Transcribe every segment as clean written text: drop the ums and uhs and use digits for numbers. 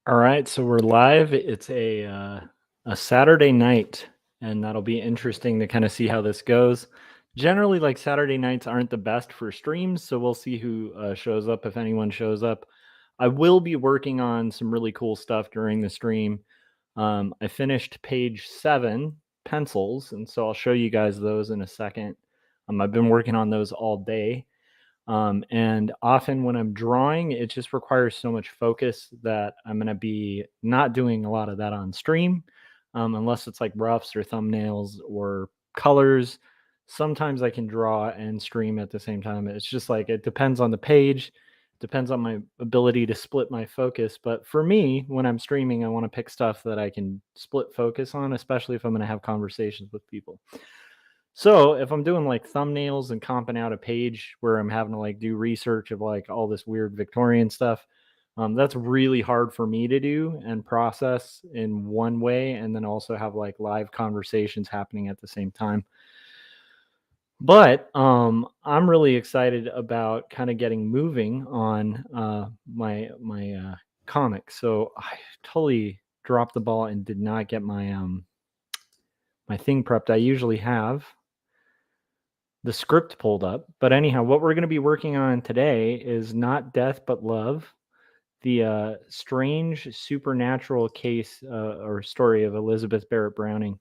All right, so we're live. It's a Saturday night, and that'll be interesting to kind of see how this goes. Generally, like Saturday nights aren't the best for streams, so we'll see who shows up if anyone shows up. I will be working on some really cool stuff during the stream. I finished page 7 pencils, and so I'll show you guys those in a second. I've been working on those all day. And often when I'm drawing, it just requires so much focus that I'm going to be not doing a lot of that on stream, unless it's like roughs or thumbnails or colors. Sometimes I can draw and stream at the same time. It's just like it depends on the page, depends on my ability to split my focus. But for me, when I'm streaming, I want to pick stuff that I can split focus on, especially if I'm going to have conversations with people. So if I'm doing like thumbnails and comping out a page where I'm having to like do research of like all this weird Victorian stuff, that's really hard for me to do and process in one way, and then also have like live conversations happening at the same time. But I'm really excited about kind of getting moving on my comic. So I totally dropped the ball and did not get my thing prepped. I usually have the script pulled up. But anyhow, what we're going to be working on today is Not Death But Love, the strange supernatural case or story of Elizabeth Barrett Browning.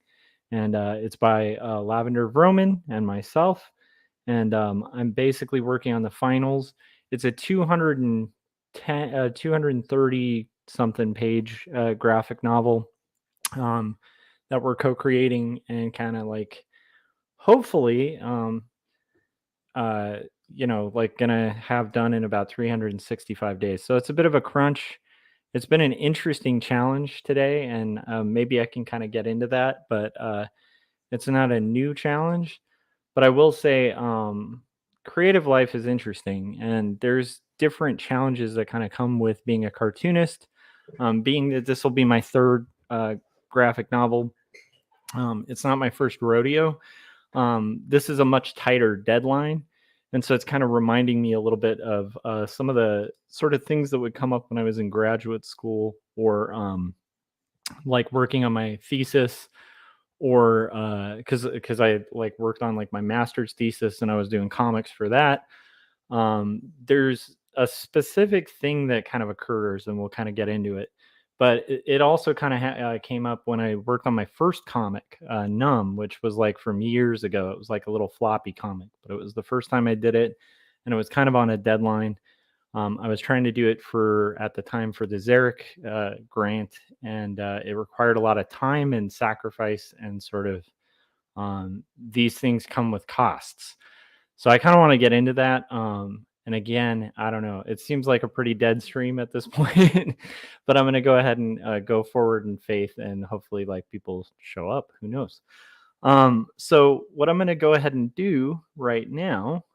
And it's by Lavender Vroman and myself. And I'm basically working on the finals. It's a 230 something page graphic novel that we're co-creating and kind of like hopefully like gonna have done in about 365 days. So it's a bit of a crunch. It's been an interesting challenge today, and maybe I can kind of get into that, but it's not a new challenge. But I will say, creative life is interesting, and there's different challenges that kind of come with being a cartoonist. Being that this will be my third graphic novel, it's not my first rodeo. This is a much tighter deadline. And so it's kind of reminding me a little bit of some of the sort of things that would come up when I was in graduate school or like working on my thesis or because I like worked on like my master's thesis and I was doing comics for that. There's a specific thing that kind of occurs, and we'll kind of get into it. But it also kind of came up when I worked on my first comic, Numb, which was like from years ago. It was like a little floppy comic, but it was the first time I did it, and it was kind of on a deadline. I was trying to do it at the time for the Zarek grant, and it required a lot of time and sacrifice, and sort of these things come with costs. So I kind of want to get into that. And again, I don't know. It seems like a pretty dead stream at this point, but I'm going to go ahead and go forward in faith, and hopefully, like people show up. Who knows? So what I'm going to go ahead and do right now,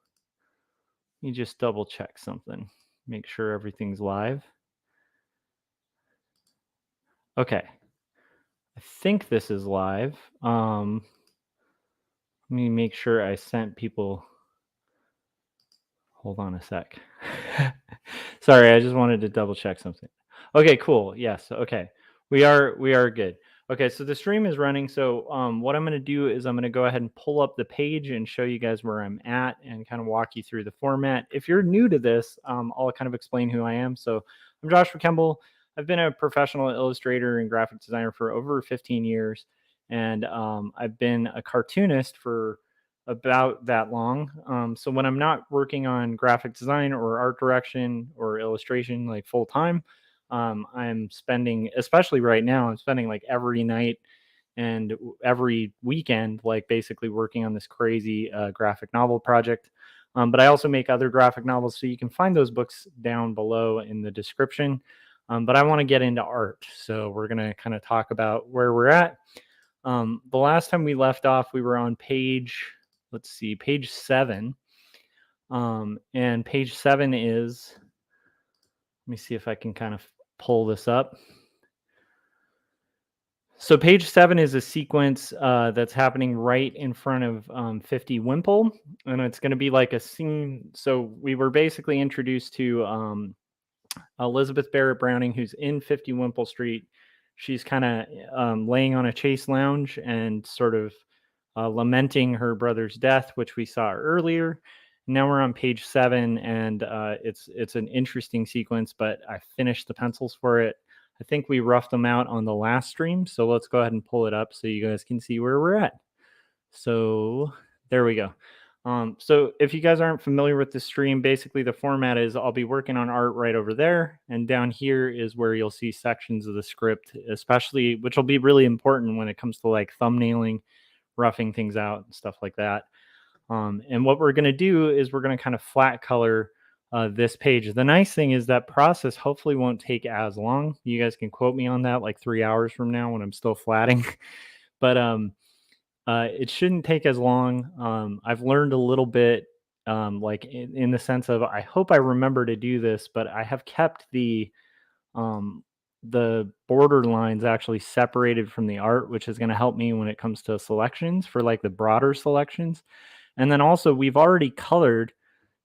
you just double check something, make sure everything's live. Okay, I think this is live. Let me make sure I sent people. Hold on a sec. Sorry, I just wanted to double check something. Okay, cool. Yes. Okay. We are good. Okay, so the stream is running. So what I'm going to do is I'm going to go ahead and pull up the page and show you guys where I'm at and kind of walk you through the format. If you're new to this, I'll kind of explain who I am. So I'm Joshua Kemble. I've been a professional illustrator and graphic designer for over 15 years, and I've been a cartoonist for about that long. So when I'm not working on graphic design or art direction or illustration like full time, I'm spending, especially right now, I'm spending like every night and every weekend, like basically working on this crazy graphic novel project. But I also make other graphic novels, so you can find those books down below in the description. But I want to get into art, so we're going to kind of talk about where we're at. The last time we left off, we were on page, let's see, page 7. And page 7 is, let me see if I can kind of pull this up. So page 7 is a sequence that's happening right in front of 50 Wimple, and it's going to be like a scene. So we were basically introduced to Elizabeth Barrett Browning, who's in 50 Wimple Street. She's kind of laying on a chase lounge and sort of lamenting her brother's death, which we saw earlier. Now we're on page 7, and it's an interesting sequence, but I finished the pencils for it. I think we roughed them out on the last stream, so let's go ahead and pull it up so you guys can see where we're at. So there we go. So if you guys aren't familiar with the stream, basically the format is I'll be working on art right over there, and down here is where you'll see sections of the script, especially, which will be really important when it comes to like thumbnailing, roughing things out, and stuff like that. And what we're going to do is we're going to kind of flat color this page. The nice thing is that process hopefully won't take as long. You guys can quote me on that like 3 hours from now when I'm still flatting. But it shouldn't take as long. I've learned a little bit, like in the sense of I hope I remember to do this, but I have kept um, the border lines actually separated from the art, which is going to help me when it comes to selections for like the broader selections. And then also we've already colored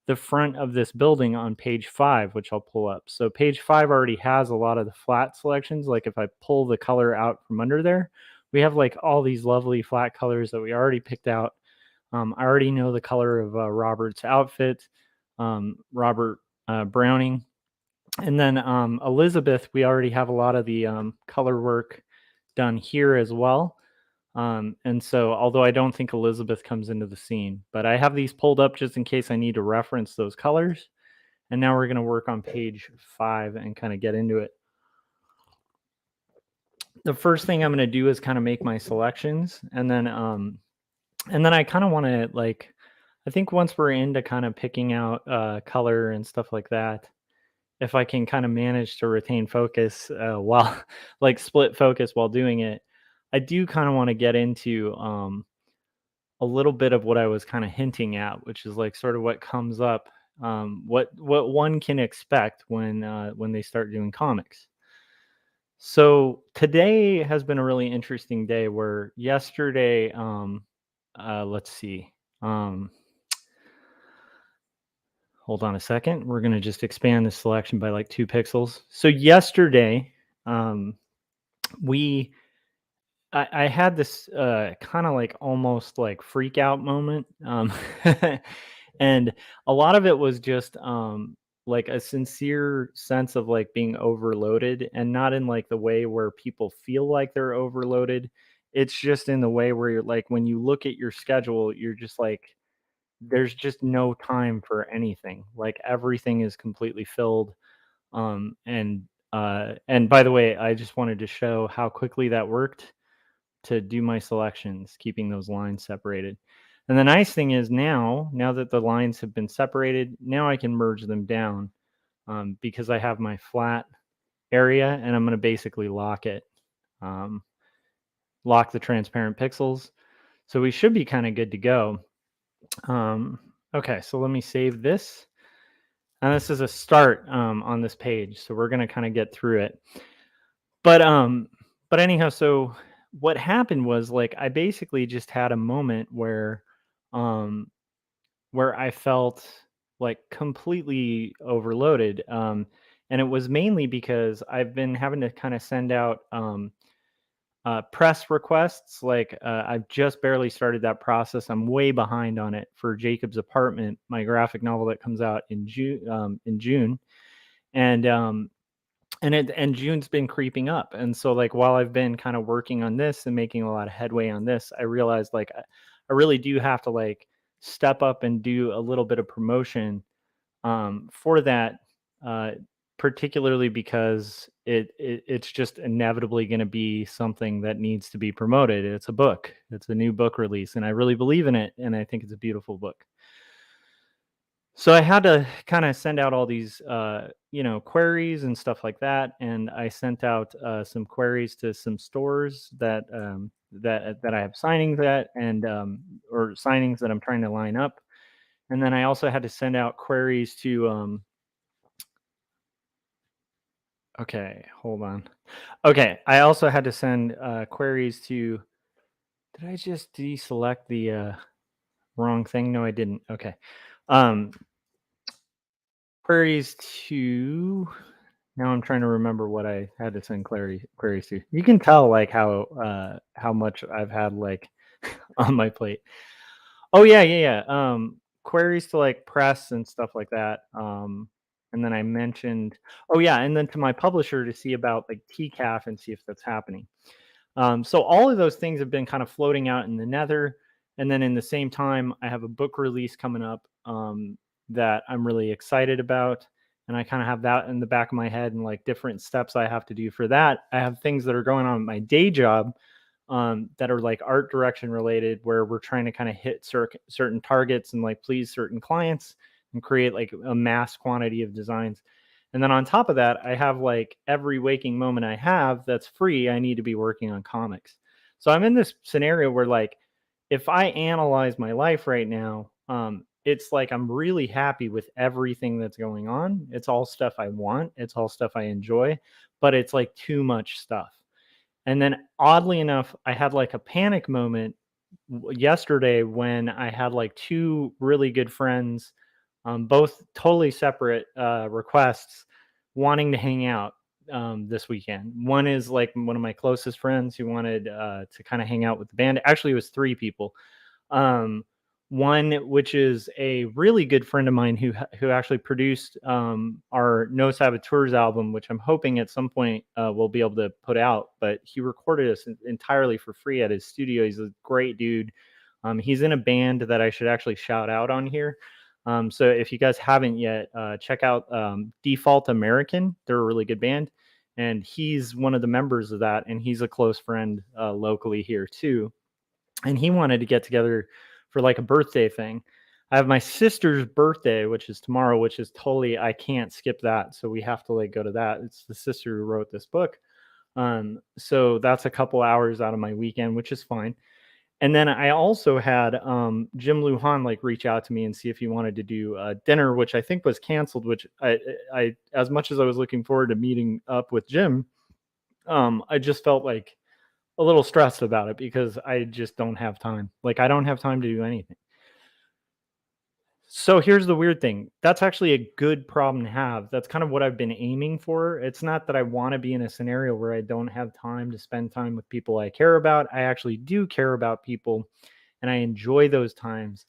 the front of this building on page 5, which I'll pull up. So page 5 already has a lot of the flat selections. Like if I pull the color out from under there, we have like all these lovely flat colors that we already picked out. I already know the color of Robert's outfit, Robert Browning. And then Elizabeth, we already have a lot of the color work done here as well. And so, although I don't think Elizabeth comes into the scene, but I have these pulled up just in case I need to reference those colors. And now we're going to work on page 5 and kind of get into it. The first thing I'm going to do is kind of make my selections, and then I kind of want to like, I think once we're into kind of picking out color and stuff like that, if I can kind of manage to retain focus while like split focus while doing it, I do kind of want to get into a little bit of what I was kind of hinting at, which is like sort of what comes up, what one can expect when they start doing comics. So today has been a really interesting day. Where yesterday, let's see, hold on a second. We're gonna just expand the selection by like 2 pixels. So yesterday, we I had this kind of like almost like freak out moment. And a lot of it was just like a sincere sense of like being overloaded, and not in like the way where people feel like they're overloaded. It's just in the way where you're like, when you look at your schedule, you're just like, there's just no time for anything. Like everything is completely filled. And by the way, I just wanted to show how quickly that worked to do my selections, keeping those lines separated. And the nice thing is now that the lines have been separated, now I can merge them down because I have my flat area, and I'm going to basically lock it, lock the transparent pixels. So we should be kind of good to go. Okay, so let me save this. And this is a start on this page, so we're going to kind of get through it. But anyhow, so what happened was like I basically just had a moment um where I felt like completely overloaded. And it was mainly because I've been having to kind of send out press requests. Like I've just barely started that process. I'm way behind on it for Jacob's Apartment, my graphic novel that comes out in June. And and June's been creeping up. And so like while I've been kind of working on this and making a lot of headway on this, I realized like I really do have to like step up and do a little bit of promotion for that, uh, particularly because it's just inevitably going to be something that needs to be promoted. It's a book. It's a new book release, and I really believe in it, and I think it's a beautiful book. So I had to kind of send out all these, queries and stuff like that, and I sent out some queries to some stores that I have signings at, and or signings that I'm trying to line up, and then I also had to send out queries to. Okay, hold on. Okay, I also had to send queries to. Did I just deselect the wrong thing? No, I didn't. Okay. Um, queries to Now I'm trying to remember what I had to send queries to. You can tell like how much I've had like on my plate. Oh yeah, yeah, yeah. Queries to like press and stuff like that. And then I mentioned, oh yeah, and then to my publisher to see about like TCAF and see if that's happening. So all of those things have been kind of floating out in the nether. And then in the same time, I have a book release coming up that I'm really excited about. And I kind of have that in the back of my head and like different steps I have to do for that. I have things that are going on in my day job that are like art direction related, where we're trying to kind of hit certain targets and like please certain clients and create like a mass quantity of designs. And then on top of that, I have like every waking moment I have that's free, I need to be working on comics. So I'm in this scenario where like if I analyze my life right now, it's like I'm really happy with everything that's going on. It's all stuff I want, it's all stuff I enjoy, but it's like too much stuff. And then oddly enough, I had like a panic moment yesterday when I had like two really good friends, both totally separate requests, wanting to hang out this weekend. One is like one of my closest friends who wanted to kind of hang out with the band. Actually, it was three people. Um, One which is a really good friend of mine who actually produced our No Saboteurs album, which I'm hoping at some point we'll be able to put out. But he recorded us entirely for free at his studio. He's a great dude. He's in a band that I should actually shout out on here. So if you guys haven't yet, check out Default American. They're a really good band, and he's one of the members of that, and he's a close friend locally here too, and he wanted to get together for like a birthday thing. I have my sister's birthday, which is tomorrow, which is totally I can't skip that. So we have to like go to that. It's the sister who wrote this book. So that's a couple hours out of my weekend, which is fine. And then I also had Jim Lujan like reach out to me and see if he wanted to do dinner, which I think was canceled. Which I, as much as I was looking forward to meeting up with Jim, I just felt like a little stressed about it because I just don't have time. Like I don't have time to do anything. So here's the weird thing. That's actually a good problem to have. That's kind of what I've been aiming for. It's not that I want to be in a scenario where I don't have time to spend time with people I care about. I actually do care about people and I enjoy those times.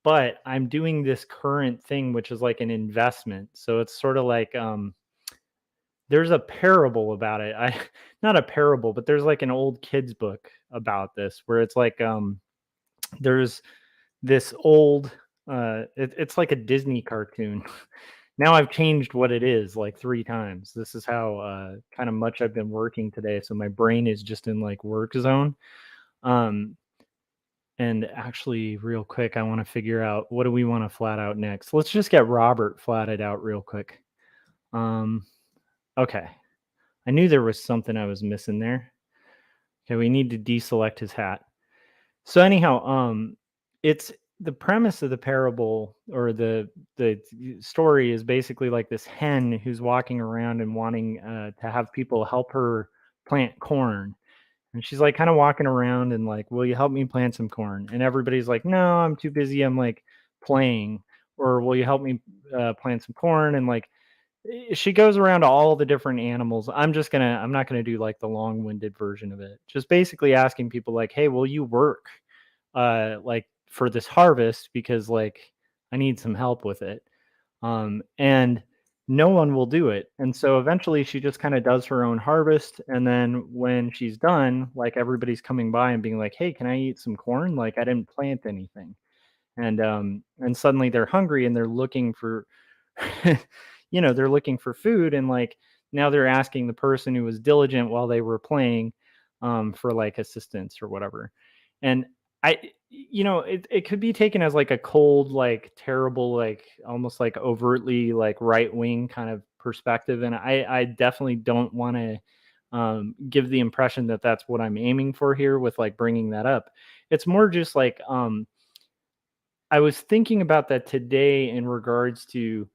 But I'm doing this current thing which is like an investment. So it's sort of like there's a parable about it. I not a parable, but there's like an old kids book about this where it's like there's this old it's like a Disney cartoon. Now I've changed what it is like three times. This is how kind of much I've been working today. So my brain is just in like work zone. Um and actually real quick, I want to figure out what do we want to flat out next. Let's just get Robert flatted out real quick. Um okay. I knew there was something I was missing there. Okay, we need to deselect his hat. So anyhow, it's the premise of the parable or the story is basically like this hen who's walking around and wanting to have people help her plant corn. And she's like kind of walking around and like, will you help me plant some corn? And everybody's like, no, I'm too busy. I'm like playing. Or will you help me plant some corn? And like, she goes around to all the different animals. I'm not gonna do like the long-winded version of it. Just basically asking people like, hey, will you work like for this harvest because like I need some help with it. And no one will do it. And so eventually she just kind of does her own harvest. And then when she's done, like everybody's coming by and being like, hey, can I eat some corn? Like I didn't plant anything. And suddenly they're hungry and they're looking for they're looking for food, and like now they're asking the person who was diligent while they were playing for like assistance or whatever. And it could be taken as like a cold, like terrible, like almost like overtly like right wing kind of perspective, and I definitely don't want to give the impression that that's what I'm aiming for here with like bringing that up. It's more just like I was thinking about that today in regards to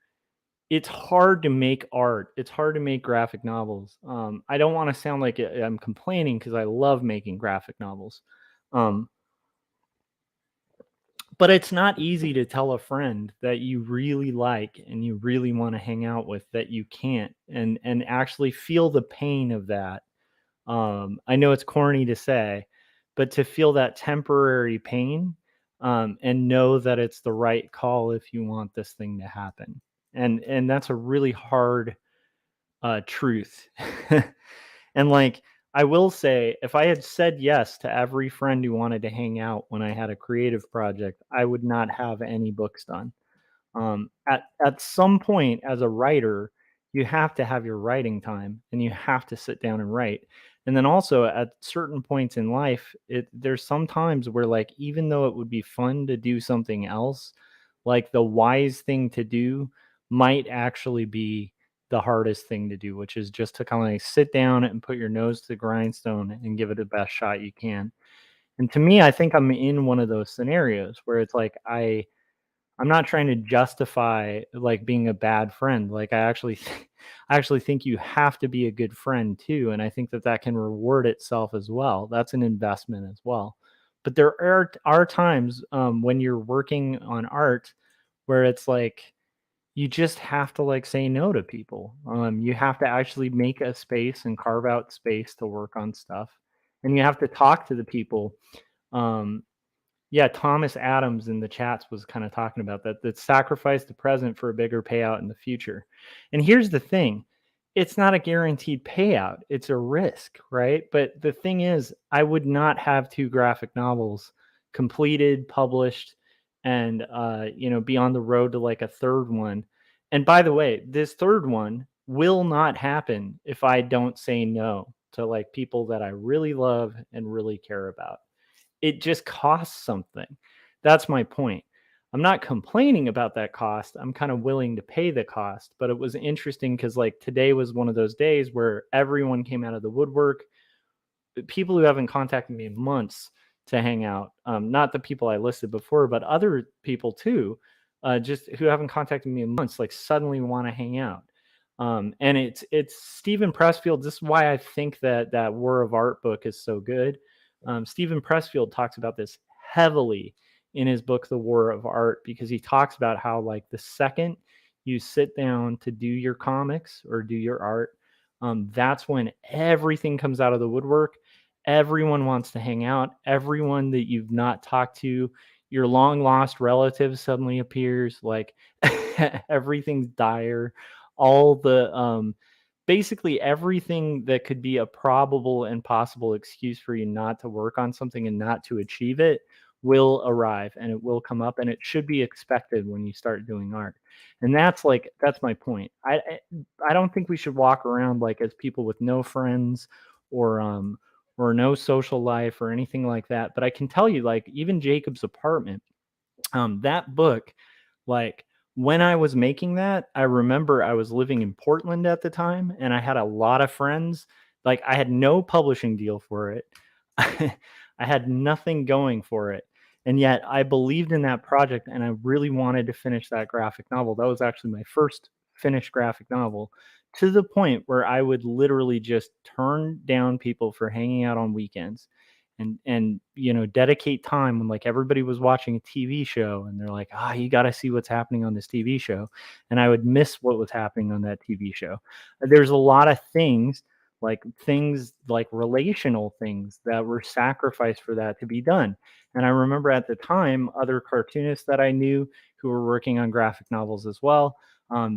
it's hard to make art. It's hard to make graphic novels. I don't want to sound like I'm complaining because I love making graphic novels. Um, But it's not easy to tell a friend that you really like and you really want to hang out with that you can't, and actually feel the pain of that. I know it's corny to say, but to feel that temporary pain, and know that it's the right call if you want this thing to happen. And that's a really hard truth. And like, I will say, if I had said yes to every friend who wanted to hang out when I had a creative project, I would not have any books done. At some point as a writer, you have to have your writing time and you have to sit down and write. And then also at certain points in life, there's some times where, like, even though it would be fun to do something else, like the wise thing to do might actually be the hardest thing to do, which is just to kind of like sit down and put your nose to the grindstone and give it the best shot you can. And to me, I think I'm in one of those scenarios where it's like I'm not trying to justify, like, being a bad friend. Like, I actually I actually think you have to be a good friend too, and I think that that can reward itself as well. That's an investment as well. But there are times, when you're working on art where it's like, you just have to, like, say no to people. You have to actually make a space and carve out space to work on stuff, and you have to talk to the people. Um, yeah, Thomas Adams in the chats was kind of talking about that. That sacrifice the present for a bigger payout in the future. And here's the thing, it's not a guaranteed payout, it's a risk, right? But the thing is, I would not have two graphic novels completed, published, and be on the road to like a third one. And by the way, this third one will not happen if I don't say no to like people that I really love and really care about. It just costs something. That's my point. I'm not complaining about that cost. I'm kind of willing to pay the cost, but it was interesting because like today was one of those days where everyone came out of the woodwork. People who haven't contacted me in months to hang out. Not the people I listed before, but other people too, just who haven't contacted me in months, like suddenly want to hang out. And it's Stephen Pressfield. This is why I think that that War of Art book is so good. Stephen Pressfield talks about this heavily in his book, The War of Art, because he talks about how like the second you sit down to do your comics or do your art, that's when everything comes out of the woodwork. Everyone wants to hang out. Everyone that you've not talked to, your long lost relative suddenly appears. Like everything's dire. All the basically everything that could be a probable and possible excuse for you not to work on something and not to achieve it will arrive and it will come up, and it should be expected when you start doing art. And that's like that's my point. I don't think we should walk around like as people with no friends or no social life or anything like that. But I can tell you, like, even Jacob's apartment, that book, like, when I was making that, I remember I was living in Portland at the time and I had a lot of friends. Like, I had no publishing deal for it. I had nothing going for it. And yet I believed in that project and I really wanted to finish that graphic novel. That was actually my first finished graphic novel, to the point where I would literally just turn down people for hanging out on weekends and dedicate time when like everybody was watching a TV show and they're like, you got to see what's happening on this TV show, and I would miss what was happening on that TV show. There's a lot of things like relational things that were sacrificed for that to be done. And I remember at the time other cartoonists that I knew who were working on graphic novels as well.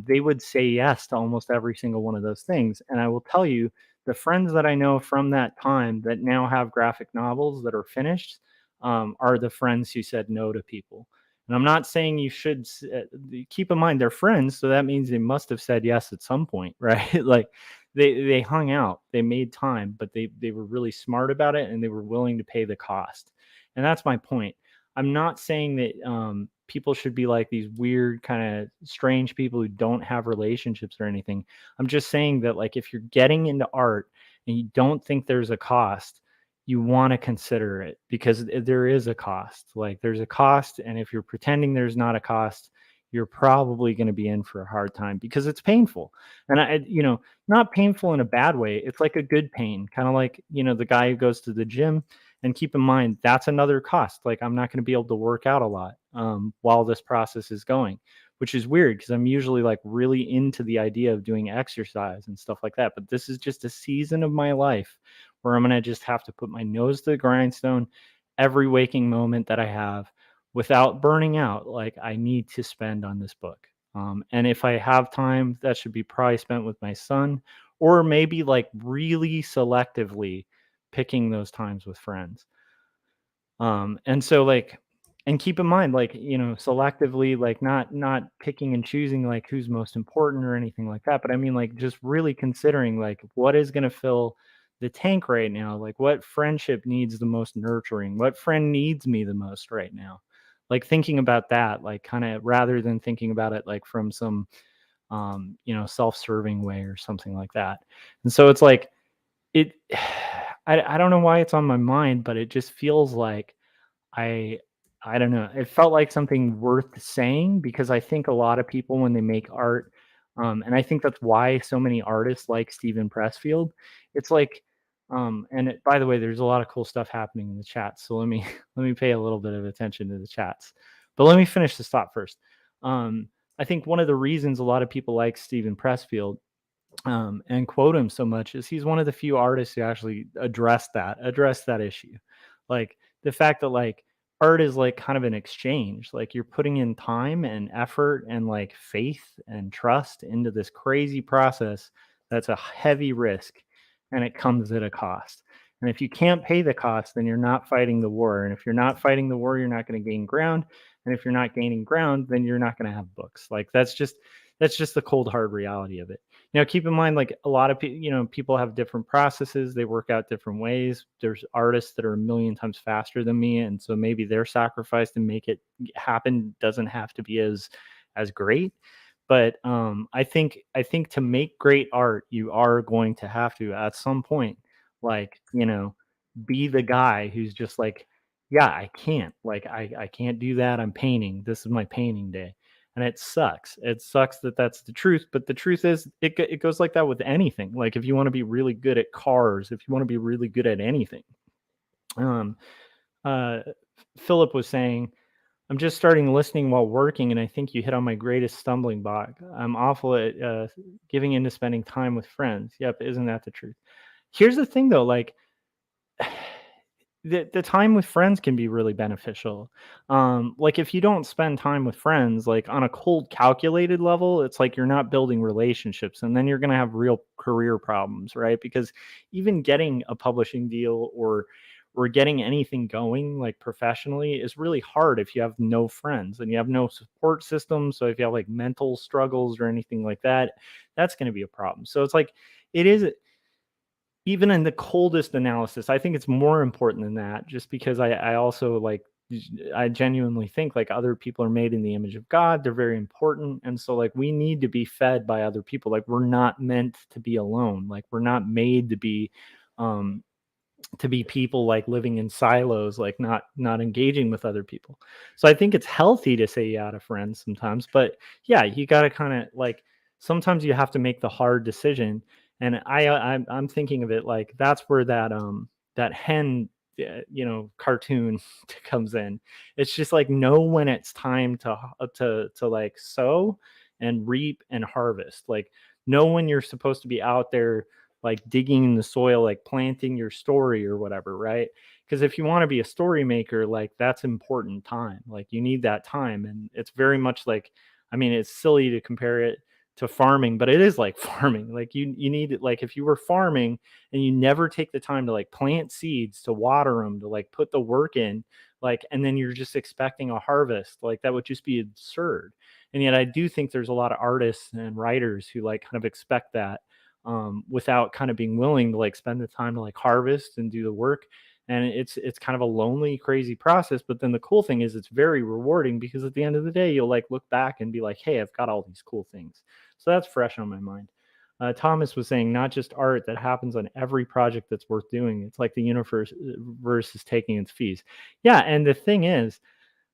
They would say yes to almost every single one of those things. And I will tell you, the friends that I know from that time that now have graphic novels that are finished, are the friends who said no to people. And I'm not saying you should keep in mind they're friends, so that means they must have said yes at some point, right? Like they hung out, they made time, but they were really smart about it and they were willing to pay the cost. And that's my point. I'm not saying that people should be like these weird kind of strange people who don't have relationships or anything. I'm just saying that, like, if you're getting into art and you don't think there's a cost, you want to consider it, because there is a cost. Like, there's a cost, and if you're pretending there's not a cost, you're probably going to be in for a hard time because it's painful. And not painful in a bad way. It's like a good pain, kind of like, the guy who goes to the gym. And keep in mind, that's another cost. Like, I'm not going to be able to work out a lot. while this process is going, which is weird because I'm usually like really into the idea of doing exercise and stuff like that. But this is just a season of my life where I'm going to just have to put my nose to the grindstone every waking moment that I have without burning out. Like, I need to spend on this book. And if I have time, that should be probably spent with my son, or maybe like really selectively picking those times with friends. And so like, and keep in mind, like, selectively, like not picking and choosing like who's most important or anything like that. But I mean, like, just really considering like what is going to fill the tank right now. Like, what friendship needs the most nurturing? What friend needs me the most right now? Like, thinking about that, like, kind of, rather than thinking about it like from some self-serving way or something like that. And so it's like, it I don't know why it's on my mind, but it just feels like I I don't know. It felt like something worth saying because I think a lot of people when they make art, and I think that's why so many artists like Steven Pressfield. It's like, by the way, there's a lot of cool stuff happening in the chat. So let me let me pay a little bit of attention to the chats. But let me finish this thought first. I think one of the reasons a lot of people like Steven Pressfield, and quote him so much, is he's one of the few artists who actually address that issue. Like, the fact that like art is like kind of an exchange, like you're putting in time and effort and like faith and trust into this crazy process that's a heavy risk, and it comes at a cost. And if you can't pay the cost, then you're not fighting the war. And if you're not fighting the war, you're not going to gain ground. And if you're not gaining ground, then you're not going to have books. Like, that's just the cold hard reality of it. Keep in mind, like, a lot of people, people have different processes. They work out different ways. There's artists that are a million times faster than me. And so maybe their sacrifice to make it happen doesn't have to be as great. But I think to make great art, you are going to have to, at some point, like, be the guy who's just like, yeah, I can't, like, I can't do that. I'm painting. This is my painting day. And it sucks. It sucks that that's the truth, but the truth is, it goes like that with anything. Like, if you want to be really good at cars, if you want to be really good at anything, um, uh, Philip was saying, I'm just starting listening while working, and I think you hit on my greatest stumbling block. I'm awful at giving into spending time with friends. Yep, isn't that the truth? Here's the thing, though, like, the time with friends can be really beneficial. Like, if you don't spend time with friends, like on a cold, calculated level, it's like you're not building relationships, and then you're going to have real career problems, right? Because even getting a publishing deal or getting anything going like professionally is really hard if you have no friends and you have no support system. So if you have like mental struggles or anything like that, that's going to be a problem. So it's like, it is, even in the coldest analysis, I think it's more important than that, just because I also like, I genuinely think like other people are made in the image of God. They're very important. And so like we need to be fed by other people. Like, we're not meant to be alone. Like, we're not made um to be people like living in silos, like not engaging with other people. So I think it's healthy to say yeah to friends sometimes, but yeah, you got to kind of like, sometimes you have to make the hard decision. And I'm thinking of it like that's where that hen, cartoon comes in. It's just like, know when it's time to like sow and reap and harvest. Like, know when you're supposed to be out there, like digging in the soil, like planting your story or whatever, right? Because if you want to be a story maker, like, that's important time. Like, you need that time. And it's very much like, I mean, it's silly to compare it to farming, but it is like farming. Like, you need it. Like, if you were farming and you never take the time to like plant seeds, to water them, to like put the work in, like, and then you're just expecting a harvest, like, that would just be absurd. And yet I do think there's a lot of artists and writers who like kind of expect that, without kind of being willing to like spend the time to like harvest and do the work. And it's kind of a lonely, crazy process. But then the cool thing is it's very rewarding, because at the end of the day, you'll like look back and be like, hey, I've got all these cool things. So that's fresh on my mind. Thomas was saying, not just art, that happens on every project that's worth doing. It's like the universe versus taking its fees. Yeah, and the thing is,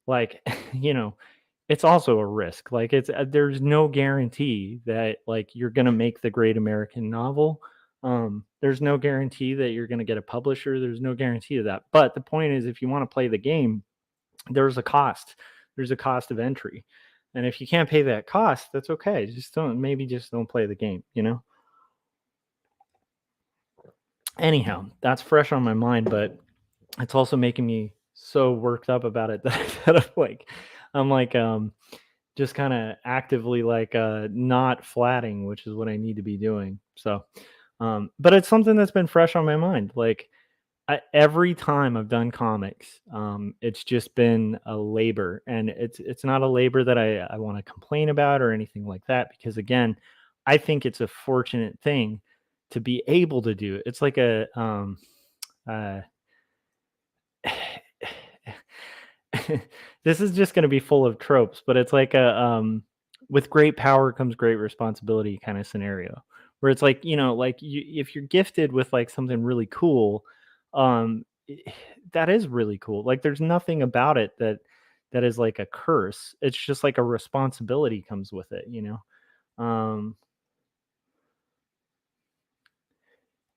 like, you know, it's also a risk. Like, it's there's no guarantee that like you're gonna make the great American novel. There's no guarantee that you're gonna get a publisher. There's no guarantee of that. But the point is, if you want to play the game, there's a cost there's a cost of entry. And if you can't pay that cost, that's okay. Just don't play the game, you know? Anyhow, that's fresh on my mind, but it's also making me so worked up about it that I'm like just kind of actively like not flatting, which is what I need to be doing. So but it's something that's been fresh on my mind. Like every time I've done comics, it's just been a labor, and it's not a labor that I want to complain about or anything like that. Because again, I think it's a fortunate thing to be able to do it. It's like a uh, this is just going to be full of tropes, but it's like a with great power comes great responsibility kind of scenario, where it's like, like if you're gifted with like something really cool, that is really cool. Like there's nothing about it that is like a curse. It's just like a responsibility comes with it,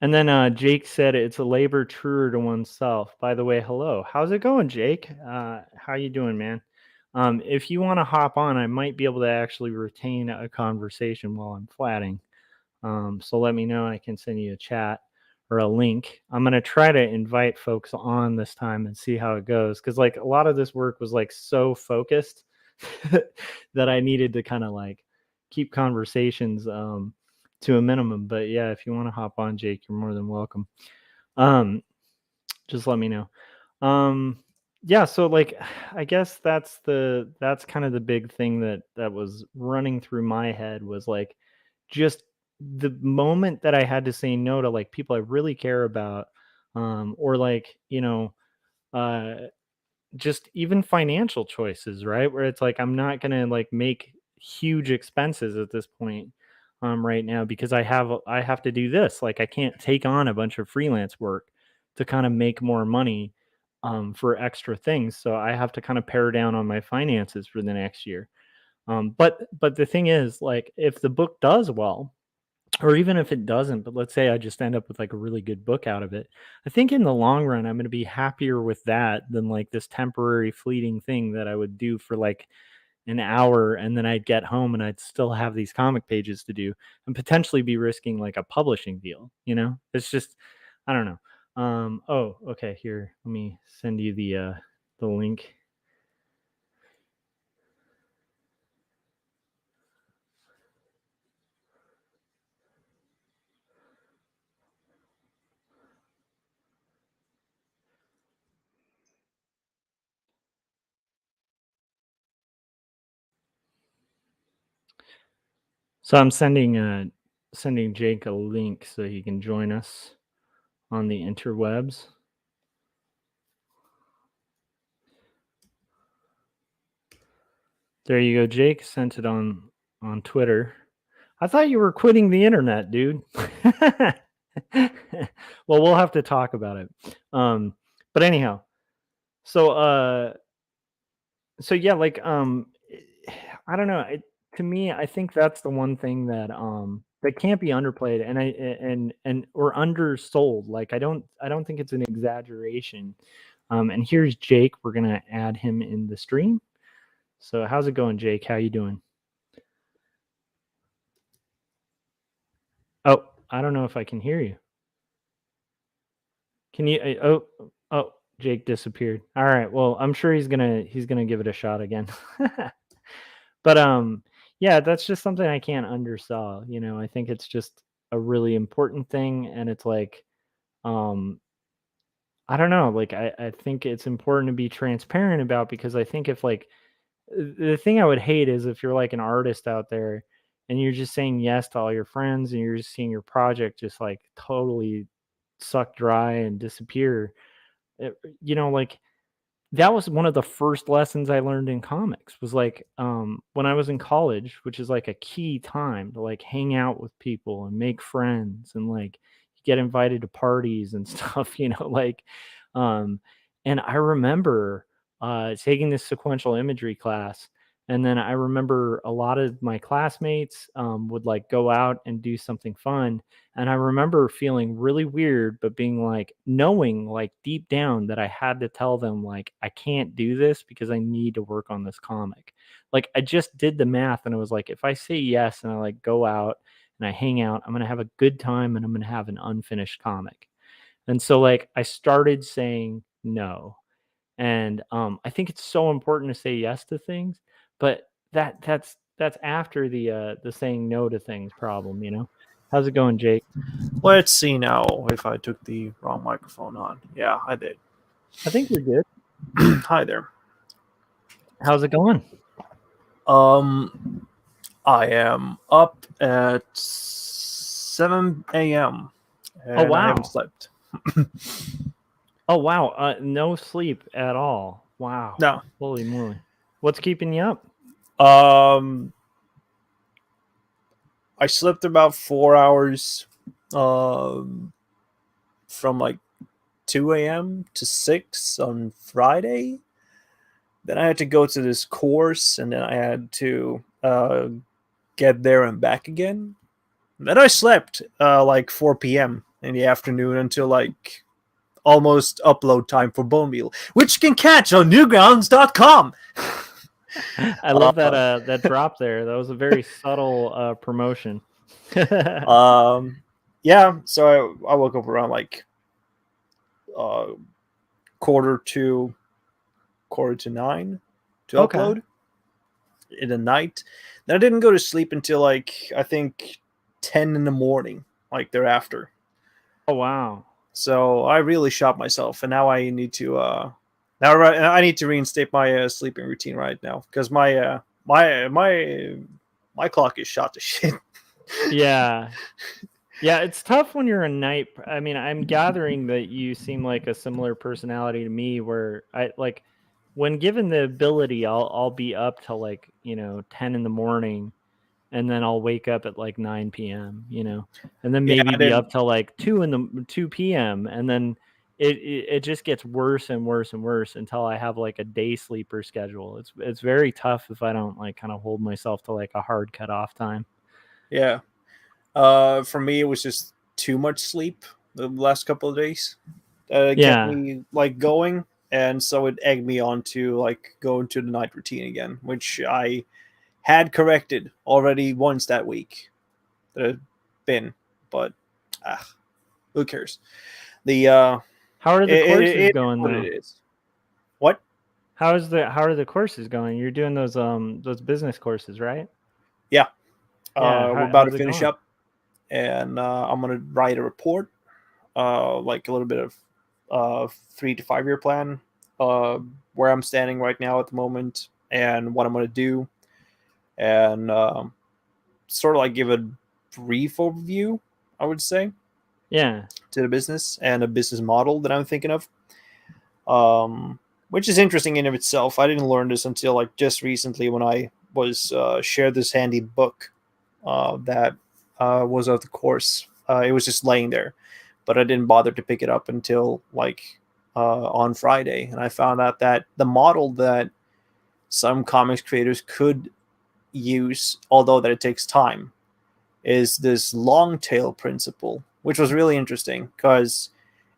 And then Jake said it's a labor truer to oneself. By the way, hello. How's it going, Jake? How you doing, man? If you want to hop on, I might be able to actually retain a conversation while I'm flatting. So let me know. I can send you a chat or a link. I'm gonna try to invite folks on this time and see how it goes. Because like a lot of this work was like so focused that I needed to kind of like keep conversations to a minimum. But yeah, if you want to hop on, Jake, you're more than welcome. Just let me know. Yeah, so like I guess that's kind of the big thing that was running through my head was like just the moment that I had to say no to like people I really care about, or like, uh just even financial choices, right? Where it's like I'm not gonna like make huge expenses at this point right now because I have to do this. Like I can't take on a bunch of freelance work to kind of make more money for extra things. So I have to kind of pare down on my finances for the next year. But the thing is, like, if the book does well, or even if it doesn't, but let's say I just end up with like a really good book out of it, I think in the long run I'm going to be happier with that than like this temporary fleeting thing that I would do for like an hour, and then I'd get home and I'd still have these comic pages to do and potentially be risking like a publishing deal, It's just I don't know. Oh, okay, here. Let me send you the link. So I'm sending Jake a link so he can join us on the interwebs. There you go, Jake. Sent it on Twitter. I thought you were quitting the internet, dude. Well, we'll have to talk about it. But anyhow, so so yeah, like I don't know. To me, I think that's the one thing that can't be underplayed and or undersold. Like I don't think it's an exaggeration. And here's Jake. We're gonna add him in the stream. So how's it going, Jake? How you doing? Oh, I don't know if I can hear you. Can you? Oh, Jake disappeared. All right. Well, I'm sure he's gonna give it a shot again. But yeah, that's just something I can't undersell. I think it's just a really important thing, and it's like, um, I don't know. Like I think it's important to be transparent about because I think if like the thing I would hate is if you're like an artist out there and you're just saying yes to all your friends and you're just seeing your project just like totally suck dry and disappear. Like that was one of the first lessons I learned in comics was like when I was in college, which is like a key time to like hang out with people and make friends and like get invited to parties and stuff, like um and I remember taking this sequential imagery class, And then I remember a lot of my classmates would like go out and do something fun. And I remember feeling really weird, but being like, knowing like deep down that I had to tell them, like, I can't do this because I need to work on this comic. Like, I just did the math and it was like, if I say yes and I like go out and I hang out, I'm going to have a good time and I'm going to have an unfinished comic. And so, like, I started saying no. And I think it's so important to say yes to things, but that's after the saying no to things problem, you know? How's it going, Jake? Let's see now if I took the wrong microphone on. Yeah, I did. I think you're good. Hi there. How's it going? Um, I am up at 7 a.m. Oh and I haven't wow. slept. Oh wow. No sleep at all. Wow. No. Holy moly. What's keeping you up? Um, I slept about 4 hours. Um, from like 2 a.m. to 6 on Friday. Then I had to go to this course, and then I had to get there and back again. Then I slept like 4 p.m. in the afternoon until like almost upload time for Bone Meal, which you can catch on newgrounds.com. I love that drop there. That was a very subtle promotion. Yeah, so I woke up around like uh, quarter to 9 to Okay. upload in the night. Then I didn't go to sleep until like I think 10 in the morning, like thereafter. Oh wow. So I really shot myself, and now I need to I need to reinstate my sleeping routine right now because my clock is shot to shit. Yeah. Yeah, it's tough when you're a night. I mean, I'm gathering that you seem like a similar personality to me where I like when given the ability, I'll be up till like, 10 in the morning and then I'll wake up at like 9 p.m., and then Yeah, maybe I be didn't. up till like 2 p.m. and then it just gets worse and worse and worse until I have like a day sleeper schedule. It's very tough if I don't like kind of hold myself to like a hard cutoff time. Yeah. For me, it was just too much sleep the last couple of days. Kept Yeah. me like going, and so it egged me on to like go into the night routine again, which I had corrected already once that week. That had been, but who cares? The How are the it courses is going what it though? is. What? How are the courses going? You're doing those business courses, right? Yeah. Yeah, We're about to how's it finish going? up, and I'm gonna write a report, like a little bit of 3 to 5 year plan, uh, where I'm standing right now at the moment, and what I'm gonna do, and sort of like give a brief overview, I would say, Yeah. to the business and a business model that I'm thinking of. Which is interesting in of itself. I didn't learn this until like just recently when I was shared this handy book that was of the course. It was just laying there, but I didn't bother to pick it up until like on Friday, and I found out that the model that some comics creators could use, although that it takes time, is this long tail principle, which was really interesting because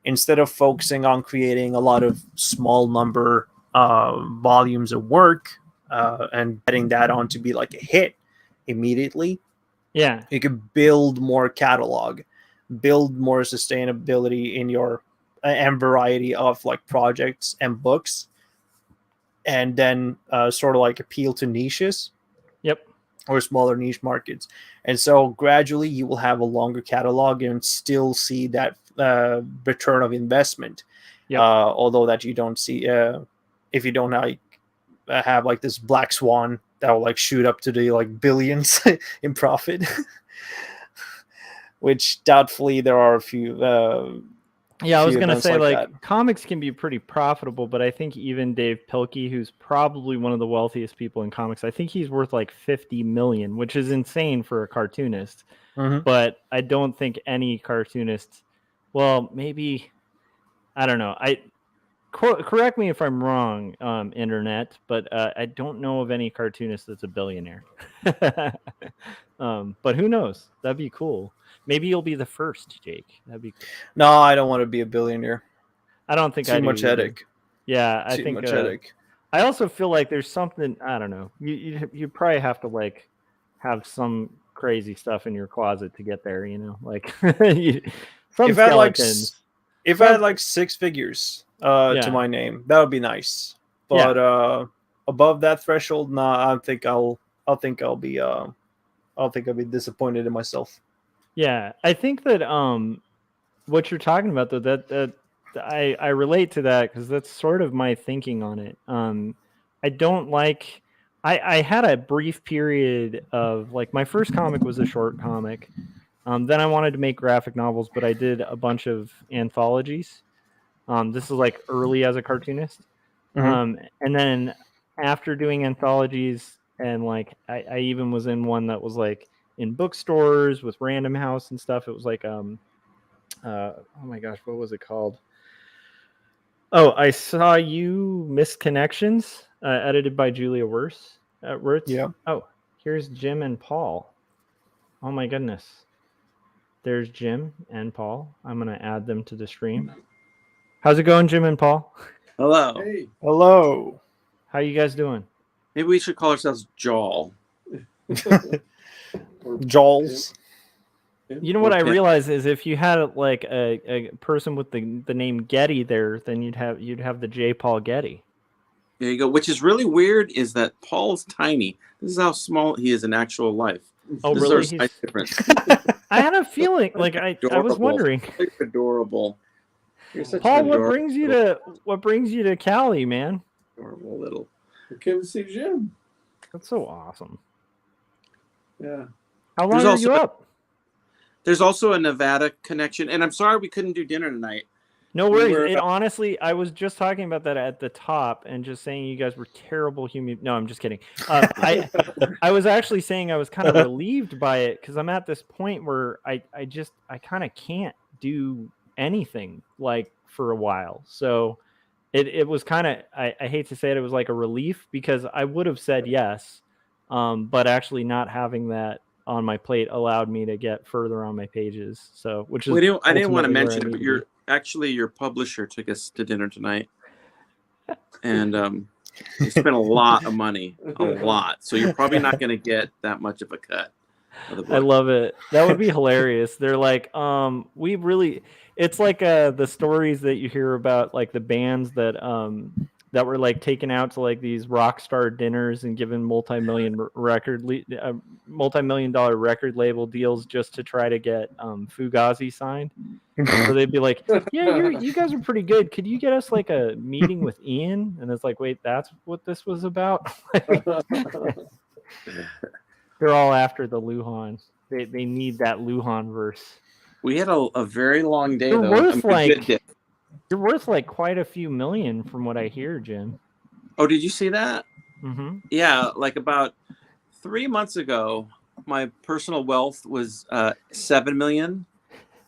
instead of focusing on creating a lot of small number volumes of work and getting that on to be like a hit immediately, Yeah. you could build more catalog, build more sustainability in your and variety of like projects and books, and then sort of like appeal to niches Yep. or smaller niche markets. And so gradually you will have a longer catalog and still see that return of investment. Yep. Although that you don't see if you don't like have like this black swan that will like shoot up to the like billions in profit, which doubtfully there are a Yeah, I was few gonna events say like that. like comics can be pretty profitable, but I think even Dave Pilkey, who's probably one of the wealthiest people in comics, I think he's worth like 50 million, which is insane for a cartoonist. Mm-hmm. But I don't think any cartoonist, well, maybe I don't know. correct me if I'm wrong, internet, but I don't know of any cartoonist that's a billionaire. But who knows? That'd be cool. Maybe you'll be the first, Jake. That'd be cool. No, I don't want to be a billionaire. I don't think I Too do much either. headache. Yeah, I Too think much headache. I also feel like there's something, I don't know. You probably have to like have some crazy stuff in your closet to get there, like some If I had like skeletons. if I had like 6 figures to Yeah. my name, that would be nice. Yeah. But above that threshold, nah, I think I'll be disappointed in myself. Yeah, I think that what you're talking about though, that I relate to that because that's sort of my thinking on it. I don't like. I had a brief period of like my first comic was a short comic. Then I wanted to make graphic novels, but I did a bunch of anthologies. This is like early as a cartoonist. And then after doing anthologies, and like I even was in one that was like in bookstores with Random House and stuff. It was like oh my gosh, what was it called? Oh, I Saw You Misconnections, edited by Julia Wirtz. Yeah. Oh, here's Jim and Paul. Oh my goodness. There's Jim and Paul. I'm gonna add them to the stream. How's it going, Jim and Paul? Hello. Hey, Hello. How you guys doing? Maybe we should call ourselves Jawl. Jaws. You know what I Okay. realize is if you had like a person with the name Getty there, then you'd have the J. Paul Getty. There you go. Which is really weird is that Paul's tiny. This is how small he is in actual life. Oh, This really? is our size difference. I had a feeling like I was Adorable. wondering. You're adorable. You're such Paul, an what brings you to Cali, man? adorable little. I came to see Jim. That's so awesome. Yeah. How long There's are also you a- up? There's also a Nevada connection, and I'm sorry we couldn't do dinner tonight. No we worries. were- Honestly, I was just talking about that at the top and just saying you guys were terrible human. No, I'm just kidding. I was actually saying I was kind of relieved by it because I'm at this point where I kind of can't do anything like for a while. So it was kind of, I hate to say it was like a relief because I would have said yes, but actually not having that on my plate allowed me to get further on my pages. So which is I didn't want to ultimately where mention I it, but need to be. your publisher took us to dinner tonight, and we spent a lot of money, a lot. So you're probably not going to get that much of a cut of the book. I love it. That would be hilarious. They're like, we really, it's like the stories that you hear about like the bands that were like taken out to like these rock star dinners and given multi-million-dollar record label deals just to try to get Fugazi signed. So they'd be like, yeah, you guys are pretty good. Could you get us like a meeting with Ian? And it's like, wait, that's what this was about? They're all after the Lujan. They need that Lujan verse. We had a very long day, You're though. worth a good day. you're worth like quite a few million from what I hear, Jim. Oh, did you see that? Mm-hmm. Yeah, like about 3 months ago, my personal wealth was 7 million,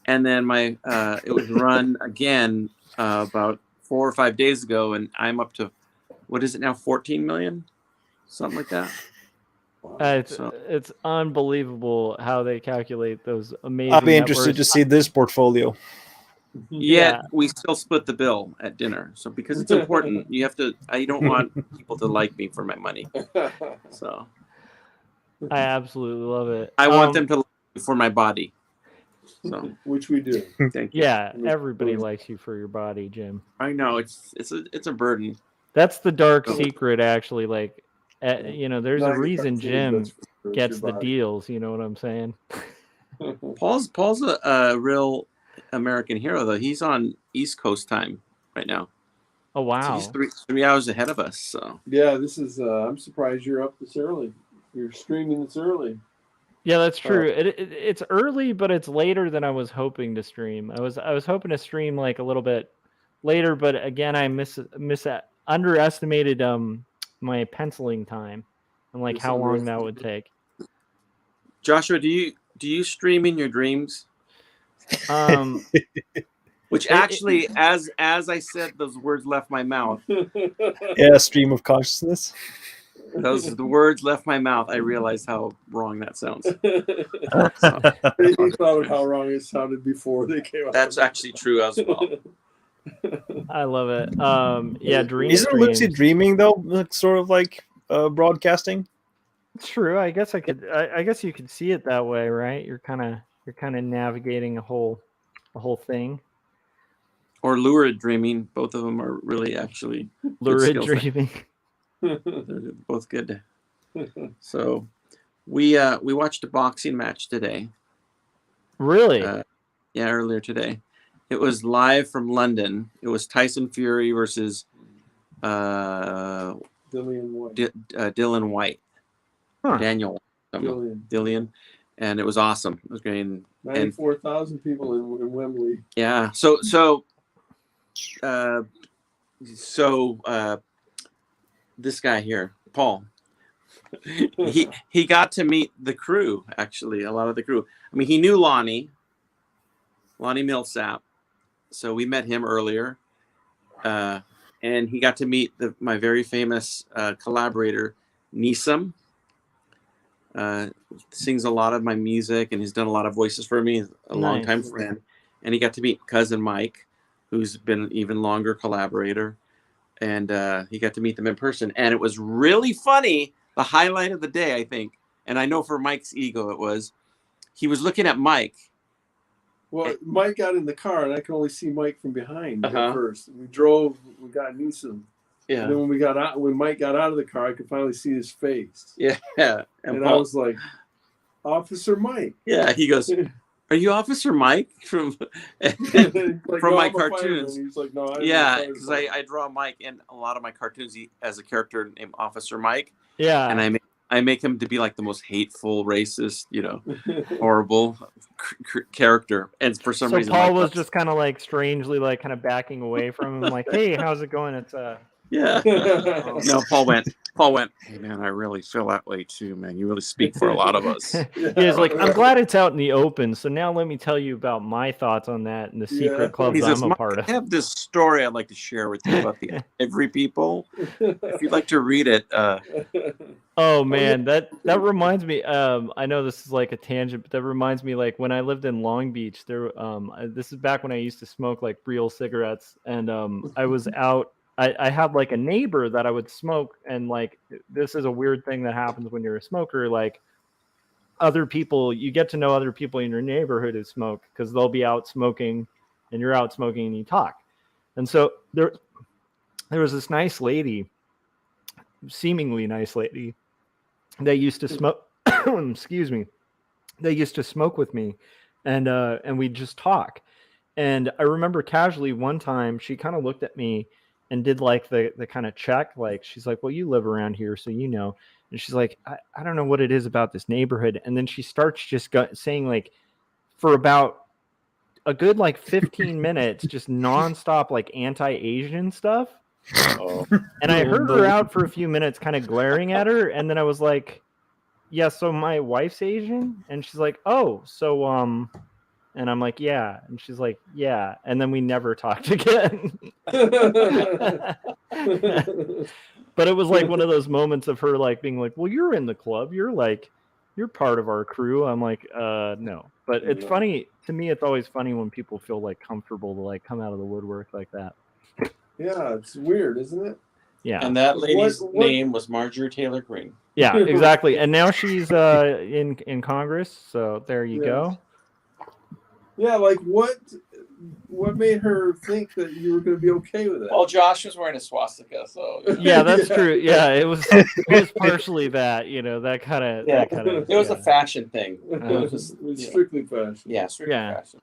and then my it was run again about 4 or 5 days ago, and I'm up to what is it now, 14 million, something like that. It's unbelievable how they calculate those amazing. I'll be interested to see this portfolio. Yet we still split the bill at dinner. So because it's important, you have to. I don't want people to like me for my money. So I absolutely love it. I want them to like me for my body. So Which we do. thank you. Yeah, everybody likes you for your body, Jim. I know it's a burden. That's the dark Oh. secret, actually. Like, there's a reason Jim gets the deal. deals. You know what I'm saying? Paul's a real American hero, though. He's on East Coast time right now. Oh So wow! he's 3 hours ahead of us. So Yeah, this is. I'm surprised you're up this early. You're streaming this early. Yeah, that's true. It's early, but it's later than I was hoping to stream. I was hoping to stream like a little bit later, but again, I underestimated my penciling time and like how long that would take. Joshua, do you stream in your dreams? Which actually, as I said, those words left my mouth. Yeah, stream of consciousness. Those the words left my mouth. I realized how wrong that sounds. So, They thought of how wrong it sounded before they came out. that's actually true as well. I love it. Yeah, dream Isn't lucid streams. dreaming though sort of like broadcasting? True. I guess I could. I guess you could see it that way, right? You're kind of navigating a whole thing. Or lurid dreaming. Both of them are really actually good Lurid skill sets. dreaming. They're both good. So we watched a boxing match today. Really? Yeah, earlier today. It was live from London. It was Tyson Fury versus Dillian White. Dylan White. Huh. Daniel. Dillian. And it was awesome. It was great. 94,000 people in Wembley. Yeah. This guy here, Paul, he got to meet the crew, actually, a lot of the crew. I mean, he knew Lonnie Millsap. So we met him earlier. And he got to meet my very famous collaborator, Nisam. Sings a lot of my music and he's done a lot of voices for me. A long-time friend. And he got to meet cousin Mike, who's been an even longer collaborator. And he got to meet them in person. And it was really funny. The highlight of the day, I think, and I know for Mike's ego it was, he was looking at Mike. Well, Mike got in the car, and I could only see Mike from behind at first. We drove, we got Neeson. Yeah. And then when Mike got out of the car, I could finally see his face. Yeah. And I was like, Officer Mike. Yeah, he goes, "Are you Officer Mike from Like, from no, my I'm a fireman. cartoons?" He's like, no, Yeah, because I draw Mike in a lot of my cartoons as a character named Officer Mike. Yeah. And I make him to be like the most hateful, racist, horrible character. And for some reason, Paul was just kind of like strangely like kind of backing away from him, like, "Hey, how's it going?" It's yeah. No, Paul went, "Hey man, I really feel that way too, man. You really speak for a lot of us." He's like, "I'm glad it's out in the open. So now let me tell you about my thoughts on that and the secret clubs He says, I'm a part of." I have this story I'd like to share with you about the Ivory people. If you'd like to read it. Oh man, that reminds me. I know this is like a tangent, but that reminds me like when I lived in Long Beach. There, this is back when I used to smoke like real cigarettes, and I was out. I had like a neighbor that I would smoke, and like this is a weird thing that happens when you're a smoker. Like other people, you get to know other people in your neighborhood who smoke because they'll be out smoking, and you're out smoking and you talk. And so there was this nice lady, seemingly nice lady, that used to smoke. Excuse me. They used to smoke with me, and we'd just talk. And I remember casually one time she kind of looked at me and did like the kind of check, like she's like, "Well, you live around here, so you know." And she's like, I don't know what it is about this neighborhood. And then she starts just saying like for about a good like 15 minutes, just nonstop like anti-Asian stuff. And I heard her out for a few minutes kind of glaring at her. And then I was like, "Yeah, so my wife's Asian?" And she's like, "Oh, so and I'm like, "Yeah." And she's like, "Yeah." And then we never talked again. But it was like one of those moments of her like being like, "Well, you're in the club. You're part of our crew." I'm like, no. But it's funny to me. It's always funny when people feel like comfortable to like come out of the woodwork like that. Yeah, it's weird, isn't it? Yeah. And that lady's name was Marjorie Taylor Greene. Yeah, exactly. And now she's in Congress. So there you go. Yeah, like what made her think that you were going to be okay with it? Well, Josh was wearing a swastika, so yeah, that's true. Yeah, it was partially that, that kind of. It was a fashion thing. It was strictly fashion. Yeah, strictly fashion.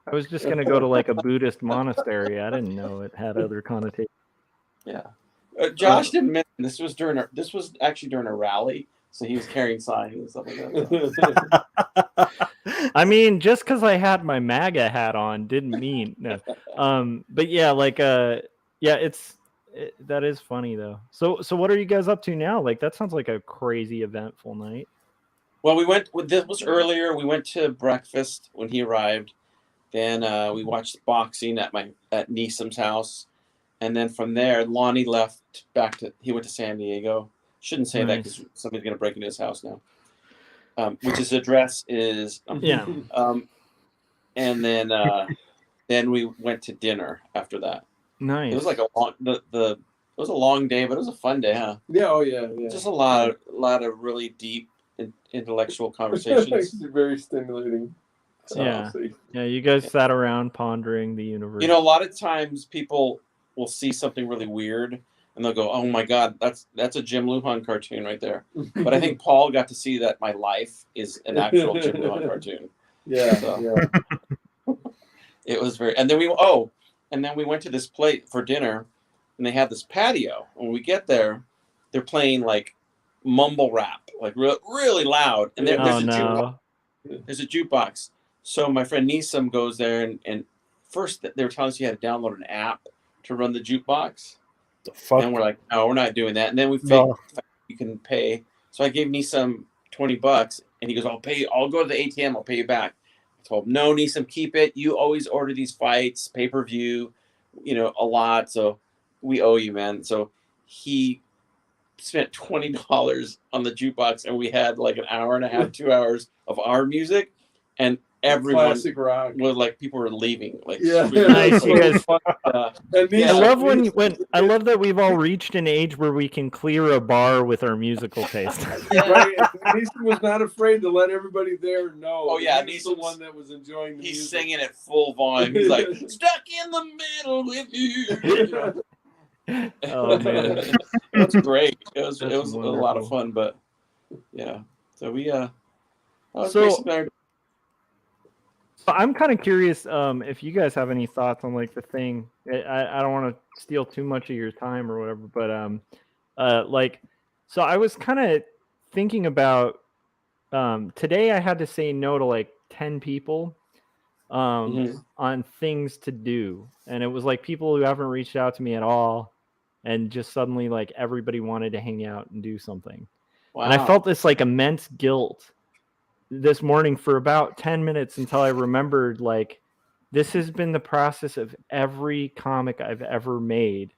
I was just gonna go to like a Buddhist monastery. I didn't know it had other connotations. Yeah, Josh didn't mention this was actually during a rally. So he was carrying signs and stuff like that. I mean, just because I had my MAGA hat on didn't mean no. But yeah, like that is funny though. So what are you guys up to now? Like that sounds like a crazy eventful night. Well, this was earlier. We went to breakfast when he arrived. Then we watched boxing at Neesum's house. And then from there, Lonnie left he went to San Diego. Shouldn't say that because somebody's going to break into his house now. Which his address is. Yeah. And then we went to dinner after that. Nice. It was like it was a long day, but it was a fun day, huh? Yeah. Oh yeah. Just a lot of really deep intellectual conversations. Very stimulating. Yeah. You guys sat around pondering the universe. A lot of times people will see something really weird and they'll go, "Oh my God, that's a Jim Lujan cartoon right there." But I think Paul got to see that my life is an actual Jim Lujan cartoon. Yeah. So, it was very. And then we went to this place for dinner, and they have this patio. When we get there, they're playing like mumble rap, like really loud. And there's a jukebox. There's a jukebox. So my friend Neesum goes there, and first they were telling us you had to download an app to run the jukebox. The fuck? And we're like, no, we're not doing that. And then we figured you can pay. So I gave Neesum $20, and he goes, I'll go to the ATM, I'll pay you back. I told him, no, Neesum, keep it. You always order these fights, pay-per-view, a lot. So we owe you, man. So he spent $20 on the jukebox, and we had like an hour and a half, 2 hours of our music, and everyone classic rock. was like, people were leaving. Like, nice, you guys. I love that we've all reached an age where we can clear a bar with our musical taste. Right. Neeson was not afraid to let everybody there know. Oh yeah, he's the one that was enjoying the music. He's singing at full volume. He's like, stuck in the middle with you. Oh man, it was great. It was a lot of fun, but yeah. So we I'm kind of curious if you guys have any thoughts on like the thing. I don't want to steal too much of your time or whatever, but so I was kind of thinking about today. I had to say no to like 10 people on things to do, and it was like people who haven't reached out to me at all, and just suddenly like everybody wanted to hang out and do something. Wow. And I felt this like immense guilt this morning for about 10 minutes until I remembered like this has been the process of every comic I've ever made,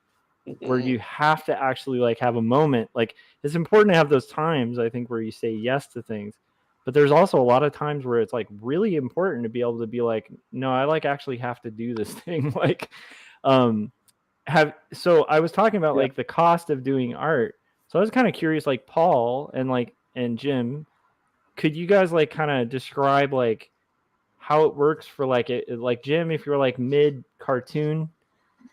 where you have to actually like have a moment. Like it's important to have those times, I think, where you say yes to things, but there's also a lot of times where it's like really important to be able to be like, no, I like actually have to do this thing. Like so I was talking about like the cost of doing art. So I was kind of curious, like Paul and Jim, could you guys like kind of describe like how it works for like Jim, if you're like mid cartoon,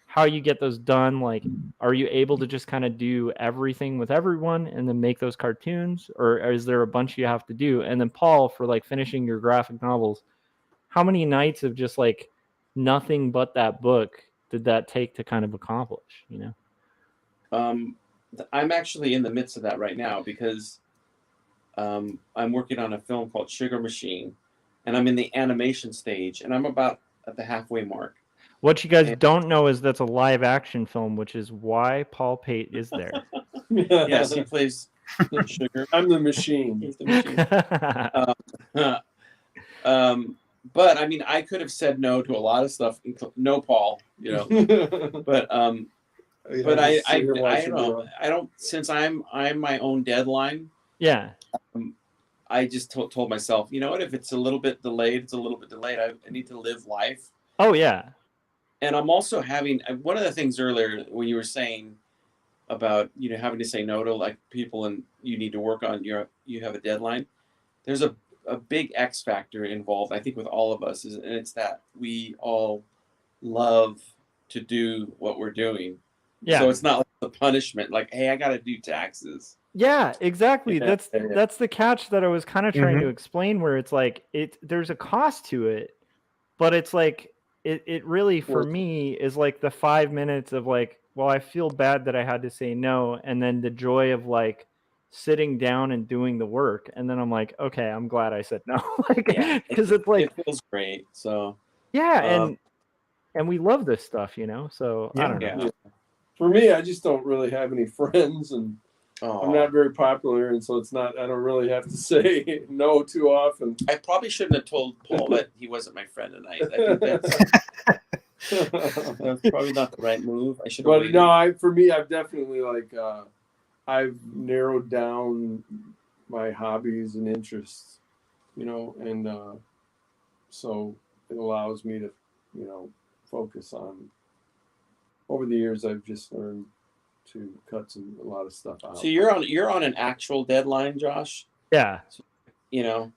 how you get those done? Like, are you able to just kind of do everything with everyone and then make those cartoons, or is there a bunch you have to do? And then Paul, for like finishing your graphic novels, how many nights of just like nothing but that book did that take to kind of accomplish, I'm actually in the midst of that right now because I'm working on a film called Sugar Machine, and I'm in the animation stage, and I'm about at the halfway mark. What you guys don't know is that's a live action film, which is why Paul Pate is there. Yes, he plays Sugar. I'm the machine. He's the machine. But I mean, I could have said no to a lot of stuff. No, Paul, but I don't, since I'm my own deadline. Yeah. I just told myself, you know what? If it's a little bit delayed, it's a little bit delayed. I need to live life. Oh yeah. And I'm also having one of the things earlier when you were saying about having to say no to like people and you need to work on you have a deadline. There's a big X factor involved, I think, with all of us, and it's that we all love to do what we're doing. Yeah. So it's not like the punishment, like, hey, I got to do taxes. Yeah, exactly. Yeah, that's the catch that I was kind of trying to explain, where it's like there's a cost to it, but it's like it really for me is like the 5 minutes of like, well, I feel bad that I had to say no, and then the joy of like sitting down and doing the work, and then I'm like, okay, I'm glad I said no, like because it's like it feels great. So yeah, and we love this stuff, so I don't know. For me, I just don't really have any friends, and Oh. I'm not very popular, and so I don't really have to say no too often. I probably shouldn't have told Paul that he wasn't my friend tonight. I think that's probably not the right move. I should have waited. No, for me, I've definitely I've narrowed down my hobbies and interests, and so it allows me to, focus on. Over the years, I've just learned to cut a lot of stuff out. So you're on an actual deadline, Josh. Yeah. And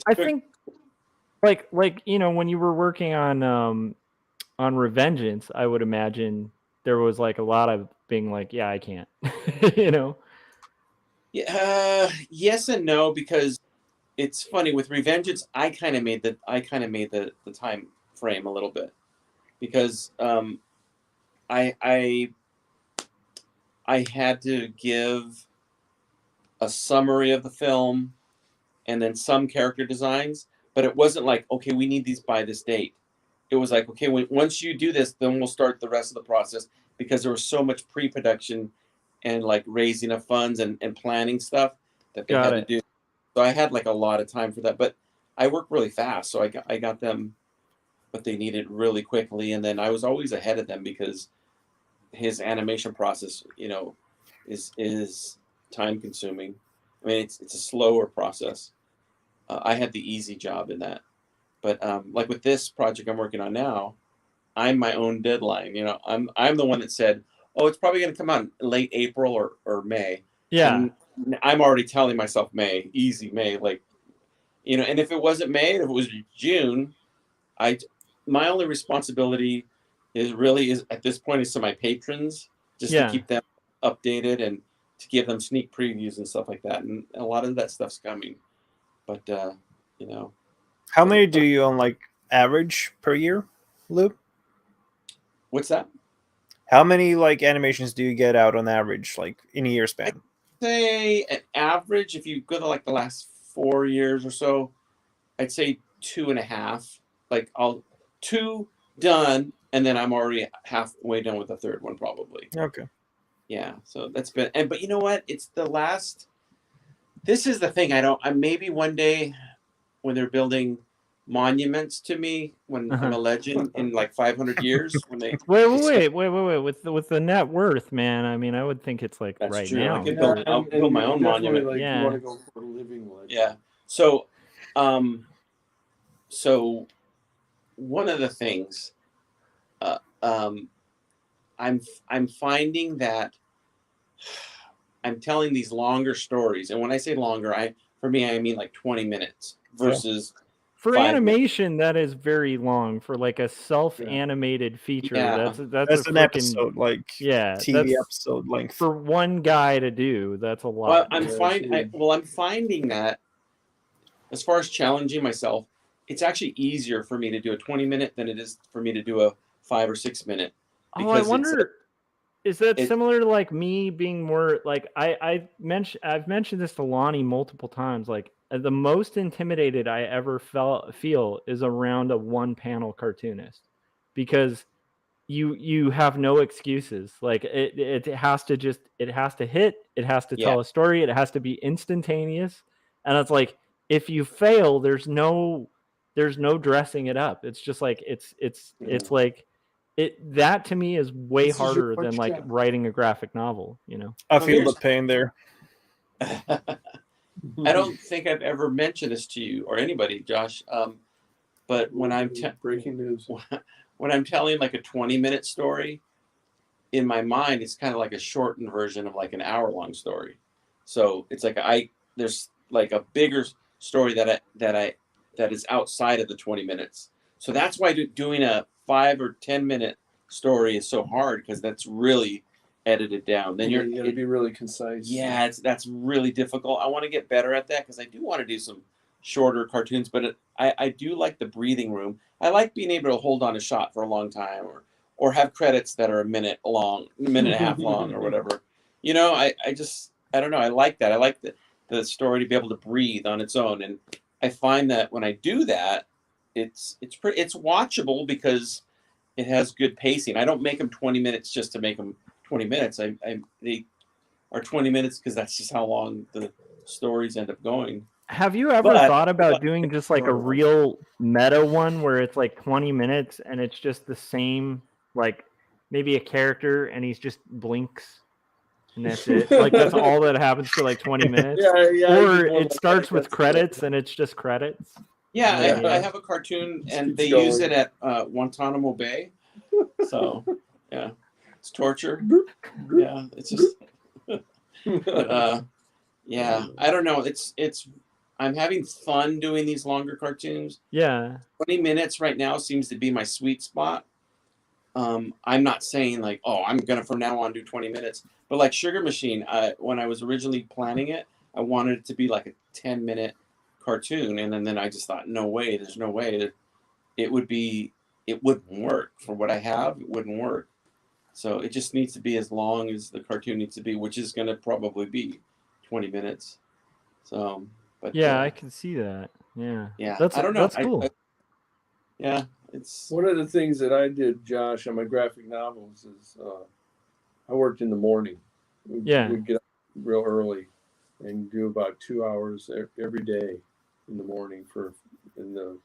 I think like when you were working on Revengeance, I would imagine there was like a lot of being like, yeah, I can't. Yeah, yes and no, because it's funny with Revengeance. I kind of made the time frame a little bit, because I had to give a summary of the film and then some character designs, but it wasn't like, okay, we need these by this date. It was like, okay, once you do this, then we'll start the rest of the process, because there was so much pre-production and like raising of funds and planning stuff that they had to do. So I had like a lot of time for that, but I worked really fast. So I got them what they needed really quickly. And then I was always ahead of them, because his animation process, is time consuming. I mean, it's a slower process. I had the easy job in that, but like with this project I'm working on now, I'm my own deadline. I'm the one that said, oh, it's probably going to come out in late April or May. Yeah. And I'm already telling myself May, easy May, like, and if it wasn't May, if it was June, my only responsibility is at this point is to my patrons, just to keep them updated and to give them sneak previews and stuff like that. And a lot of that stuff's coming, but How many do you on like average per year, Lou? What's that? How many like animations do you get out on average, like in a year span? I'd say an average, if you go to like the last 4 years or so, I'd say 2.5. Like I'll 2 done, and then I'm already halfway done with the third one probably. Okay. Yeah, so that's been, but you know what? It's the last. This is the thing. I maybe one day when they're building monuments to me, when I'm a legend in like 500 years, when they wait, with the net worth, man. I mean, I would think it's like that's right true. now. I could build my own monument. Like, you want to go for a living legend. Yeah. So, so one of the things, I'm finding that I'm telling these longer stories, and when I say longer, for me I mean like 20 minutes versus for animation. That is very long for like a self-animated feature. Yeah. That's an episode, like TV episode length for one guy to do. That's a lot. Well, I'm finding that as far as challenging myself, it's actually easier for me to do a 20-minute than it is for me to do a 5 or 6 minute. Oh, I wonder, is that similar to like me being more like I've mentioned this to Lonnie multiple times. Like the most intimidated I ever feel is around a one-panel cartoonist, because you have no excuses. Like it has to hit, it has to tell a story, it has to be instantaneous, and it's like if you fail, there's no dressing it up. It's just like it's like that to me is way harder than like writing a graphic novel. I feel the pain there. I don't think I've ever mentioned this to you or anybody, Josh. But when I'm breaking news, when I'm telling like a 20-minute story, in my mind, it's kind of like a shortened version of like an hour-long story. So it's like there's like a bigger story that is outside of the 20 minutes. So that's why doing a 5 or 10-minute story is so hard, because that's really edited down. Then you got to be really concise. Yeah, that's really difficult. I want to get better at that, because I do want to do some shorter cartoons, but I do like the breathing room. I like being able to hold on a shot for a long time, or have credits that are a minute and a half long, or whatever. I don't know. I like that. I like the story to be able to breathe on its own, and I find that when I do that, it's watchable because it has good pacing. I don't make them 20 minutes just to make them 20 minutes. They are 20 minutes because that's just how long the stories end up going. Have you ever thought about doing just like a real meta one where it's like 20 minutes and it's just the same, like maybe a character and he's just blinks and that's it? Like that's all that happens for like 20 minutes? Yeah, or it starts with credits and it's just credits? Yeah, I have a cartoon and they use it at Guantanamo Bay. So, yeah, it's torture. Yeah, it's just... But, yeah, I don't know. It's I'm having fun doing these longer cartoons. Yeah. 20 minutes right now seems to be my sweet spot. I'm not saying like, oh, I'm going to from now on do 20 minutes. But like Sugar Machine, when I was originally planning it, I wanted it to be like a 10-minute cartoon. And then I just thought, no way, there's no way that it wouldn't work. For what I have, it wouldn't work. So it just needs to be as long as the cartoon needs to be, which is going to probably be 20 minutes. So... But, yeah, I can see that. Yeah. Yeah. I don't know. That's cool. Yeah. It's one of the things that I did, Josh, on my graphic novels is I worked in the morning. We'd get up real early and do about 2 hours every day in the morning and the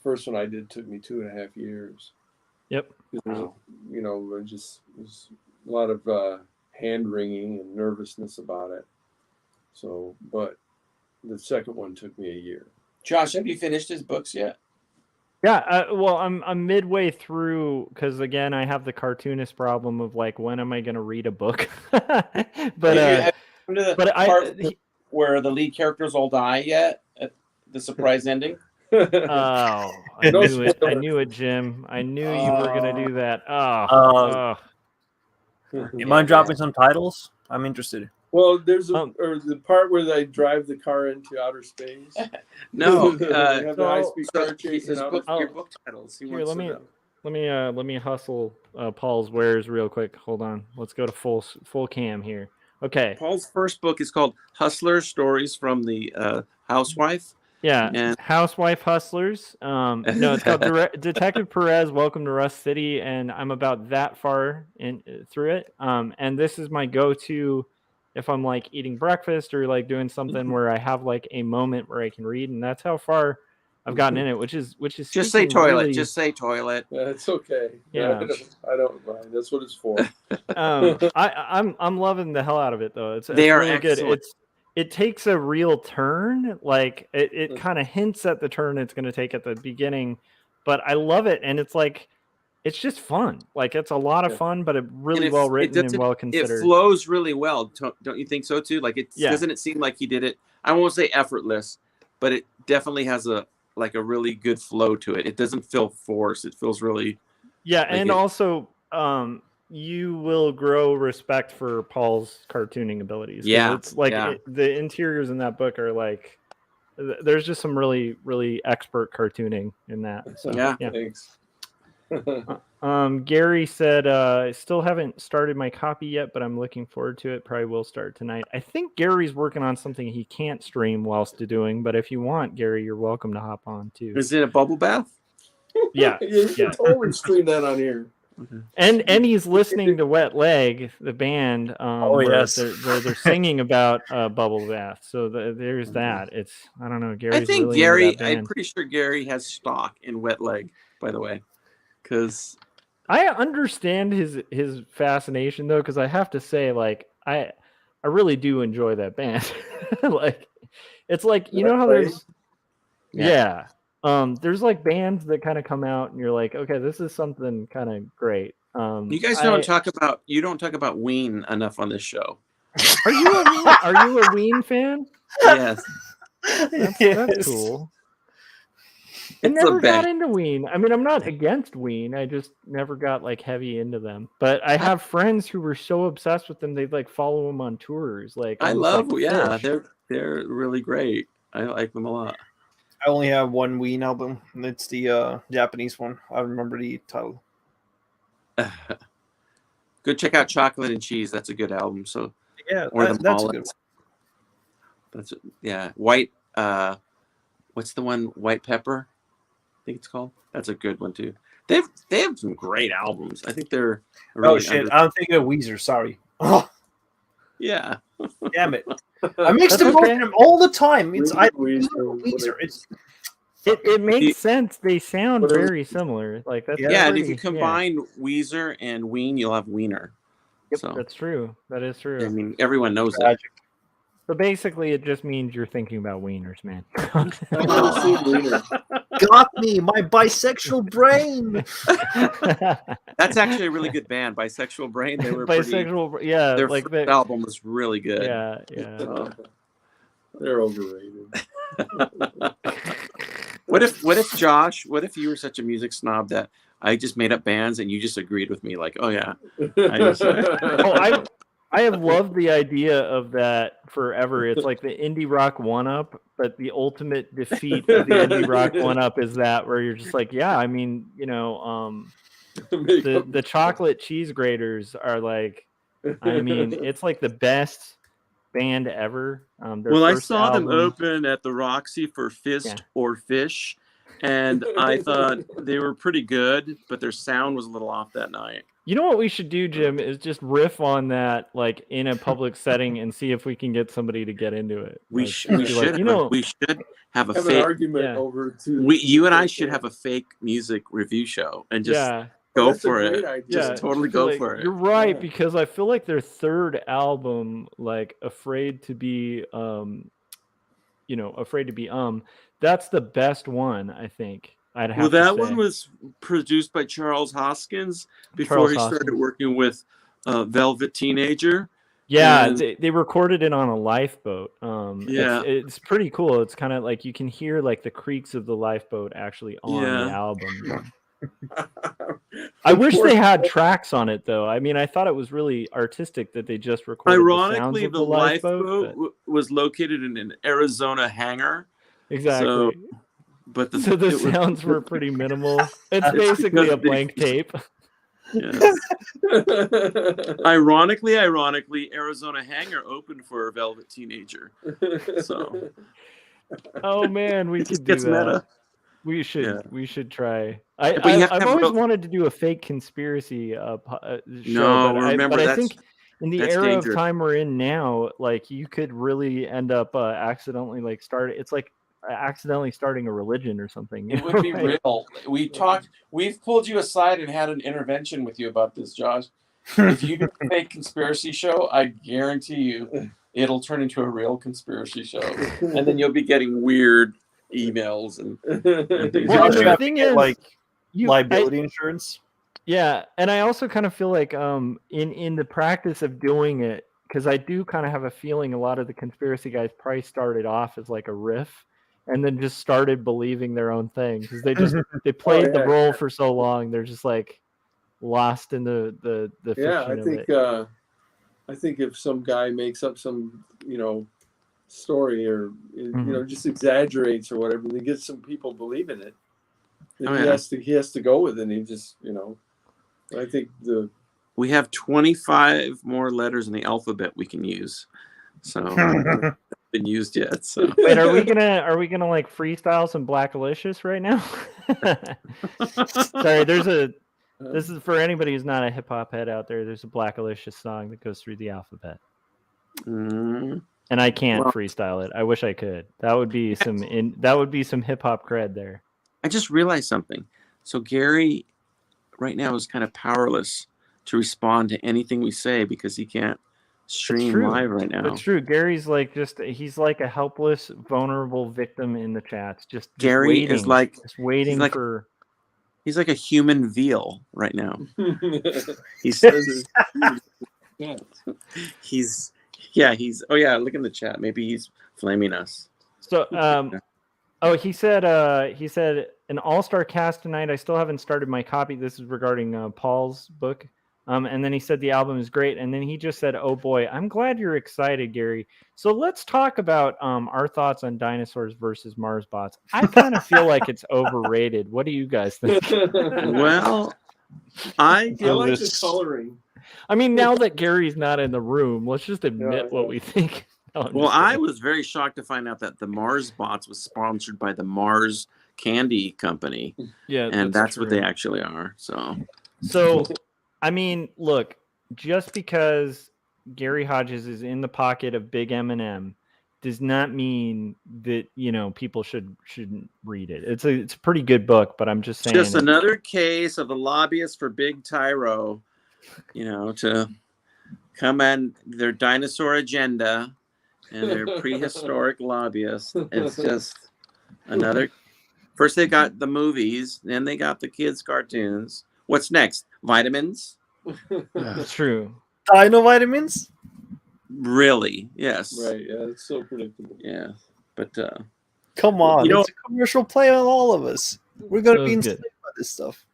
first one I did took me 2.5 years. Yep. Wow. You know, just was a lot of hand wringing and nervousness about it. So, but the second one took me a year. Josh, have you finished his books yet? Yeah, well, I'm midway through because again, I have the cartoonist problem of like, when am I going to read a book? but where the lead characters all die yet at the surprise ending. Oh, I knew it! I knew it, Jim. I knew you were going to do that. You mind dropping some titles? I'm interested. Well, there's or the part where they drive the car into outer space. No, have the high-speed car chase in outer your book titles. Here, let me hustle Paul's wares real quick. Hold on, let's go to full cam here. Okay. Paul's first book is called Hustler: Stories from the Housewife. Yeah, and Housewife Hustlers. No, it's called Detective Perez, Welcome to Rust City, and I'm about that far through it. And this is my go-to if I'm like eating breakfast or like doing something where I have like a moment where I can read, and that's how far I've gotten in it, which is just say toilet. Really... Just say toilet. It's okay. Yeah, I don't mind. That's what it's for. I'm loving the hell out of it though. It's really good. It takes a real turn. Like it kind of hints at the turn it's going to take at the beginning, but I love it, and it's like it's just fun. Like it's a lot of fun, but really well written and well considered. It flows really well, don't you think so too? Like doesn't it seem like he did it? I won't say effortless, but it definitely has a really good flow to it. It doesn't feel forced. It feels really and also you will grow respect for Paul's cartooning abilities. Yeah, it's like the interiors in that book are like there's just some really really expert cartooning in that. So, yeah. Thanks. Gary said, I still haven't started my copy yet, but I'm looking forward to it. Probably will start tonight. I think Gary's working on something he can't stream whilst doing, but if you want, Gary, you're welcome to hop on too. Is it a bubble bath? Yeah. You can totally stream that on here. And he's listening to Wet Leg, the band. Where they're singing about bubble bath. So there's that. It's I don't know. Gary's I'm pretty sure Gary has stock in Wet Leg, by the way. Because I understand his fascination though, because I have to say, like, I really do enjoy that band. Like, it's like you know how there's there's like bands that kind of come out and you're like, okay, this is something kind of great. You guys don't talk about Ween enough on this show. Are you a Ween fan? Yes. That's cool. I never got into Ween. I mean, I'm not against Ween. I just never got like heavy into them. But I have friends who were so obsessed with them they'd like follow them on tours. Like I love, they're really great. I like them a lot. I only have one Ween album. And it's the Japanese one. I remember the title. Go check out Chocolate and Cheese. That's a good album. So that's a good one. White. What's the one? White Pepper. I think it's called. That's a good one too. They have some great albums. I think they're. Really I'm thinking of Weezer. Sorry. Oh. Yeah. Damn it! I mix That's them both okay. in all the time. It's Weezer, Weezer. It's It makes You- sense. They sound Whatever. very similar. Like that's Yeah. Yeah, and if pretty, you combine Weezer and Ween, you'll have Wiener. Yep, So that's true. That is true. I mean, everyone knows that. tragic. So basically, it just means you're thinking about wieners, man. I've never seen Wiener. Got me, my bisexual brain. That's actually a really good band, Bisexual Brain. They were Bisexual, yeah, their like first the, album was really good. yeah, yeah. They're overrated. What if Josh? What if you were such a music snob that I just made up bands and you just agreed with me? Like, oh yeah, Oh, I have loved the idea of that forever. It's like the indie rock one-up, but the ultimate defeat of the indie rock one-up is that where you're just like, yeah, I mean, the chocolate cheese graters are like, I mean, it's like the best band ever. Their Well, I first saw them album- open at the Roxy for Fist Yeah. or Fish, and I thought they were pretty good, but their sound was a little off that night. You know what we should do, Jim, is just riff on that like in a public setting and see if we can get somebody to get into it. We Like, should be like, we should have a have an fake. argument Yeah. over two. You and I should have a fake music review show and just yeah. go That's a for great it. idea. Just Yeah, totally just go like, for it. You're right, Yeah. because I feel like their third album, like Afraid to Be that's the best one, I think. I'd have Well, to that say. one was produced by Charles Hoskins before Charles he started Hoskins. working with Velvet Teenager. Yeah, and- they recorded it on a lifeboat. Yeah. It's pretty cool. It's kind of like you can hear like the creaks of the lifeboat actually on the Yeah. album. I wish they had tracks on it though. I mean, I thought it was really artistic that they just recorded Ironically, the the sounds of lifeboat but- was located in an Arizona hangar. Exactly. But So the it was- sounds were pretty minimal. It's It's basically because a blank tape. Yes. Ironically, Arizona hangar opened for a Velvet Teenager. So Oh man, we it just could do gets that. meta. We should Yeah. we should try. But you have to I've have always real- wanted to do a fake conspiracy show. No, but remember, I that's- think in the that's era dangerous. of time we're in now, like you could really end up accidentally like it's like accidentally starting a religion or something. It would be right? real. We've pulled you aside and had an intervention with you about this, Josh. If you do a fake conspiracy show, I guarantee you it'll turn into a real conspiracy show. And then you'll be getting weird emails and things Well, like the that. thing is, like you- liability insurance. Yeah, and I also kind of feel like in the practice of doing it, because I do kind of have a feeling a lot of the conspiracy guys probably started off as like a riff and then just started believing their own thing because they played the yeah. role for so long, they're just like lost in the fiction Yeah, of it. I think if some guy makes up some, story or just exaggerates or whatever, and he gets some people believing it, then Oh, he yeah. has to go with it. And he just, I think We have 25 more letters in the alphabet we can use. So haven't been used yet. So Wait, are we gonna like freestyle some Blackalicious right now? Sorry, this is for anybody who's not a hip hop head out there. There's a Blackalicious song that goes through the alphabet. mm, And I can't Well- freestyle it. I wish I could. That would be some hip hop cred there. I just realized something. So Gary right now is kind of powerless to respond to anything we say because he can't stream true. live right now. It's true. Gary's like he's like a helpless, vulnerable victim in the chats. Just Gary waiting, is like just waiting like- for. he's like a human veal right now. He's he's look in the chat. Maybe he's flaming us. So he said an all-star cast tonight. I still haven't started my copy. This is regarding Paul's book. And then he said the album is great. And then he just said, "Oh boy, I'm glad you're excited, Gary. So let's talk about our thoughts on dinosaurs versus Mars bots. I kind of feel like it's overrated. What do you guys think?" Well, I I like the this- coloring. I mean, now that Gary's not in the room, let's just admit Yeah, what yeah. we think. No, I'm well, just I kidding. was very shocked to find out that the Mars bots was sponsored by the Mars Candy Company, Yeah, and that's what true. they actually are. So So, I mean, look, just because Gary Hodges is in the pocket of Big M&M does not mean that, you know, people shouldn't read it. It's a pretty good book, but I'm just saying Just another case of the lobbyists for Big Tyro, you know, to come on their dinosaur agenda and their prehistoric lobbyists. It's just another. First they got the movies, then they got the kids' cartoons. What's next? Vitamins? It's true. Dino vitamins? Really? Yes. Right. Yeah, it's so predictable. Yeah. But Come on, You know- it's a commercial play on all of us. We're gonna That be was good. enslaved by this stuff.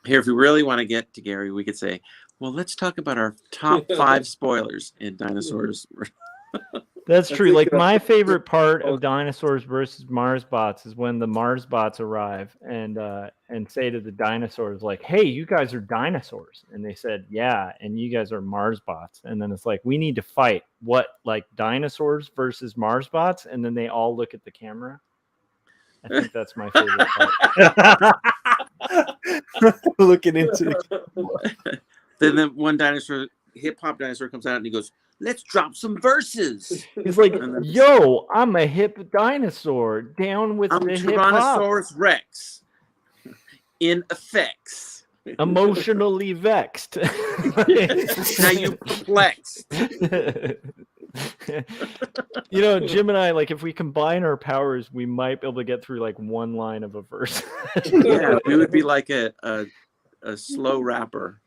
here, if we really want to get to Gary, we could say, well, let's talk about our top 5 spoilers in dinosaurs. That's I true. think, Like my favorite part of Dinosaurs versus Marsbots is when the Marsbots arrive and say to the dinosaurs, like, "Hey, you guys are dinosaurs," and they said, "Yeah," and you guys are Marsbots, and then it's like, "We need to fight." What, like dinosaurs versus Marsbots? And then they all look at the camera. I think that's my favorite part. Looking into Then the one dinosaur, hip hop dinosaur, comes out and he goes, let's drop some verses. He's like, And then- "Yo, I'm a hip dinosaur, down with I'm the hip hop, Tyrannosaurus Rex in effects. emotionally vexed." Now you perplexed. You know, Jim and I, like, if we combine our powers, we might be able to get through like one line of a verse. Yeah, we would be like a slow rapper.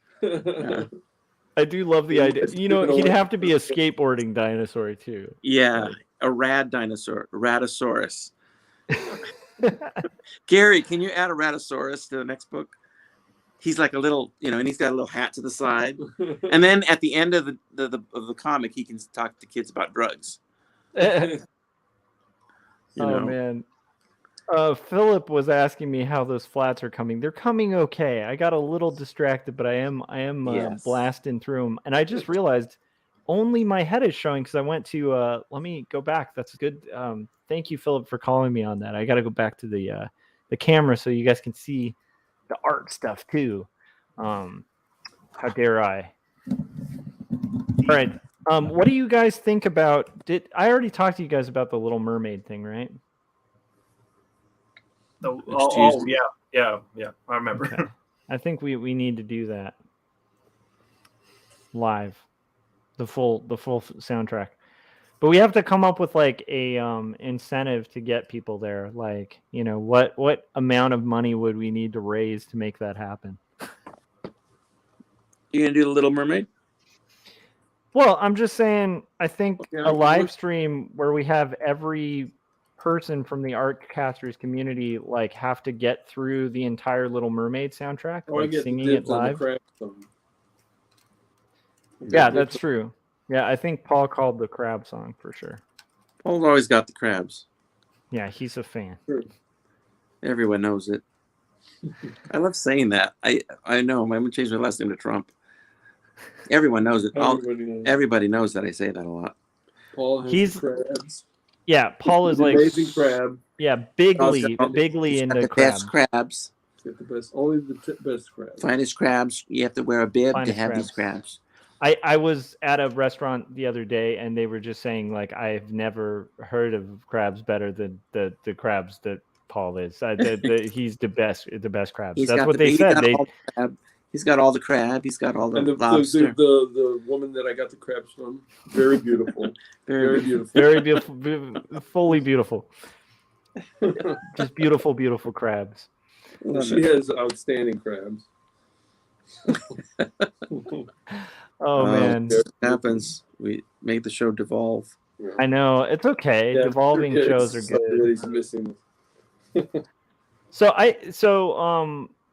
I do love the idea. You know, he'd have to be a skateboarding dinosaur too. Yeah, a rad dinosaur, a Ratosaurus. Gary, can you add a Ratosaurus to the next book? He's like a little, you know, and he's got a little hat to the side. And then at the end of the comic, he can talk to kids about drugs. Oh You know? man. Philip was asking me how those flats are coming. They're coming okay. I got a little distracted, but I am Yes. blasting through them. And I just realized only my head is showing because I went to let me go back. That's good. Thank you, Philip, for calling me on that. I got to go back to the camera so you guys can see the art stuff too. How dare I? All right. What do you guys think about? Did I already talked to you guys about the Little Mermaid thing, right? yeah. I remember. Okay. I think we need to do that live, the full soundtrack. But we have to come up with like a incentive to get people there. Like, you know, what amount of money would we need to raise to make that happen? You gonna do the Little Mermaid? Well, I'm just saying, I think Okay, a live stream where we have every person from the Artcasters community like have to get through the entire Little Mermaid soundtrack, Or like get singing the it dibs on the live. crab song. Yeah, that's true. Yeah, I think Paul called the crab song for sure. Paul's always got the crabs. Yeah, he's a fan. Everyone knows it. I love saying that. I know. I'm gonna change my last name to Trump. Everyone knows it. Everybody knows that I say that a lot. Paul has He's- the crabs. Yeah, Paul is He's an like amazing crab. Yeah, bigly He's got into the crab. best crabs. He's got the best, only the best crabs. Finest crabs. You have to wear a bib to Finest have these crabs. I was at a restaurant the other day and they were just saying like I've never heard of crabs better than the crabs that Paul is. He's the best crabs. He's That's got what they said. He's got all the crab. He's got all the And the woman that I got the crabs from, very beautiful. Very beautiful. Very beautiful, fully beautiful. Just beautiful, beautiful crabs. She has outstanding crabs. Oh man, it happens. We make the show devolve. I know it's okay. Yeah, Devolving shows are good. Somebody's missing.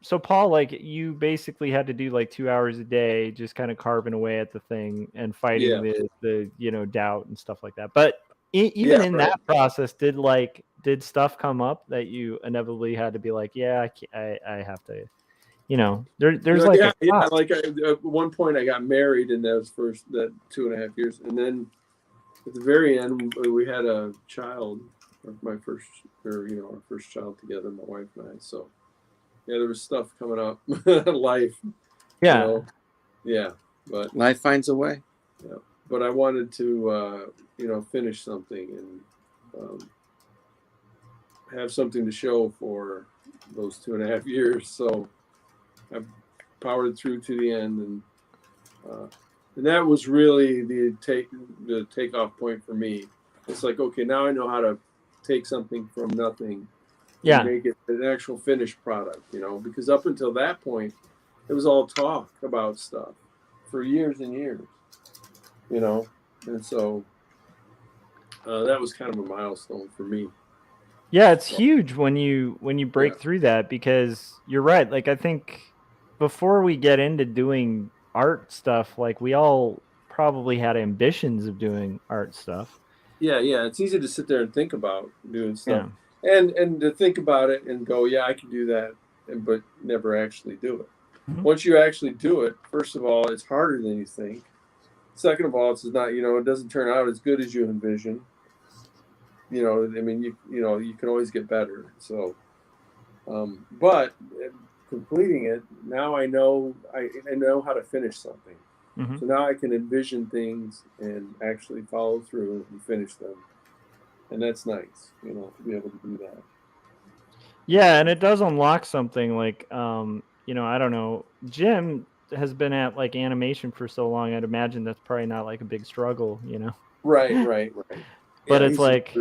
So Paul, like you basically had to do like 2 hours a day, just kind of carving away at the thing and fighting the doubt and stuff like that. But even in that process, did stuff come up that you inevitably had to be like, yeah, I have to, there's at one point I got married, and that was that 2.5 years, and then at the very end we had a child, our first child together, my wife and I. So yeah, there was stuff coming up, life. Yeah. Yeah, but life finds a way. Yeah, but I wanted to finish something and have something to show for those 2.5 years. So I've powered through to the end, and that was really the takeoff point for me. It's like, okay, now I know how to take something from nothing and make it an actual finished product, because up until that point, it was all talk about stuff for years and years, and so that was kind of a milestone for me. Yeah, it's huge when you break through that, because you're right. Like, I think before we get into doing art stuff, like, we all probably had ambitions of doing art stuff. Yeah, it's easy to sit there and think about doing stuff, and to think about it and go, yeah, I can do that, but never actually do it. Mm-hmm. Once you actually do it, first of all, it's harder than you think. Second of all, it's not, it doesn't turn out as good as you envision. I mean, you can always get better. So, but completing it, now I know how to finish something. Mm-hmm. So now I can envision things and actually follow through and finish them. And that's nice, to be able to do that. Yeah, and it does unlock something like, I don't know, Jim has been at like animation for so long. I'd imagine that's probably not like a big struggle, Right. But it's like,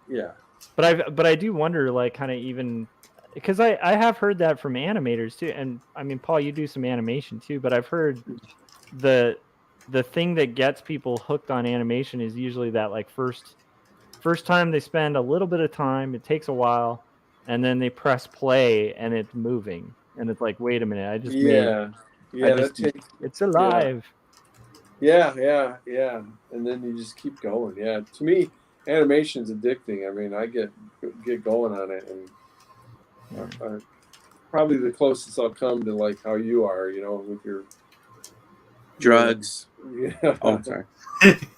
yeah. But I do wonder, like, kind of, even because I have heard that from animators too. And I mean, Paul, you do some animation too, but I've heard the thing that gets people hooked on animation is usually that, like, first time they spend a little bit of time, it takes a while, and then they press play and it's moving, and it's like, wait a minute, I just it's alive. Yeah, and then you just keep going. Yeah, to me, animation's addicting. I mean, I get going on it, and probably the closest I'll come to like how you are, with your drugs. Yeah. Oh, sorry.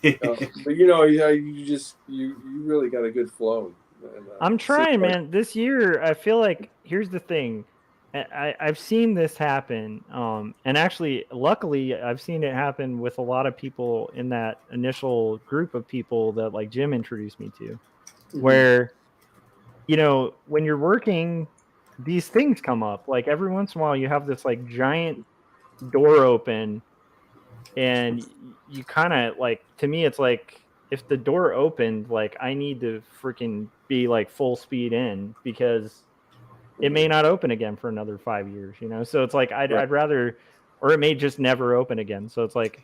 But you really got a good flow. And, I'm trying, man. This year, I feel like, here's the thing. I've seen this happen, and actually, luckily, I've seen it happen with a lot of people in that initial group of people that, like, Jim introduced me to, mm-hmm. where, when you're working, these things come up. Like, every once in a while, you have this, like, giant door open, and you kind of, like, to me, it's like, if the door opened, like, I need to freaking be like full speed in, because it may not open again for another 5 years, So it's like, I'd rather, or it may just never open again. So it's like,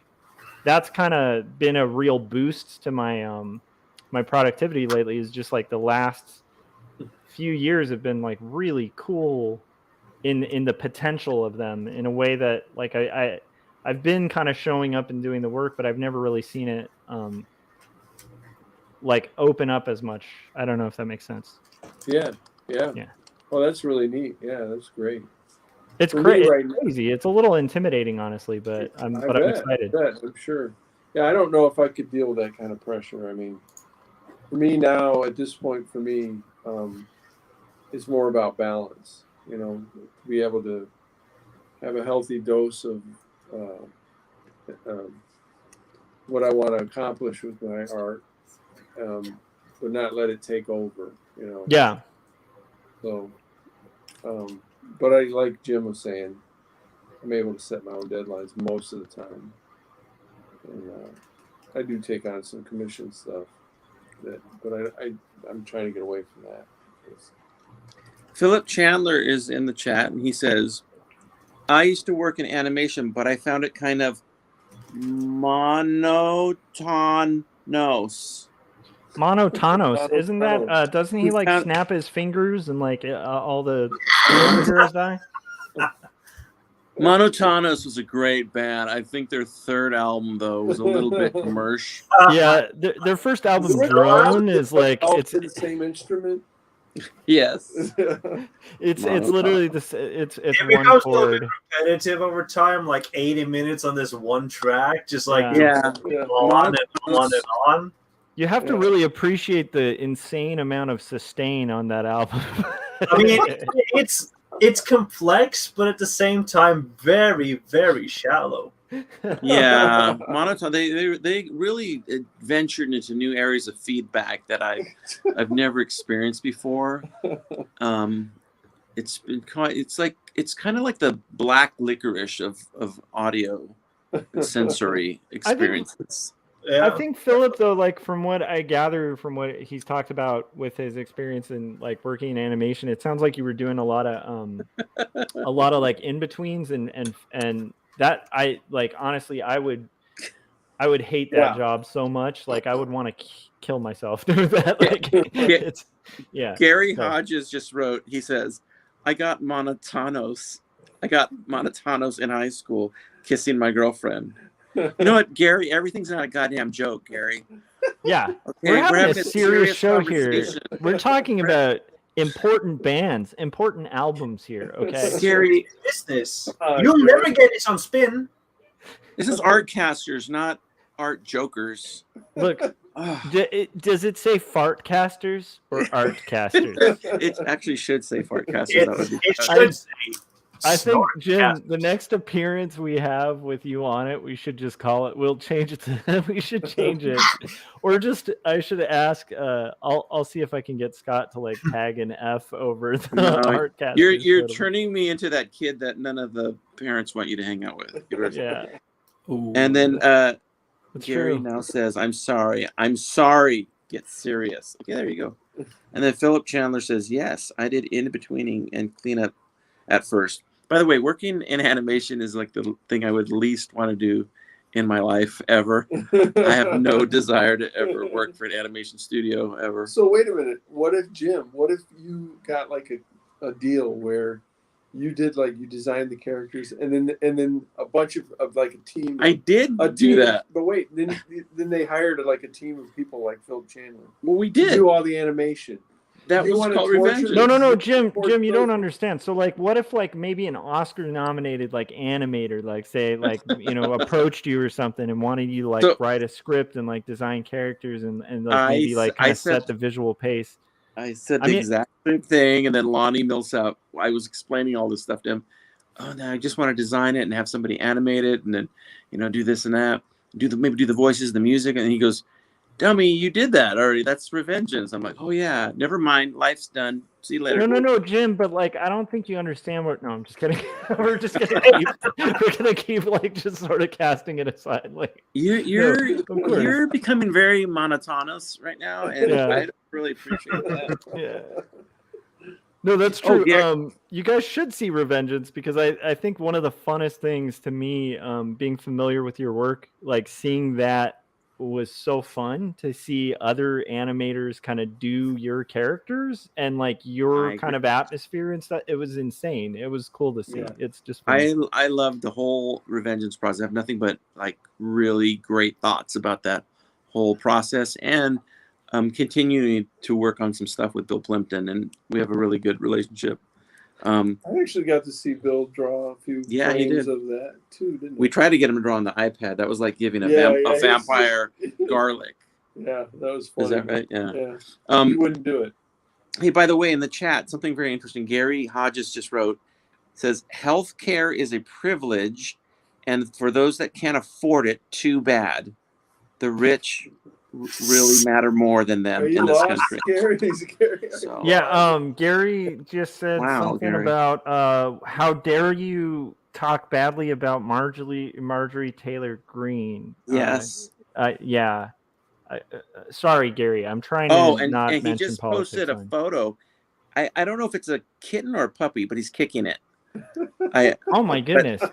that's kind of been a real boost to my my productivity lately, is just like the last few years have been like really cool in the potential of them, in a way that, like, I've been kind of showing up and doing the work, but I've never really seen it like open up as much. I don't know if that makes sense. Yeah. Well, that's really neat. Yeah, that's great. It's crazy. It's a little intimidating, honestly, but I'm excited. I'm sure. Yeah, I don't know if I could deal with that kind of pressure. I mean, for me now, at this point, it's more about balance. To be able to have a healthy dose of what I want to accomplish with my art, but not let it take over. Yeah. So, but I, like Jim was saying, I'm able to set my own deadlines most of the time, and I do take on some commission stuff, but I'm trying to get away from that. Philip Chandler is in the chat, and he says, I used to work in animation, but I found it kind of monotonous. Isn't that, doesn't he like snap his fingers and like all the superheroes die? Monotonous was a great band. I think their third album, though, was a little bit commercial. Yeah, their first album, Drone, is like, it's the same instrument. Yes. it's literally this. It's it one becomes chord. a little bit repetitive over time, like 80 minutes on this one track, just like on and on. You have to really appreciate the insane amount of sustain on that album. I mean, it's complex, but at the same time, very, very shallow. Yeah, monotone. They really ventured into new areas of feedback that I've never experienced before. It's been it's kind of like the black licorice of audio sensory experiences. I think Philip, though, like from what I gather from what he's talked about with his experience in like working in animation, it sounds like you were doing a lot of like in betweens and that I like honestly I would hate that job so much. Like I would want to kill myself doing that. Like it's Gary Hodges just wrote. He says, "I got monotonos in high school, kissing my girlfriend." You know what, Gary? Everything's not a goddamn joke, Gary. Yeah, okay, we're having a serious show here. We're talking about important bands, important albums here. Okay, Gary, business. You'll never get this on Spin. This is Artcasters, not Art Jokers. Look, does it say Fartcasters or Artcasters? It actually should say Fartcasters. It should say. I think, Jim, the next appearance we have with you on it, we should just call it. We'll change it to. We should change it, or just I should ask. I'll see if I can get Scott to like tag an F over the Artcasters. You're turning me into that kid that none of the parents want you to hang out with. Yeah. Ooh. And then Gary now says, "I'm sorry. Get serious." Okay, there you go. And then Philip Chandler says, "Yes, I did in-betweening and cleanup at first." By the way, working in animation is like the thing I would least want to do in my life ever. I have no desire to ever work for an animation studio ever. So wait a minute. What if you got like a deal where you did like you designed the characters and then a bunch of like a team. I did do that. But wait, then they hired like a team of people like Philip Chandler. Well, we did do all the animation. That was called Revenge. No, Jim, you don't understand. So, like, what if, like, maybe an Oscar-nominated, like, animator, like, say, like, approached you or something and wanted you to, like, write a script and, like, design characters and like, maybe, like, kind of set the visual pace? I said the exact same thing, and then Lonnie Millsap, I was explaining all this stuff to him. Oh, no, I just want to design it and have somebody animate it and then, do this and that, maybe do the voices, the music, and he goes, "Dummy, you did that already. That's Revengeance." I'm like, "Oh yeah, never mind. Life's done. See you later." No, Jim. But like, I don't think you understand what. No, I'm just kidding. We're just gonna keep like just sort of casting it aside. Like you're becoming very monotonous right now, and I don't really appreciate that. Yeah. No, that's true. You guys should see Revengeance because I think one of the funnest things to me, being familiar with your work, like seeing that. Was so fun to see other animators kind of do your characters and like your kind of atmosphere and stuff. It was insane. It was cool to see. Yeah. It's just fun. I love the whole Revengeance process. I have nothing but like really great thoughts about that whole process and continuing to work on some stuff with Bill Plimpton, and we have a really good relationship. I actually got to see Bill draw a few frames of that too, didn't we? We tried to get him to draw on the iPad. That was like giving a vampire garlic. Yeah, that was funny. Is that right? Yeah. He wouldn't do it. Hey, by the way, in the chat, something very interesting. Gary Hodges just wrote, says, "Healthcare is a privilege, and for those that can't afford it, too bad. The rich really matter more than them in this country." Gary? So, Gary just said something about how dare you talk badly about Marjorie Taylor Greene. Yes. Sorry, Gary. I'm trying to not mention politics. And he just posted a photo. I don't know if it's a kitten or a puppy, but he's kicking it. Oh my goodness. My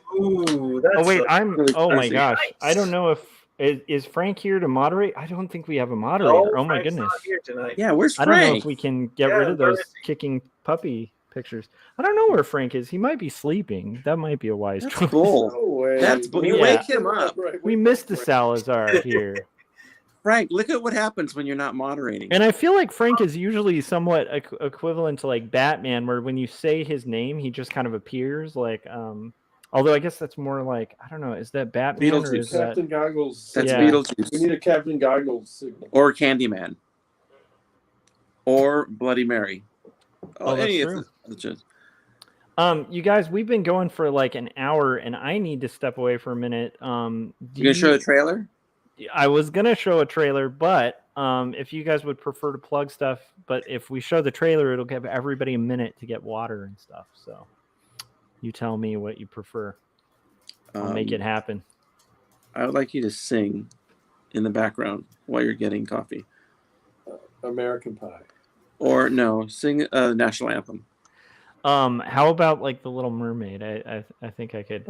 gosh. Nice. I don't know if is Frank here to moderate? I don't think we have a moderator. Oh my Frank's goodness. Not here tonight. Yeah, where's Frank? I don't know if we can get rid of those kicking puppy pictures. I don't know where Frank is. He might be sleeping. That might be a wise choice. Bull. No way. That's bull. You wake him up. We missed the Salazar here. Frank, look at what happens when you're not moderating. And I feel like Frank is usually somewhat equivalent to like Batman, where when you say his name, he just kind of appears. Like, although I guess that's more like, I don't know, is that Batman Beetlejuice. or is Captain Goggles? That's Beetlejuice. We need a Captain Goggles signal. Or Candyman. Or Bloody Mary. Oh, that's true. You guys, we've been going for like an hour, and I need to step away for a minute. You gonna show the trailer? I was gonna show a trailer, but if you guys would prefer to plug stuff, but if we show the trailer, it'll give everybody a minute to get water and stuff. So you tell me what you prefer. I'll make it happen. I would like you to sing in the background while you're getting coffee. American Pie. Or no, sing the national anthem. How about like the Little Mermaid? I think I could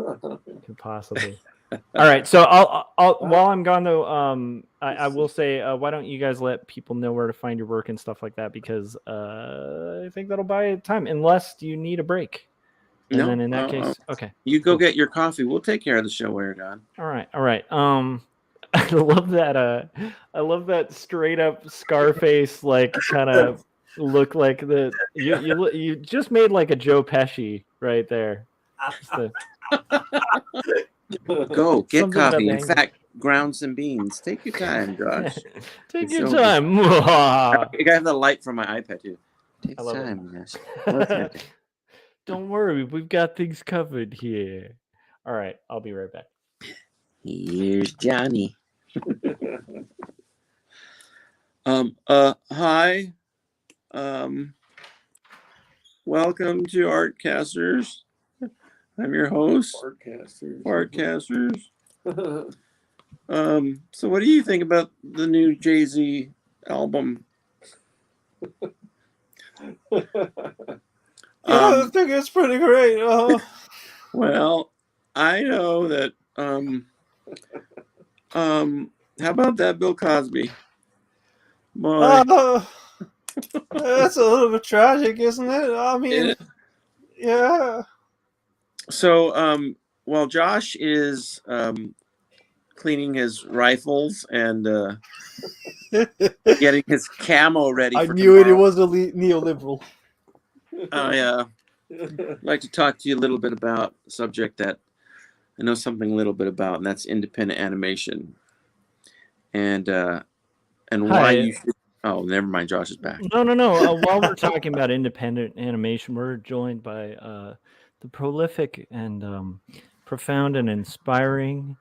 possibly. All right, so I'll while I'm gone though, I will say, why don't you guys let people know where to find your work and stuff like that, because I think that'll buy time, unless you need a break. And No, then in that case, okay. You go get your coffee. We'll take care of the show while you're gone. All right. I love that. I love that straight up Scarface, like kind of look like the you just made like a Joe Pesci right there. Go get coffee. In fact, ground some beans. Take your time, Josh. Take your time. You gotta have the light from my iPad too. Take your time, yes. Don't worry, we've got things covered here. All right, I'll be right back. Here's Johnny. Hi. Welcome to Artcasters. I'm your host. Artcasters. So what do you think about the new Jay-Z album? I think it's pretty great. Well, I know that how about that Bill Cosby? That's a little bit tragic, isn't it? I mean, yeah. So while Josh is cleaning his rifles and getting his camo ready I for knew tomorrow, it was a neoliberal. I'd like to talk to you a little bit about a subject that I know something a little bit about, and that's independent animation. And why you should... Oh, never mind. Josh is back. No. While we're talking about independent animation, we're joined by the prolific and profound and inspiring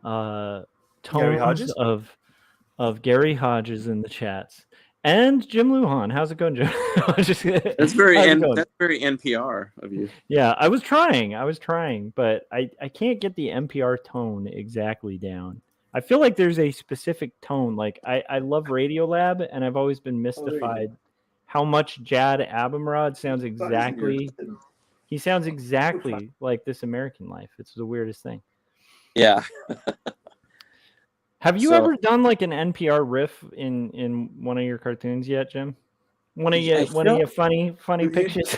tones of Gary Hodges in the chats, and Jim Lujan. How's it going, Jim? That's very NPR of you. Yeah, I was trying, but I can't get the NPR tone exactly down. I feel like there's a specific tone. Like I love Radiolab, and I've always been mystified how much Jad Abumrad sounds exactly. He sounds exactly like This American Life. It's the weirdest thing. Yeah. Have you ever done like an NPR riff in one of your cartoons yet, Jim? One of your funny pictures.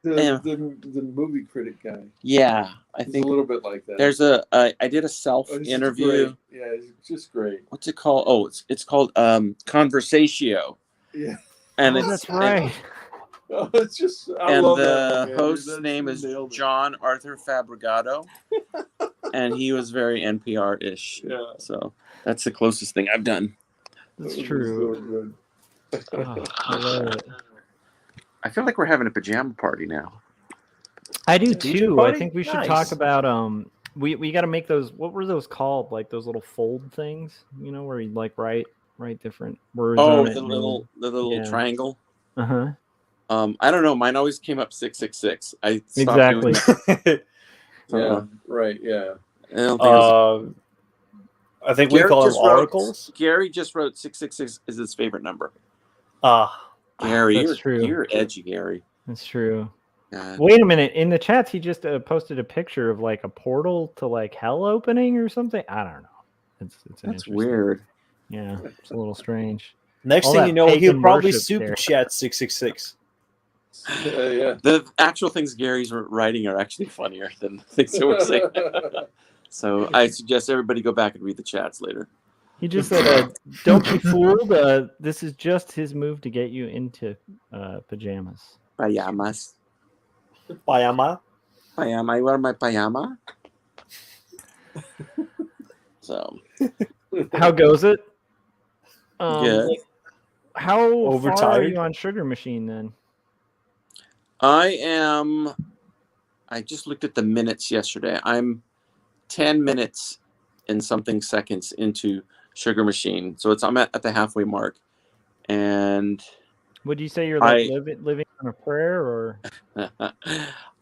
The movie critic guy. Yeah, I think a little bit like that. There's I did a self interview. Yeah, it's just great. What's it called? Oh, it's called Conversatio. Yeah, and that's right. It's just and the host's name is John Arthur Fabregato, and he was very NPR-ish. Yeah, so that's the closest thing I've done. That's true. I love it. I feel like we're having a pajama party now. I do too. I think we should talk about we got to make those. What were those called? Like those little fold things, where you like write different words. Oh, the little triangle. I don't know. Mine always came up 666. I stopped doing that. Yeah. Right. Yeah. I think we call them articles. Gary just wrote 666 is his favorite number. Gary, that's true. You're edgy, Gary. That's true. Wait a minute. In the chats, he just posted a picture of like a portal to like hell opening or something. I don't know. That's weird. Yeah, it's a little strange. Next thing you know, he'll probably super chat 666. Yeah. The actual things Gary's writing are actually funnier than the things that we're saying. So I suggest everybody go back and read the chats later. He just said, don't be fooled. This is just his move to get you into pajamas. Pajamas. Pajama? Pajama. You wear my pajama? So. How goes it? Good. How far are you on Sugar Machine then? I am I just looked at the minutes yesterday. I'm 10 minutes and something seconds into Sugar Machine, so I'm at the halfway mark. And would you say you're like living on a prayer, or?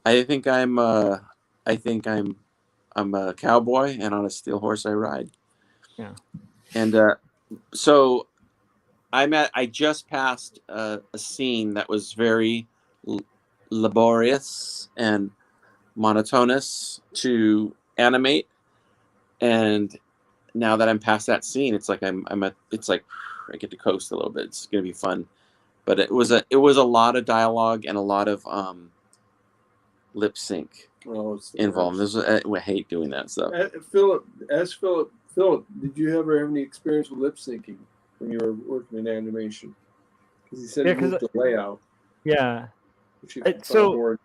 I think I'm a cowboy, and on a steel horse I ride. Yeah. And so I just passed a scene that was very laborious and monotonous to animate, and now that I'm past that scene, it's like it's like I get to coast a little bit. It's gonna be fun. But it was a lot of dialogue and a lot of lip sync involved. I hate doing that stuff. Philip, did you ever have any experience with lip syncing when you were working in animation? Because he said he moved the layout. Yeah. So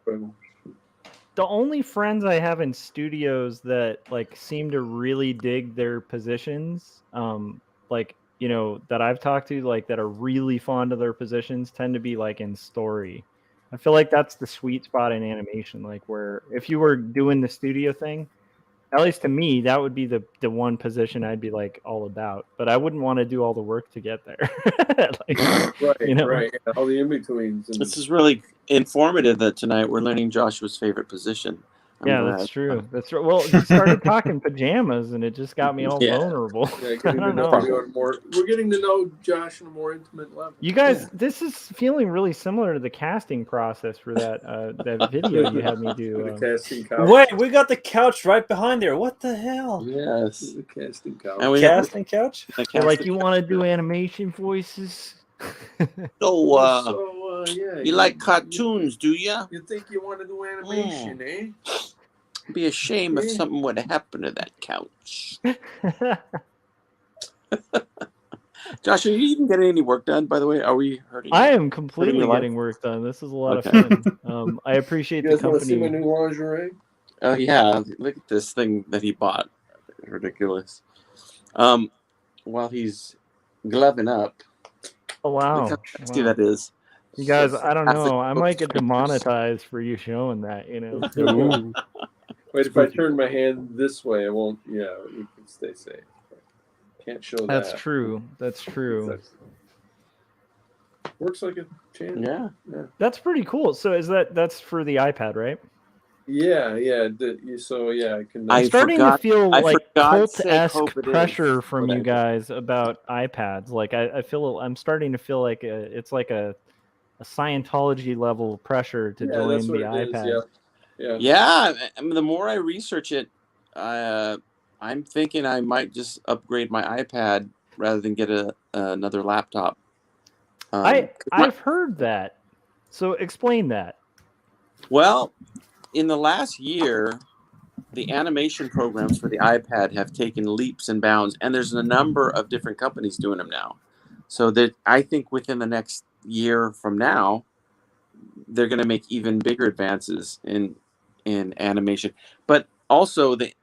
the only friends I have in studios that like seem to really dig their positions, like, you know, that I've talked to, like, that are really fond of their positions, tend to be like in story. I feel like that's the sweet spot in animation, like where if you were doing the studio thing, at least to me, that would be the one position I'd be like all about. But I wouldn't want to do all the work to get there. Like, right, you know? Right. All the in-betweens. This is really informative that tonight we're learning Joshua's favorite position. That's true. That's right. Well, you started talking pajamas, and it just got me all vulnerable. Yeah, we're getting to know Josh on a more intimate level. You guys, this is feeling really similar to the casting process for that that video you had me do. The casting couch. Wait, we got the couch right behind there. What the hell? Yes. The casting couch. Casting couch? Like, you want to do animation voices? You like cartoons, do you? You think you want to do animation, eh? It'd be a shame if something would have happened to that couch. Josh, are you even getting any work done, by the way? Are we hurting? I am completely getting work done. This is a lot of fun. I appreciate the company. You guys want to see my new lingerie? Oh, yeah. Look at this thing that he bought. Ridiculous. While he's gloving up. Oh, wow. Look how nasty that is. You guys, I don't know. I might get demonetized for you showing that, you know. Wait, if I turn my hand this way, I won't. Yeah, you can stay safe. Can't show that. That's true. That's true. Works like a channel. Yeah. That's pretty cool. So that's for the iPad, right? Yeah. So I can. I'm starting to feel like cult-esque pressure from you guys about iPads. Like I'm starting to feel like it's like a Scientology level pressure to join the iPad. Yeah. I mean, the more I research it, I'm thinking I might just upgrade my iPad rather than get another laptop. I've heard that. So explain that. Well, in the last year, the animation programs for the iPad have taken leaps and bounds, and there's a number of different companies doing them now. So that I think within the next year from now, they're going to make even bigger advances in animation. But also the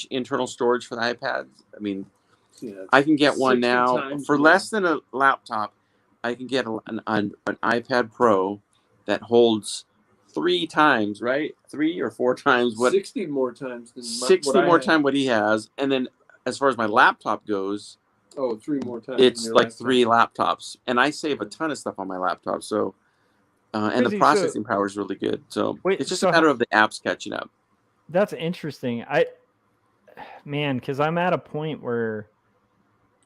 internal storage for the iPads. I mean, I can get one now for less than a laptop. I can get an iPad Pro that holds 3 times, right? 3 or 4 times what? 60 more times than 60 more times what he has. And then as far as my laptop goes, 3 more times. It's like 3 laptops, and I save a ton of stuff on my laptop. So, and the processing power is really good. So it's just a matter of the apps catching up. That's interesting. Because I'm at a point where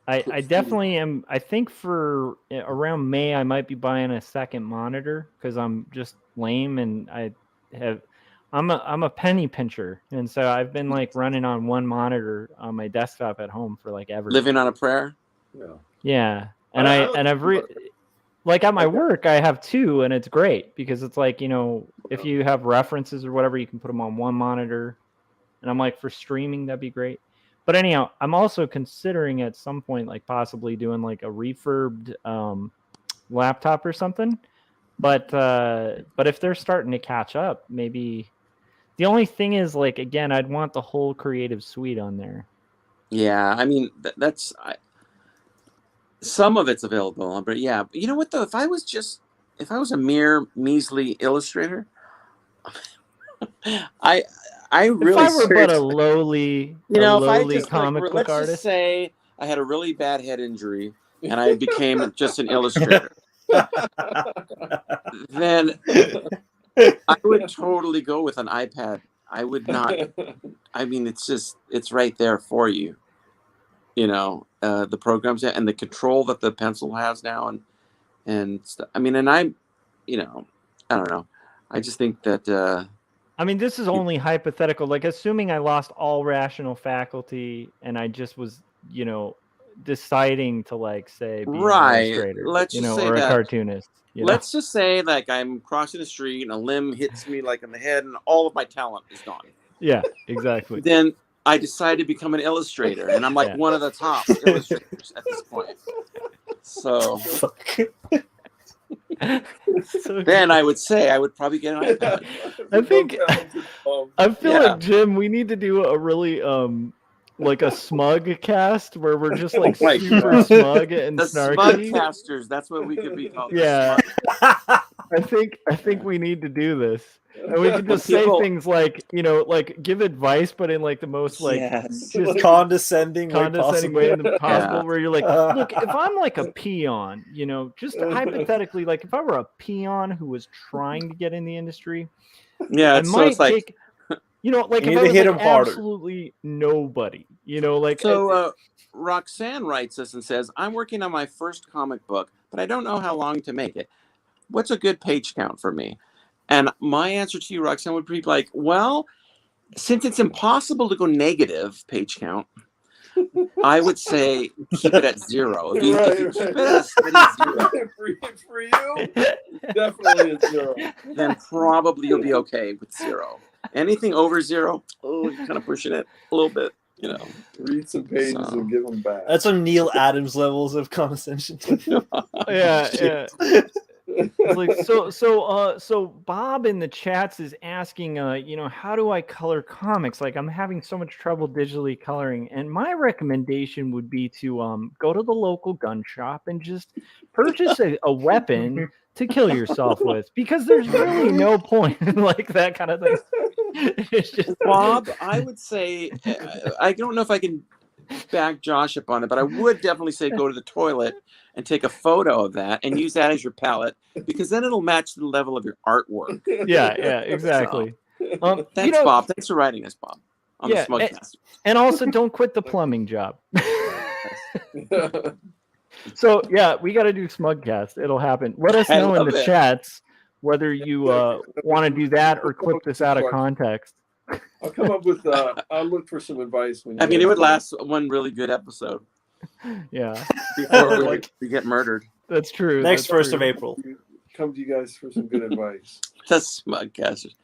I definitely am. I think for around May, I might be buying a second monitor because I'm just lame and I'm a penny pincher, and so I've been like running on one monitor on my desktop at home for like ever. Living on a prayer. Yeah, and I've like at my work I have 2, and it's great because it's like, you know, if you have references or whatever, you can put them on one monitor, and I'm like, for streaming that'd be great. But anyhow, I'm also considering at some point like possibly doing like a refurbed laptop or something. But if they're starting to catch up, maybe. The only thing is, like, again, I'd want the whole Creative Suite on there. Yeah, I mean some of it's available, but yeah. You know what though? If I was a mere measly illustrator, I really if I were but a seriously- lowly, if I just comic like, book let's artist, just say I had a really bad head injury and I became just an illustrator, then I would totally go with an iPad. I would not. I mean, it's right there for you. The programs and the control that the pencil has now, and stuff. I mean, and I don't know. I just think that. I mean, this is only hypothetical. Like, assuming I lost all rational faculty and I just was, deciding to like say be Right. an illustrator, Let's just say or a that- cartoonist. Let's just say like I'm crossing the street and a limb hits me like in the head and all of my talent is gone. Yeah, exactly. Then I decide to become an illustrator, and I'm like Yeah. one of the top illustrators at this point. So So then I would say I would probably get an iPad. I think I feel Yeah. like, Jim, we need to do a really like a smug cast where we're just like Oh my super God. smug and The snarky. Smugcasters, that's what we could be called. Yeah. I think we need to do this. And we can just say People- things like, like give advice, but in like the most like Yes. just condescending condescending way way possible, Yeah. where you're like, look, if I'm like a peon, just hypothetically, like if I were a peon who was trying to get in the industry, Yeah, I it's, so might it's like take, like You if need I to was hit like him harder. absolutely nobody, like so. Roxanne writes us and says, "I'm working on my first comic book, but I don't know how long to make it. What's a good page count for me?" And my answer to you, Roxanne, would be like, well, since it's impossible to go negative page count, I would say keep it at 0. If you keep it at a steady 0, for you, definitely a 0. then probably you'll be okay with 0. Anything over 0, you're kind of pushing it a little bit, Read some pages So- and give them back. That's some Neil Adams levels of condescension. yeah. It's like, so Bob in the chats is asking, how do I color comics? Like, I'm having so much trouble digitally coloring, and my recommendation would be to go to the local gun shop and just purchase a weapon to kill yourself with, because there's really no point in like that kind of thing. It's just Bob, I would say, I don't know if I can back Josh up on it, but I would definitely say go to the toilet and take a photo of that and use that as your palette, because then it'll match the level of your artwork. yeah, exactly. Thanks, Bob. Thanks for writing us, Bob, on Yeah, the Smugcast. And also, don't quit the plumbing job. So yeah, we got to do Smugcast. It'll happen. Let us I know in love the it. chats whether you want to do that or clip this out of context. I'll come up with. I'll look for some advice when. I mean, it would last one really good episode Yeah, before we get murdered. that's true. Next that's 1st of true. April. Come to you guys for some good advice. The Smugcasters.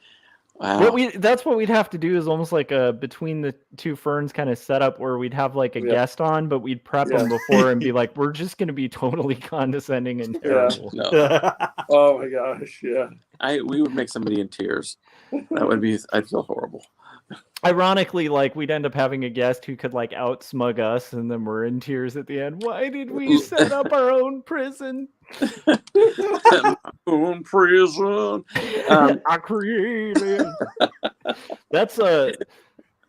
Wow. That's what we'd have to do, is almost like a between the two ferns kind of setup where we'd have like a guest on, but we'd prep them before and be like, we're just going to be totally condescending and terrible. No, Oh my gosh, yeah. we would make somebody in tears. That would be. I'd feel horrible. Ironically, like we'd end up having a guest who could like out smug us, and then we're in tears at the end. Why did we set up our own prison? Own prison. I created. That's a,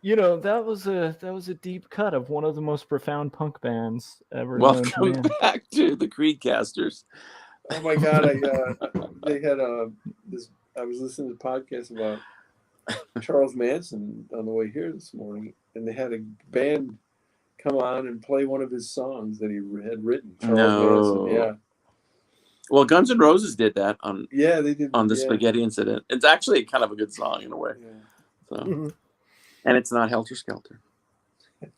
that was a deep cut of one of the most profound punk bands ever. known to Welcome man. back to the Creedcasters. Oh my god, they had this. I was listening to a podcast about Charles Manson on the way here this morning, and they had a band come on and play one of his songs that he had written. Charles No. Manson, yeah. Well, Guns N' Roses did that on Yeah, they did. the Spaghetti Incident. It's actually kind of a good song in a way. Yeah. So, and it's not Helter Skelter.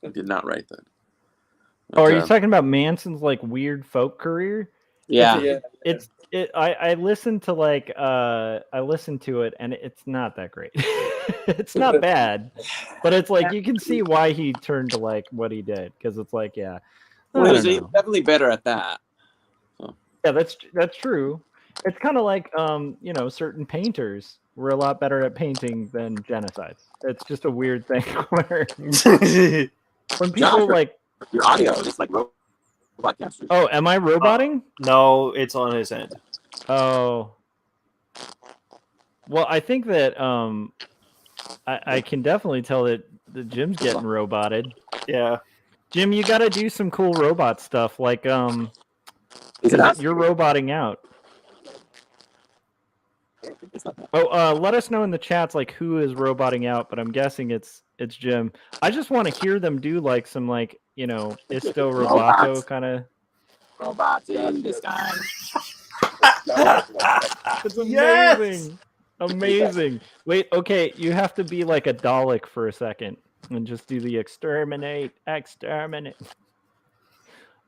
I did not write that. Oh, are you But, talking about Manson's like weird folk career? yeah. I listened to it and it's not that great. It's not bad, but it's like you can see why he turned to like what he did, because it's like I Well, don't he's know. definitely better at that. Yeah, that's true. It's kind of like certain painters were a lot better at painting than genocides. It's just a weird thing where when people like Your audio is like Robotcasters. oh, am I roboting? No, it's on his end. Oh. Well, I think that I can definitely tell that the Jim's getting roboted. Yeah. Jim, you got to do some cool robot stuff, like Is it because us? you're roboting out. Oh, let us know in the chats like who is roboting out, but I'm guessing it's Jim. I just want to hear them do like some like Isto Roboto Robots. kind of. Robots in the sky. It's amazing. Amazing. Wait, okay, you have to be like a Dalek for a second and just do the exterminate.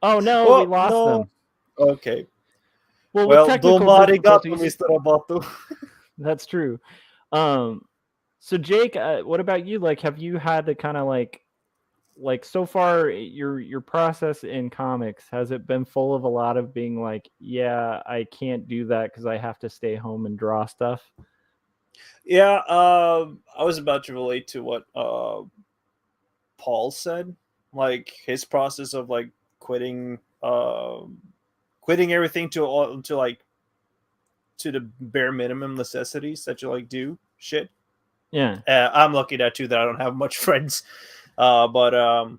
Oh no, Oh, we lost no. them. Okay. Well, Well, with technical domo arigato, difficulties, Mr. Roboto. that's true. So Jake, what about you? Like, have you had to kind of like so far your process in comics, has it been full of a lot of being like, yeah, I can't do that because I have to stay home and draw stuff? Yeah, I was about to relate to what Paul said, like his process of like quitting everything to the bare minimum necessities that you like do shit. Yeah. I'm lucky that too that I don't have much friends. But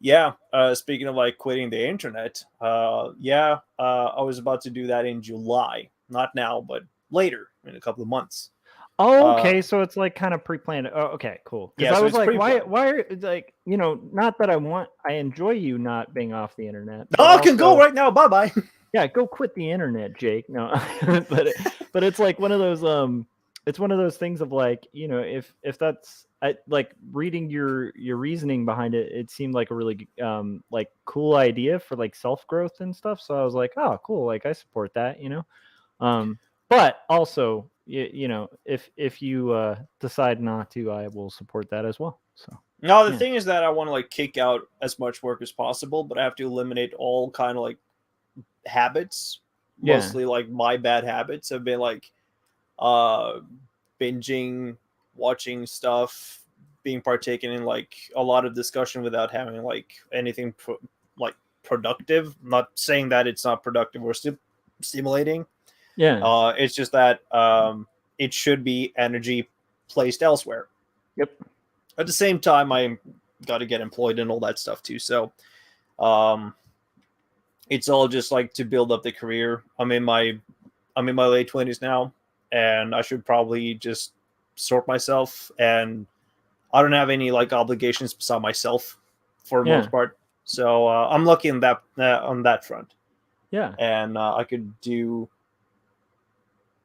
yeah, speaking of like quitting the internet, I was about to do that in July, not now, but later in a couple of months. Oh, okay, so it's like kind of pre-planned. Oh, okay, cool. Because Yeah, I so was it's like, pre-planned. why are like, not that I enjoy you not being off the internet. Oh, I can go right now. Bye bye. Yeah, go quit the internet, Jake. No, but it's like one of those it's one of those things of like, if that's like reading your reasoning behind it, it seemed like a really like cool idea for like self growth and stuff. So I was like, oh, cool, like I support that, but also, if you decide not to, I will support that as well. So No, the yeah. thing is that I want to like kick out as much work as possible, but I have to eliminate all kind of like habits. Yeah. Mostly like my bad habits have been like binging, watching stuff, being partaken in like a lot of discussion without having like anything productive. I'm not saying that it's not productive or stimulating. Yeah. It's just that it should be energy placed elsewhere. Yep. At the same time, I got to get employed and all that stuff too. So it's all just like to build up the career. I'm in my late 20s now, and I should probably just sort myself. And I don't have any like obligations beside myself for the most part. So I'm lucky in that on that front. Yeah. And I could do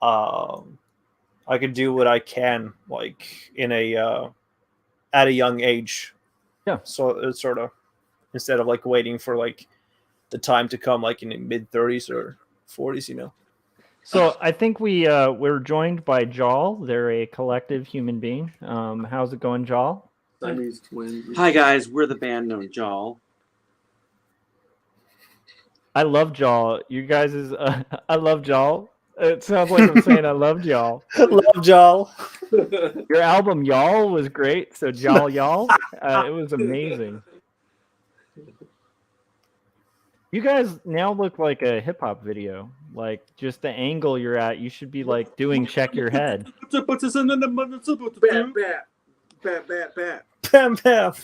what I can like in a at a young age. Yeah. So it's sort of instead of like waiting for like the time to come like in the mid 30s or 40s. So I think we're joined by Jal. They're a collective human being. How's it going, Jal? Siamese twins. Hi guys, we're the band known Jal. I love Jal. You guys is I love Jal. It sounds like I'm saying I love y'all. Love y'all. Your album Y'all was great. So Jal Y'all, it was amazing. You guys now look like a hip hop video. Like just the angle you're at, you should be like doing Check Your Head. Bam, bam.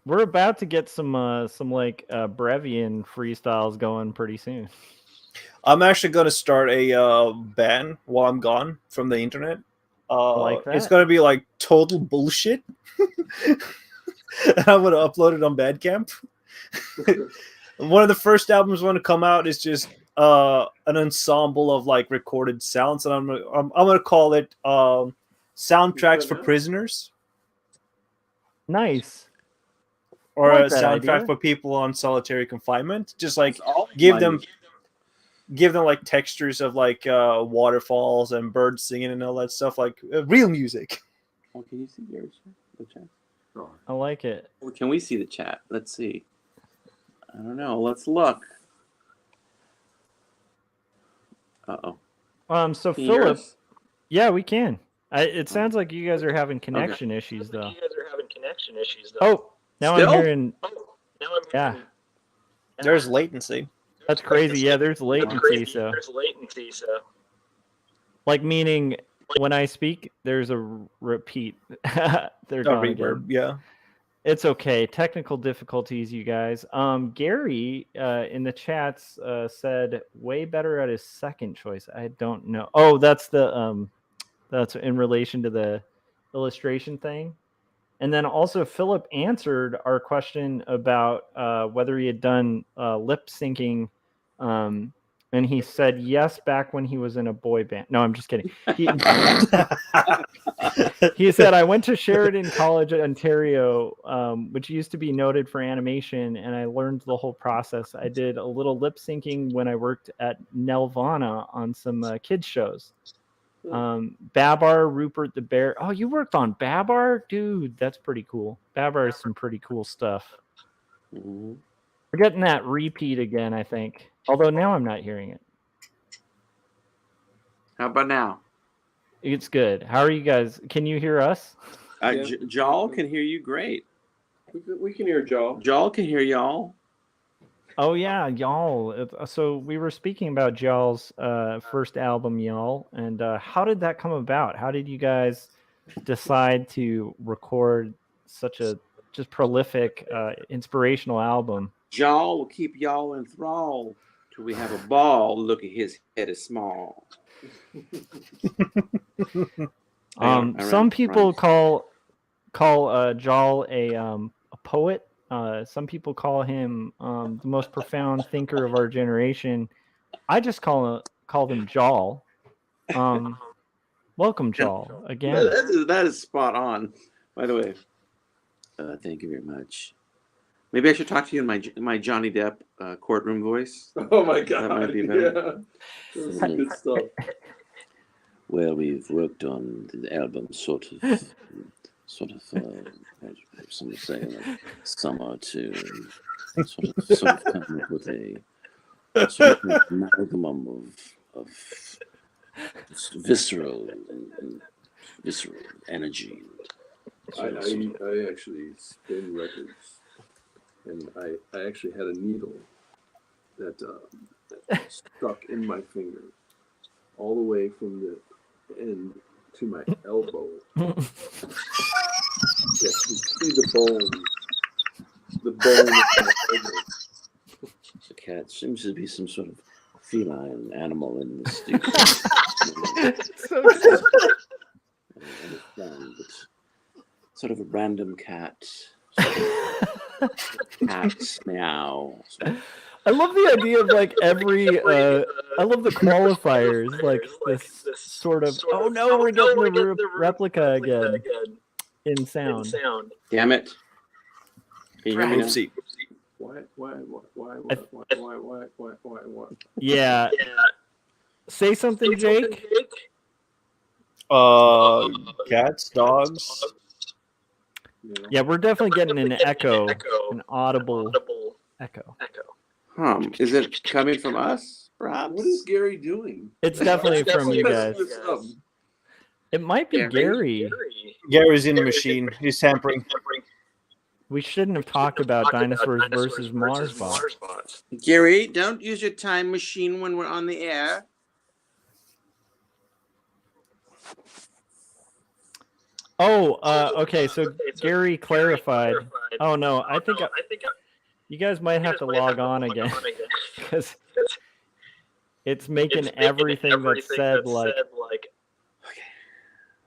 We're about to get some like Brevian freestyles going pretty soon. I'm actually going to start a band while I'm gone from the internet. Like that. It's going to be like total bullshit. And I'm going to upload it on Bandcamp. One of the first albums going to come out is just an ensemble of like recorded sounds, and I'm going to call it Soundtracks for Prisoners. Nice. Or like a that soundtrack idea. for people on solitary confinement. Just like give them like textures of like waterfalls and birds singing and all that stuff, like real music. Oh, can you see yours? The chat? I like it. Or can we see the chat? Let's see. I don't know. Let's look. Uh-oh. So Can you hear Philip, us? yeah, we can. It sounds like you guys are having connection issues though. Oh, now Still? I'm hearing. Yeah, There's latency. that's crazy. Yeah, there's latency. So, like meaning when I speak, there's a repeat. They're No gone reverb. again. Yeah. It's okay. Technical difficulties, you guys. Gary in the chats said way better at his second choice. I don't know. Oh, that's in relation to the illustration thing. And then also Philip answered our question about whether he had done lip syncing. And he said yes back when he was in a boy band. No, I'm just kidding. He said, I went to Sheridan College, Ontario, which used to be noted for animation, and I learned the whole process. I did a little lip syncing when I worked at Nelvana on some kids shows. Babar, Rupert the Bear. Oh, you worked on Babar? Dude, that's pretty cool. Babar is some pretty cool stuff. Mhm. We're getting that repeat again, I think. Although now I'm not hearing it. How about now? It's good. How are you guys? Can you hear us? Yeah. Jal can hear you great. We can hear Joe. Jal can hear y'all. Oh yeah, y'all. So we were speaking about y'all's first album, y'all, and how did that come about? How did you guys decide to record such a just prolific, inspirational album? Jal will keep y'all in thrall till we have a ball. Look at his head is small. Some people call Jal a poet. Some people call him the most profound thinker of our generation. I just call them Jal. Welcome, Jal, again. That is spot on. By the way, thank you very much. Maybe I should talk to you in my Johnny Depp courtroom voice. Oh my God! That might be better. Yeah. That's some good stuff. Well, we've worked on the album sort of some would say like summer to sort of come up with a sort of amalgam of visceral energy. I actually spin records, and I actually had a needle that stuck in my finger all the way from the end to my elbow. Yes, you see the bone of my elbow. The cat seems to be some sort of feline animal in the studio. So good. I understand, but sort of a random cat. Cats meow. I love the idea of like every. I love the qualifiers, like this sort of. Oh no, we're getting the replica again in sound. Damn it! Can you hear me now? Oopsie. Why? Yeah. Say something, Jake. Cats, dogs. Yeah, we're definitely getting an echo, an audible echo. Is it coming from us, perhaps? What is Gary doing? It's definitely from you guys. Messing this up. It might be Gary. Gary's in the machine. He's tampering. We shouldn't have talked about dinosaurs versus Mars bots. Gary, don't use your time machine when we're on the air. Oh, okay. So Gary clarified. Oh no, I think you guys might have to log on again because it's making everything that's said like.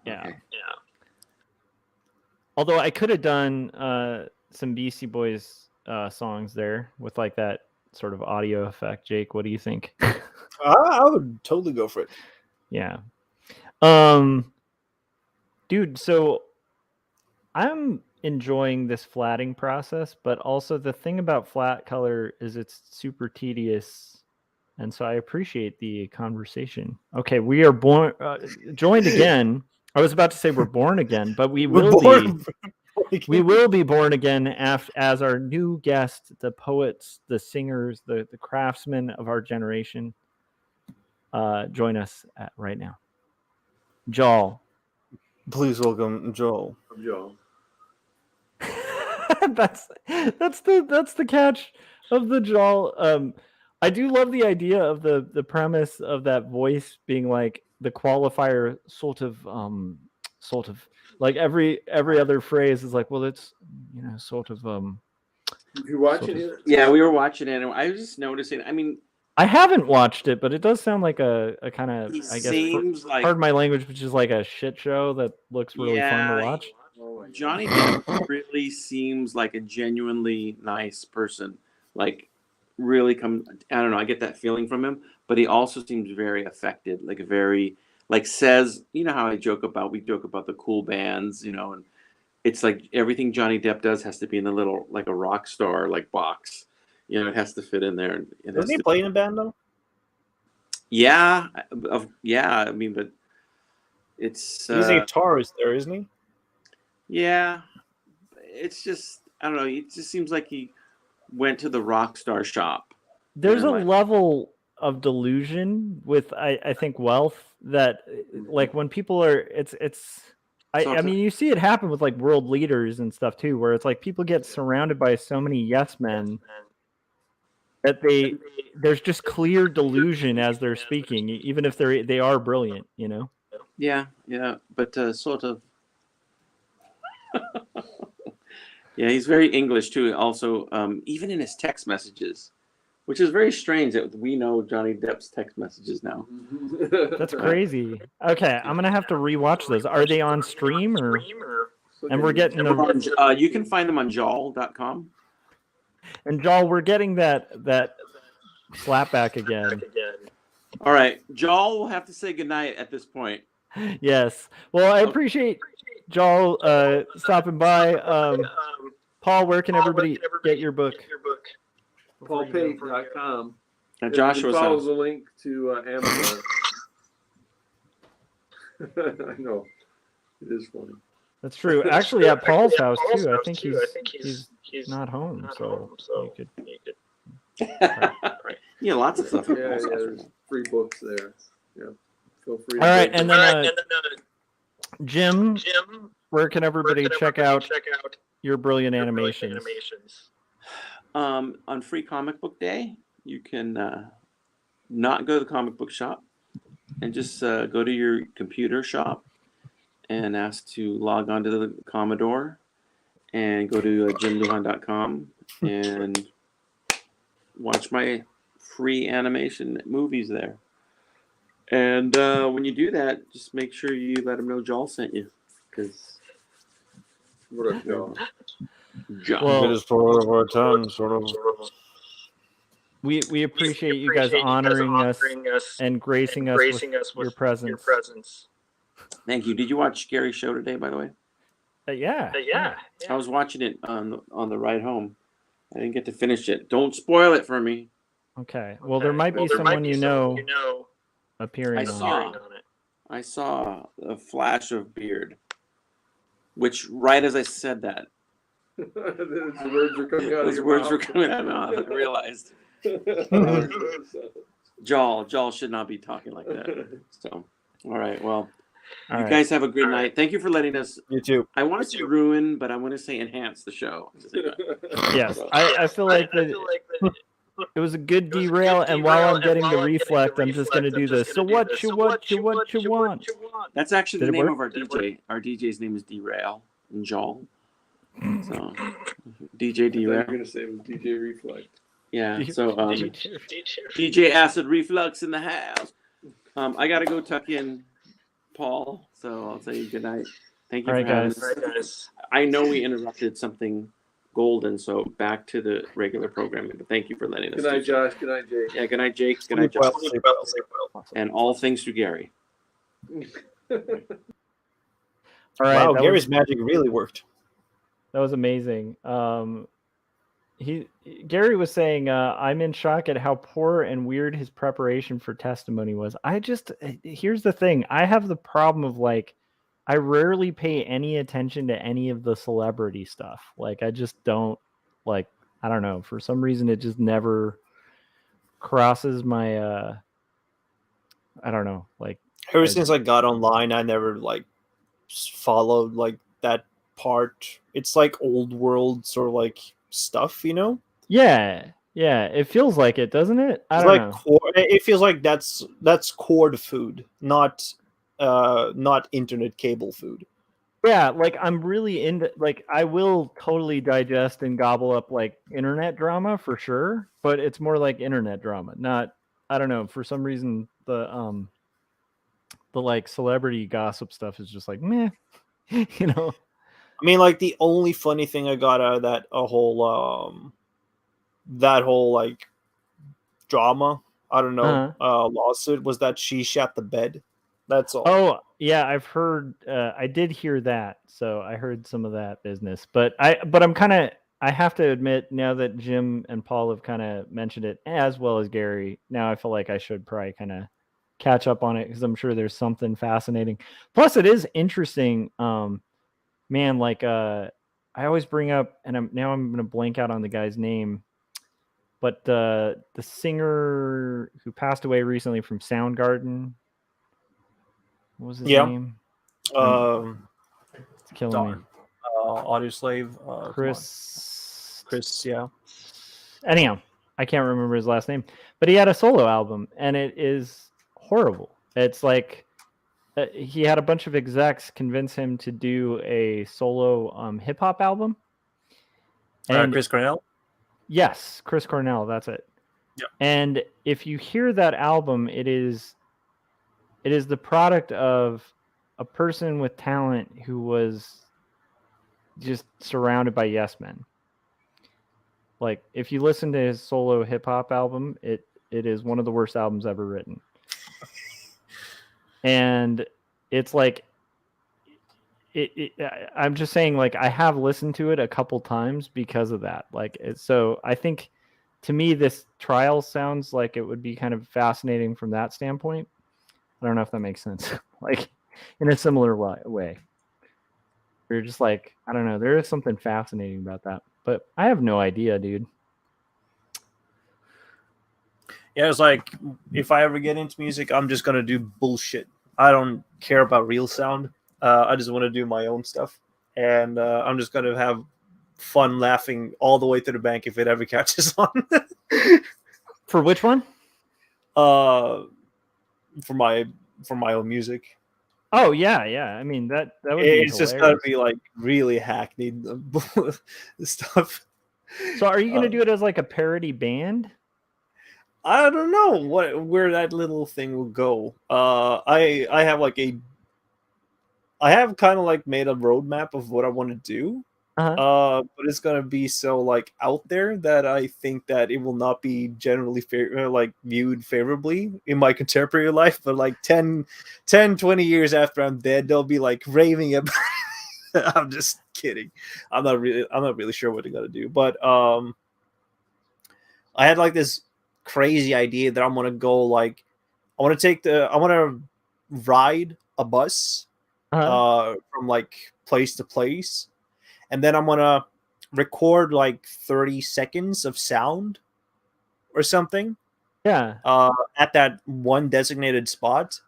Yeah. Okay. Although I could have done some Beastie Boys songs there with like that sort of audio effect. Jake, what do you think? I would totally go for it. Yeah. Dude, so I'm enjoying this flatting process, but also the thing about flat color is it's super tedious. And so I appreciate the conversation. Okay, we are joined again. I was about to say we're born again, but we will be born again as our new guest, the poets, the singers, the craftsmen of our generation. Join us right now. Joel. Please welcome Joel. Joe. that's the catch of the Joel. I do love the idea of the premise of that voice being like the qualifier sort of like every other phrase is like, well, it's sort of If you're watching it, Yeah, we were watching it, and I was just noticing. I mean, I haven't watched it, but it does sound like a kind of, he I guess, seems like pardon my language, which is like a shit show that looks really fun to watch. oh my God. Johnny Depp really seems like a genuinely nice person. Like, really I don't know, I get that feeling from him, but he also seems very affected, like says, you know how we joke about the cool bands, and it's like everything Johnny Depp does has to be in the little, like a rock star, like box, it has to fit in there. And Doesn't he play in a band though? Yeah, I mean, but it's He's a guitarist there, isn't he? yeah, it's just, I don't know. It just seems like he went to the rock star shop. There's a level of delusion with, I think, wealth that, like, when people are, I mean, you see it happen with like world leaders and stuff too, where it's like people get surrounded by so many yes men that there's just clear delusion as they're speaking, even if they are brilliant, Yeah, but sort of. Yeah, he's very English too. Also, even in his text messages, which is very strange that we know Johnny Depp's text messages now. That's crazy. Okay, I'm gonna have to rewatch those. Are they on stream or? And we're getting them. You can find them on Jal.com. And Jal, we're getting that slapback again. All right, Jal will have to say goodnight at this point. Yes. Well, I appreciate Jal stopping by. Paul, where can everybody get your book? PaulPate.com. Now, Joshua follows the link to Amazon. I know. It is funny. That's true. Actually, at Paul's house too. I think he's not home, so you could. Yeah, lots of stuff. Yeah, there's free books there. Yeah, feel free. All right, and then Jim, where can everybody check out your brilliant animations? On Free Comic Book Day, you can not go to the comic book shop and just go to your computer shop and ask to log on to the Commodore and go to jimluhan.com and watch my free animation movies there. And when you do that, just make sure you let them know Jal sent you, because What up, y'all? Well, It is for of our time, sort of. we appreciate you guys honoring us and gracing us with your presence. Thank you. Did you watch Gary's show today, by the way? Yeah. I was watching it on the ride home. I didn't get to finish it. Don't spoil it for me. Okay. Well, there might be someone you know appearing on it. I saw a flash of beard, which right as I said that, Those words were coming out those words were coming out of my mouth. I realized Jal should not be talking like that. So, all right. Well, All you right. guys have a good night. Thank you for letting us. You too. I want to ruin, but I want to say enhance the show. Yes, I feel like it was a good derail, and while I'm getting the reflect, I'm just gonna do this. So what you want? That's actually Did the it name work? of our DJ. Our DJ's name is Derail and Jal. So DJ You're Derail. gonna say it was DJ Reflect. Yeah. So DJ Acid Reflux in the house. I gotta go tuck in Paul, so I'll say good night. Thank you All for right, having guys. us. I know we interrupted something golden, so back to the regular programming. But thank you for letting us. Good night, do so. Josh. Good night, Jake. Yeah. Good night, Jake. Good night, Sleep well, Josh. sleep well, sleep well. And all things to Gary. All right. Wow, that Gary's was, magic really worked. that was amazing. Gary was saying, I'm in shock at how poor and weird his preparation for testimony was. Here's the thing. I have the problem of like, I rarely pay any attention to any of the celebrity stuff. Like, I just don't like, I don't know. For some reason, it just never crosses my, I don't know. Like, Ever since I got online, I never like followed like that part. It's like old world sort of like stuff, you know? yeah. Yeah, it feels like it, doesn't it? I It's don't like know. it feels like that's cord food, not internet cable food. Yeah, like I'm really into like I will totally digest and gobble up like internet drama for sure, but it's more like internet drama, not I don't know, for some reason the like celebrity gossip stuff is just like meh, you know. I mean, like the only funny thing I got out of that whole like drama, I don't know, Uh-huh. lawsuit was that she shot the bed. That's all. Oh, yeah, I've heard I did hear that. So I heard some of that business. But I'm kind of I have to admit now that Jim and Paul have kind of mentioned it as well as Gary, now I feel like I should probably kind of catch up on it because I'm sure there's something fascinating. Plus it is interesting man like I always bring up and I'm going to blank out on the guy's name, but the singer who passed away recently from Soundgarden, what was his Yeah. name? It's killing me. Darn. Audio Slave. Chris. Yeah. Anyhow, I can't remember his last name, but he had a solo album, and it is horrible. It's like he had a bunch of execs convince him to do a solo hip hop album. And Chris Cornell. Yes, Chris Cornell. That's it. Yeah. And if you hear that album, it is the product of a person with talent who was just surrounded by yes men. Like if you listen to his solo hip hop album, it is one of the worst albums ever written. And it's like I'm just saying, like I have listened to it a couple times because of that. Like so I think to me this trial sounds like it would be kind of fascinating from that standpoint. I don't know if that makes sense. Like in a similar way. You're just like, I don't know, there is something fascinating about that. But I have no idea, dude. Yeah, it's like if I ever get into music, I'm just gonna do bullshit. I don't care about real sound. I just want to do my own stuff, and I'm just gonna have fun laughing all the way to the bank if it ever catches on. For which one? For my own music. Oh yeah. I mean that would be. It's just gotta be like really hackneyed stuff. So are you gonna do it as like a parody band? I don't know where that little thing will go. I have kind of like made a roadmap of what I want to do. But it's gonna be so like out there that I think that it will not be generally viewed favorably in my contemporary life. But like 10, 20 years after I'm dead, they'll be like raving about. I'm just kidding. I'm not really sure what they're gonna do. But I had like this crazy idea that I'm gonna go like I want to ride a bus from like place to place, and then I'm gonna record like 30 seconds of sound or something. Yeah. At that one designated spot,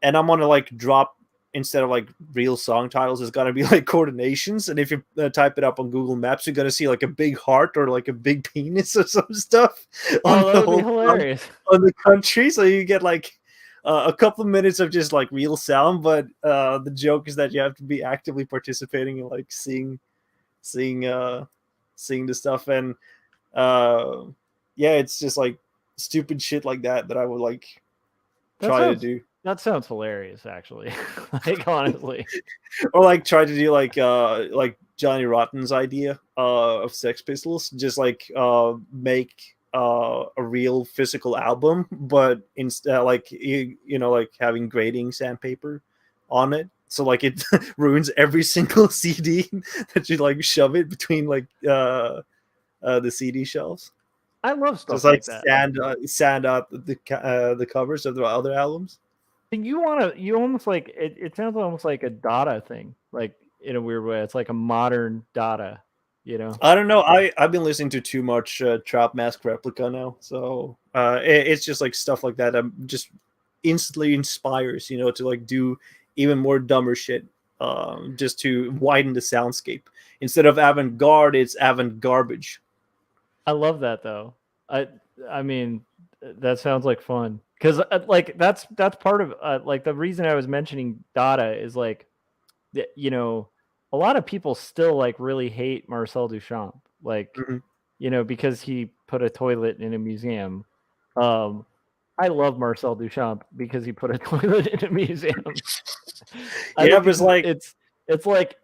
and I'm gonna like drop, instead of like real song titles, it's gonna be like coordinations. And if you type it up on Google Maps, you're gonna see like a big heart or like a big penis or some stuff on that would be hilarious. on the country. So you get like a couple of minutes of just like real sound, but the joke is that you have to be actively participating and like seeing the stuff. And yeah, it's just like stupid shit like that I would like try to do. That sounds hilarious, actually. Like honestly, or like try to do like Johnny Rotten's idea of Sex Pistols, just like make a real physical album, but instead like you know like having grading sandpaper on it, so like it ruins every single CD that you like shove it between like the CD shelves. I love stuff just like that. Sand out the covers of the other albums. You almost like it sounds almost like a Dada thing, like in a weird way. It's like a modern Dada, you know. I don't know. I've been listening to too much Trap Mask Replica now, so it's just like stuff like that. I'm just instantly inspires, you know, to like do even more dumber shit, just to widen the soundscape. Instead of avant-garde, it's avant-garbage. I love that though. I mean, that sounds like fun because like that's part of like the reason I was mentioning Dada is like you know, a lot of people still like really hate Marcel Duchamp, like Mhm. you know, because he put a toilet in a museum. I love Marcel Duchamp because he put a toilet in a museum. I Yeah, think but it's like, it's like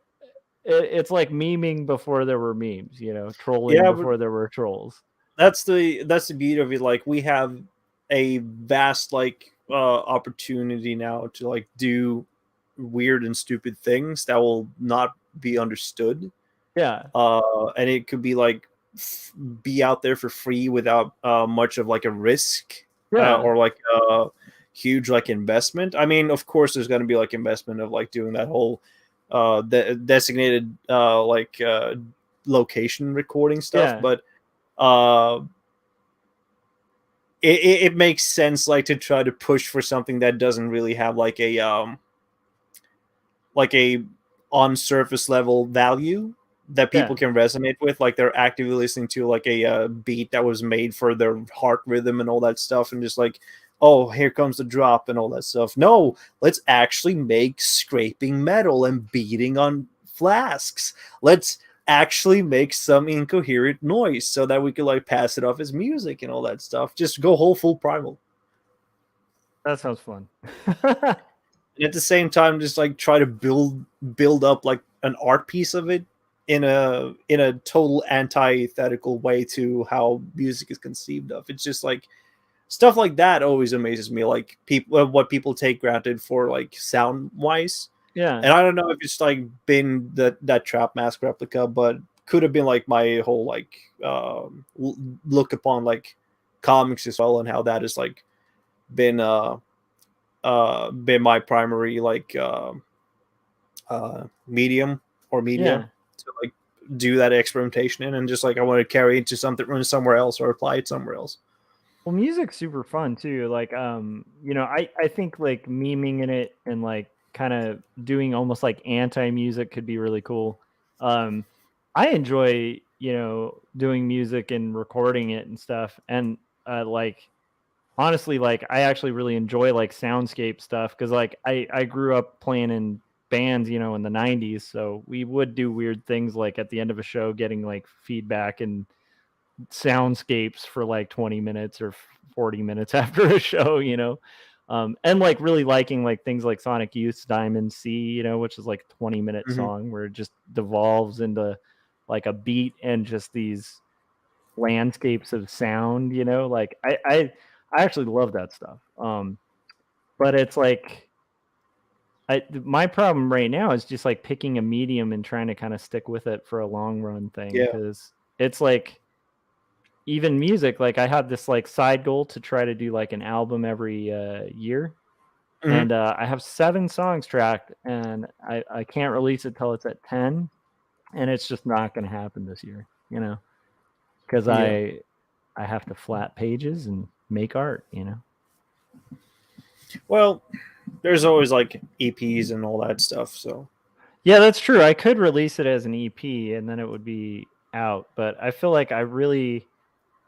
it's like memeing before there were memes, you know, trolling yeah, but before there were trolls. that's the beauty of it. Like, we have a vast like opportunity now to like do weird and stupid things that will not be understood. Yeah, And it could be like be out there for free without much of like a risk, yeah, or like a huge like investment. I mean, of course there's going to be like investment of like doing that whole designated location recording stuff, yeah, but uh it makes sense like to try to push for something that doesn't really have like a on surface level value that people yeah. can resonate with. Like, they're actively listening to like a beat that was made for their heart rhythm and all that stuff, and just like, oh, here comes the drop and all that stuff. No, let's actually make scraping metal and beating on flasks. Let's actually make some incoherent noise so that we can like pass it off as music and all that stuff. Just go whole full primal. That sounds fun. And at the same time, just like try to build up like an art piece of it in a total antithetical way to how music is conceived of. It's just like stuff like that always amazes me. Like, people, what people take granted for like sound wise. Yeah, And I don't know if it's like been that Trap Mask replica, but could have been like my whole like look upon like comics as well, and how that has like been been my primary like medium or media yeah. to like do that experimentation in, and just like I want to carry it to something somewhere else or apply it somewhere else. Well, music's super fun too. Like, you know, I think like memeing in it and like kind of doing almost like anti-music could be really cool. Um, I enjoy, you know, doing music and recording it and stuff. And like honestly, like I actually really enjoy like soundscape stuff because like I grew up playing in bands, you know, in the 90s. So we would do weird things like at the end of a show getting like feedback and soundscapes for like 20 minutes or 40 minutes after a show, you know. And like really liking like things like Sonic Youth's Diamond Sea, you know, which is like a 20-minute Mhm. song where it just devolves into like a beat and just these landscapes of sound, you know. Like I actually love that stuff. But it's like my problem right now is just like picking a medium and trying to kind of stick with it for a long run thing, Yeah. because it's like even music, like I have this like side goal to try to do like an album every year. Mhm. And I have 7 songs tracked, and I can't release it till it's at 10, and it's just not going to happen this year, you know, because Yeah. I have to flat pages and make art, you know. Well, there's always like EPs and all that stuff. So Yeah, that's true. I could release it as an EP and then it would be out, but I feel like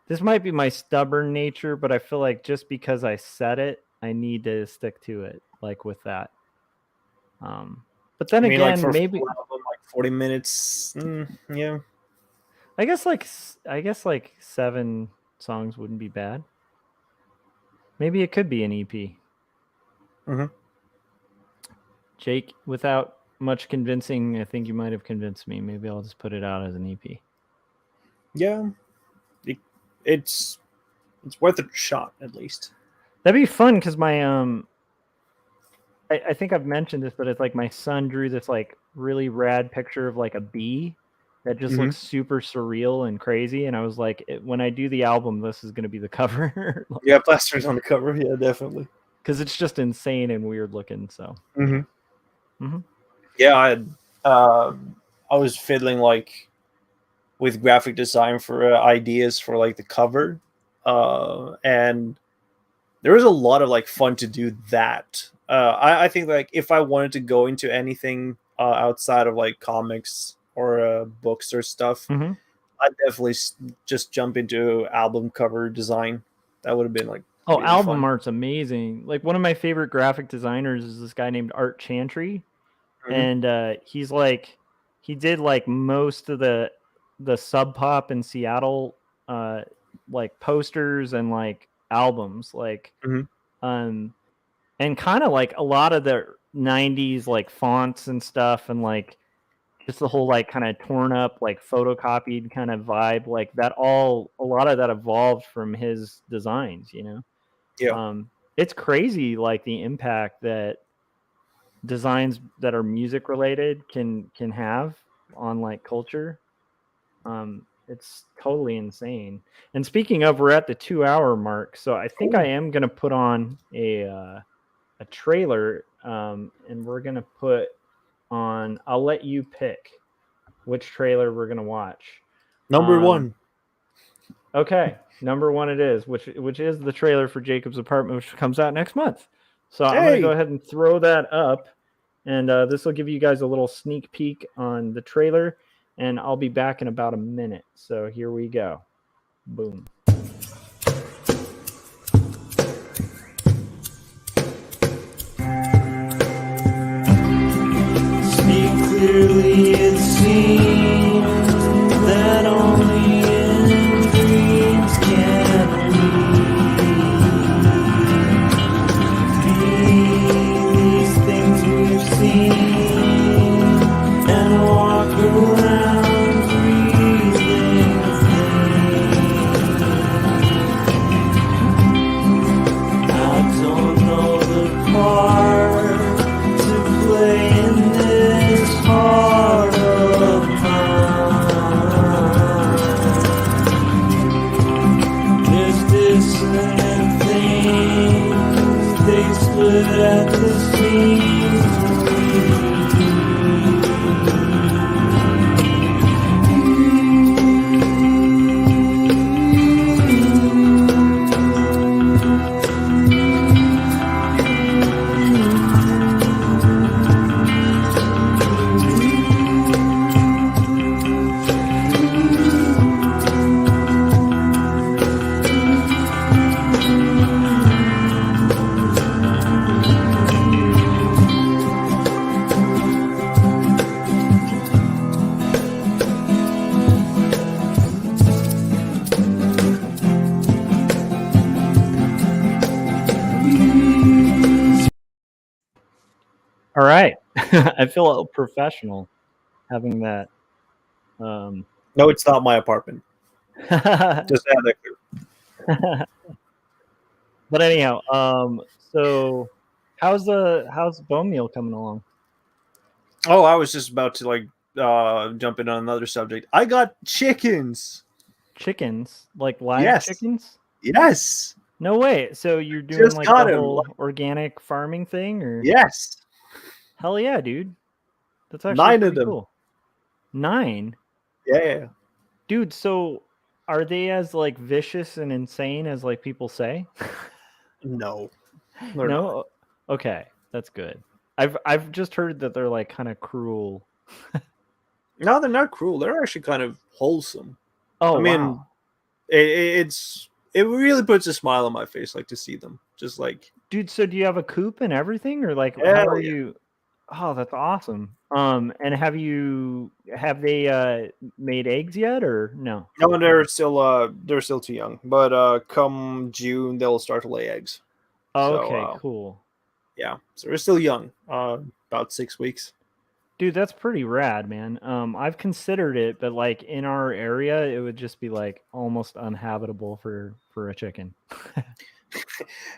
this might be my stubborn nature, but I feel like just because I said it, I need to stick to it, like with that. But then I mean, like, for again, a maybe full album, like 40 minutes. Yeah. I guess like 7 songs wouldn't be bad. Maybe it could be an EP. Mhm. Jake, without much convincing, I think you might have convinced me. Maybe I'll just put it out as an EP. Yeah. It's worth a shot at least. That'd be fun because my I think I've mentioned this, but it's like my son drew this like really rad picture of like a bee that just Mhm. looks super surreal and crazy. And I was like, when I do the album, this is going to be the cover Yeah, Plaster's on the cover. Yeah, definitely. because it's just insane and weird looking. So Mhm. hmm Yeah, I was fiddling like with graphic design for ideas for like the cover, and there was a lot of like fun to do that. I think like if I wanted to go into anything outside of like comics or books or stuff, hmm I'd definitely just jump into album cover design. That would have been like Oh, really album fun. art's amazing. Like one of my favorite graphic designers is this guy named Art Chantry, Mhm. and he's like he did like most of the Sub Pop in Seattle like posters and like albums, like Mhm. um and kind of like a lot of the 90s like fonts and stuff, and like just the whole like kind of torn up like photocopied kind of vibe, like that, all a lot of that evolved from his designs, you know. Yeah. It's crazy like the impact that designs that are music related can have on like culture. It's totally insane. And speaking of, we're at the 2 hour mark, so I think I am gonna put on a trailer, and we're gonna put on. I'll let you pick which trailer we're gonna watch. Number one. Okay, number one it is, which is the trailer for Jacob's Apartment, which comes out next month. So I'm gonna go ahead and throw that up, and this will give you guys a little sneak peek on the trailer, and I'll be back in about a minute. So here we go. Boom. Speak clearly, it seems that only in dreams can we be these things we've seen and walk around breathing things. I don't know the part to play in this heart of mine. There's dissonant things, they split at the seams. All right. I feel professional having that. No, it's not my apartment. Just have that clear. But anyhow, so how's bone meal coming along? Oh, I was just about to like jump in on another subject. I got chickens. Chickens, like live Yes. chickens? Yes. No way. So you're doing Just like got the him. whole organic farming thing, or? Yes. Hell yeah, dude. That's actually 9 of pretty them. cool. 9? Yeah. Dude, so are they as like vicious and insane as like people say? No. They're No? not. Okay, that's good. I've just heard that they're like kind of cruel. No, they're not cruel. They're actually kind of wholesome. Oh, I mean, wow. it really puts a smile on my face, like to see them. Just like, Dude, so do you have a coop and everything, or like how hell are yeah. you? Oh, that's awesome. And have they made eggs yet, or no? No, they're still too young. But come June, they'll start to lay eggs. Oh, So, okay, cool. Yeah, so they're still young. About 6 weeks. Dude, that's pretty rad, man. I've considered it, but like in our area, it would just be like almost uninhabitable for a chicken.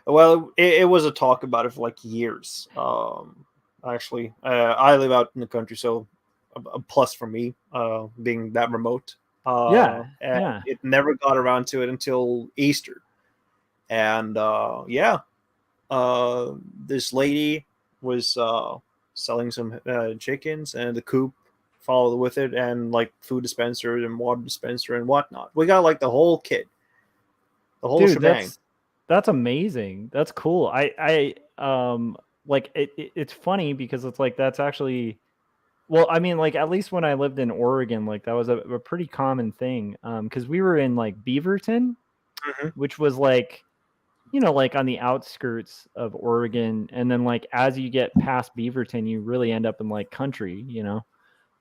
Well, it was a talk about it for like years. Actually, I live out in the country, so a plus for me, being that remote. Yeah. It never got around to it until Easter, and this lady was selling some chickens, and the coop followed with it, and like food dispenser and water dispenser and whatnot. We got like the whole kit, the whole Dude, shebang. that's amazing. That's cool. I like it's funny because it's like that's actually Well, I mean, like at least when I lived in Oregon, like that was a pretty common thing. Because we were in like Beaverton, which was like, like on the outskirts of Oregon, and then like as you get past Beaverton, you really end up in like country,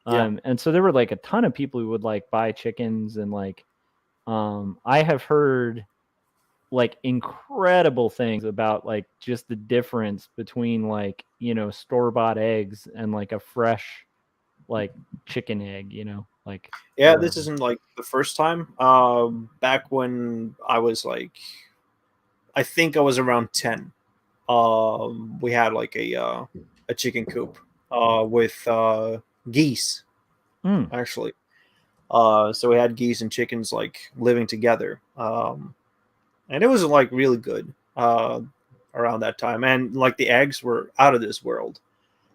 and so there were like a ton of people who would like buy chickens, and like, I have heard like incredible things about like just the difference between like store-bought eggs and like a fresh like chicken egg, like This isn't like the first time. Back when I was like, I think I was around 10. We had like a chicken coop with geese actually. So we had geese and chickens like living together, and it was like really good around that time. And like the eggs were out of this world.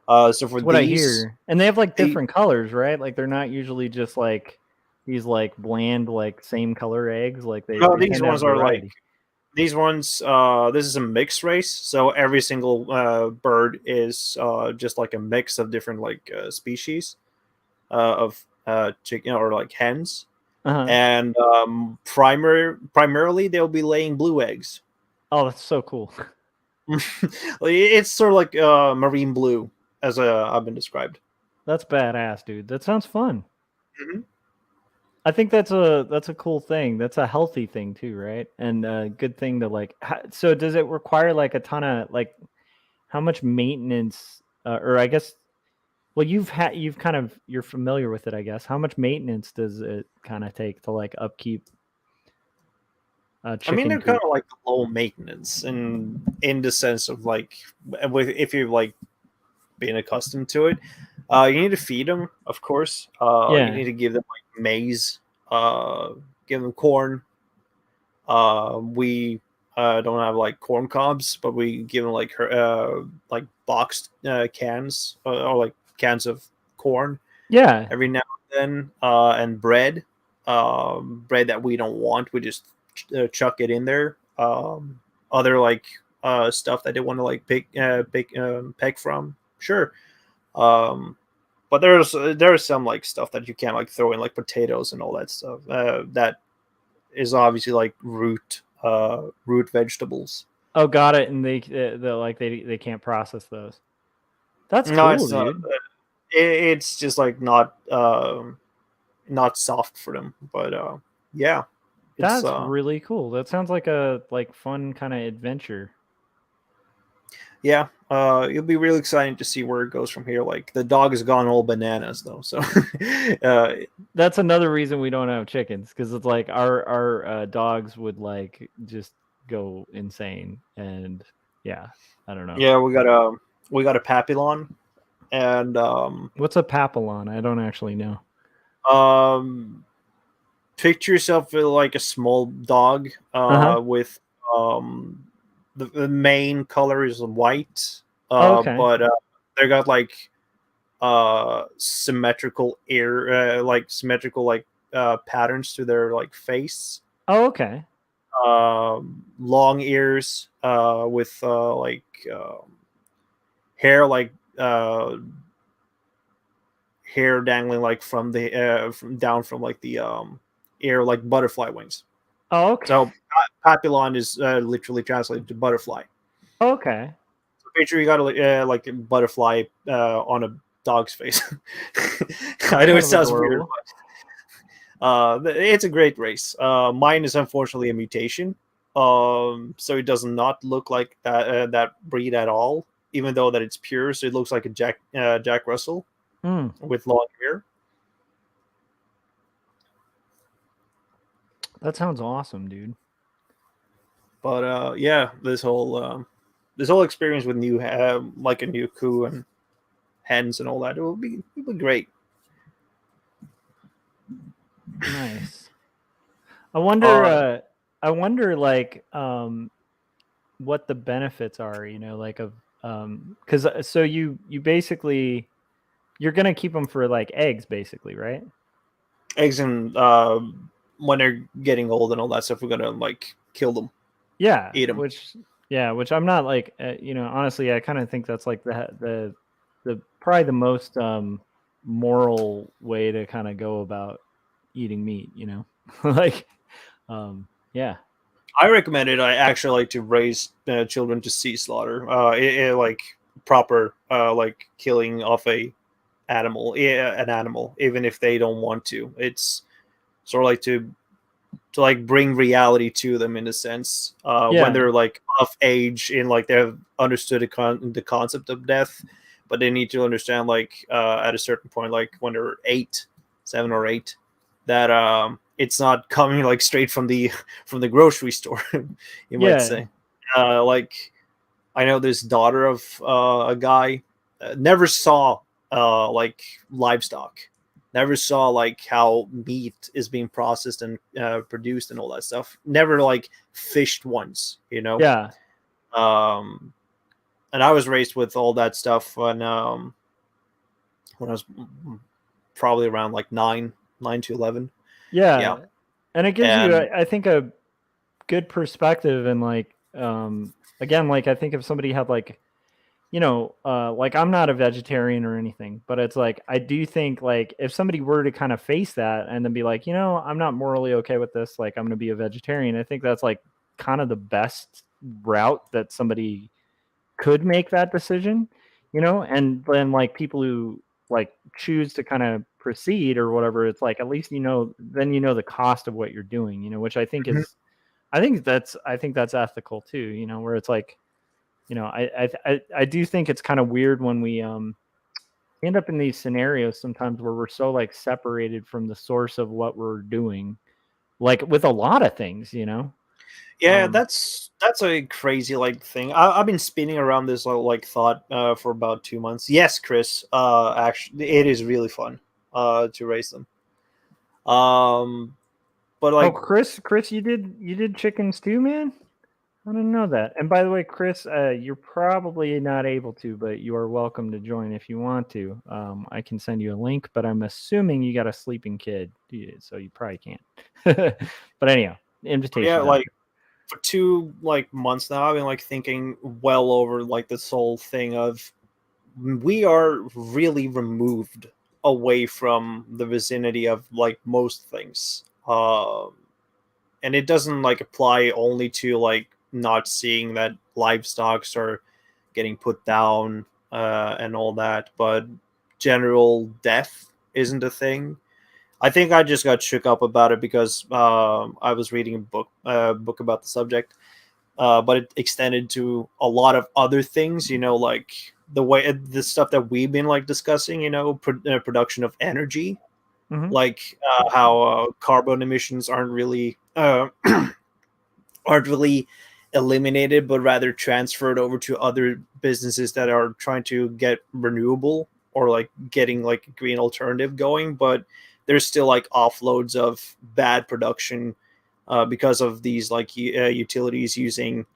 So for That's what I these, hear, and they have like different colors, right? Like they're not usually just like these like bland like same color eggs. Like they no, they these tend to have ones are like variety. these ones. This is a mixed race, so every single bird is just like a mix of different like species of chicken or like hens. Uh-huh. And primarily they'll be laying blue eggs. Oh, that's so cool. It's sort of like marine blue, as I've been described. That's badass, dude. That sounds fun. Mhm. I think that's a cool thing. That's a healthy thing too, right? And a good thing to like. So does it require like a ton of like, how much maintenance, or I guess, well, you've you're familiar with it, I guess. How much maintenance does it kind of take to like upkeep a I mean, chicken they're kind coop? of like low maintenance, in the sense of like, if you've like been accustomed to it, you need to feed them, of course. You Yeah. need to give them like maize, give them corn. We don't have like corn cobs, but we give them like boxed cans, or like cans of corn Yeah. every now and then, and bread. Bread that we don't want, we just chuck it in there. Other like stuff that they want to like pick from, sure. But there's some like stuff that you can't like throw in, like potatoes and all that stuff. That is obviously like root vegetables. Oh, got it. And they can't process those. That's No, cool, it's not. dude. It's just like not soft for them. But yeah, it's That's really cool. That sounds like a like fun kind of adventure. yeah. It'll be really exciting to see where it goes from here. Like the dog has gone all bananas though, so That's another reason we don't have chickens, because it's like our dogs would like just go insane, and yeah, I don't know. yeah, we got a papillon, and What's a papillon? I don't actually know. picture yourself with like a small dog with the main color is white, Okay. but they got like symmetrical ear like symmetrical like patterns to their like face. Oh, okay. Long ears with hair like hair dangling like from the from down from like the ear, like butterfly wings. Oh, okay. So papillon is literally translated to butterfly. Okay. So picture you got like a butterfly on a dog's face. I know it sounds weird, but it's a great race. Mine is unfortunately a mutation, so it does not look like that breed at all. Even though that it's pure, so it looks like a Jack Russell with long hair. That sounds awesome, dude. But yeah, this whole experience with new like a new coup and hens and all that, it'll be great. Nice. I wonder like what the benefits are, like of because so you basically you're gonna keep them for like eggs, basically, right? Eggs, and when they're getting old and all that stuff, we're gonna like kill them. Yeah, eat them. which I'm not like honestly, I kind of think that's like the probably the most moral way to kind of go about eating meat, like, yeah. I recommend it. I actually like to raise children to see slaughter. Like proper, like killing of an animal, even if they don't want to. It's sort of like to like bring reality to them in a sense. When they're like of age and like they've understood the concept of death, but they need to understand like at a certain point, like when they're 7 or 8, that it's not coming like straight from the grocery store. You might say. Like I know this daughter of a guy never saw like livestock, never saw like how meat is being processed and produced and all that stuff. Never like fished once, Yeah. And I was raised with all that stuff when I was probably around like 9 to 11. Yeah. And it gives you, And I think, a good perspective. And like, again, like I think if somebody had like, like I'm not a vegetarian or anything, but it's like, I do think like if somebody were to kind of face that and then be like, I'm not morally okay with this, like I'm going to be a vegetarian. I think that's like kind of the best route that somebody could make that decision, and then like people who like choose to kind of proceed or whatever, it's like, at least, then the cost of what you're doing, which I think is, I think that's ethical too, where it's like, I do think it's kind of weird when we end up in these scenarios sometimes where we're so like separated from the source of what we're doing, like with a lot of things, yeah, that's a crazy like thing. I've been spinning around this like thought for about 2 months. Yes, Chris. Actually, it is really fun to raise them. But like, Chris, you did chickens too, man. I didn't know that. And by the way, Chris, you're probably not able to, but you are welcome to join if you want to. I can send you a link, but I'm assuming you got a sleeping kid, so you probably can't. But anyhow, invitation. yeah, like for 2 like months now, I've been like thinking well over like this whole thing of we are really removed away from the vicinity of like most things. And it doesn't like apply only to like not seeing that livestock are getting put down and all that, but general death isn't a thing. I think I just got shook up about it because I was reading a book about the subject, but it extended to a lot of other things. Like the stuff that we've been like discussing. Production of energy, like how carbon emissions aren't really eliminated, but rather transferred over to other businesses that are trying to get renewable or like getting like a green alternative going, but there's still like offloads of bad production because of these like utilities using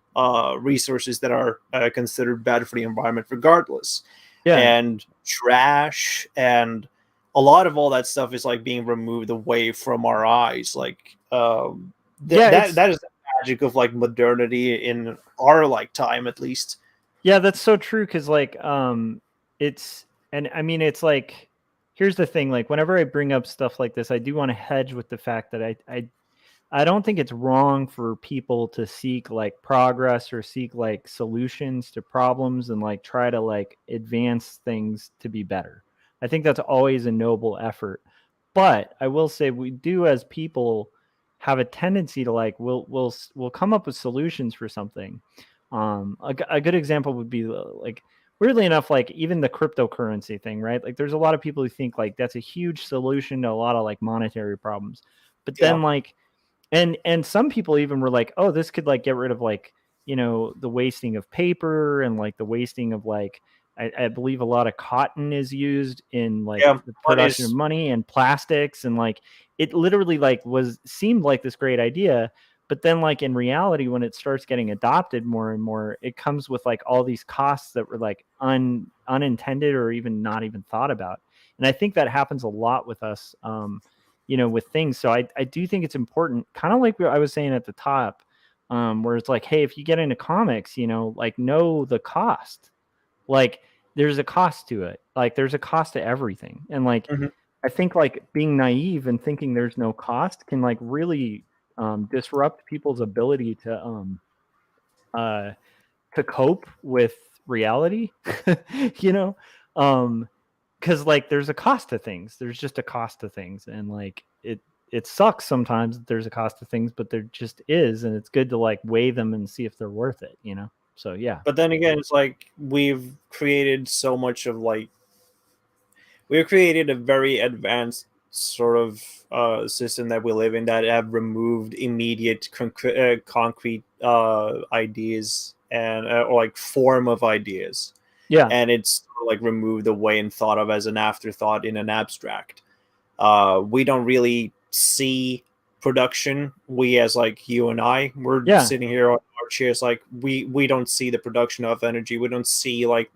resources that are considered bad for the environment regardless. And trash and a lot of all that stuff is like being removed away from our eyes. Like that is the magic of like modernity in our like time, at least. Yeah, that's so true. Cause like it's, and I mean, it's like, here's the thing, like whenever I bring up stuff like this, I do want to hedge with the fact that I don't think it's wrong for people to seek like progress or seek like solutions to problems and like try to like advance things to be better. I think that's always a noble effort. But I will say we do as people have a tendency to like we'll come up with solutions for something. A good example would be like, weirdly enough, like even the cryptocurrency thing, right? Like there's a lot of people who think like that's a huge solution to a lot of like monetary problems. But then like and some people even were like, oh, this could like get rid of like, the wasting of paper and like the wasting of like I believe a lot of cotton is used in like the production of money and plastics, and like it literally like seemed like this great idea. But then like in reality, when it starts getting adopted more and more, it comes with like all these costs that were like unintended or even not even thought about. And I think that happens a lot with us, with things. So I do think it's important, kind of like I was saying at the top, where it's like, hey, if you get into comics, like know the cost. Like there's a cost to it. Like there's a cost to everything. And like Mhm. I think like being naive and thinking there's no cost can like really disrupt people's ability to cope with reality. You know? Because like there's a cost to things. There's just a cost to things. And like it sucks sometimes that there's a cost to things, but there just is, and it's good to like weigh them and see if they're worth it, you know? So yeah. But then again, it's like we've created so much of like we've created a very advanced sort of system that we live in that have removed immediate concrete ideas and or like form of ideas, Yeah. and it's like removed away and thought of as an afterthought in an abstract. We don't really see production. We, as like you and I, we're Yeah. sitting here on our chairs, like we don't see the production of energy. We don't see like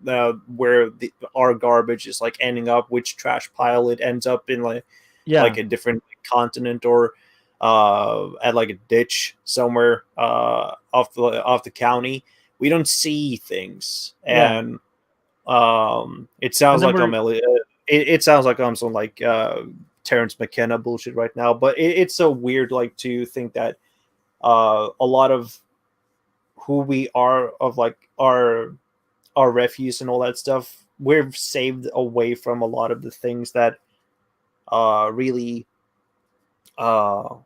where our garbage is like ending up, which trash pile it ends up in, like Yeah. like a different continent or at like a ditch somewhere off the county. We don't see things, Yeah. and it sounds And then like it sounds like I'm some like Terrence McKenna bullshit right now, but it's so weird like to think that a lot of who we are, of like our refuse and all that stuff, we're saved away from a lot of the things that really uh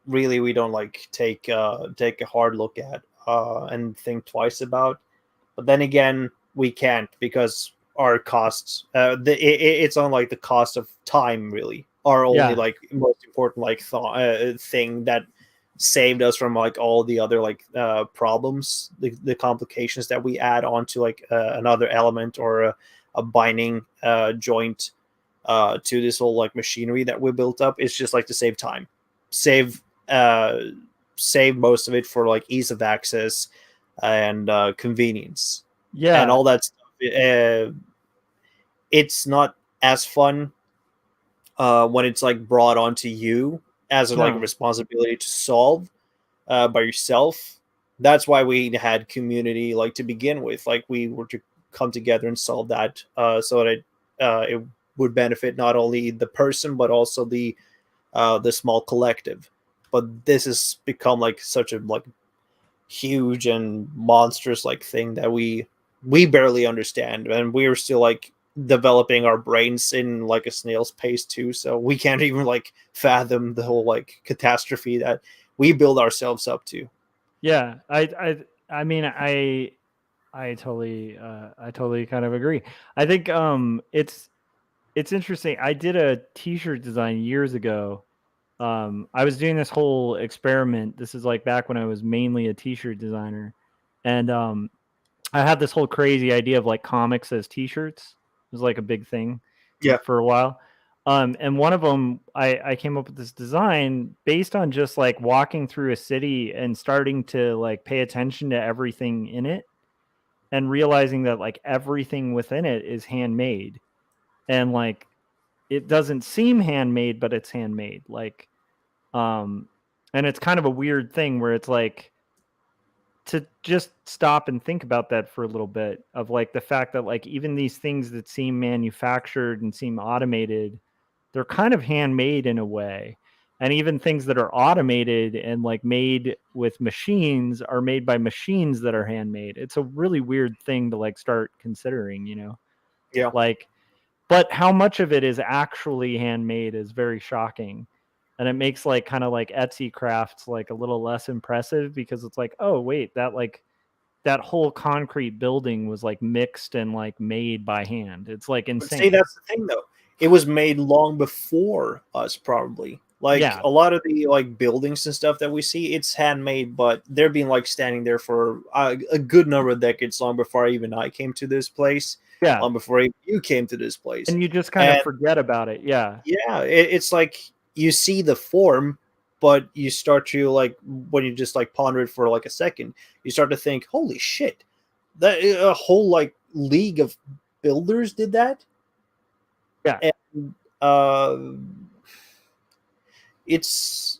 really we don't like take a hard look at and think twice about. But then again, we can't, because our costs it's on like the cost of time really our only Yeah. like most important like thing that saved us from like all the other like problems, the complications that we add onto like another element or a binding joint to this whole like machinery that we built up. It's just like to save time, save uh save most of it for like ease of access and convenience and Yeah. all that stuff. It's not as fun when it's like brought onto you as a like No. responsibility to solve by yourself. That's why we had community like to begin with. Like we were to come together and solve that so that it would benefit not only the person but also the small collective. But this has become like such a like huge and monstrous like thing that we barely understand, and we're still like developing our brains in like a snail's pace too, so we can't even like fathom the whole like catastrophe that we build ourselves up to. Yeah. I mean I totally kind of agree. I think it's interesting. I did a t-shirt design years ago. I was doing this whole experiment. This is like back when I was mainly a t-shirt designer. And I had this whole crazy idea of like comics as t-shirts. It was like a big thing Yeah. for a while. And one of them, I came up with this design based on just like walking through a city and starting to like pay attention to everything in it and realizing that like everything within it is handmade. And like it doesn't seem handmade, but it's handmade. Like, and it's kind of a weird thing where it's like to just stop and think about that for a little bit, of like the fact that like even these things that seem manufactured and seem automated, they're kind of handmade in a way. And even things that are automated and like made with machines are made by machines that are handmade. It's a really weird thing to like start considering, you know? Yeah. Like, but how much of it is actually handmade is very shocking. And it makes like kind of like Etsy crafts like a little less impressive, because it's like, oh wait, that like that whole concrete building was like mixed and like made by hand. It's like But see, insane. that's the thing though, it was made long before us probably. Like Yeah. a lot of the like buildings and stuff that we see, it's handmade, but they're being like standing there for a good number of decades, long before even I came to this place, Yeah. long before even you came to this place. And you just kind of forget about it. Yeah. Yeah, it's like you see the form, but you start to like, when you just like ponder it for like a second, you start to think, holy shit, that a whole like league of builders did that. Yeah. And it's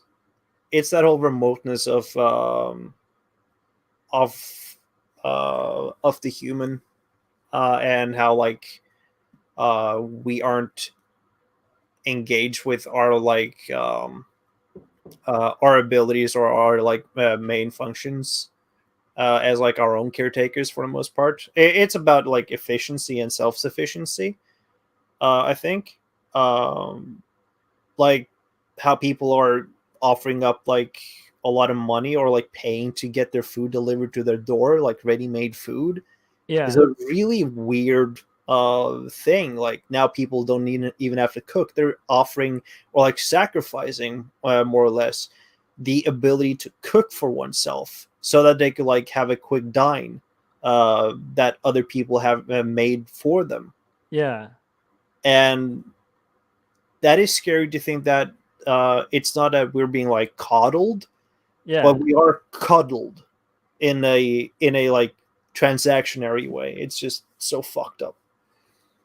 that whole remoteness of the human and how like we aren't engaged with our like our abilities or our like main functions as like our own caretakers for the most part. It's about like efficiency and self-sufficiency. I think like how people are offering up like a lot of money or like paying to get their food delivered to their door, like ready-made food, Yeah. is a really weird thing. Like now people don't even have to cook. They're offering or like sacrificing more or less the ability to cook for oneself so that they could like have a quick dine that other people have made for them. Yeah. And that is scary to think that it's not that we're being like coddled, Yeah. but we are cuddled in a like transactionary way. It's just so fucked up.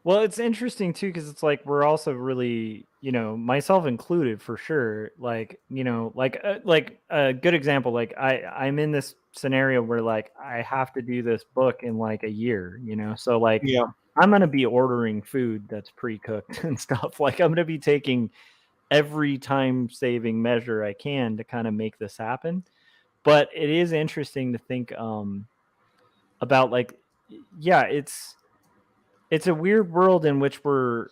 Well, it's interesting too because it's like we're also really, myself included for sure. Like, like a good example. Like I'm in this scenario where like I have to do this book in like a year. So like Yeah. I'm gonna be ordering food that's pre-cooked and stuff. Like I'm gonna be taking every time saving measure I can to kind of make this happen. But it is interesting to think about like, yeah, it's a weird world in which we're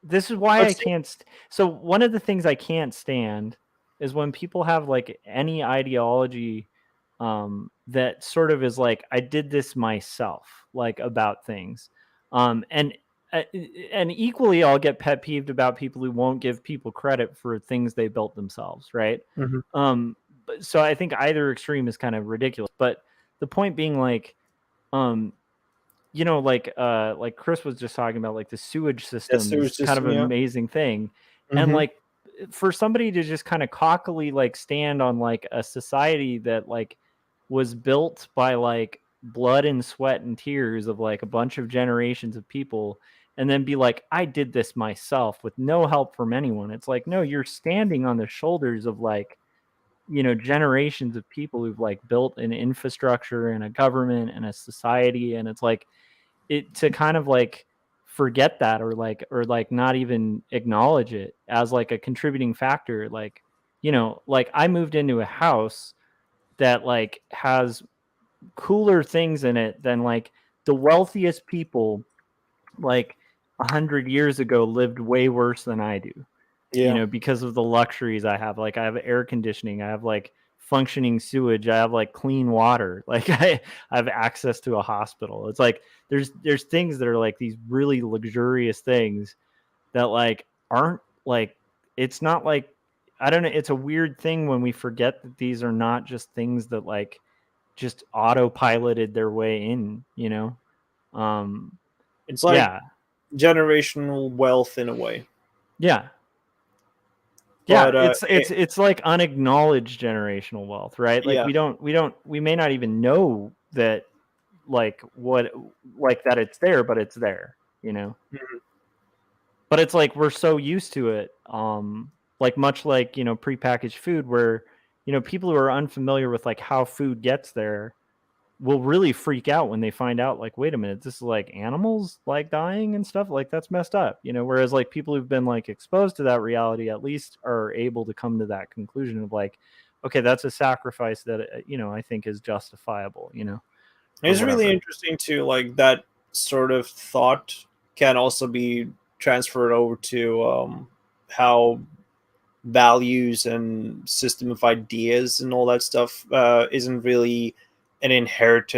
this is why I can't so one of the things I can't stand is when people have like any ideology that sort of is like I did this myself, like about things. And uh, and equally I'll get pet peeved about people who won't give people credit for things they built themselves, right? Mhm. So I think either extreme is kind of ridiculous, but the point being like like Chris was just talking about, like the sewage system sewage is kind of system, an yeah. amazing thing. And Mhm. like for somebody to just kind of cockily like stand on like a society that like was built by like blood and sweat and tears of like a bunch of generations of people and then be like, I did this myself with no help from anyone. It's like, no, you're standing on the shoulders of like, generations of people who've like built an infrastructure and a government and a society. And it's like, it to kind of like forget that or like not even acknowledge it as like a contributing factor, like like I moved into a house that like has cooler things in it than like the wealthiest people like 100 years ago lived way worse than I do, Yeah. because of the luxuries I have. Like I have air conditioning, I have like functioning sewage, I have like clean water, like I have access to a hospital. It's like there's things that are like these really luxurious things that like aren't like it's not like I don't know, it's a weird thing when we forget that these are not just things that like just autopiloted their way in. Um It's like yeah. generational wealth in a way. Yeah. Yeah, But it's like unacknowledged generational wealth, right? Like yeah. we may not even know that like what like that it's there, but it's there. Mhm. But it's like we're so used to it, like much like, prepackaged food where, people who are unfamiliar with like how food gets there will really freak out when they find out like, wait a minute, this is like animals like dying and stuff, like that's messed up, whereas like people who've been like exposed to that reality at least are able to come to that conclusion of like, okay, that's a sacrifice that I think is justifiable, or It's really whatever. interesting too, like that sort of thought can also be transferred over to how values and system of ideas and all that stuff isn't really an inherent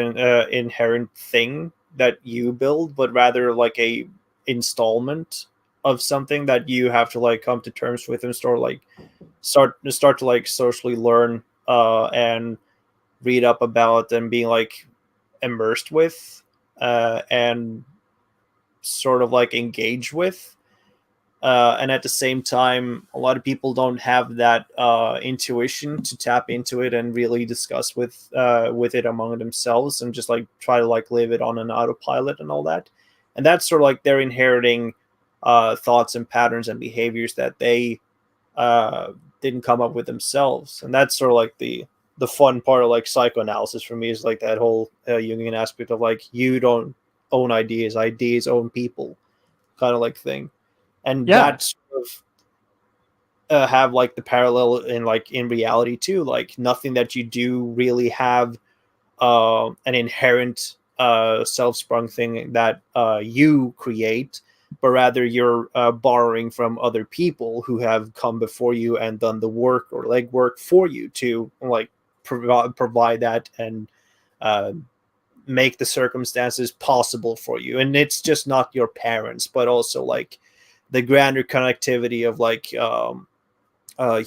thing that you build, but rather like a installment of something that you have to like come to terms with and start to like socially learn and read up about and being like immersed with and sort of like engage with. And at the same time, a lot of people don't have that intuition to tap into it and really discuss with it among themselves and just like try to like live it on an autopilot and all that. And that's sort of like they're inheriting thoughts and patterns and behaviors that they didn't come up with themselves. And that's sort of like the fun part of like psychoanalysis for me is like that whole Jungian aspect of like you don't own ideas, own people, kind of like thing. And Yeah. that's sort of have like the parallel in reality too. Like nothing that you do really have an inherent self-sprung thing that you create, but rather you're borrowing from other people who have come before you and done the work or legwork for you to like provide that and uh, make the circumstances possible for you. And it's just not your parents, but also like the grander connectivity of like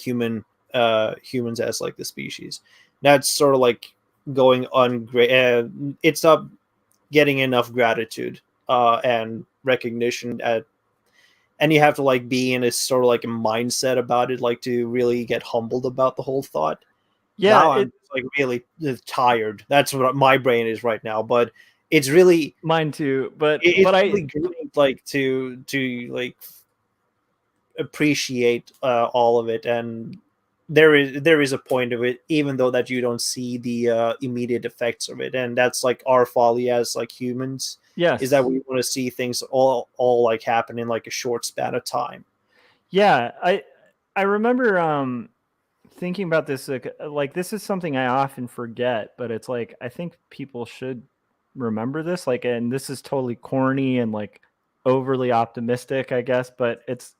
humans as like the species. That's sort of like going on. It's not getting enough gratitude and recognition and you have to like be in a sort of like a mindset about it, like to really get humbled about the whole thought. Yeah, Now I'm like really tired. That's what my brain is right now. But it's really mine too. But it's I really good like to like appreciate all of it, and there is a point of it, even though that you don't see the immediate effects of it. And that's like our folly as like humans, yes, is that we want to see things all like happen in like a short span of time. Yeah, I remember thinking about this like this is something I often forget, but it's like I think people should remember this, like, and this is totally corny and like overly optimistic, I guess, but it's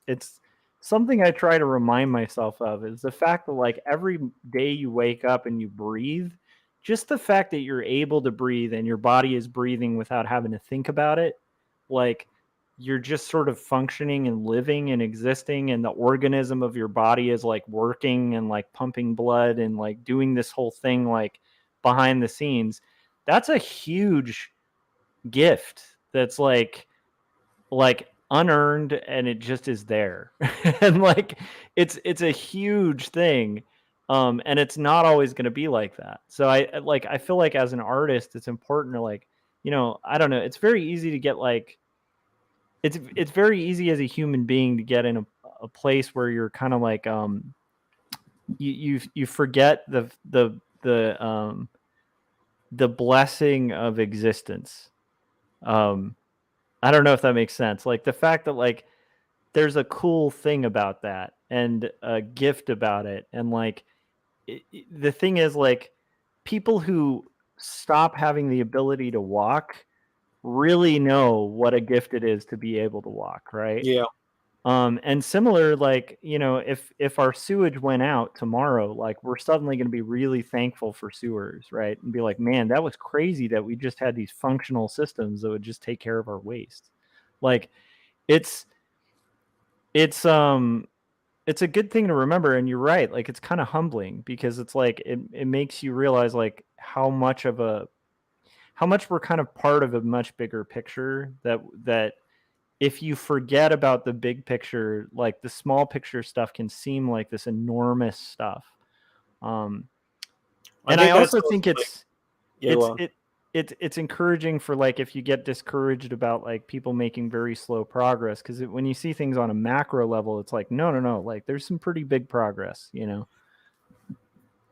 something I try to remind myself of, is the fact that like every day you wake up and you breathe, just the fact that you're able to breathe and your body is breathing without having to think about it, like you're just sort of functioning and living and existing, and the organism of your body is like working and like pumping blood and like doing this whole thing like behind the scenes. That's a huge gift that's like unearned, and it just is there. And like it's a huge thing. And it's not always going to be like that. So I feel like as an artist it's important to like, I don't know, it's very easy to get like, it's very easy as a human being to get in a place where you're kind of like you forget the blessing of existence. I don't know if that makes sense. Like the fact that like there's a cool thing about that and a gift about it, and like the thing is like people who stop having the ability to walk really know what a gift it is to be able to walk, right? Yeah. And similar, like, if our sewage went out tomorrow, like we're suddenly going to be really thankful for sewers, right? And be like, man, that was crazy that we just had these functional systems that would just take care of our waste. Like it's it's it's a good thing to remember. And you're right, like it's kind of humbling, because it's like it makes you realize like how much we're kind of part of a much bigger picture, that if you forget about the big picture, like the small picture stuff can seem like this enormous stuff. And I also think it's encouraging for like if you get discouraged about like people making very slow progress, because when you see things on a macro level, it's like no, like there's some pretty big progress. Yeah,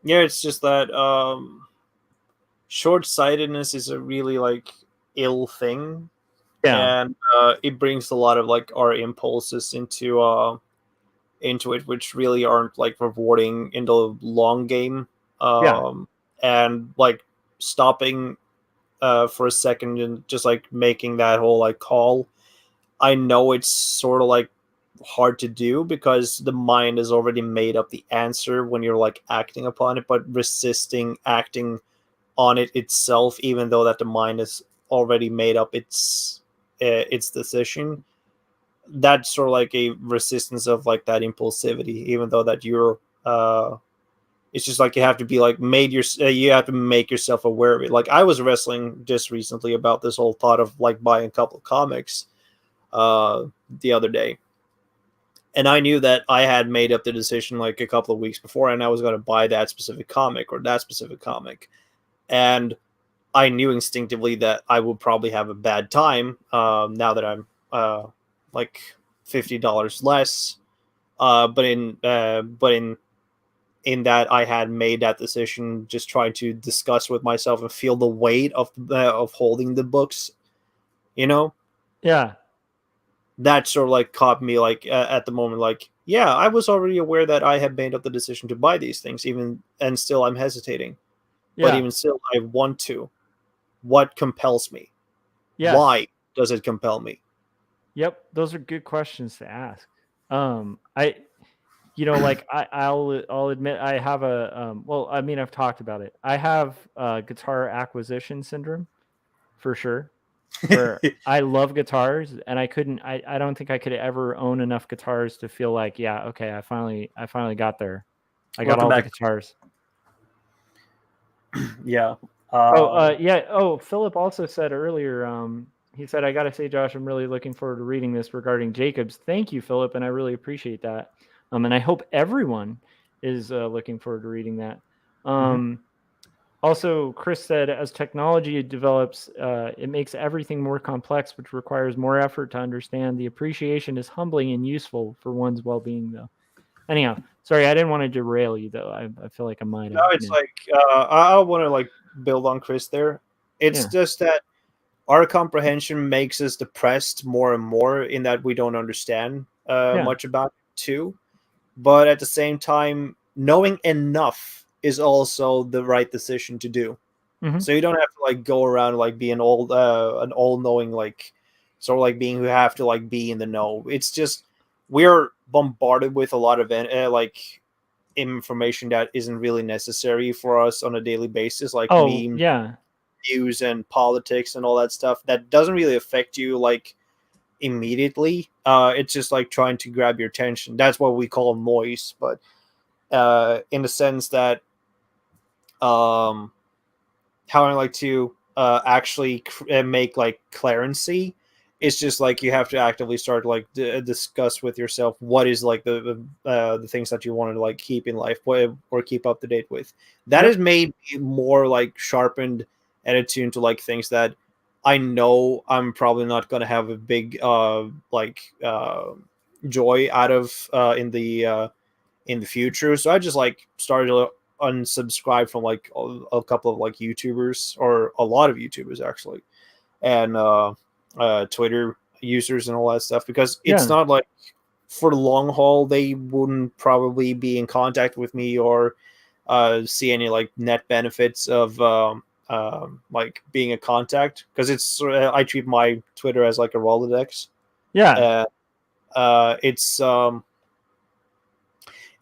it's just that short-sightedness is a really like ill thing. Yeah. And it brings a lot of like our impulses into it, which really aren't like rewarding in the long game. And like stopping for a second and just like making that whole like call. I know it's sort of like hard to do because the mind has already made up the answer when you're like acting upon it, but resisting acting on it itself, even though that the mind has already made up its decision, that's sort of like a resistance of like that impulsivity, even though that you're it's just like you have to be like you have to make yourself aware of it. Like I was wrestling just recently about this whole thought of like buying a couple of comics the other day, and I knew that I had made up the decision like a couple of weeks before, and I was going to buy that specific comic or that specific comic, and I knew instinctively that I would probably have a bad time now that I'm like $50 less. But in that I had made that decision, just trying to discuss with myself and feel the weight of holding the books you know. Yeah. That sort of like caught me like at the moment, like, yeah, I was already aware that I had made up the decision to buy these things, even and still I'm hesitating. But Yeah. even still, I want to. What compels me? Yes. Why does it compel me? Yep, those are good questions to ask. I'll admit I have a well, I mean, I've talked about it. I have guitar acquisition syndrome for sure, where I love guitars and I don't think I could ever own enough guitars to feel like, yeah, okay, I finally got there. I got Welcome all the back. guitars. Yeah. Philip also said earlier, he said, I got to say, Josh, I'm really looking forward to reading this regarding Jacobs. Thank you, Philip, and I really appreciate that. And I hope everyone is looking forward to reading that. Also, Chris said, as technology develops, it makes everything more complex, which requires more effort to understand. The appreciation is humbling and useful for one's well-being, though. Anyhow, sorry, I didn't want to derail you, though. I feel like I might have. No, it's like I want to like build on Chris there. It's just that our comprehension makes us depressed more and more in that we don't understand much about it too. But at the same time, knowing enough is also the right decision to do. So you don't have to like go around like be an all knowing, like sort of like being who have to like be in the know. It's just we're bombarded with a lot of like information that isn't really necessary for us on a daily basis, like memes, news, and politics and all that stuff that doesn't really affect you like immediately. It's just like trying to grab your attention. That's what we call noise, but in the sense that how I like to actually make like clarity. It's just like you have to actively start like discuss with yourself what is like the things that you want to like keep in life or keep up to date with. That has made me more like sharpened and attuned to like things that I know I'm probably not going to have a big joy out of in the future. So I just like started to unsubscribe from like a couple of like YouTubers, or a lot of YouTubers actually, and Twitter users and all that stuff, because it's not like for the long haul they wouldn't probably be in contact with me or see any like net benefits of like being a contact, because it's I treat my Twitter as like a Rolodex.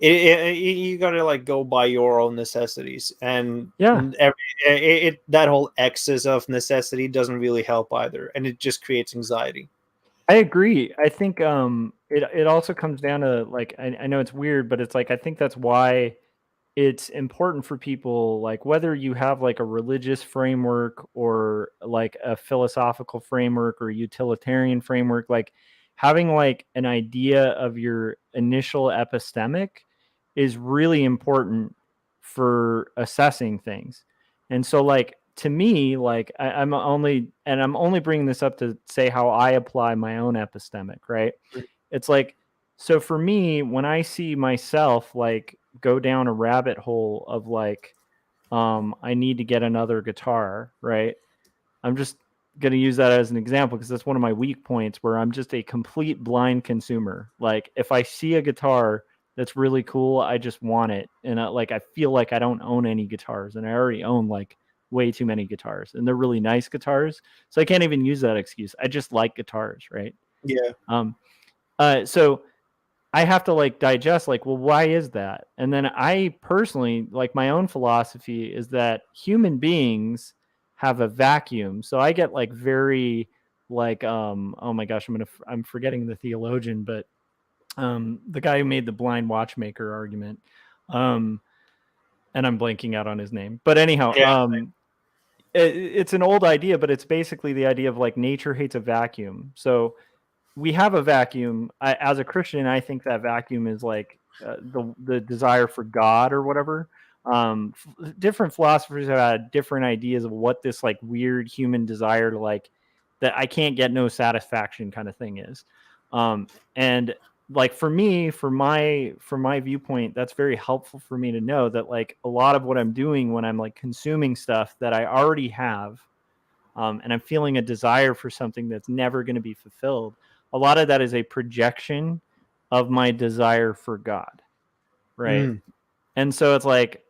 It's you gotta like go by your own necessities, and that whole excess of necessity doesn't really help either, and it just creates anxiety. I agree. I think it also comes down to like I know it's weird, but it's like I think that's why it's important for people, like whether you have like a religious framework or like a philosophical framework or utilitarian framework, like having like an idea of your initial epistemic is really important for assessing things. And so like to me, like I'm only bringing this up to say how I apply my own epistemic, right? It's like, so for me, when I see myself like go down a rabbit hole of like, I need to get another guitar, right? I'm just going to use that as an example because that's one of my weak points, where I'm just a complete blind consumer. Like if I see a guitar that's really cool, I just want it. And I feel like I don't own any guitars, and I already own like way too many guitars, and they're really nice guitars. So I can't even use that excuse. I just like guitars, right? Yeah. So I have to like digest like, well, why is that? And then I personally, like my own philosophy is that human beings have a vacuum. So I get like very like, oh my gosh, I'm forgetting the theologian, but the guy who made the blind watchmaker argument, and I'm blanking out on his name, but anyhow, it's an old idea, but it's basically the idea of like nature hates a vacuum. So we have a vacuum. As a Christian, I think that vacuum is like the desire for God or whatever. Different philosophers have had different ideas of what this like weird human desire to like that I can't get no satisfaction kind of thing is. And like for me, from my viewpoint, that's very helpful for me to know that like a lot of what I'm doing when I'm like consuming stuff that I already have, and I'm feeling a desire for something that's never going to be fulfilled, a lot of that is a projection of my desire for God, right? And so it's like,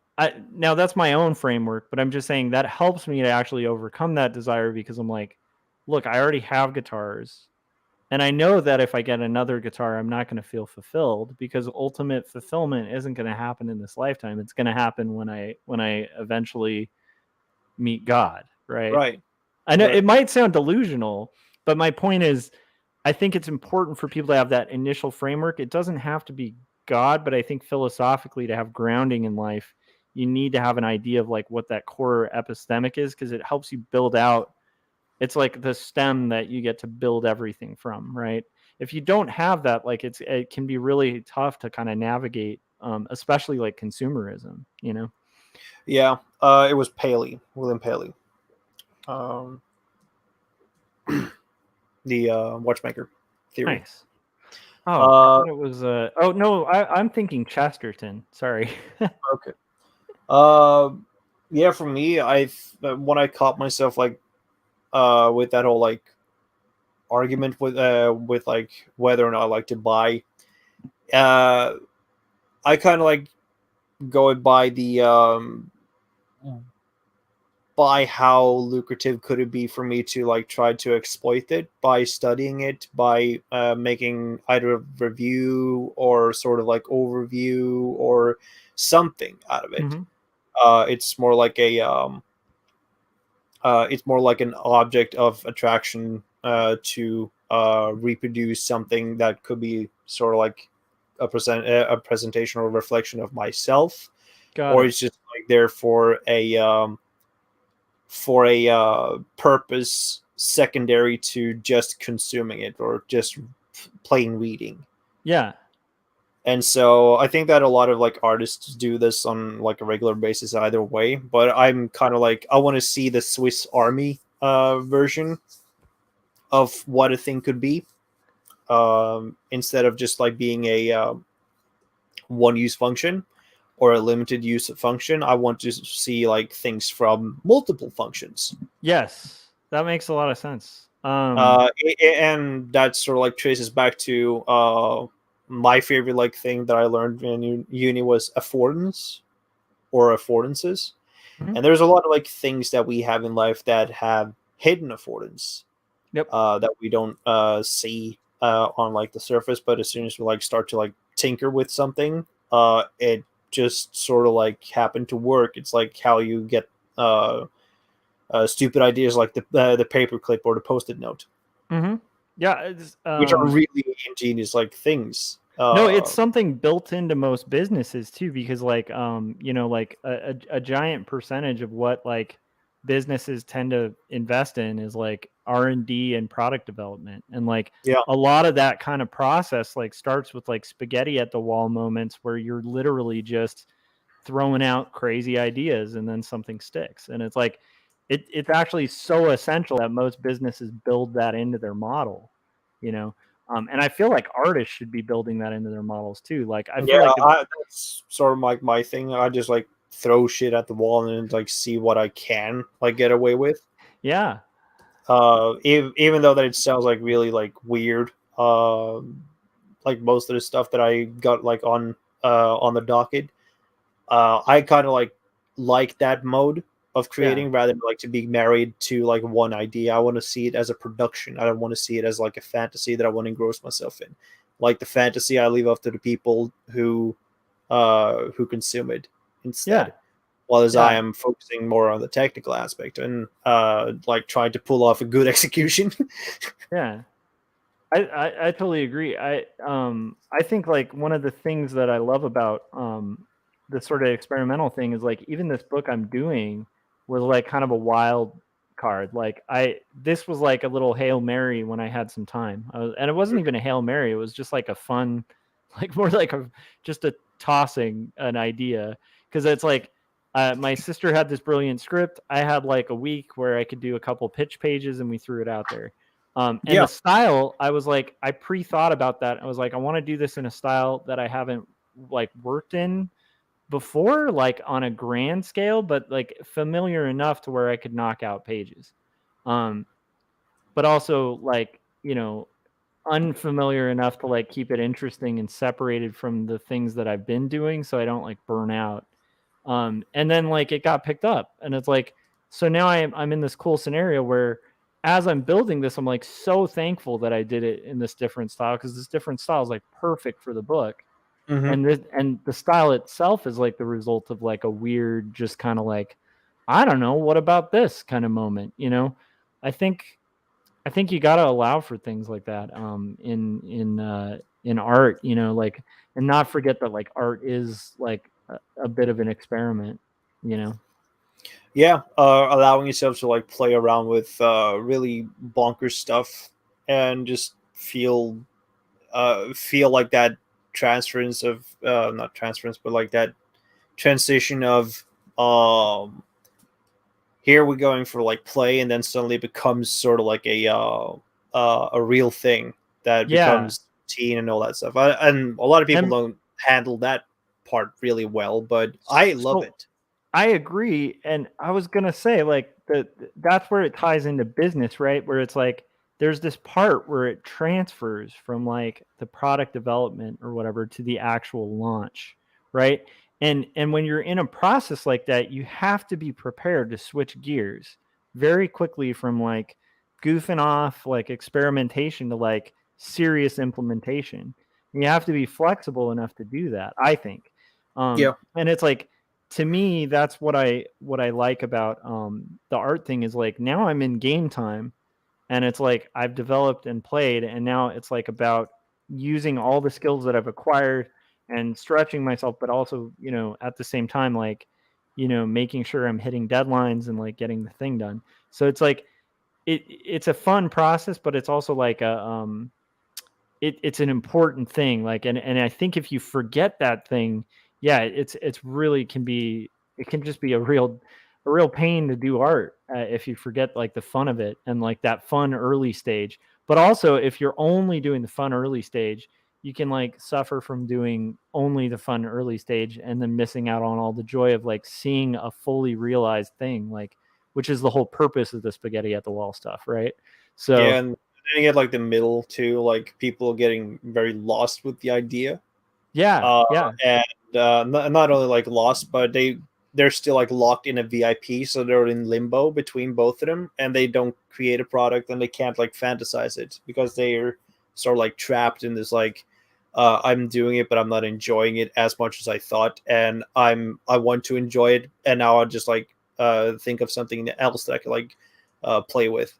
now that's my own framework, but I'm just saying that helps me to actually overcome that desire, because I'm like, look, I already have guitars. And I know that if I get another guitar, I'm not going to feel fulfilled, because ultimate fulfillment isn't going to happen in this lifetime. It's going to happen when I eventually meet God, right? Right. I know Right. it might sound delusional, but my point is, I think it's important for people to have that initial framework. It doesn't have to be God, but I think philosophically, to have grounding in life, you need to have an idea of like what that core epistemic is, because it helps you build out. It's like the stem that you get to build everything from, right? If you don't have that, like it can be really tough to kind of navigate, especially like consumerism, you know? Yeah. It was William Paley. The watchmaker theory. Nice. Oh, I Uh, thought it was. Oh no, I'm thinking Chesterton. Sorry. okay. Yeah, for me, when I caught myself like with that whole like argument with like whether or not I like to buy, I kind of like go by the by how lucrative could it be for me to like try to exploit it by studying it, by making either a review or sort of like overview or something out of it. It's more like it's more like an object of attraction to reproduce something that could be sort of like a presentation or reflection of myself, or it's just like there for a purpose secondary to just consuming it or just plain reading. Yeah. And so I think that a lot of like artists do this on like a regular basis either way, but I'm kind of like, I want to see the Swiss Army version of what a thing could be, instead of just like being a one use function or a limited use function. I want to see like things from multiple functions. Yes, that makes a lot of sense. And that sort of like traces back to my favorite like thing that I learned in uni was affordance or affordances. And there's a lot of like things that we have in life that have hidden affordance. Yep. That we don't see on like the surface, but as soon as we like start to like tinker with something, it just sort of like happen to work. It's like how you get stupid ideas like the paperclip or the post-it note. Yeah, which are really ingenious like things. No, it's something built into most businesses too, because like you know, like a giant percentage of what like businesses tend to invest in is like R&D and product development, and like a lot of that kind of process like starts with like spaghetti at the wall moments where you're literally just throwing out crazy ideas and then something sticks, and it's like it's actually so essential that most businesses build that into their model, you know. And I feel like artists should be building that into their models too. Like I feel like that's sort of like my thing. I just like throw shit at the wall and like see what I can like get away with. Yeah. Even though that it sounds like really like weird. Like most of the stuff that I got like on the docket, I kind of like that mode of creating rather than like to be married to like one idea. I want to see it as a production. I don't want to see it as like a fantasy that I want to engross myself in. Like the fantasy, I leave up to the people who consume it instead. While as I am focusing more on the technical aspect and like trying to pull off a good execution. Yeah. I totally agree. I think like one of the things that I love about the sort of experimental thing is like even this book I'm doing was like kind of a wild card. Like this was like a little Hail Mary when I had some time, and it wasn't even a Hail Mary. It was just like a fun, like more like just a tossing an idea, because it's like my sister had this brilliant script. I had like a week where I could do a couple pitch pages, and we threw it out there. And the style, I was like, I pre-thought about that. I was like, I want to do this in a style that I haven't like worked in before, like on a grand scale, but like familiar enough to where I could knock out pages. But also like, unfamiliar enough to like keep it interesting and separated from the things that I've been doing so I don't like burn out. And then like it got picked up and it's like, so now I'm in this cool scenario where as I'm building this, I'm like so thankful that I did it in this different style because this different style is like perfect for the book. Mm-hmm. And the style itself is like the result of like a weird, just kind of like, I don't know, what about this kind of moment, I think you got to allow for things like that in art, like, and not forget that like art is like a bit of an experiment, Yeah, allowing yourself to like play around with really bonkers stuff and just feel like that transference of not transference, but like that transition of um here we're going for like play, and then suddenly it becomes sort of like a real thing that Yeah. becomes teen and all that stuff. And a lot of people And don't handle that part really well, but I love so it. I agree, and I was gonna say like that's where it ties into business, right? Where it's like there's this part where it transfers from like the product development or whatever to the actual launch, right? And when you're in a process like that, you have to be prepared to switch gears very quickly from like goofing off like experimentation to like serious implementation. And you have to be flexible enough to do that, I think. Yeah. And it's like to me, that's what I like about the art thing is like now I'm in game time and it's like I've developed and played and now it's like about using all the skills that I've acquired and stretching myself, but also, at the same time, like, making sure I'm hitting deadlines and like getting the thing done. So it's like it's a fun process, but it's also like it's an important thing. Like, and I think if you forget that thing, yeah, it's really it can just be a real pain to do art if you forget like the fun of it and like that fun early stage. But also, if you're only doing the fun early stage, you can like suffer from doing only the fun early stage and then missing out on all the joy of like seeing a fully realized thing, like which is the whole purpose of the spaghetti at the wall stuff, right? Yeah, So and then you get like the middle too, like people getting very lost with the idea. yeah, yeah. And not only like lost, but they're still like locked in a VIP, so they're in limbo between both of them, and they don't create a product, and they can't like fantasize it because they're sort of like trapped in this like I'm doing it, but I'm not enjoying it as much as I thought, and I want to enjoy it, and now I just like think of something else that I could like play with.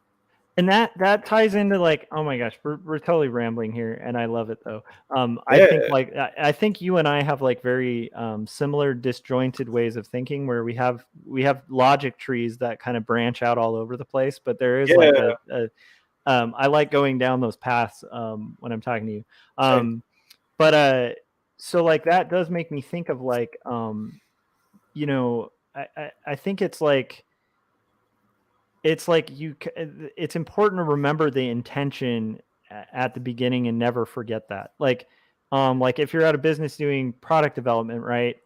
And that ties into like, oh my gosh, we're totally rambling here, and I love it though. I Yeah, think like I think you and I have like very similar disjointed ways of thinking, where we have logic trees that kind of branch out all over the place, but there is like yeah, I like going down those paths when I'm talking to you. same. But so like that does make me think of like I think it's like it's important to remember the intention at the beginning and never forget that. Like if you're at a business doing product development, right,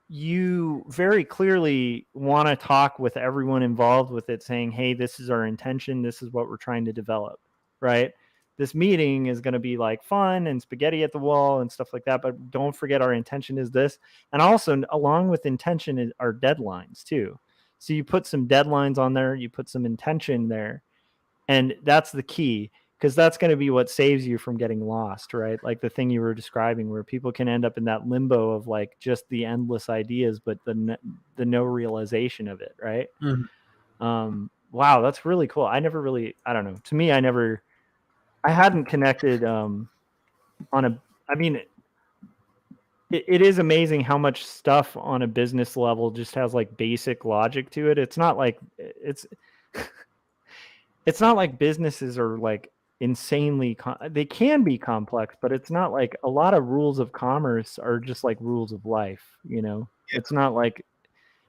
you very clearly want to talk with everyone involved with it, saying, hey, this is our intention, this is what we're trying to develop, right? This meeting is going to be like fun and spaghetti at the wall and stuff like that, but don't forget our intention is this. And also along with intention are deadlines too. So you put some deadlines on there, you put some intention there, and that's the key, because that's going to be what saves you from getting lost, right? Like the thing you were describing, where people can end up in that limbo of like just the endless ideas, but the no realization of it, right? Wow, that's really cool. I never really, I don't know. To me, I hadn't connected on a. I mean, it is amazing how much stuff on a business level just has like basic logic to it. It's not like it's not like businesses are like insanely they can be complex, but it's not like a lot of rules of commerce are just like rules of life, It's not like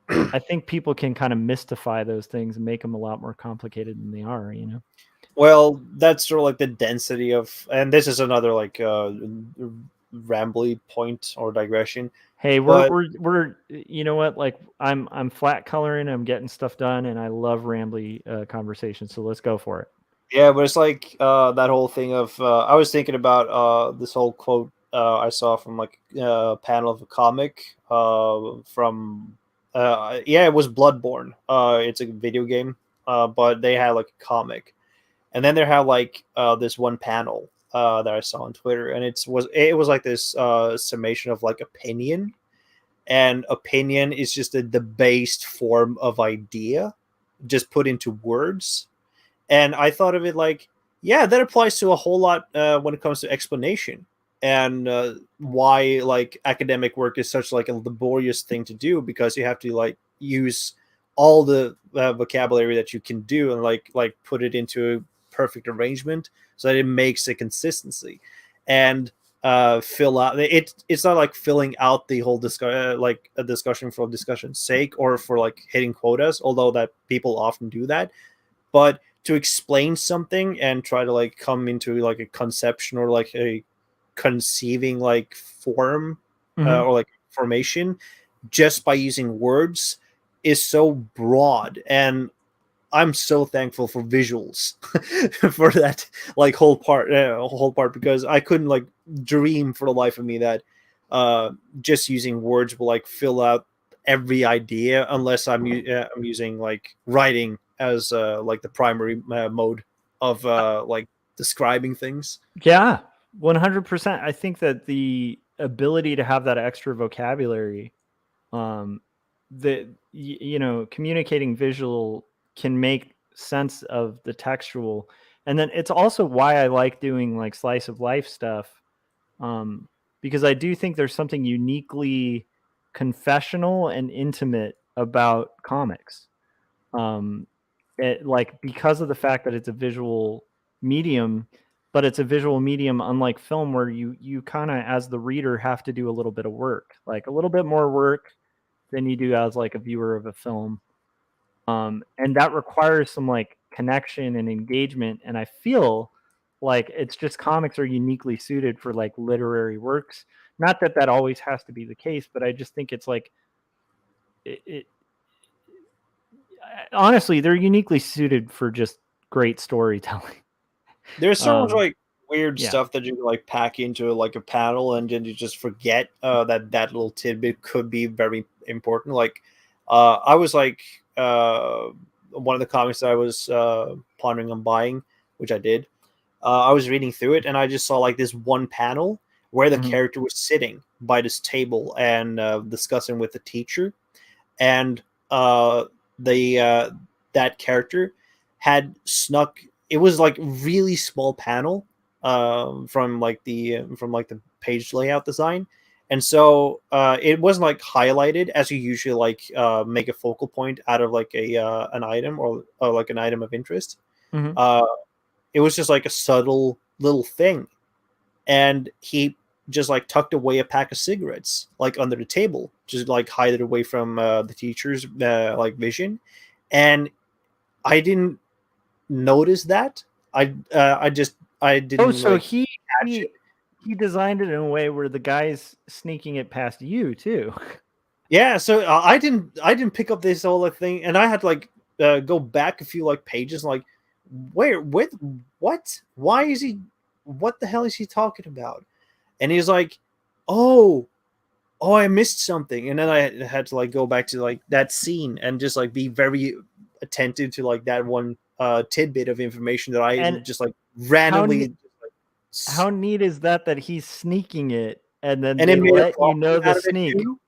I think people can kind of mystify those things and make them a lot more complicated than they are, Well, that's sort of like the density of, and this is another like rambly point or digression. Hey, But we're you know what? Like I'm flat coloring, I'm getting stuff done, and I love rambly conversations. So let's go for it. yeah, but it's like that whole thing of I was thinking about this whole quote I saw from like a panel of a comic from yeah, it was Bloodborne. It's a video game, but they had like a comic, and then they had like this one panel that I saw on Twitter, and it was like this summation of like opinion, and opinion is just a debased form of idea, just put into words. And I thought of it like, yeah, that applies to a whole lot when it comes to explanation and why like academic work is such like a laborious thing to do, because you have to like use all the vocabulary that you can do and like put it into a perfect arrangement so that it makes a consistency and fill out it. It's not like filling out the whole like a discussion for discussion's sake or for like hitting quotas, although that people often do that, but to explain something and try to like come into like a conception or like a conceiving like form or like formation just by using words is so broad. And I'm so thankful for visuals for that like whole part, because I couldn't like dream for the life of me that just using words will like fill out every idea unless I'm using like writing as like the primary mode of like describing things. Yeah, 100%. I think that the ability to have that extra vocabulary, that you know, communicating visual can make sense of the textual, and then it's also why I like doing like slice of life stuff, because I do think there's something uniquely confessional and intimate about comics. Like because of the fact that it's a visual medium, but it's a visual medium unlike film, where you kind of as the reader have to do a little bit of work, like a little bit more work than you do as like a viewer of a film, and that requires some like connection and engagement. And I feel like it's just comics are uniquely suited for like literary works. Not that that always has to be the case, but I just think it's like it honestly, they're uniquely suited for just great storytelling. There's so much like weird yeah. stuff that you can like pack into like a panel, and then you just forget that little tidbit could be very important. Like I was like one of the comics that I was pondering on buying, which I did. I was reading through it, and I just saw like this one panel where the character was sitting by this table and discussing with the teacher, and that character had snuck. It was like really small panel from like the page layout design, and so it wasn't like highlighted as you usually like make a focal point out of like a an item or like an item of interest. It was just like a subtle little thing, and he just like tucked away a pack of cigarettes like under the table, just like hide it away from the teacher's like vision. And I didn't notice that. I didn't. Oh, so like, he designed it in a way where the guy's sneaking it past you too. Yeah, so I didn't pick up this whole thing, and I had to like go back a few like pages, like where with what? Why is he? What the hell is he talking about? And he's like, oh, I missed something, and then I had to like go back to like that scene and just like be very attentive to like that one tidbit of information that I just like randomly. How neat is that he's sneaking it, and then and they let you know the sneak? Too?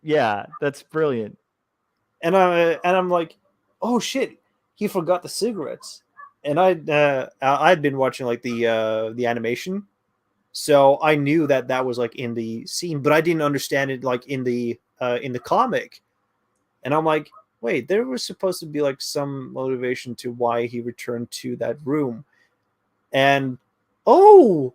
Yeah, that's brilliant. And I'm like, oh shit, he forgot the cigarettes. And I'd been watching like the animation, so I knew that was like in the scene, but I didn't understand it like in the comic. And I'm like, wait, there was supposed to be like some motivation to why he returned to that room. And oh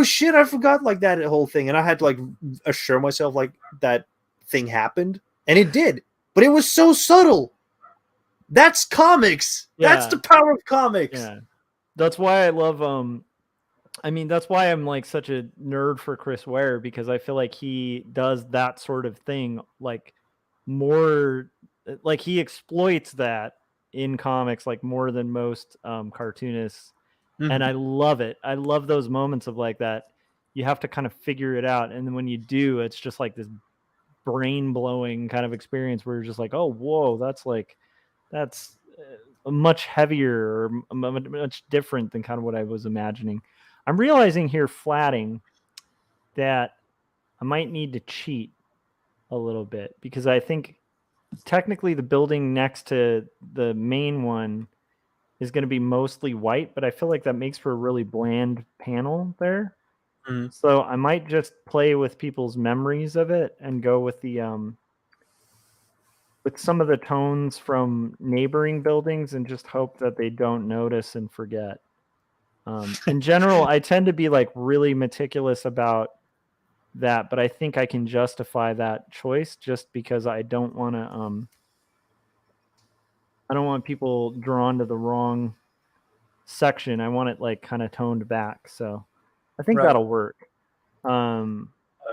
shit, I forgot like that whole thing. And I had to like assure myself like that thing happened, and it did, but it was so subtle. That's comics. Yeah. That's the power of comics. Yeah, that's why I love I mean, that's why I'm like such a nerd for Chris Ware, because I feel like he does that sort of thing like more, like he exploits that in comics like more than most cartoonists. And I love it. I love those moments of like that. You have to kind of figure it out. And then when you do, it's just like this brain blowing kind of experience where you're just like, oh, whoa, that's much heavier or much different than kind of what I was imagining. I'm realizing here, flatting, that I might need to cheat a little bit, because I think technically the building next to the main one is going to be mostly white, but I feel like that makes for a really bland panel there. So I might just play with people's memories of it and go with the with some of the tones from neighboring buildings and just hope that they don't notice and forget. In general, I tend to be like really meticulous about that, but I think I can justify that choice just because I don't want to I don't want people drawn to the wrong section. I want it like kind of toned back. So I think that'll work.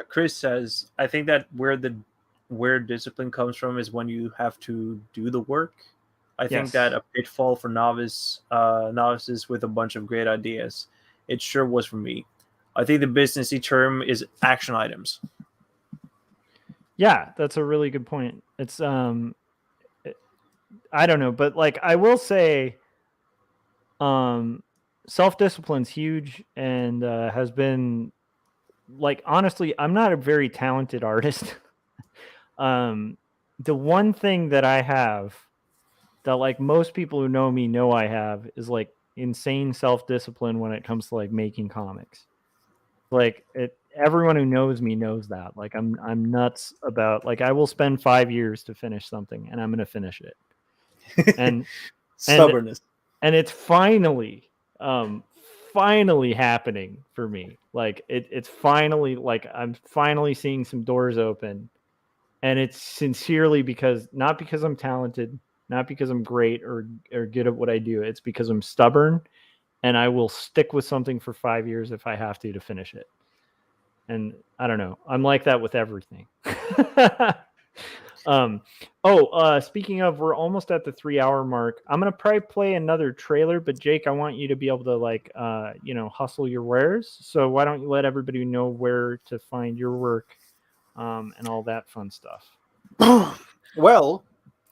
Chris says, I think that where discipline comes from is when you have to do the work. I think that a pitfall for novices with a bunch of great ideas. It sure was for me. I think the businessy term is action items. Yeah, that's a really good point. It's I don't know, but like I will say, self-discipline's huge and has been, like, honestly, I'm not a very talented artist. The one thing that I have that like most people who know me know I have is like insane self-discipline when it comes to like making comics. Like everyone who knows me knows that. Like I'm nuts about, like, I will spend 5 years to finish something and I'm going to finish it. And stubbornness. And it's finally happening for me. Like it's finally, like, I'm finally seeing some doors open, and it's sincerely not because I'm talented, not because I'm great or good at what I do. It's because I'm stubborn, and I will stick with something for 5 years if I have to finish it. And I don't know, I'm like that with everything. Speaking of, we're almost at the 3-hour mark. I'm gonna probably play another trailer, but Jake, I want you to be able to like hustle your wares. So why don't you let everybody know where to find your work and all that fun stuff. Well,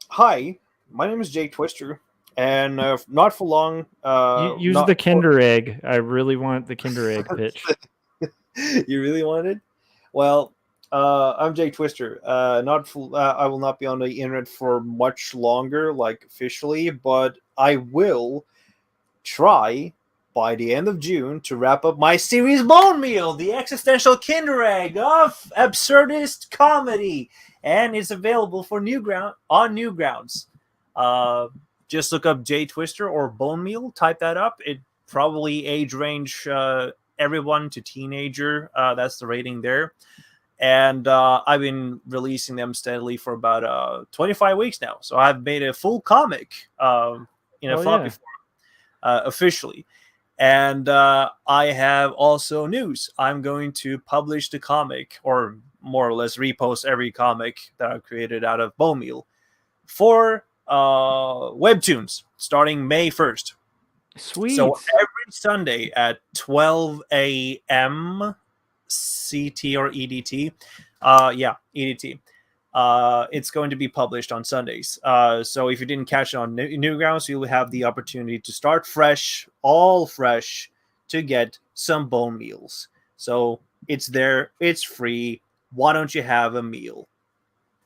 hi, my name is Jake Twister, and not for long. Use the Kinder Egg. I really want the Kinder Egg pitch. You really want it? Well, I'm Jake Twister. I will not be on the internet for much longer, like officially, but I will try by the end of June to wrap up my series Bone Meal, the existential Kinder Egg of absurdist comedy, and it's available for Newgrounds. Just look up Jay Twister or Bone Meal. Type that up. It probably age range everyone to teenager. That's the rating there. And I've been releasing them steadily for about 25 weeks now. So I've made a full comic in a thought before, officially. And I have also news. I'm going to publish the comic, or more or less repost every comic that I've created out of Bone Meal for Webtoons starting May 1st. Sweet. So every Sunday at 12 a.m. CT or EDT. EDT. It's going to be published on Sundays. So if you didn't catch it on Newgrounds, you'll have the opportunity to start fresh, all fresh, to get some Bone Meals. So it's there. It's free. Why don't you have a meal?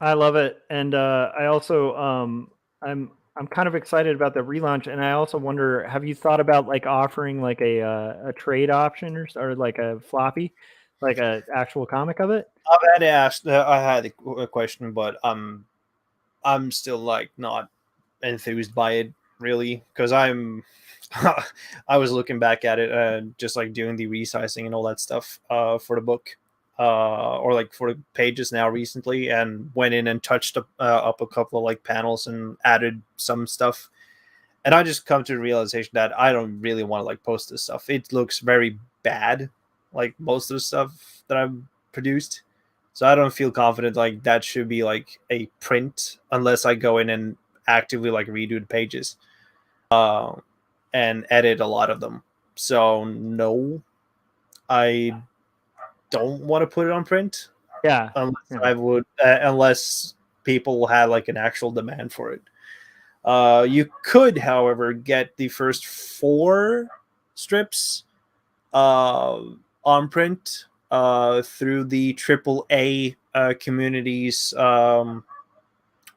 I love it. And I also, I'm kind of excited about the relaunch, and I also wonder, have you thought about like offering like a trade option or like a floppy, like a actual comic of it? I had a question, but I'm still like not enthused by it really, because I was looking back at it, just like doing the resizing and all that stuff for the book, or like for the pages now recently, and went in and touched up a couple of like panels and added some stuff, and I just come to the realization that I don't really want to like post this stuff. It looks very bad, like most of the stuff that I've produced. So I don't feel confident like that should be like a print unless I go in and actively like redo the pages and edit a lot of them. So no, I don't want to put it on print. Yeah. Unless people had like an actual demand for it. You could, however, get the first 4 strips on print through the AAA community's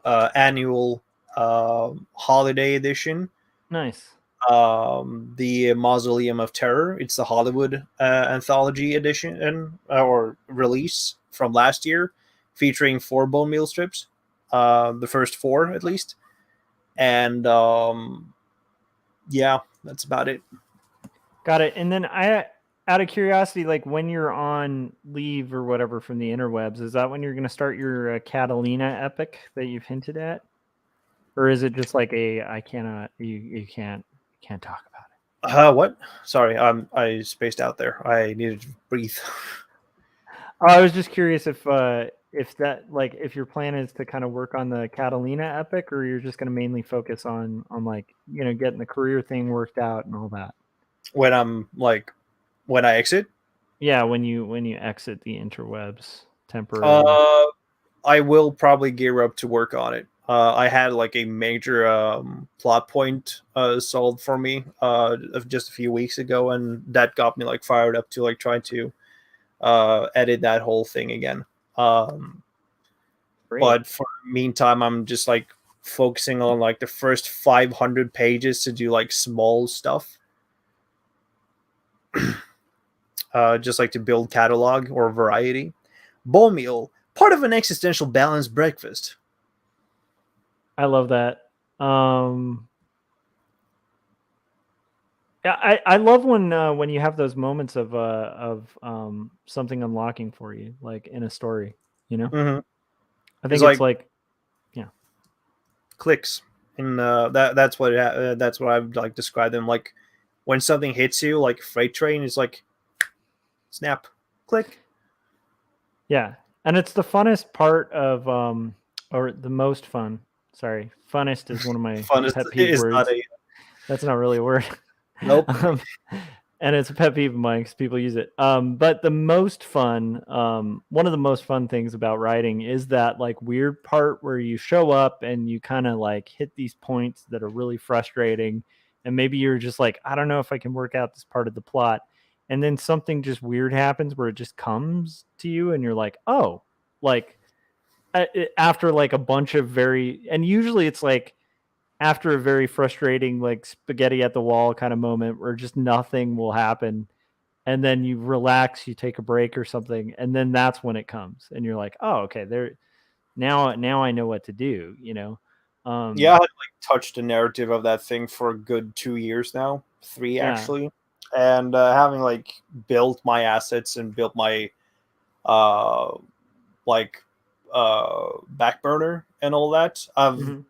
annual holiday edition. Nice. The Mausoleum of Terror. It's the Hollywood anthology edition or release from last year, featuring 4 bone meal strips. The first 4, at least. And yeah, that's about it. Got it. And then out of curiosity, like when you're on leave or whatever from the interwebs, is that when you're going to start your Catalina epic that you've hinted at? Or is it just like I cannot, you can't talk about it? What? Sorry, I spaced out there. I needed to breathe. I was just curious if that, like, if your plan is to kind of work on the Catalina epic, or you're just going to mainly focus on like, you know, getting the career thing worked out and all that. When I exit? Yeah, when you exit the interwebs temporarily. I will probably gear up to work on it. I had like a major plot point solved for me of just a few weeks ago, and that got me like fired up to like try to edit that whole thing again. But for the meantime, I'm just like focusing on like the first 500 pages to do like small stuff. Just like to build catalog or variety. Bone meal, part of an existential balanced breakfast. I love that. Yeah, I love when you have those moments of something unlocking for you, like in a story. You know, I think it's like yeah, clicks, and that's what I've like described them like. When something hits you, like freight train, is like snap, click. Yeah, and it's the funnest part of or the most fun. Sorry, funnest is one of my pet peeve words. That's not really a word. Nope. And it's a pet peeve of mine because people use it. But the most fun, one of the most fun things about writing is that like weird part where you show up and you kind of like hit these points that are really frustrating. And maybe you're just like, I don't know if I can work out this part of the plot. And then something just weird happens where it just comes to you and you're like, oh, like after like a bunch of and usually it's like after a very frustrating, like spaghetti at the wall kind of moment where just nothing will happen. And then you relax, you take a break or something. And then that's when it comes and you're like, oh, okay, now I know what to do, you know? Yeah, I had like touched the narrative of that thing for a good 2 years now, 3 actually, and having like built my assets and built my back burner and all that, I've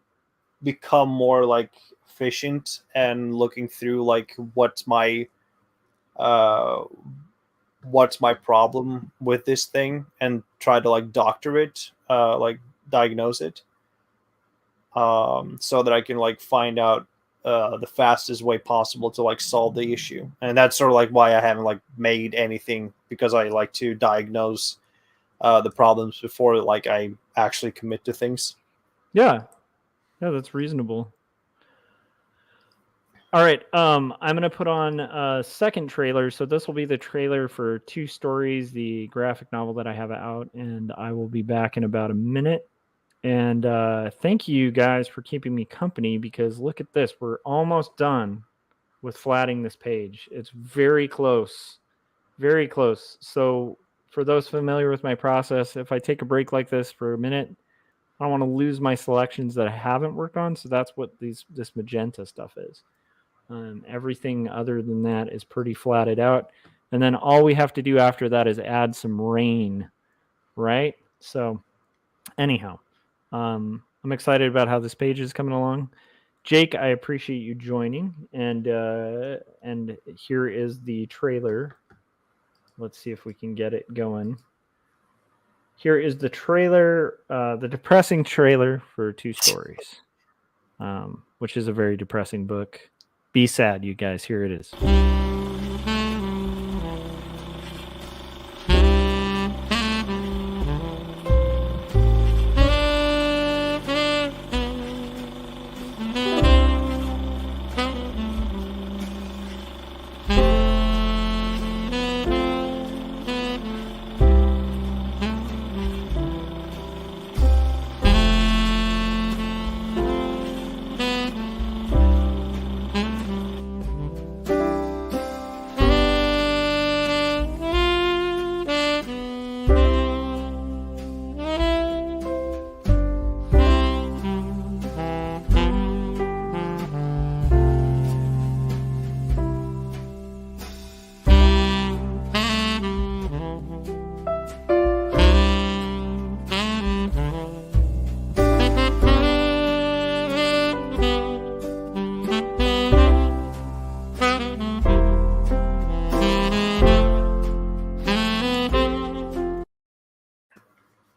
become more like efficient and looking through like what's my problem with this thing and try to like doctor it, like diagnose it. So that I can like find out the fastest way possible to like solve the issue. And that's sort of like why I haven't like made anything, because I like to diagnose the problems before like I actually commit to things. Yeah, that's reasonable. All right, I'm gonna put on a second trailer. So this will be the trailer for 2 stories, the graphic novel that I have out, and I will be back in about a minute. And thank you guys for keeping me company, because look at this. We're almost done with flatting this page. It's very close. Very close. So for those familiar with my process, if I take a break like this for a minute, I don't want to lose my selections that I haven't worked on. So that's what this magenta stuff is. Everything other than that is pretty flatted out. And then all we have to do after that is add some rain, right? So anyhow, I'm excited about how this page is coming along. Jake, I appreciate you joining, and here is the trailer let's see if we can get it going. Here is the trailer, the depressing trailer for Two Stories, which is a very depressing book. Be sad, you guys. Here it is.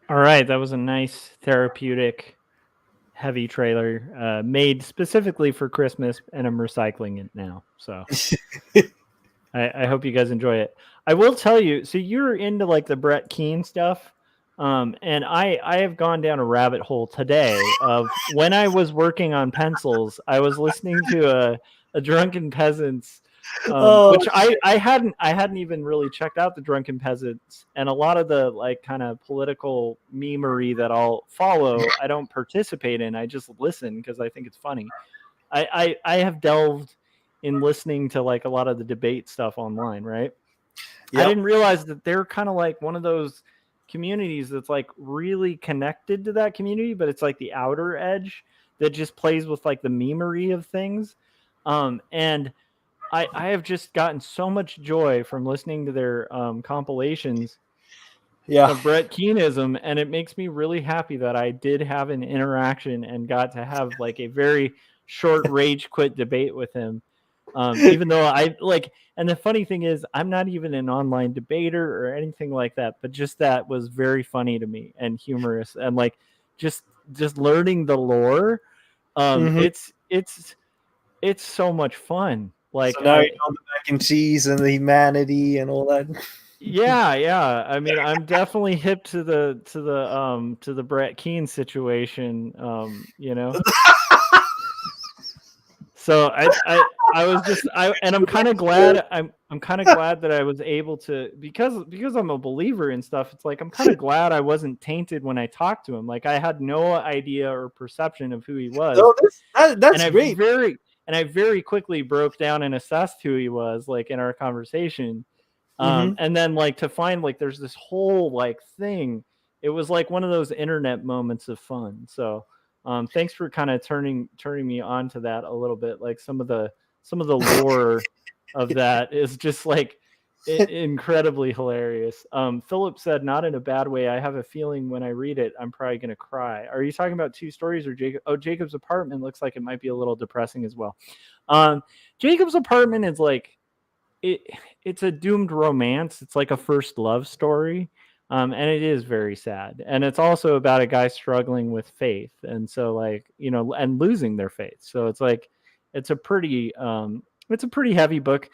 All right, that was a nice therapeutic, heavy trailer made specifically for Christmas, and I'm recycling it now. So I hope you guys enjoy it. I will tell you, so you're into like the Brett Keane stuff, and I have gone down a rabbit hole today of when I was working on pencils, I was listening to a Drunken Peasants. Which I hadn't even really checked out the Drunken Peasants, and a lot of the like kind of political memery that I'll follow, I don't participate in. I just listen because I think it's funny. I have delved in listening to like a lot of the debate stuff online, right? Yep. I didn't realize that they're kind of like one of those communities that's like really connected to that community, but it's like the outer edge that just plays with like the memery of things, and I have just gotten so much joy from listening to their compilations of Brett Keenism, and it makes me really happy that I did have an interaction and got to have like a very short rage quit debate with him. Even though I like, and the funny thing is, I'm not even an online debater or anything like that, but just that was very funny to me and humorous, and like just learning the lore. It's so much fun. Like, so now you know the mac and cheese and the humanity and all that. Yeah. I mean, I'm definitely hip to the Brett Keane situation. You know. So I was just and I'm kind of glad I'm kind of glad that I was able to, because I'm a believer in stuff. It's like I'm kind of glad I wasn't tainted when I talked to him. Like I had no idea or perception of who he was. No, that's great. I very quickly broke down and assessed who he was, like in our conversation. And then like to find like there's this whole like thing. It was like one of those internet moments of fun. So thanks for kind of turning me on to that a little bit. Like some of the lore of that is just like incredibly hilarious. Philip said, not in a bad way. I have a feeling when I read it, I'm probably going to cry. Are you talking about Two Stories or Jacob? Oh, Jacob's Apartment looks like it might be a little depressing as well. Jacob's Apartment is like, it's a doomed romance. It's like a first love story. And it is very sad. And it's also about a guy struggling with faith. And so like, you know, and losing their faith. So it's like, it's a pretty heavy book.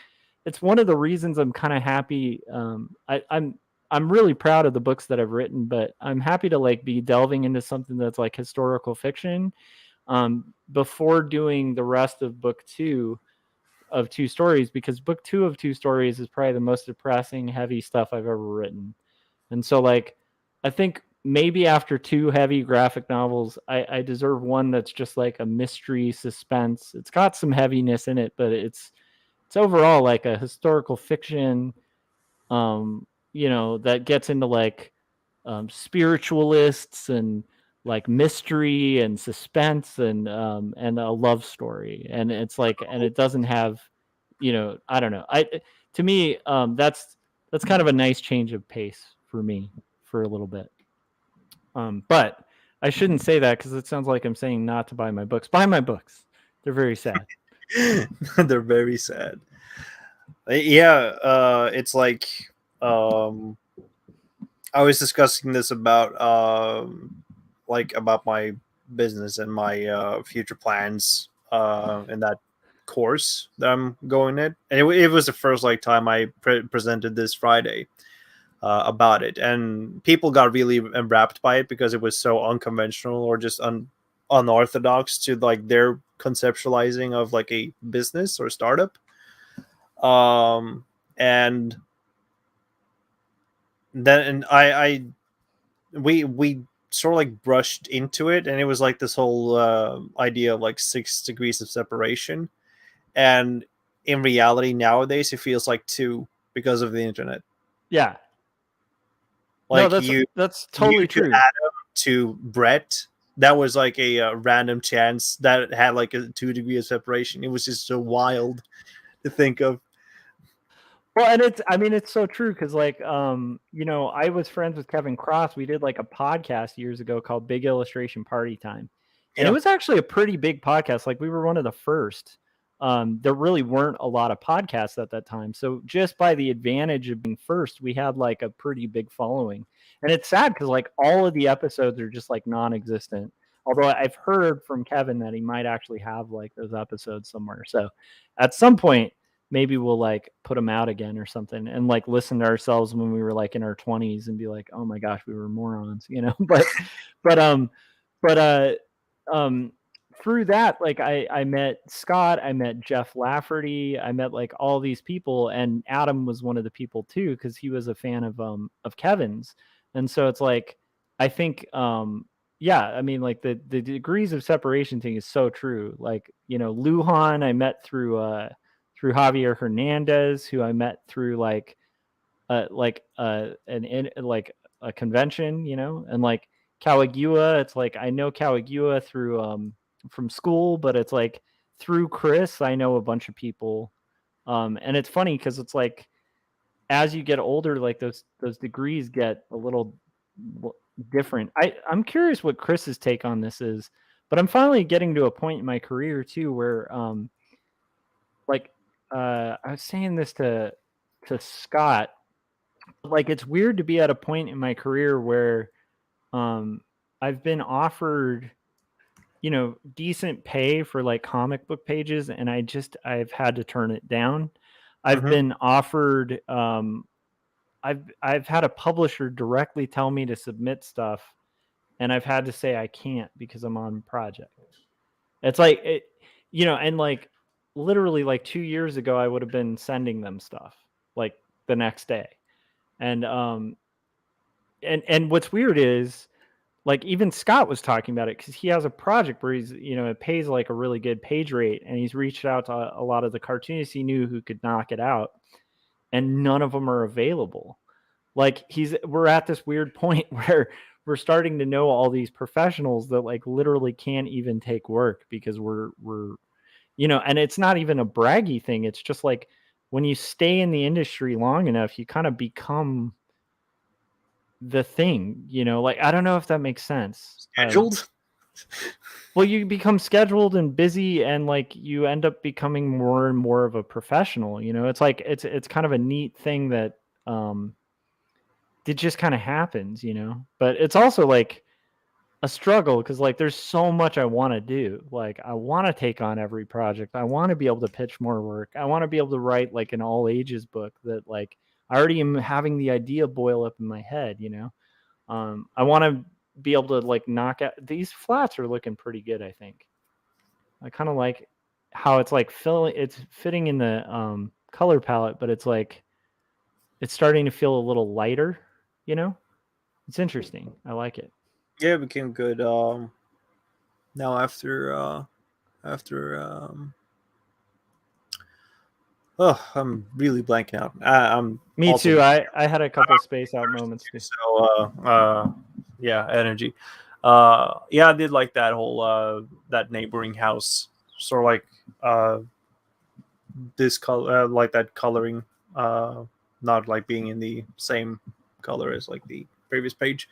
It's one of the reasons I'm kind of happy. I'm really proud of the books that I've written, but I'm happy to like be delving into something that's like historical fiction before doing the rest of book 2 of Two Stories, because book 2 of Two Stories is probably the most depressing, heavy stuff I've ever written. And so like, I think maybe after 2 heavy graphic novels, I deserve one that's just like a mystery suspense. It's got some heaviness in it, but it's overall like a historical fiction, you know, that gets into like spiritualists and like mystery and suspense and a love story. And it's like, and it doesn't have, you know, I don't know. To me, that's kind of a nice change of pace for me for a little bit. But I shouldn't say that because it sounds like I'm saying not to buy my books. Buy my books. They're very sad. They're very sad. Yeah, it's like I was discussing this about about my business and my future plans in that course that I'm going at, and it was the first time I presented this Friday about it, and people got really enwrapped by it because it was so unconventional or just unorthodox to their conceptualizing of a business or startup. And then I we sort of brushed into it, and it was this whole idea of 6 degrees of separation, and in reality nowadays it feels like 2 because of the internet. Yeah. No, that's totally true. Adam to Brett, that was a random chance that it had a 2 degree of separation. It was just so wild to think of. Well, and it's so true because I was friends with Kevin Cross. We did a podcast years ago called Big Illustration Party Time. And it was actually a pretty big podcast. We were one of the first. There really weren't a lot of podcasts at that time. So just by the advantage of being first, we had a pretty big following. And it's sad because all of the episodes are just non-existent. Although I've heard from Kevin that he might actually have those episodes somewhere. So at some point, maybe we'll put them out again or something and listen to ourselves when we were in our 20s and be oh my gosh, we were morons, but through that, I met Scott, I met Jeff Lafferty, I met all these people, and Adam was one of the people too because he was a fan of Kevin's. And so it's I think the degrees of separation thing is so true. Lujan I met through Javier Hernandez, who I met through a convention, and Kawagua. It's I know Kawagua through from school, but it's through Chris I know a bunch of people, and it's funny because it's as you get older, those degrees get a little different. I'm curious what Chris's take on this is, but I'm finally getting to a point in my career too where I was saying this to Scott, it's weird to be at a point in my career where I've been offered decent pay for comic book pages, and I've had to turn it down. I've been offered I've had a publisher directly tell me to submit stuff, and I've had to say I can't because I'm on project. It's and literally 2 years ago I would have been sending them stuff the next day. And what's weird is even Scott was talking about it because he has a project where he's it pays a really good page rate, and he's reached out to a lot of the cartoonists he knew who could knock it out, and none of them are available. We're at this weird point where we're starting to know all these professionals that literally can't even take work because we're and it's not even a braggy thing. It's just when you stay in the industry long enough, you kind of become the thing, I don't know if that makes sense. Scheduled? Well, you become scheduled and busy, and you end up becoming more and more of a professional. It's it's kind of a neat thing that it just kind of happens, but it's also a struggle because there's so much I want to do. I want to take on every project. I want to be able to pitch more work. I want to be able to write an all ages book that I already am having the idea boil up in my head. I want to be able to knock out these flats are looking pretty good. I think I kind of like how it's it's fitting in the color palette, but it's it's starting to feel a little lighter. It's interesting. I like it. Yeah, it became good. Now after I'm really blanking out. I'm Me too. I had a couple space out moments too. So yeah, energy. Yeah, I did that whole that neighboring house, sort of this color, that coloring, not being in the same color as the previous page.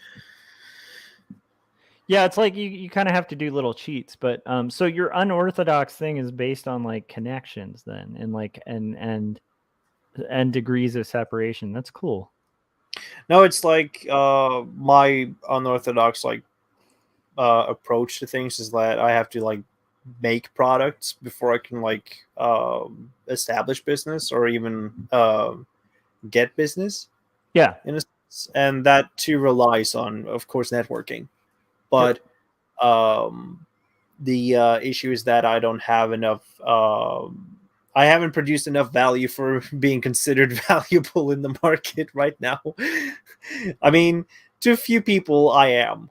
Yeah, it's you kind of have to do little cheats, but so your unorthodox thing is based on connections then, and and degrees of separation. That's cool. No, it's like my unorthodox like approach to things is that I have to like make products before I can like establish business or even get business Yeah. in a sense. And that too relies on, of course, networking. Yep. But the issue is that I don't have enough. I haven't produced enough value for being considered valuable in the market right now. I mean, to a few people, I am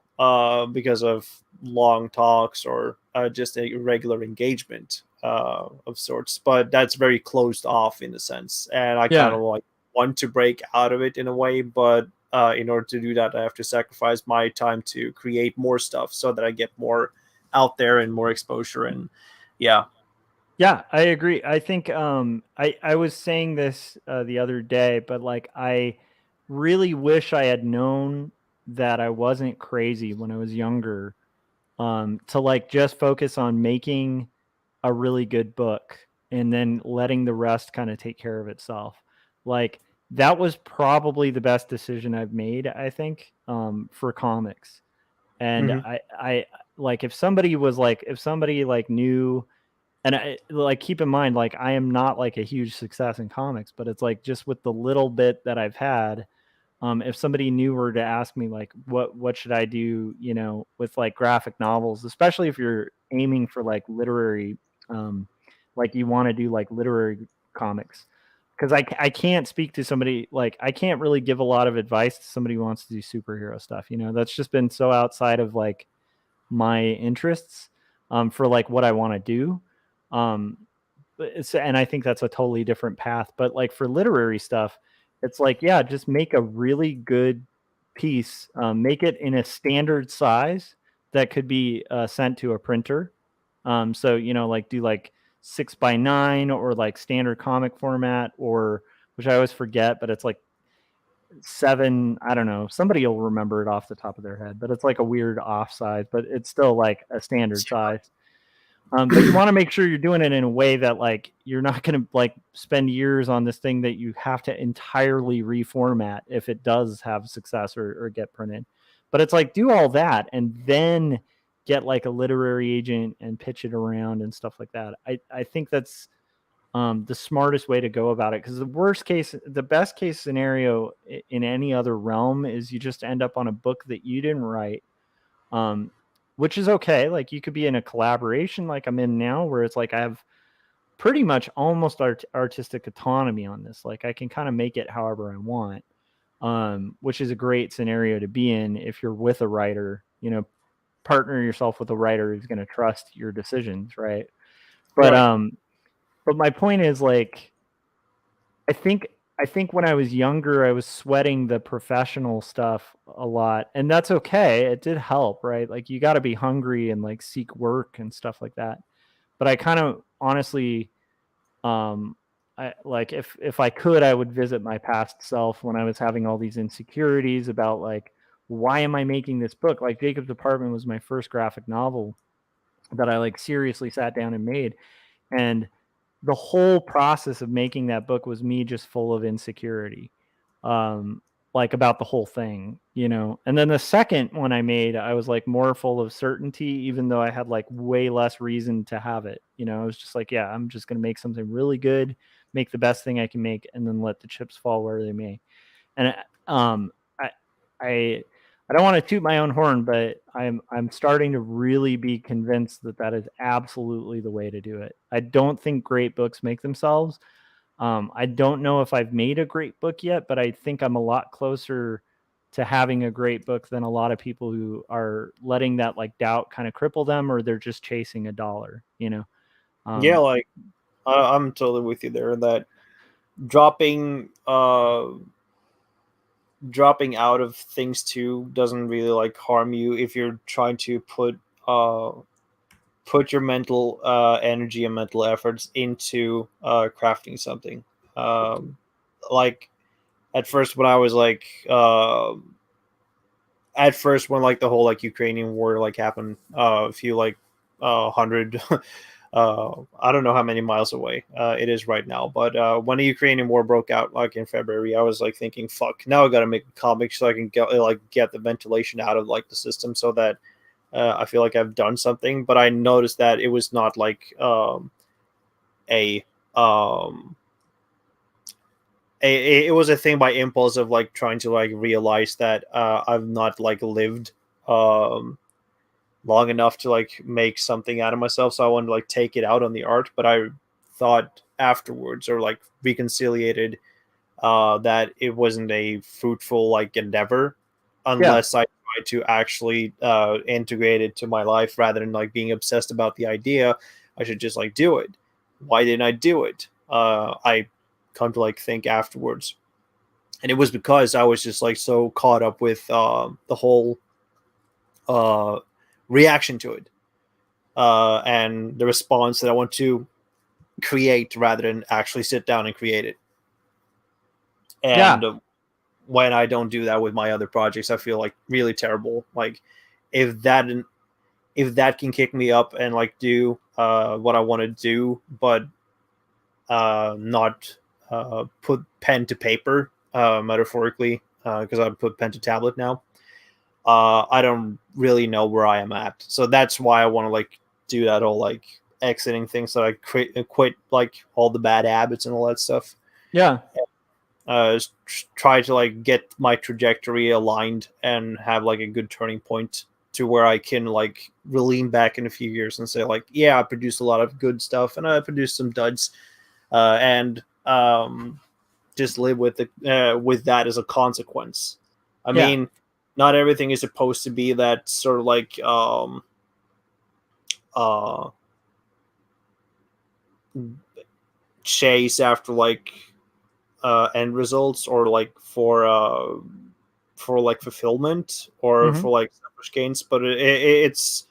because of long talks or just a regular engagement of sorts. But that's very closed off in a sense, and I kind Yeah. of like want to break out of it in a way, but in order to do that, I have to sacrifice my time to create more stuff so that I get more out there and more exposure. And yeah, Yeah, I agree. I think I was saying this the other day, but like I really wish I had known that I wasn't crazy when I was younger, to like just focus on making a really good book and then letting the rest kind of take care of itself. Like that was probably the best decision I've made, I think, for comics. And hmm I like if somebody like knew, and I like keep in mind, like I am not like a huge success in comics, but it's like just with the little bit that I've had, if somebody knew were to ask me like what should I do, you know, with like graphic novels, especially if you're aiming for like literary, like you want to do like literary comics, because I can't speak to somebody, like I can't really give a lot of advice to somebody who wants to do superhero stuff, you know, that's just been so outside of like my interests, for like what I want to do. Um, and I think that's a totally different path. But like for literary stuff, it's like, yeah, just make a really good piece, make it in a standard size that could be sent to a printer. So, you know, like do like 6x9 or like standard comic format, or which I always forget, but it's like seven. I don't know. Somebody will remember it off the top of their head, but it's like a weird off size, but it's still like a standard size. But you want to make sure you're doing it in a way that like you're not going to like spend years on this thing that you have to entirely reformat if it does have success or get printed. But it's like do all that and then get like a literary agent and pitch it around and stuff like that. I think that's the smartest way to go about it, because the best case scenario in any other realm is you just end up on a book that you didn't write, um, which is okay. Like you could be in a collaboration like I'm in now, where it's like I have pretty much almost artistic autonomy on this. Like I can kind of make it however I want, which is a great scenario to be in if you're with a writer. You know, partner yourself with a writer who's going to trust your decisions, right? But right. but my point is like I think I think when I was younger, I was sweating the professional stuff a lot, and that's okay. It did help, right? Like you got to be hungry and like seek work and stuff like that. But I kind of honestly, um, I like if I could, I would visit my past self when I was having all these insecurities about like why am I making this book? Like Jacob's Apartment was my first graphic novel that I like seriously sat down and made, and the whole process of making that book was me just full of insecurity, um like about the whole thing, you know. And then the second one I made, I was like more full of certainty, even though I had like way less reason to have it, you know. I was just like, yeah, I'm just going to make something really good, make the best thing I can make, and then let the chips fall where they may. And I I I don't want to toot my own horn, but I'm starting to really be convinced that that is absolutely the way to do it. I don't think great books make themselves. I don't know if I've made a great book yet, but I think I'm a lot closer to having a great book than a lot of people who are letting that like doubt kind of cripple them, or they're just chasing a dollar, you know? Yeah, Um, like I'm totally with you there. That dropping dropping out of things too doesn't really like harm you if you're trying to uh put your mental energy and mental efforts into crafting something. Um, like at first when I was like at first when like the whole like Ukrainian war like happened, a few like hundred I don't know how many miles away it is right now, but when the Ukrainian war broke out, like in February, I was like thinking, "Fuck! Now I got to make a comic so I can get the ventilation out of like the system, so that I feel like I've done something." But I noticed that it was not like a it was a thing by impulse of like trying to like realize that I've not like lived long enough to like make something out of myself, so I wanted to like take it out on the art. But I thought afterwards, or like reconciliated, that it wasn't a fruitful like endeavor unless I tried to actually integrate it to my life rather than like being obsessed about the idea. I should just like do it. Why didn't I do it? I come to like think afterwards, and it was because I was just like so caught up with the whole reaction to it and the response that I want to create rather than actually sit down and create it. And when I don't do that with my other projects, I feel like really terrible. Like if that can kick me up and like do what I want to do, but not put pen to paper, metaphorically, because I put pen to tablet now. I don't really know where I am at. So that's why I want to like do that whole like exiting thing, so I quit like all the bad habits and all that stuff. Yeah. Try to like get my trajectory aligned and have like a good turning point to where I can like lean back in a few years and say like, yeah, I produced a lot of good stuff and I produced some duds, and just live with it, with that as a consequence. I mean, not everything is supposed to be that sort of like chase after like end results, or like for like fulfillment, or for like selfish gains, but it's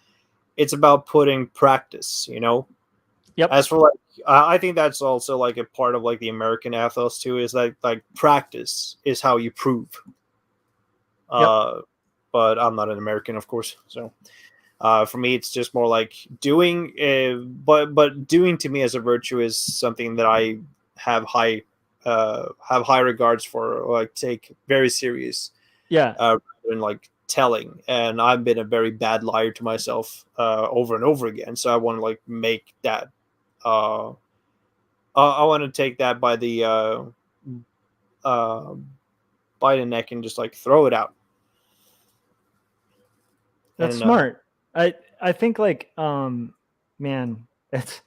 about putting practice, you know. Yep. As for like, I think that's also like a part of like the American ethos too, is that like practice is how you prove. But I'm not an American, of course, so for me it's just more like doing, but doing to me as a virtue is something that I have high regards for, or like take very serious, rather than like telling. And I've been a very bad liar to myself over and over again, so I want to like make that I want to take that by the neck and just like throw it out. That's smart. I think like man, it's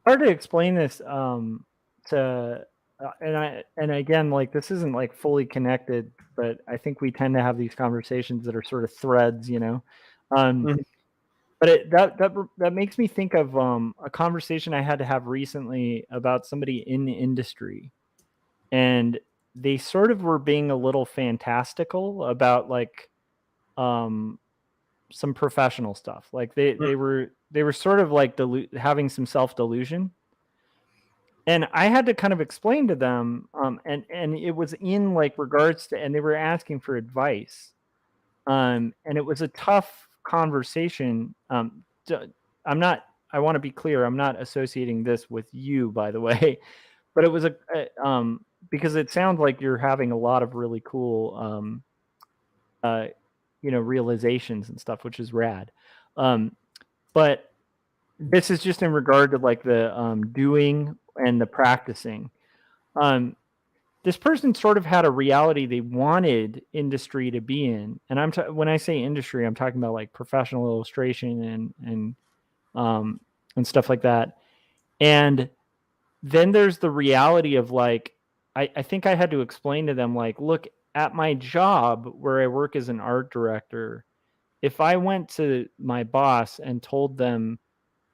hard to explain this to and again, like this isn't like fully connected, but I think we tend to have these conversations that are sort of threads, you know. But that makes me think of a conversation I had to have recently about somebody in the industry, and they sort of were being a little fantastical about like some professional stuff. Like they were sort of like having some self-delusion. And I had to kind of explain to them, and it was in like regards to, and they were asking for advice. And it was a tough conversation. I want to be clear, I'm not associating this with you, by the way, but it was because it sounds like you're having a lot of really cool, realizations and stuff, which is rad. But this is just in regard to like the doing and the practicing. This person sort of had a reality they wanted industry to be in, and when I say industry, I'm talking about like professional illustration and stuff like that. And then there's the reality of like, I think I had to explain to them like, look, at my job where I work as an art director, if I went to my boss and told them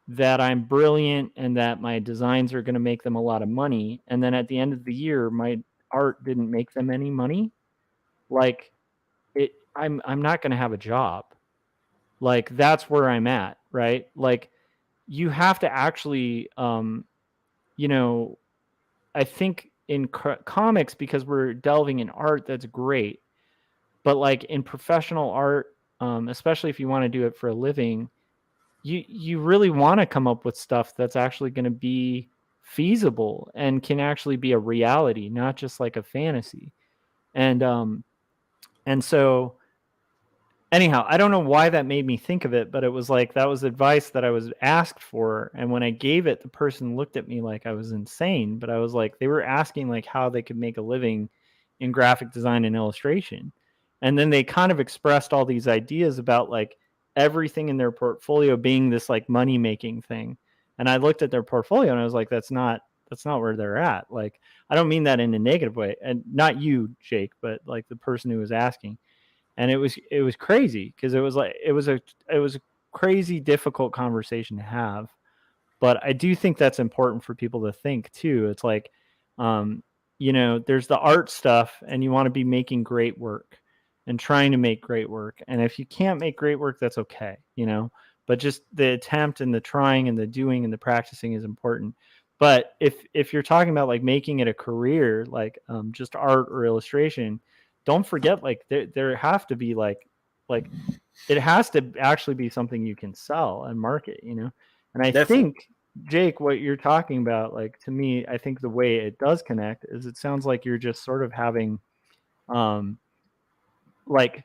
that I'm brilliant and that my designs are going to make them a lot of money, and then at the end of the year my art didn't make them any money, like I'm not going to have a job. Like that's where I'm at, right? Like you have to actually I think in comics, because we're delving in art, that's great, but like in professional art, especially if you want to do it for a living, you really want to come up with stuff that's actually going to be feasible and can actually be a reality, not just like a fantasy. And so anyhow, I don't know why that made me think of it, but it was like that was advice that I was asked for. And when I gave it, the person looked at me like I was insane. But I was like, they were asking like how they could make a living in graphic design and illustration. And then they kind of expressed all these ideas about like everything in their portfolio being this like money making thing. And I looked at their portfolio and I was like, that's not where they're at. Like, I don't mean that in a negative way. And not you, Jake, but like the person who was asking. And it was crazy because it was a crazy difficult conversation to have. But I do think that's important for people to think too. It's like, there's the art stuff, and you want to be making great work and trying to make great work. And if you can't make great work, that's okay, But just the attempt and the trying and the doing and the practicing is important. But if you're talking about like making it a career, like just art or illustration, don't forget like there have to be like it has to actually be something you can sell and market. And I think, Jake, what you're talking about, like, to me, I think the way it does connect is it sounds like you're just sort of having like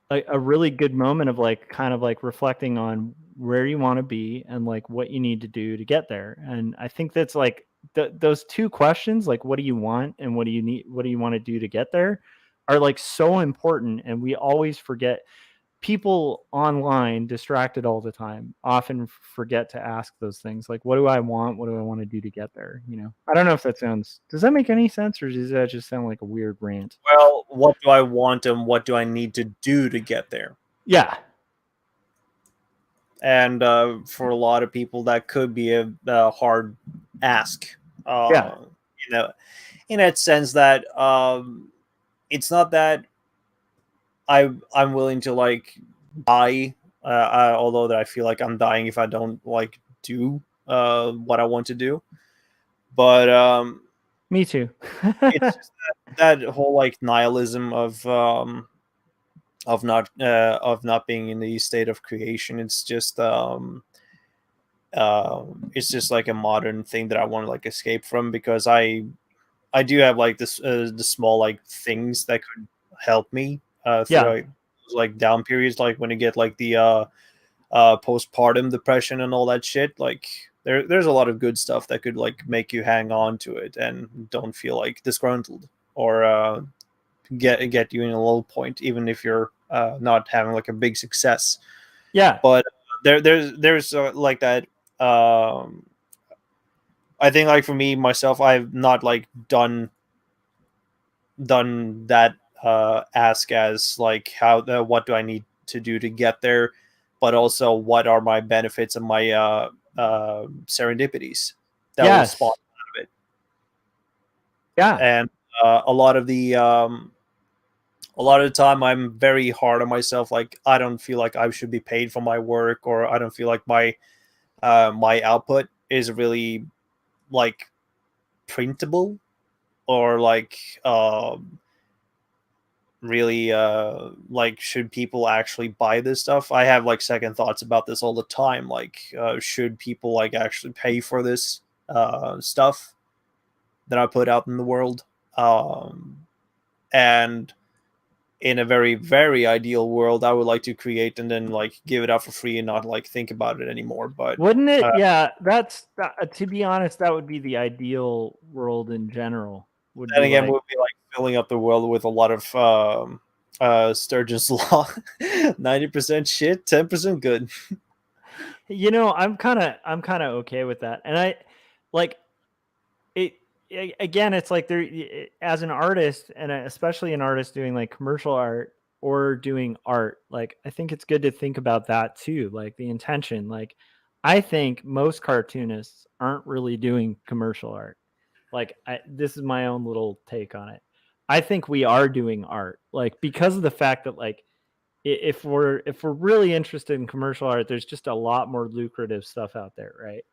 a really good moment of like kind of like reflecting on where you want to be and like what you need to do to get there. And I think that's like those two questions, like what do you want and what do you need, what do you want to do to get there, are like so important. And we always forget. People online, distracted all the time, often forget to ask those things like, what do I want, what do I want to do to get there? I don't know if does that make any sense, or does that just sound like a weird rant? Well, what do I want and what do I need to do to get there? Yeah. And for a lot of people that could be a hard ask. Yeah. In that sense that it's not that I'm willing to like die, although that I feel like I'm dying if I don't like do what I want to do. But me too. it's just that whole like nihilism of not being in the state of creation. It's just like a modern thing that I want to like escape from, because I do have like this the small like things that could help me through like down periods, like when you get like the postpartum depression and all that shit. Like there's a lot of good stuff that could like make you hang on to it and don't feel like disgruntled, or get you in a low point, even if you're not having like a big success. Yeah. But there's like that. I think like for me myself, I've not like done that ask as like what do I need to do to get there, but also what are my benefits and my serendipities that will spawn out of it. Yeah. And a lot of the time I'm very hard on myself. Like I don't feel like I should be paid for my work, or I don't feel like my output is really like printable, or like really like should people actually buy this stuff. I have like second thoughts about this all the time. Like should people like actually pay for this stuff that I put out in the world? And in a very, very ideal world, I would like to create and then like give it out for free and not like think about it anymore. But wouldn't it? Yeah, that's to be honest, that would be the ideal world in general. Then again, we'll be like filling up the world with a lot of Sturgeon's Law, 90% shit, 10% good. I'm kind of okay with that, and I like it. Again, it's like there, as an artist, and especially an artist doing like commercial art or doing art, like I think it's good to think about that too, like the intention. Like I think most cartoonists aren't really doing commercial art. Like this is my own little take on it. I think we are doing art, like because of the fact that like if we're really interested in commercial art, there's just a lot more lucrative stuff out there, right?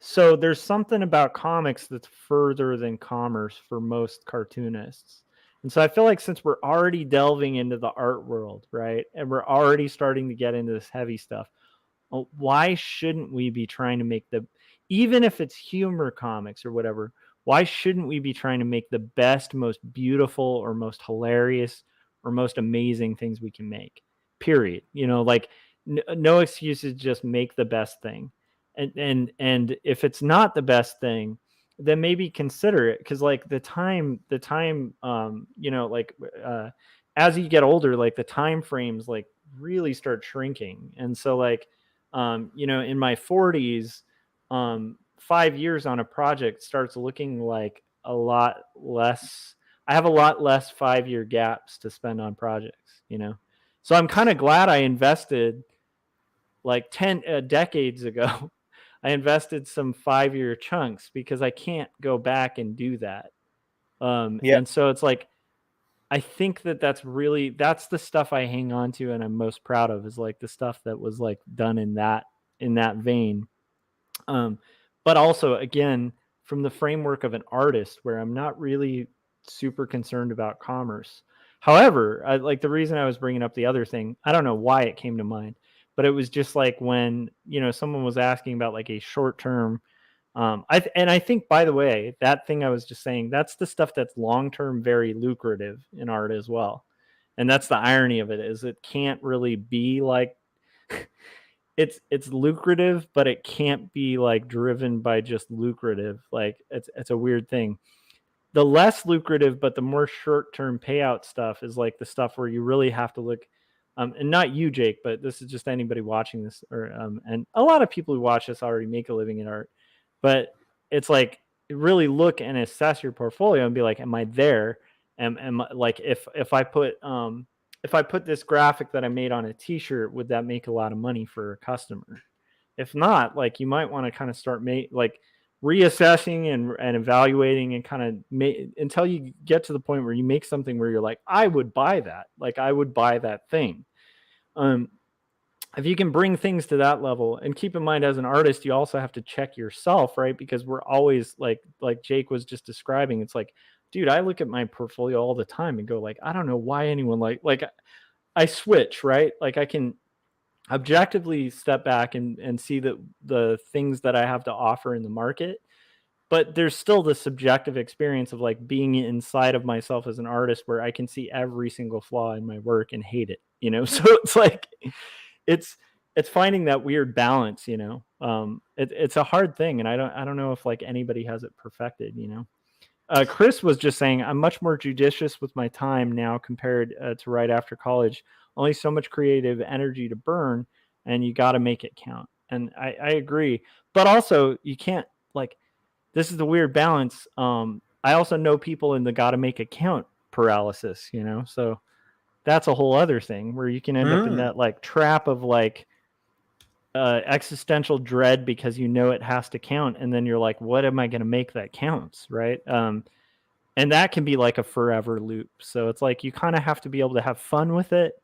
So there's something about comics that's further than commerce for most cartoonists. And so I feel like since we're already delving into the art world, right, and we're already starting to get into this heavy stuff, why shouldn't we be trying to make even if it's humor comics or whatever, why shouldn't we be trying to make the best, most beautiful, or most hilarious, or most amazing things we can make? Period. Like no excuses, just make the best thing. And if it's not the best thing, then maybe consider it, because like the time like as you get older, like the time frames like really start shrinking. And so like in my 40s, 5 years on a project starts looking like a lot less. I have a lot less 5-year gaps to spend on projects, so I'm kind of glad I invested like 10 decades ago. I invested some 5-year chunks, because I can't go back and do that. And so it's like, I think that's the stuff I hang on to and I'm most proud of, is like the stuff that was like done in that vein. But also, again, from the framework of an artist, where I'm not really super concerned about commerce. However, like the reason I was bringing up the other thing, I don't know why it came to mind, but it was just like when someone was asking about like a short term. I think, by the way, that thing I was just saying, that's the stuff that's long term very lucrative in art as well. And that's the irony of it, is it can't really be like it's lucrative, but it can't be like driven by just lucrative. Like it's a weird thing. The less lucrative but the more short-term payout stuff is like the stuff where you really have to look, and not you, Jake, but this is just anybody watching this, or and a lot of people who watch this already make a living in art. But it's like, really look and assess your portfolio and be like, am I there? Am like, if I put this graphic that I made on a t-shirt, would that make a lot of money for a customer? If not, like you might want to kind of start reassessing and evaluating, and kind of until you get to the point where you make something where you're like, I would buy that. Like I would buy that thing. If you can bring things to that level, and keep in mind, as an artist, you also have to check yourself, right? Because we're always like Jake was just describing, it's like, dude, I look at my portfolio all the time and go like, I don't know why anyone like I switch, right? Like I can objectively step back and see the things that I have to offer in the market, but there's still the subjective experience of like being inside of myself as an artist, where I can see every single flaw in my work and hate it, so it's like it's finding that weird balance, it's a hard thing, and I don't know if like anybody has it perfected. Chris was just saying, I'm much more judicious with my time now compared to right after college. Only so much creative energy to burn, and you got to make it count. And I agree, but also you can't, like, this is the weird balance. I also know people in the got to make it count paralysis, so that's a whole other thing where you can end up in that like trap of like existential dread, because it has to count, and then you're like, what am I going to make that counts, right? And that can be like a forever loop. So it's like you kind of have to be able to have fun with it,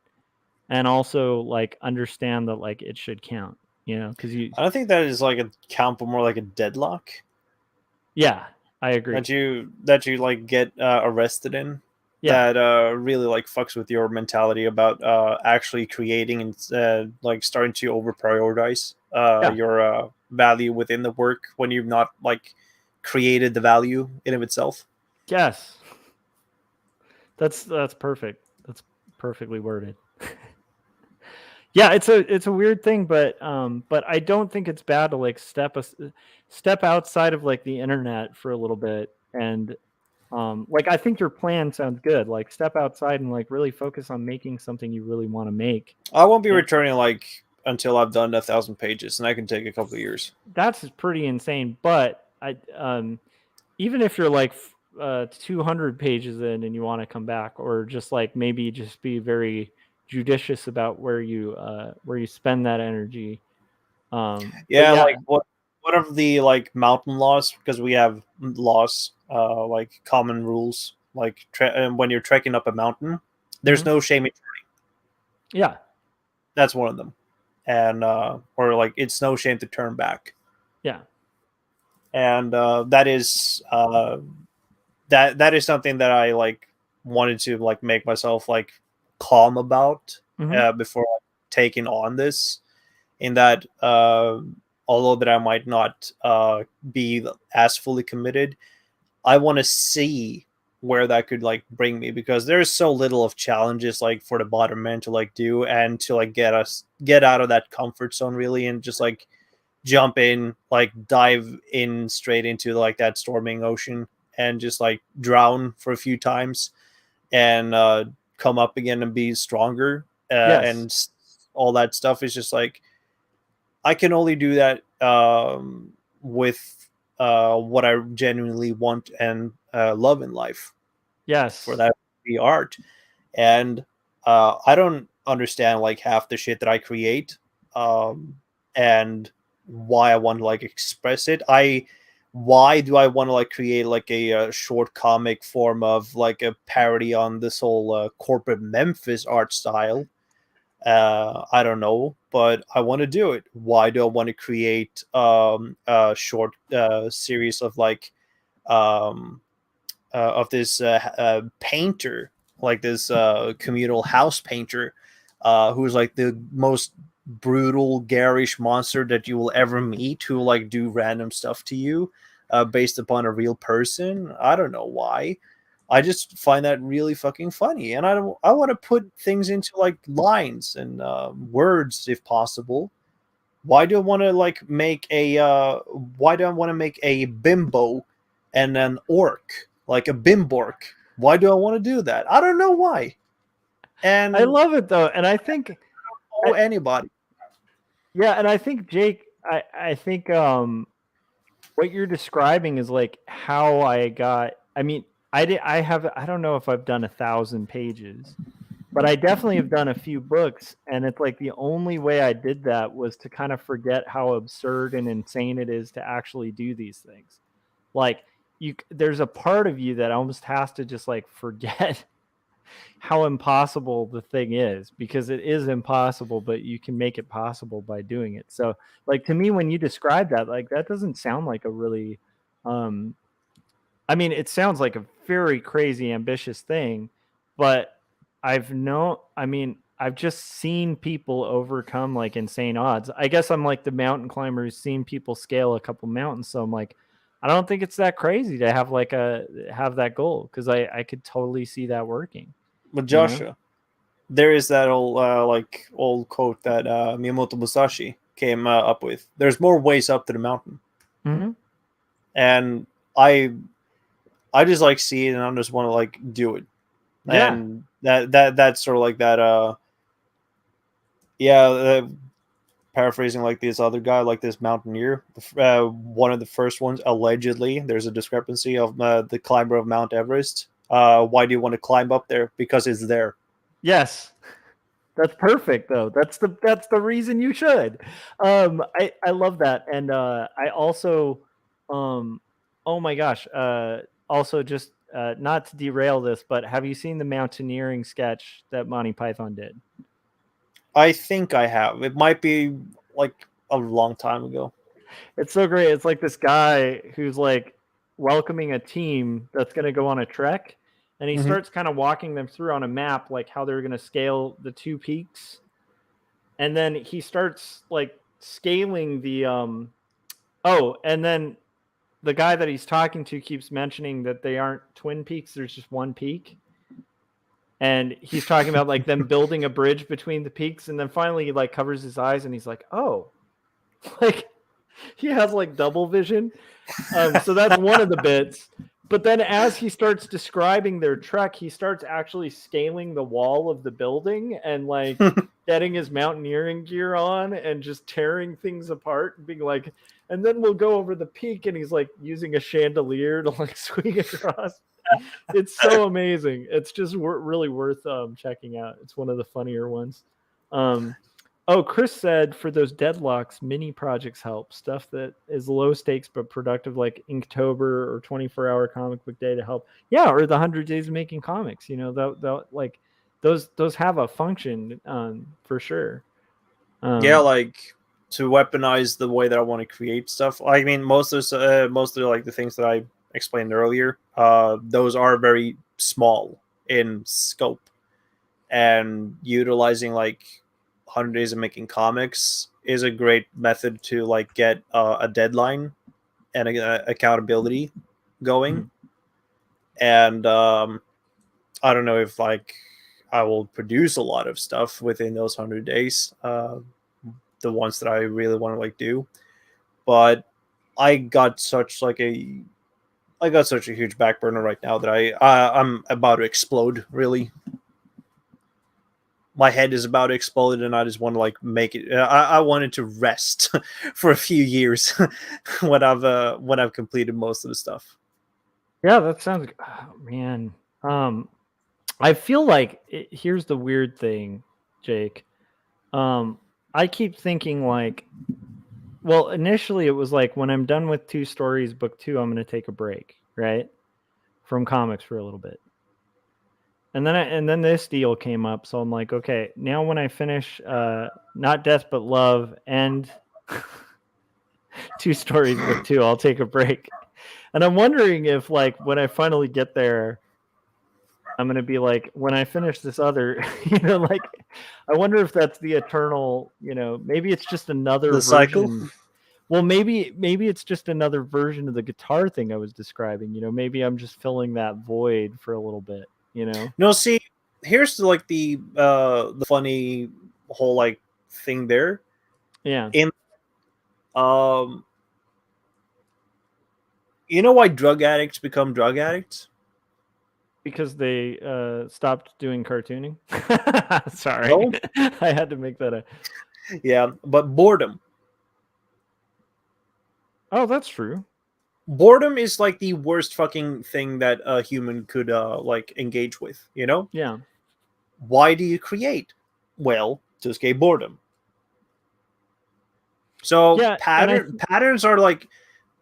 and also like understand that like it should count, because I don't think that is like a count, but more like a deadlock. Yeah, I agree. That you like get arrested in. Yeah. That really like fucks with your mentality about actually creating and like starting to over prioritize your value within the work when you've not like created the value in of itself. Yes, that's perfect. That's perfectly worded. Yeah, it's a weird thing, but I don't think it's bad to like step outside of like the internet for a little bit, and like I think your plan sounds good. Like step outside and like really focus on making something you really want to make. I won't be returning like until I've done 1,000 pages, and that can take a couple of years. That's pretty insane. But even if you're like 200 pages in and you want to come back, or just like maybe just be very judicious about where you spend that energy. Like what are the like mountain laws? Because we have laws, like common rules, like when you're trekking up a mountain, there's no shame in turning. Yeah, that's one of them, and or like it's no shame to turn back. Yeah, and that is that is something that I like wanted to like make myself like calm about Mhm. before taking on this. In that, although that I might not be as fully committed, I want to see where that could like bring me, because there's so little of challenges like for the bottom man to like do and to like get out of that comfort zone really, and just like jump in, like dive in straight into like that storming ocean and just like drown for a few times and come up again and be stronger, Yes. and all that stuff is just like I can only do that with what I genuinely want and love in life. Yes. For that to be art, and I don't understand like half the shit that I create, and why I want to like express it. Why do I want to like create like a short comic form of like a parody on this whole corporate Memphis art style? I don't know, but I want to do it. Why do I want to create a short series of like of this painter, like this communal house painter, who's like the most brutal, garish monster that you will ever meet, who like do random stuff to you based upon a real person? I don't know why. I just find that really fucking funny, and I want to put things into like lines and words if possible. Why do I want to like make a why do I want to make a bimbo and an orc, like a bimbork? Why do I want to do that? I don't know why. And I love it though, and I think anybody. Yeah, and I think Jake, I think what you're describing is like how I got. I mean, I don't know if I've done 1,000 pages, but I definitely have done a few books, and it's like the only way I did that was to kind of forget how absurd and insane it is to actually do these things. Like there's a part of you that almost has to just like forget how impossible the thing is, because it is impossible, but you can make it possible by doing it. So like to me, when you describe that, like that doesn't sound like a really I mean, it sounds like a very crazy ambitious thing, but I've just seen people overcome like insane odds. I guess I'm like the mountain climber who's seen people scale a couple mountains, so I'm like, I don't think it's that crazy to have like have that goal, because I could totally see that working. But Joshua, there is that old quote that Miyamoto Musashi came up with. There's more ways up to the mountain. Mm-hmm. And I just like see it, and I just want to like do it. Yeah. And that's sort of like that. Paraphrasing like this other guy, like this mountaineer, one of the first ones allegedly. There's a discrepancy of the climber of Mount Everest. Why do you want to climb up there? Because it's there. Yes. That's perfect though. That's the reason you should. I love that. And I also oh my gosh, also just not to derail this, but have you seen the mountaineering sketch that Monty Python did? I think I have. It might be like a long time ago. It's so great. It's like this guy who's like welcoming a team that's going to go on a trek, and he starts kind of walking them through on a map like how they're going to scale the two peaks, and then he starts like scaling the and then the guy that he's talking to keeps mentioning that they aren't twin peaks, there's just one peak, and he's talking about like them building a bridge between the peaks, and then finally he like covers his eyes and he's like, oh, like he has like double vision. So that's one of the bits. But then as he starts describing their trek, he starts actually scaling the wall of the building and like getting his mountaineering gear on and just tearing things apart and being like, and then we'll go over the peak, and he's like using a chandelier to like swing across. It's so amazing. It's just really worth checking out. It's one of the funnier ones. Chris said for those deadlocks, mini projects help. Stuff that is low stakes but productive, like Inktober or 24-hour comic book day to help. Yeah, or the 100 days of making comics. You know, that like those have a function for sure. Yeah, like to weaponize the way that I want to create stuff. I mean, most of like the things that I explained earlier, those are very small. in scope, and utilizing like 100 days of making comics is a great method to like get a deadline and accountability going. And I don't know if like I will produce a lot of stuff within those 100 days, the ones that I really want to like do, but I got such a huge back burner right now that I'm about to explode. Really, my head is about to explode, and I just want to like make it. I wanted to rest for a few years when I've completed most of the stuff. Yeah, that sounds. Oh, man, I feel like here's the weird thing, Jake. I keep thinking like, well, initially it was like when I'm done with 2 stories, book 2, I'm going to take a break, right, from comics for a little bit. And then this deal came up, so I'm like, okay, now when I finish Not Death But Love and 2 stories, book 2, I'll take a break. And I'm wondering if like when I finally get there, I'm gonna be like, when I finish this other, like, I wonder if that's the eternal, maybe it's just another The cycle? version. Well, maybe it's just another version of the guitar thing I was describing. Maybe I'm just filling that void for a little bit. No, see, here's the funny whole like thing there. Yeah. In you know why drug addicts become drug addicts? Because they stopped doing cartooning. Sorry, No? I had to make that a. Yeah, but boredom. Oh, that's true. Boredom is like the worst fucking thing that a human could like engage with. Yeah. Why do you create? Well, to escape boredom. So Yeah, patterns are like,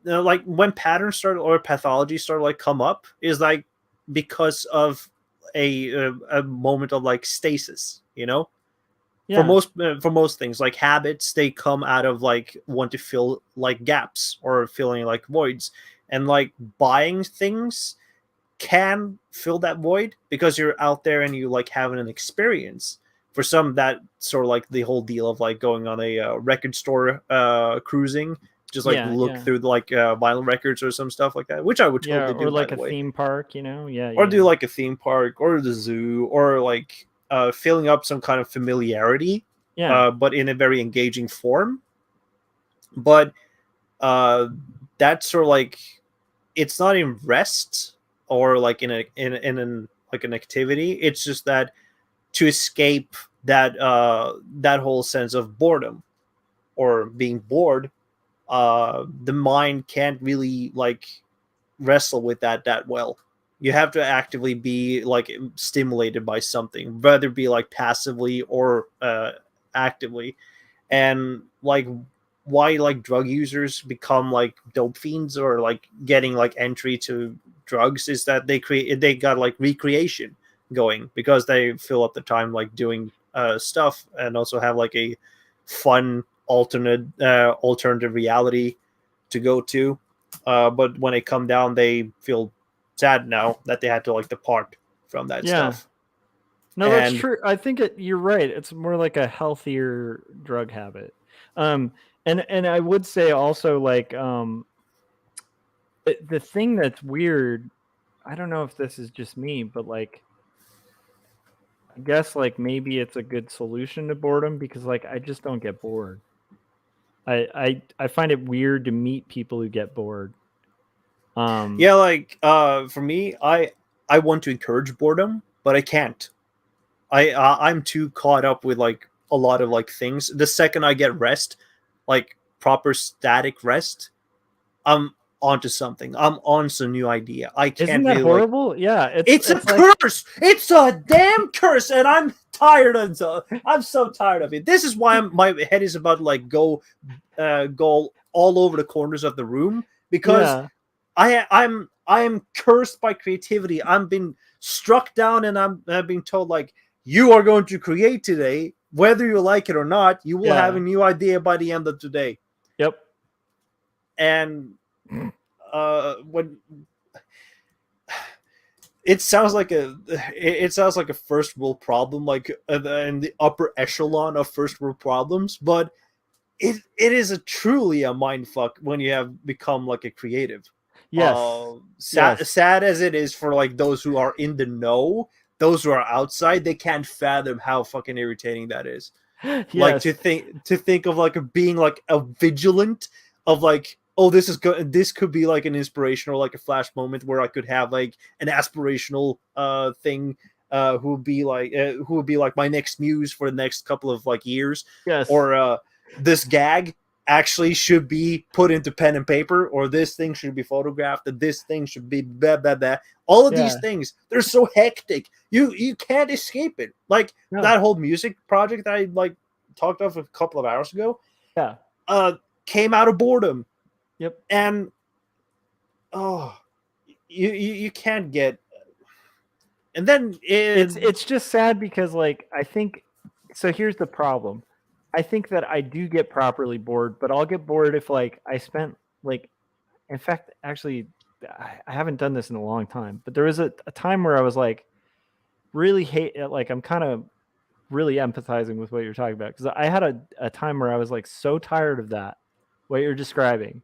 like when patterns start or pathology start like come up is like because of a moment of like stasis. Yeah. For most things, like habits, they come out of like want to fill like gaps or filling like voids, and like buying things can fill that void because you're out there and you like having an experience. For some, that sort of like the whole deal of like going on a record store cruising, just like look through like vinyl records or some stuff like that, which I would totally do. Or like by the way. theme park, or do like a theme park or the zoo, or like filling up some kind of familiarity, but in a very engaging form. But that's sort of like, it's not in rest or like in an like an activity. It's just that to escape that that whole sense of boredom or being bored, the mind can't really like wrestle with that well. You have to actively be like stimulated by something, whether it be like passively or actively. And like why like drug users become like dope fiends or like getting like entry to drugs is that they got like recreation going, because they fill up the time like doing stuff, and also have like a fun alternative reality to go to. But when they come down, they feel sad now that they had to like depart from that stuff. No, that's true. I think you're right. It's more like a healthier drug habit. And I would say also like the thing that's weird, I don't know if this is just me, but like I guess like maybe it's a good solution to boredom, because like I just don't get bored. I find it weird to meet people who get bored. Yeah, like for me, I want to encourage boredom, but I can't. I'm too caught up with like a lot of like things. The second I get rest, like proper static rest, I'm onto something. I'm on some new idea. I can't. Isn't that really, horrible? like, yeah, it's a curse. It's a damn curse, and I'm tired of it. I'm so tired of it. This is why my head is about to like go all over the corners of the room, because I'm cursed by creativity. I'm being struck down, and I'm being told like, you are going to create today, whether you like it or not. You will have a new idea by the end of today. Yep. And when it sounds like a first world problem, like in the upper echelon of first world problems, but it is a truly a mind fuck when you have become like a creative. Yes. Sad as it is for like those who are in the know, those who are outside, they can't fathom how fucking irritating that is. Like Yes. to think of like being like a vigilant of like, oh, this is good, this could be like an inspiration or like a flash moment where I could have like an aspirational thing who would be like my next muse for the next couple of like years. Yes. Or this gag actually should be put into pen and paper, or this thing should be photographed, and this thing should be blah blah blah. All of these things, they're so hectic. You can't escape it. Like that whole music project that I like talked of a couple of hours ago. Yeah. Came out of boredom. Yep. And you can't get. And then it's just sad because like I think so. Here's the problem. I think that I do get properly bored, but I'll get bored if like I spent like, in fact, actually, I haven't done this in a long time, but there was a time where I was like, really like I'm kind of really empathizing with what you're talking about, because I had a time where I was like so tired of that, what you're describing,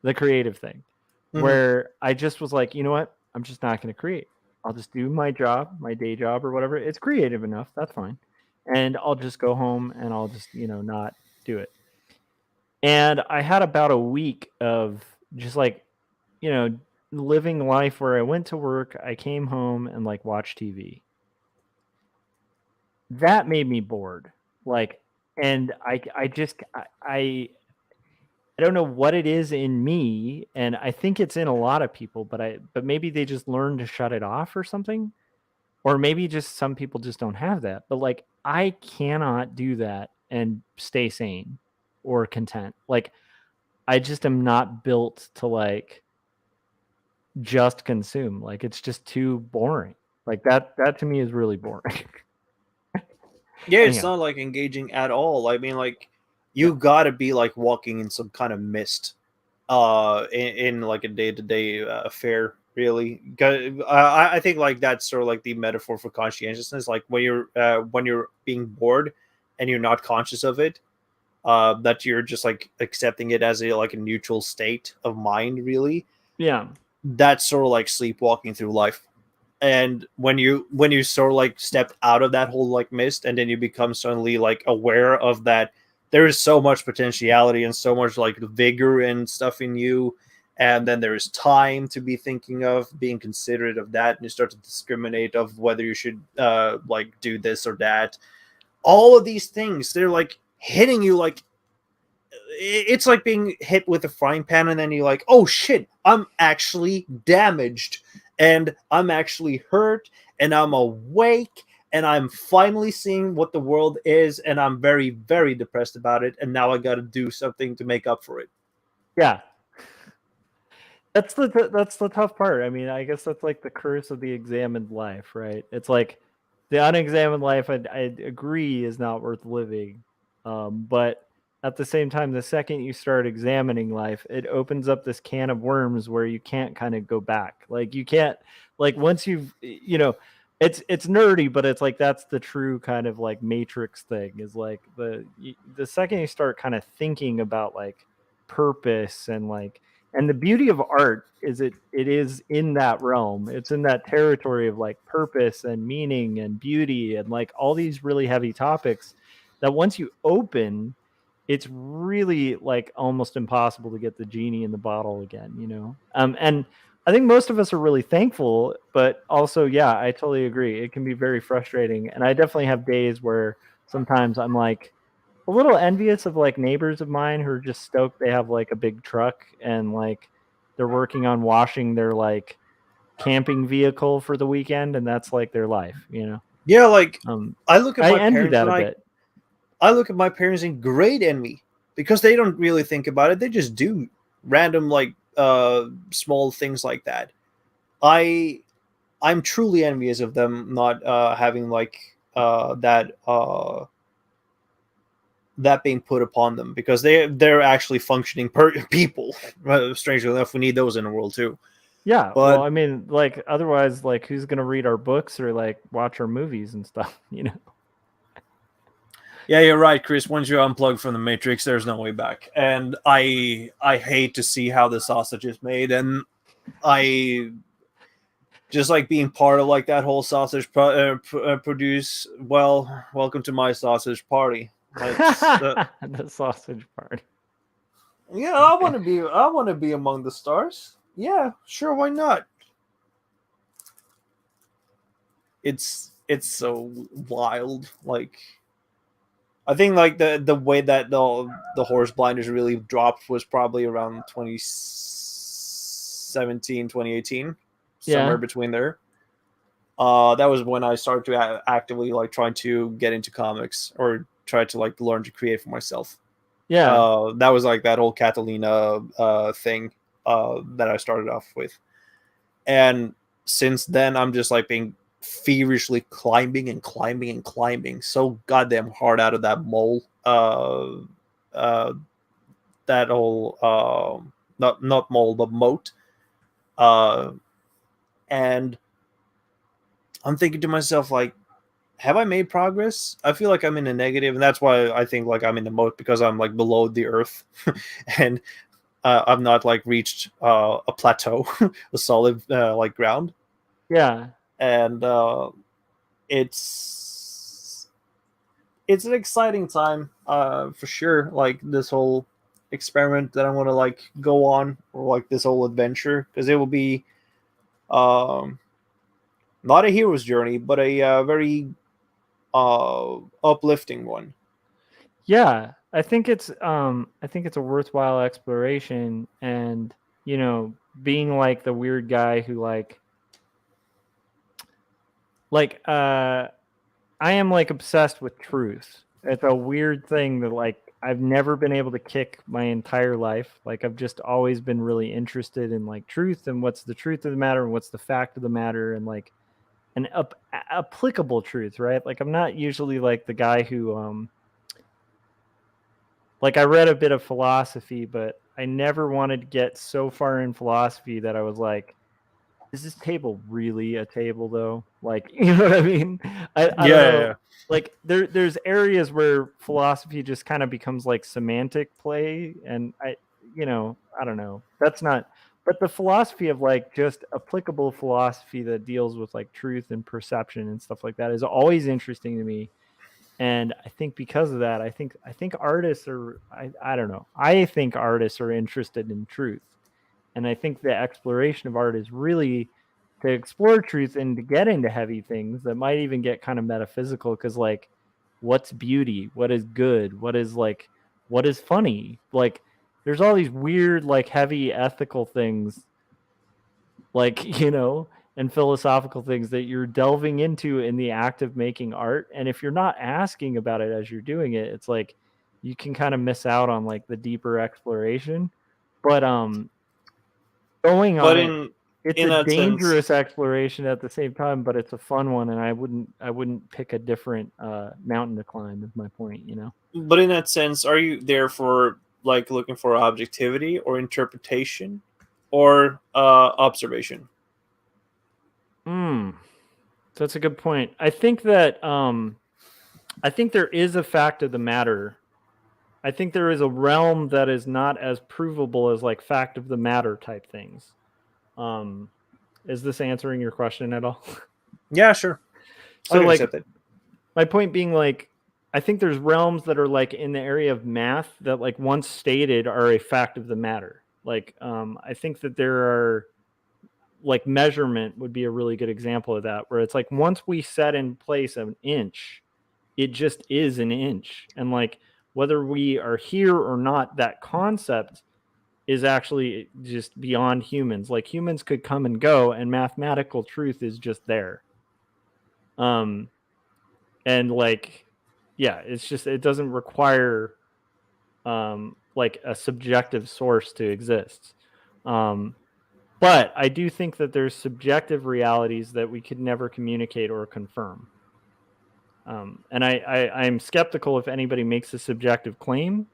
the creative thing, where I just was like, you know what, I'm just not going to create. I'll just do my job, my day job or whatever. It's creative enough, that's fine. And I'll just go home and I'll just, not do it. And I had about a week of just like, living life where I went to work, I came home and like watched TV. That made me bored. Like, and I don't know what it is in me, and I think it's in a lot of people, but maybe they just learn to shut it off or something. Or maybe just some people just don't have that. But like I cannot do that and stay sane or content. Like I just am not built to like just consume. Like it's just too boring. Like that to me is really boring. Yeah, it's not like engaging at all. I mean, like you gotta be like walking in some kind of mist in like a day-to-day affair, really. I think like that's sort of like the metaphor for conscientiousness, like when you're being bored and you're not conscious of it, that you're just like accepting it as a neutral state of mind, really. Yeah, that's sort of like sleepwalking through life. And when you sort of like step out of that whole like mist, and then you become suddenly like aware of that there is so much potentiality and so much like vigor and stuff in you, and then there is time to be thinking of being considerate of that, and you start to discriminate of whether you should like do this or that. All of these things, they're like hitting you, like it's like being hit with a frying pan, and then you're like, oh shit, I'm actually damaged, and I'm actually hurt, and I'm awake, and I'm finally seeing what the world is, and I'm very, very depressed about it, and now I got to do something to make up for it. Yeah. That's the tough part. I mean, I guess that's like the curse of the examined life, right? It's like the unexamined life, I agree, is not worth living. But at the same time, the second you start examining life, it opens up this can of worms where you can't kind of go back. Like you can't, like once you've, it's nerdy, but it's like that's the true kind of like Matrix thing, is like the second you start kind of thinking about like purpose and like, and the beauty of art is it is in that realm. It's in that territory of like purpose and meaning and beauty and like all these really heavy topics that once you open, it's really like almost impossible to get the genie in the bottle again, and I think most of us are really thankful, but also, yeah, I totally agree. It can be very frustrating. And I definitely have days where sometimes I'm like a little envious of like neighbors of mine who are just stoked they have like a big truck and like they're working on washing their like camping vehicle for the weekend, and that's like their life, Yeah, like I look at my envy parents that and a bit. I look at my parents in great envy, because they don't really think about it. They just do random like small things like that. I'm truly envious of them not having like that being put upon them, because they're actually functioning people. Strangely enough, we need those in the world too. Yeah, But well, I mean, like, otherwise, like, who's gonna read our books or like watch our movies and stuff? yeah, you're right, Chris. Once you unplug from the Matrix, there's no way back. And I hate to see how the sausage is made, and I just like being part of like that whole sausage produce. Well, welcome to my sausage party. The sausage party. Yeah, I want to be. I want to be among the stars. Yeah, sure. Why not? It's so wild. Like, I think like the way that the horse blinders really dropped was probably around 2017, 2018, somewhere Yeah. between there. That was when I started to actively like trying to get into comics or try to like learn to create for myself. Yeah. That was like that whole Catalina thing that I started off with, and since then I'm just like being feverishly climbing and climbing and climbing so goddamn hard out of that mole. That whole not mole but moat, and I'm thinking to myself like, have I made progress? I feel like I'm in a negative, and that's why I think like I'm in the moat, because I'm like below the earth, and I've not like reached a plateau, a solid like ground, Yeah. and it's an exciting time for sure. Like this whole experiment that I want to like go on, or like this whole adventure, because it will be um, not a hero's journey, but a very uplifting one. Yeah. I think it's a worthwhile exploration, and being like the weird guy who I am like obsessed with truth. It's a weird thing that like I've never been able to kick my entire life. Like I've just always been really interested in like truth and what's the truth of the matter and what's the fact of the matter, and like an applicable truth, right? Like I'm not usually like the guy who like I read a bit of philosophy, but I never wanted to get so far in philosophy that I was like, is this table really a table though? Like, you know what I mean? I don't know. Yeah. Like there's areas where philosophy just kind of becomes like semantic play, and I don't know. That's not, but the philosophy of like just applicable philosophy that deals with like truth and perception and stuff like that is always interesting to me. And I think because of that, I think artists are I don't know. I think artists are interested in truth. And I think the exploration of art is really to explore truth and to get into heavy things that might even get kind of metaphysical, because like what's beauty, what is good, what is funny, like there's all these weird like heavy ethical things, like and philosophical things that you're delving into in the act of making art. And if you're not asking about it as you're doing it, it's like you can kind of miss out on like the deeper exploration. But going But on it, it's in a that dangerous sense, exploration at the same time, but it's a fun one, and I wouldn't pick a different mountain to climb, is my point. but in that sense, are you there for like looking for objectivity or interpretation or observation? That's a good point. I think that I think there is a fact of the matter. I think there is a realm that is not as provable as like fact of the matter type things. Is this answering your question at all? Yeah, sure. So like accept it. my point being like I think there's realms that are like in the area of math that like once stated are a fact of the matter. Like I think that there are like measurement would be a really good example of that, where it's like once we set in place an inch, it just is an inch. And like whether we are here or not, that concept is actually just beyond humans. Like humans could come and go, and mathematical truth is just there. And like yeah, it's just it doesn't require like a subjective source to exist. But I do think that there's subjective realities that we could never communicate or confirm. And I'm skeptical if anybody makes a subjective claim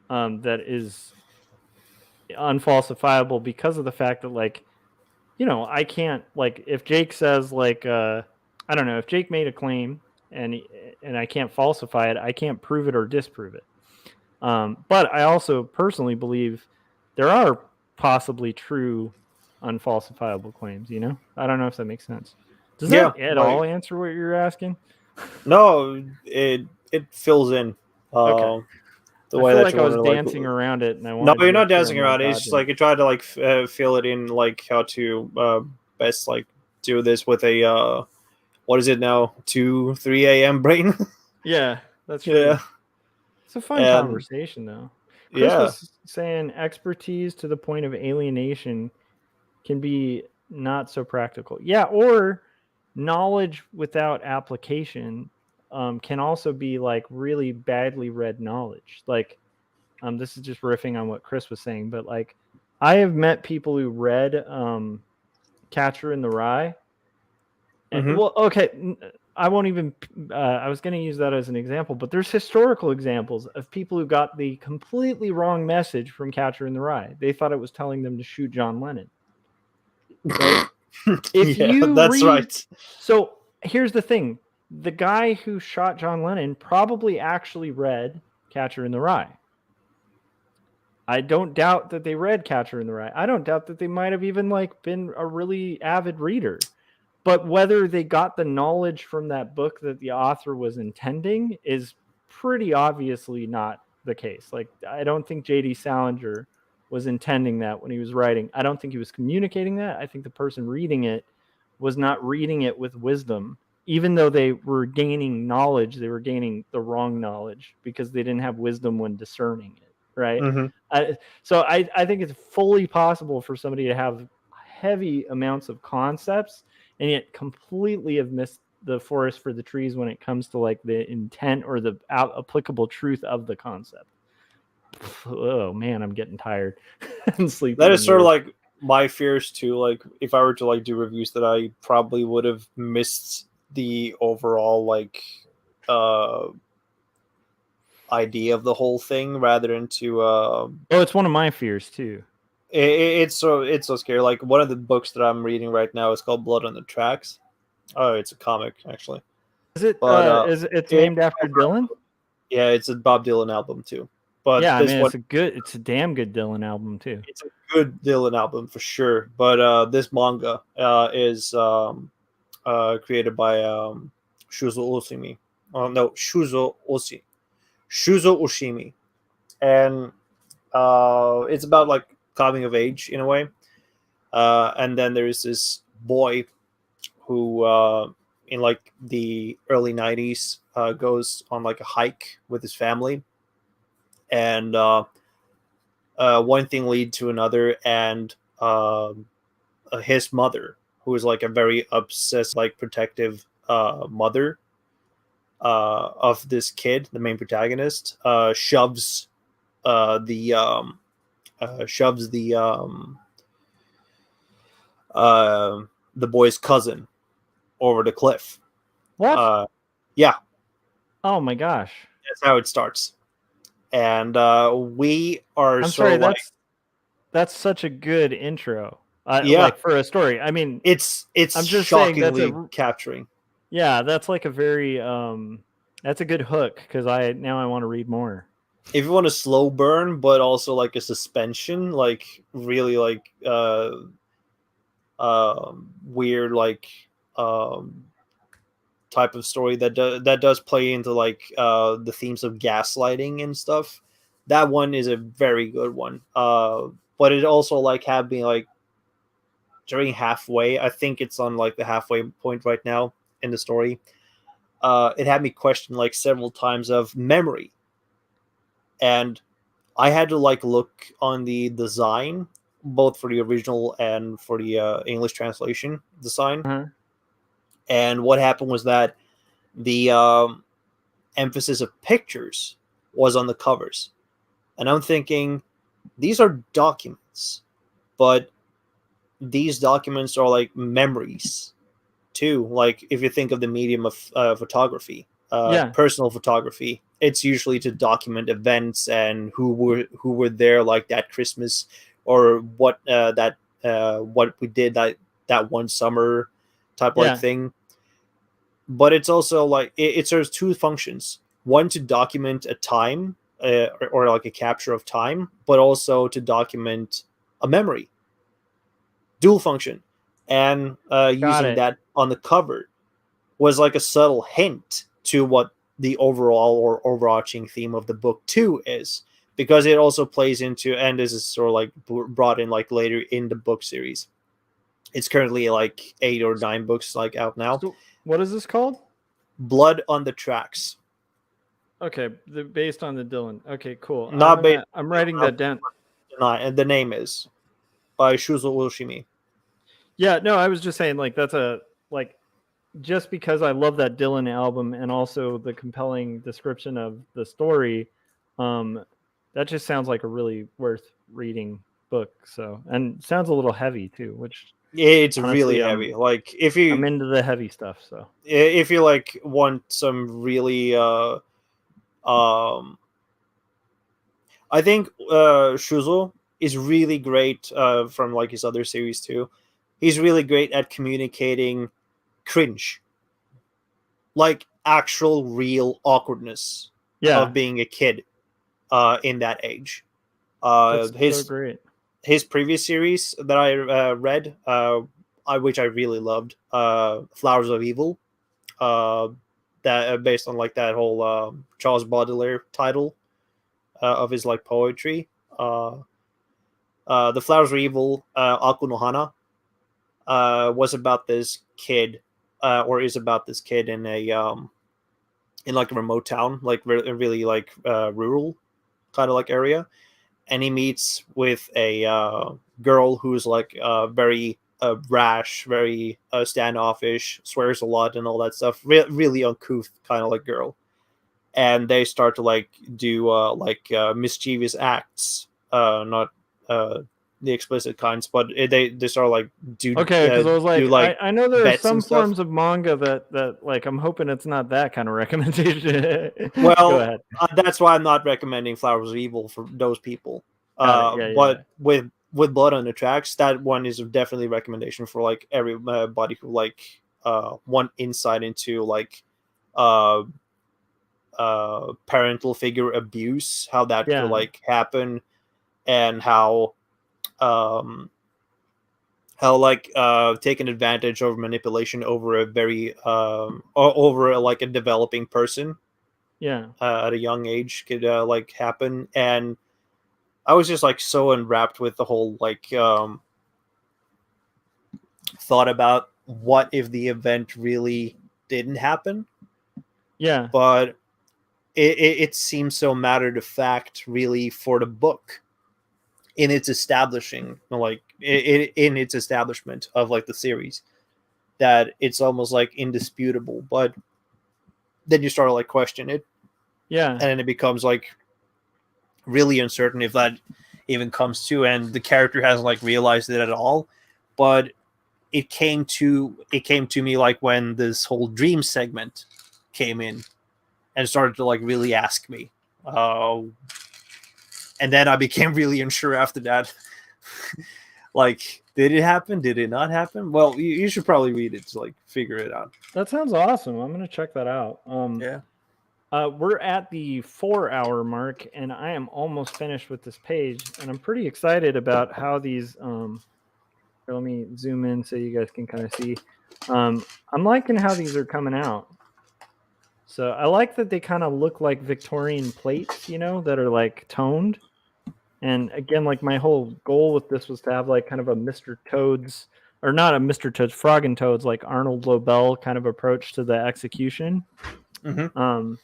that is unfalsifiable, because of the fact that like I can't, like, if Jake says, like, I don't know, if Jake made a claim and I can't falsify it, I can't prove it or disprove it. But I also personally believe there are possibly true unfalsifiable claims, I don't know if that makes sense. Does that at all answer what you're asking? No, it fills in Okay. the I way feel that like you I want was to dancing around it, and I No, wanted to you're make not sure dancing I'm not around it. It's just dodging. like you try to like fill it in, like how to best like do this with a what is it now, 2-3 a.m. brain. Yeah, that's true. Yeah. It's a fun conversation, though. Chris was saying expertise to the point of alienation can be not so practical. Yeah, or knowledge without application can also be like really badly read knowledge. Like, this is just riffing on what Chris was saying, but like, I have met people who read Catcher in the Rye. Mhm. Well, okay, I won't even. I was going to use that as an example, but there's historical examples of people who got the completely wrong message from Catcher in the Rye. They thought it was telling them to shoot John Lennon. Right? If you that's read, right. So here's the thing: the guy who shot John Lennon probably actually read Catcher in the Rye. I don't doubt that they read Catcher in the Rye. I don't doubt that they might have even like been a really avid reader. But whether they got the knowledge from that book that the author was intending is pretty obviously not the case. Like, I don't think J.D. Salinger was intending that when he was writing. I don't think he was communicating that. I think the person reading it was not reading it with wisdom. Even though they were gaining knowledge, they were gaining the wrong knowledge because they didn't have wisdom when discerning it, right? Mhm. So I think it's fully possible for somebody to have heavy amounts of concepts and yet completely have missed the forest for the trees when it comes to like the intent or the applicable truth of the concept. Oh man, I'm getting tired and sleepy. That is sort of like my fears too. Like if I were to like do reviews, that I probably would have missed the overall like idea of the whole thing rather than to it's one of my fears too. It's so scary. Like one of the books that I'm reading right now is called Blood on the Tracks. Oh, it's a comic actually. Is it? But, it's named after Dylan? Yeah, it's a Bob Dylan album too. But yeah, I mean, it's a damn good Dylan album too. It's a good Dylan album for sure. But this manga is created by Shuzo Oshimi. No, Shuzo Oshimi, and it's about like coming of age in a way. And then there's this boy who in like the early 90s goes on like a hike with his family, and one thing lead to another, and his mother, who is like a very obsessed, like protective mother of this kid, the main protagonist, shoves the boy's cousin over the cliff. What? Yeah. Oh my gosh. That's how it starts. And we are I'm sort sorry, of that's such a good intro. Yeah. Like for a story. I mean, it's I'm just shockingly saying capturing. Yeah, that's like a very that's a good hook because I want to read more. If you want a slow burn, but also like a suspension, like really like weird like type of story that does play into like the themes of gaslighting and stuff, that one is a very good one. But it also like had me like during halfway, I think it's on like the halfway point right now in the story, it had me question like several times of memory. And I had to like look on the design, both for the original and for the English translation design. Uh-huh. And what happened was that the emphasis of pictures was on the covers. And I'm thinking, these are documents, but these documents are like memories too. Like if you think of the medium of photography, personal photography, it's usually to document events and who were there like that Christmas, or what we did that that one summer type Yeah. like thing. But it's also like it serves two functions: one to document a time or like a capture of time, but also to document a memory. Dual function, and using it. that on the cover was like a subtle hint to what the overall or overarching theme of the book 2 is, because it also plays into, and this is sort of like brought in like later in the book series. It's currently like 8 or 9 books like out now. So what is this called? Blood on the Tracks. Okay, based on the Dylan. Okay, cool. Not I'm writing that down. And the name is by Shuzo Ushimi. Yeah, no, I was just saying like that's a like just because I love that Dylan album and also the compelling description of the story, that just sounds like a really worth reading book. So, and sounds a little heavy too, which It's honestly, really heavy. Like I'm into the heavy stuff. So if you like want some really I think Shuzo is really great from like his other series too. He's really great at communicating cringe, like actual real awkwardness of being a kid in that age. That's so great. His previous series that I read, which I really loved, Flowers of Evil, that based on like that whole Charles Baudelaire title of his like poetry. The Flowers of Evil, Aku no Hana, was about this kid, or is about this kid in a in like a remote town, like really like rural kind of like area, and he meets with a girl who's like very rash, very standoffish, swears a lot and all that stuff. Really uncouth kind of like girl, and they start to like do mischievous acts, not the explicit kinds, but they start like do okay, because I was like, do, like I know there are bets some and stuff. forms of manga that like I'm hoping it's not that kind of recommendation. Well, go ahead. That's why I'm not recommending Flowers of Evil for those people. Yeah, But with Blood on the Tracks, that one is definitely a recommendation for like everybody who like want insight into like parental figure abuse, how that could like happen, and how like taking advantage of manipulation over a very over like a developing person at a young age could like happen. And I was just like so enwrapped with the whole like thought about what if the event really didn't happen, but it seems so matter of fact really for the book in its establishing, like in its establishment of like the series, that it's almost like indisputable. But then you start to like question it, and then it becomes like really uncertain if that even comes to, and the character hasn't like realized it at all. But it came to me like when this whole dream segment came in and started to like really ask me, and then I became really unsure after that. Like, did it happen? Did it not happen? Well, you should probably read it to like figure it out. That sounds awesome. I'm gonna check that out. We're at the 4-hour mark, and I am almost finished with this page, and I'm pretty excited about how these. Let me zoom in so you guys can kind of see. I'm liking how these are coming out. So I like that they kind of look like Victorian plates, you know, that are like toned. And again, like my whole goal with this was to have like kind of a Mr. Toad's, or not a Mr. Toad's, Frog and Toad's, like Arnold Lobel kind of approach to the execution. And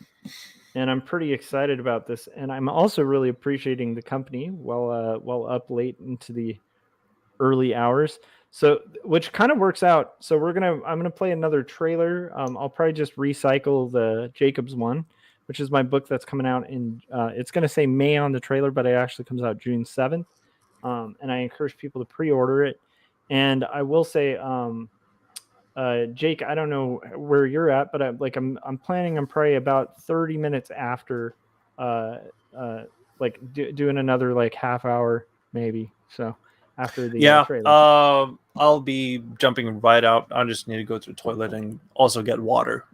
I'm pretty excited about this. And I'm also really appreciating the company while up late into the early hours. So, which kind of works out. So I'm gonna play another trailer. I'll probably just recycle the Jacobs one, which is my book that's coming out in. It's gonna say May on the trailer, but it actually comes out June 7th. And I encourage people to pre-order it. And I will say, Jake, I don't know where you're at, but I'm planning on probably about 30 minutes after, doing another like half hour maybe. So after the Yeah, trailer. I'll be jumping right out. I just need to go to the toilet and also get water.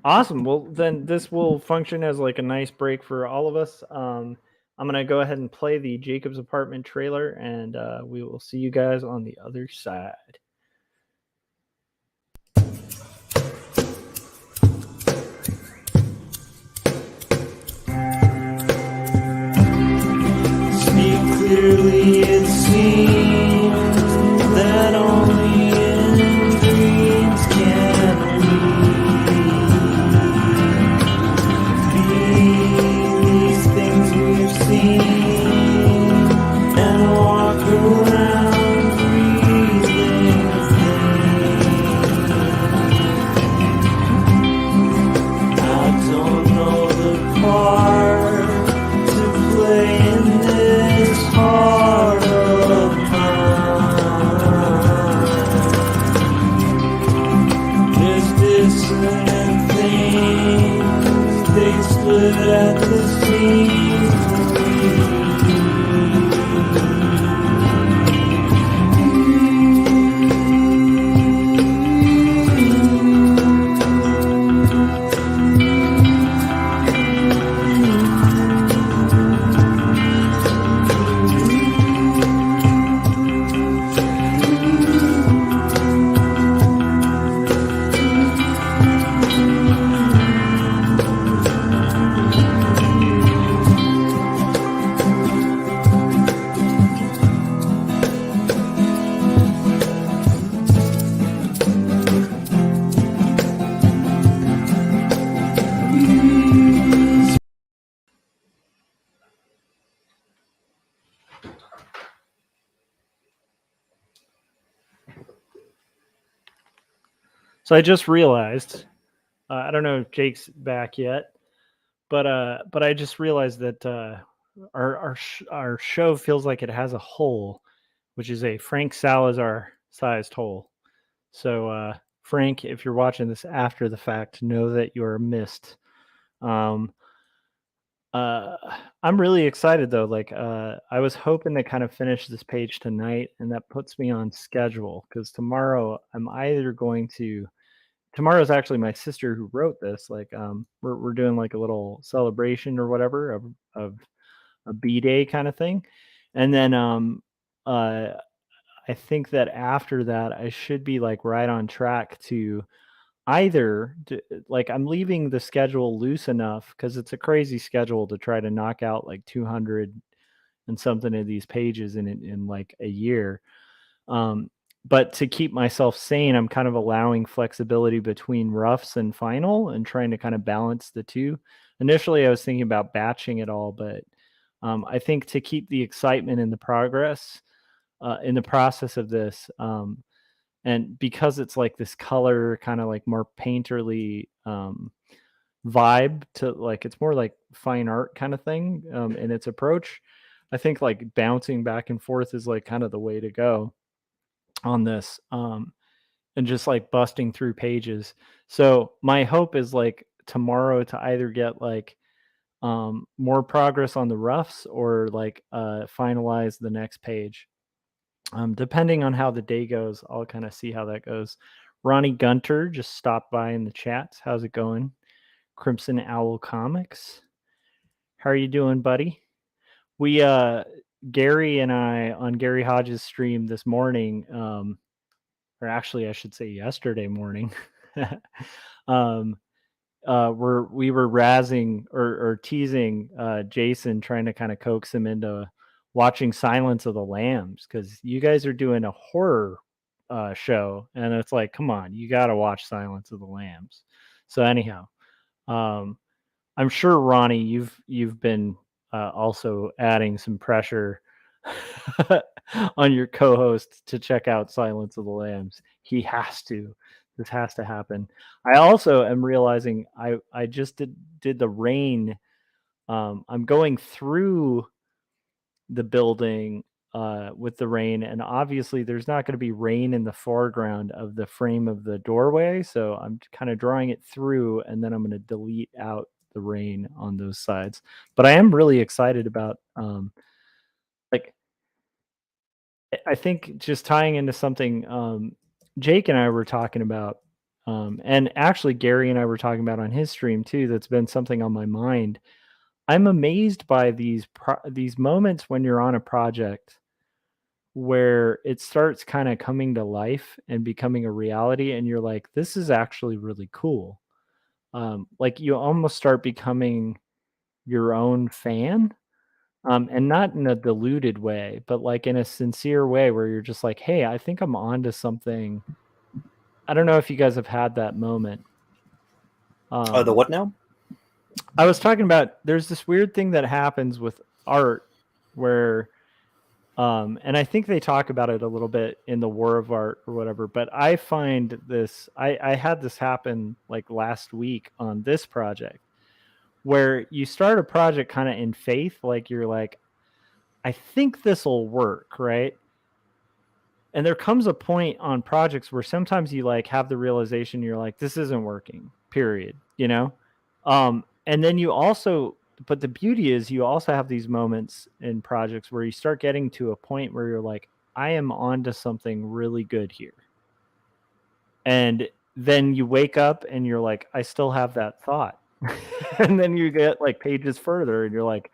Awesome. Well, then this will function as like a nice break for all of us. I'm gonna go ahead and play the Jacob's Apartment trailer, and we will see you guys on the other side. Speak clearly, it seems that only in dreams can we be these things we've seen and walk around breathing things. I don't know the part to play in this heart of mine. There's dissonant things, they split at the seams. So I just realized, I don't know if Jake's back yet, but I just realized that our show feels like it has a hole, which is a Frank Salazar sized hole. So Frank, if you're watching this after the fact, know that you're missed. Um, I'm really excited though. Like I was hoping to kind of finish this page tonight, and that puts me on schedule because tomorrow I'm either going to. Tomorrow's actually my sister who wrote this. Like we're doing like a little celebration or whatever of a B day kind of thing, and then uh I think that after that I should be like right on track to either like I'm leaving the schedule loose enough because it's a crazy schedule to try to knock out like 200 and something of these pages in like a year. But to keep myself sane, I'm kind of allowing flexibility between roughs and final and trying to kind of balance the two. Initially, I was thinking about batching it all, but I think to keep the excitement in the progress, in the process of this, and because it's like this color kind of like more painterly vibe to like it's more like fine art kind of thing in its approach. I think like bouncing back and forth is like kind of the way to go on this, and just like busting through pages. So my hope is like tomorrow to either get like more progress on the roughs or like finalize the next page. Depending on how the day goes, I'll kind of see how that goes. Ronnie Gunter just stopped by in the chat. How's it going? Crimson Owl Comics. How are you doing, buddy? We Gary and I on Gary Hodges' stream this morning, or actually I should say yesterday morning. We were razzing or teasing Jason, trying to kind of coax him into watching Silence of the Lambs because you guys are doing a horror show, and it's like, come on, you got to watch Silence of the Lambs. So anyhow, I'm sure Ronnie, you've been also adding some pressure on your co-host to check out Silence of the Lambs. He has to. This has to happen. I also am realizing I just did the rain. I'm going through the building with the rain, and obviously there's not going to be rain in the foreground of the frame of the doorway. So I'm kind of drawing it through, and then I'm going to delete out the rain on those sides. But I am really excited about like I think just tying into something Jake and I were talking about, and actually Gary and I were talking about on his stream too. That's been something on my mind. I'm amazed by these moments when you're on a project where it starts kind of coming to life and becoming a reality, and you're like, this is actually really cool. Like you almost start becoming your own fan. And not in a diluted way, but like in a sincere way where you're just like, hey, I think I'm onto something. I don't know if you guys have had that moment. The what now? I was talking about there's this weird thing that happens with art where, and I think they talk about it a little bit in the War of Art or whatever, but I find this, I had this happen like last week on this project where you start a project kind of in faith, like you're like, I think this will work, right? And there comes a point on projects where sometimes you like have the realization you're like, this isn't working, period, you know? And then you also, but the beauty is you also have these moments in projects where you start getting to a point where you're like, I am onto something really good here. And then you wake up and you're like, I still have that thought. And then you get like pages further and you're like,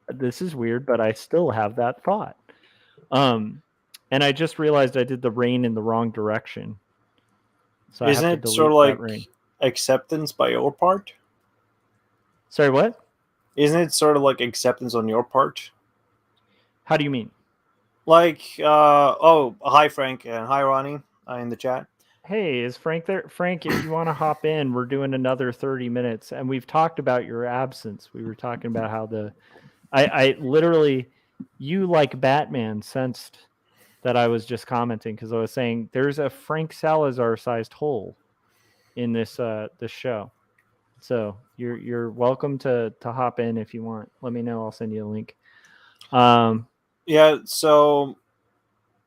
this is weird, but I still have that thought. And I just realized I did the rain in the wrong direction. So Isn't I have to it delete sort of that like rain. acceptance by your part? Sorry, what? Isn't it sort of like acceptance on your part? How do you mean? Like, hi Frank and hi Ronnie in the chat. Hey, is Frank there? Frank, if you want to hop in, we're doing another 30 minutes. And we've talked about your absence. We were talking about how I literally, you like Batman sensed that I was just commenting because I was saying there's a Frank Salazar sized hole in this show. So you're welcome to hop in if you want. Let me know. I'll send you a link. Yeah. So,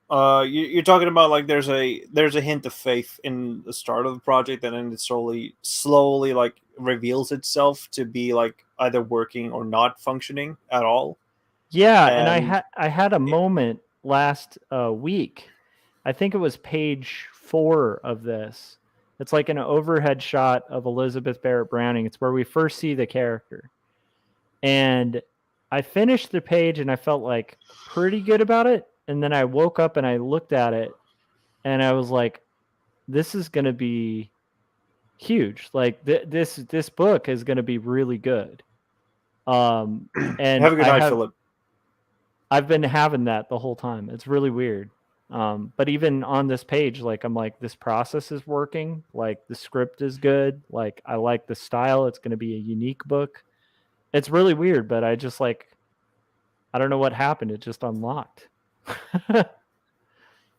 you're talking about like there's a hint of faith in the start of the project, and then it slowly like reveals itself to be like either working or not functioning at all. Yeah, and I had a moment last week. I think it was page 4 of this. It's like an overhead shot of Elizabeth Barrett Browning. It's where we first see the character. And I finished the page and I felt like pretty good about it. And then I woke up and I looked at it and I was like, this is going to be huge. Like this book is going to be really good. And have a good night, Philip. I've been having that the whole time. It's really weird. But even on this page, like I'm like, this process is working. Like the script is good. Like I like the style. It's going to be a unique book. It's really weird, but I just like, I don't know what happened. It just unlocked. I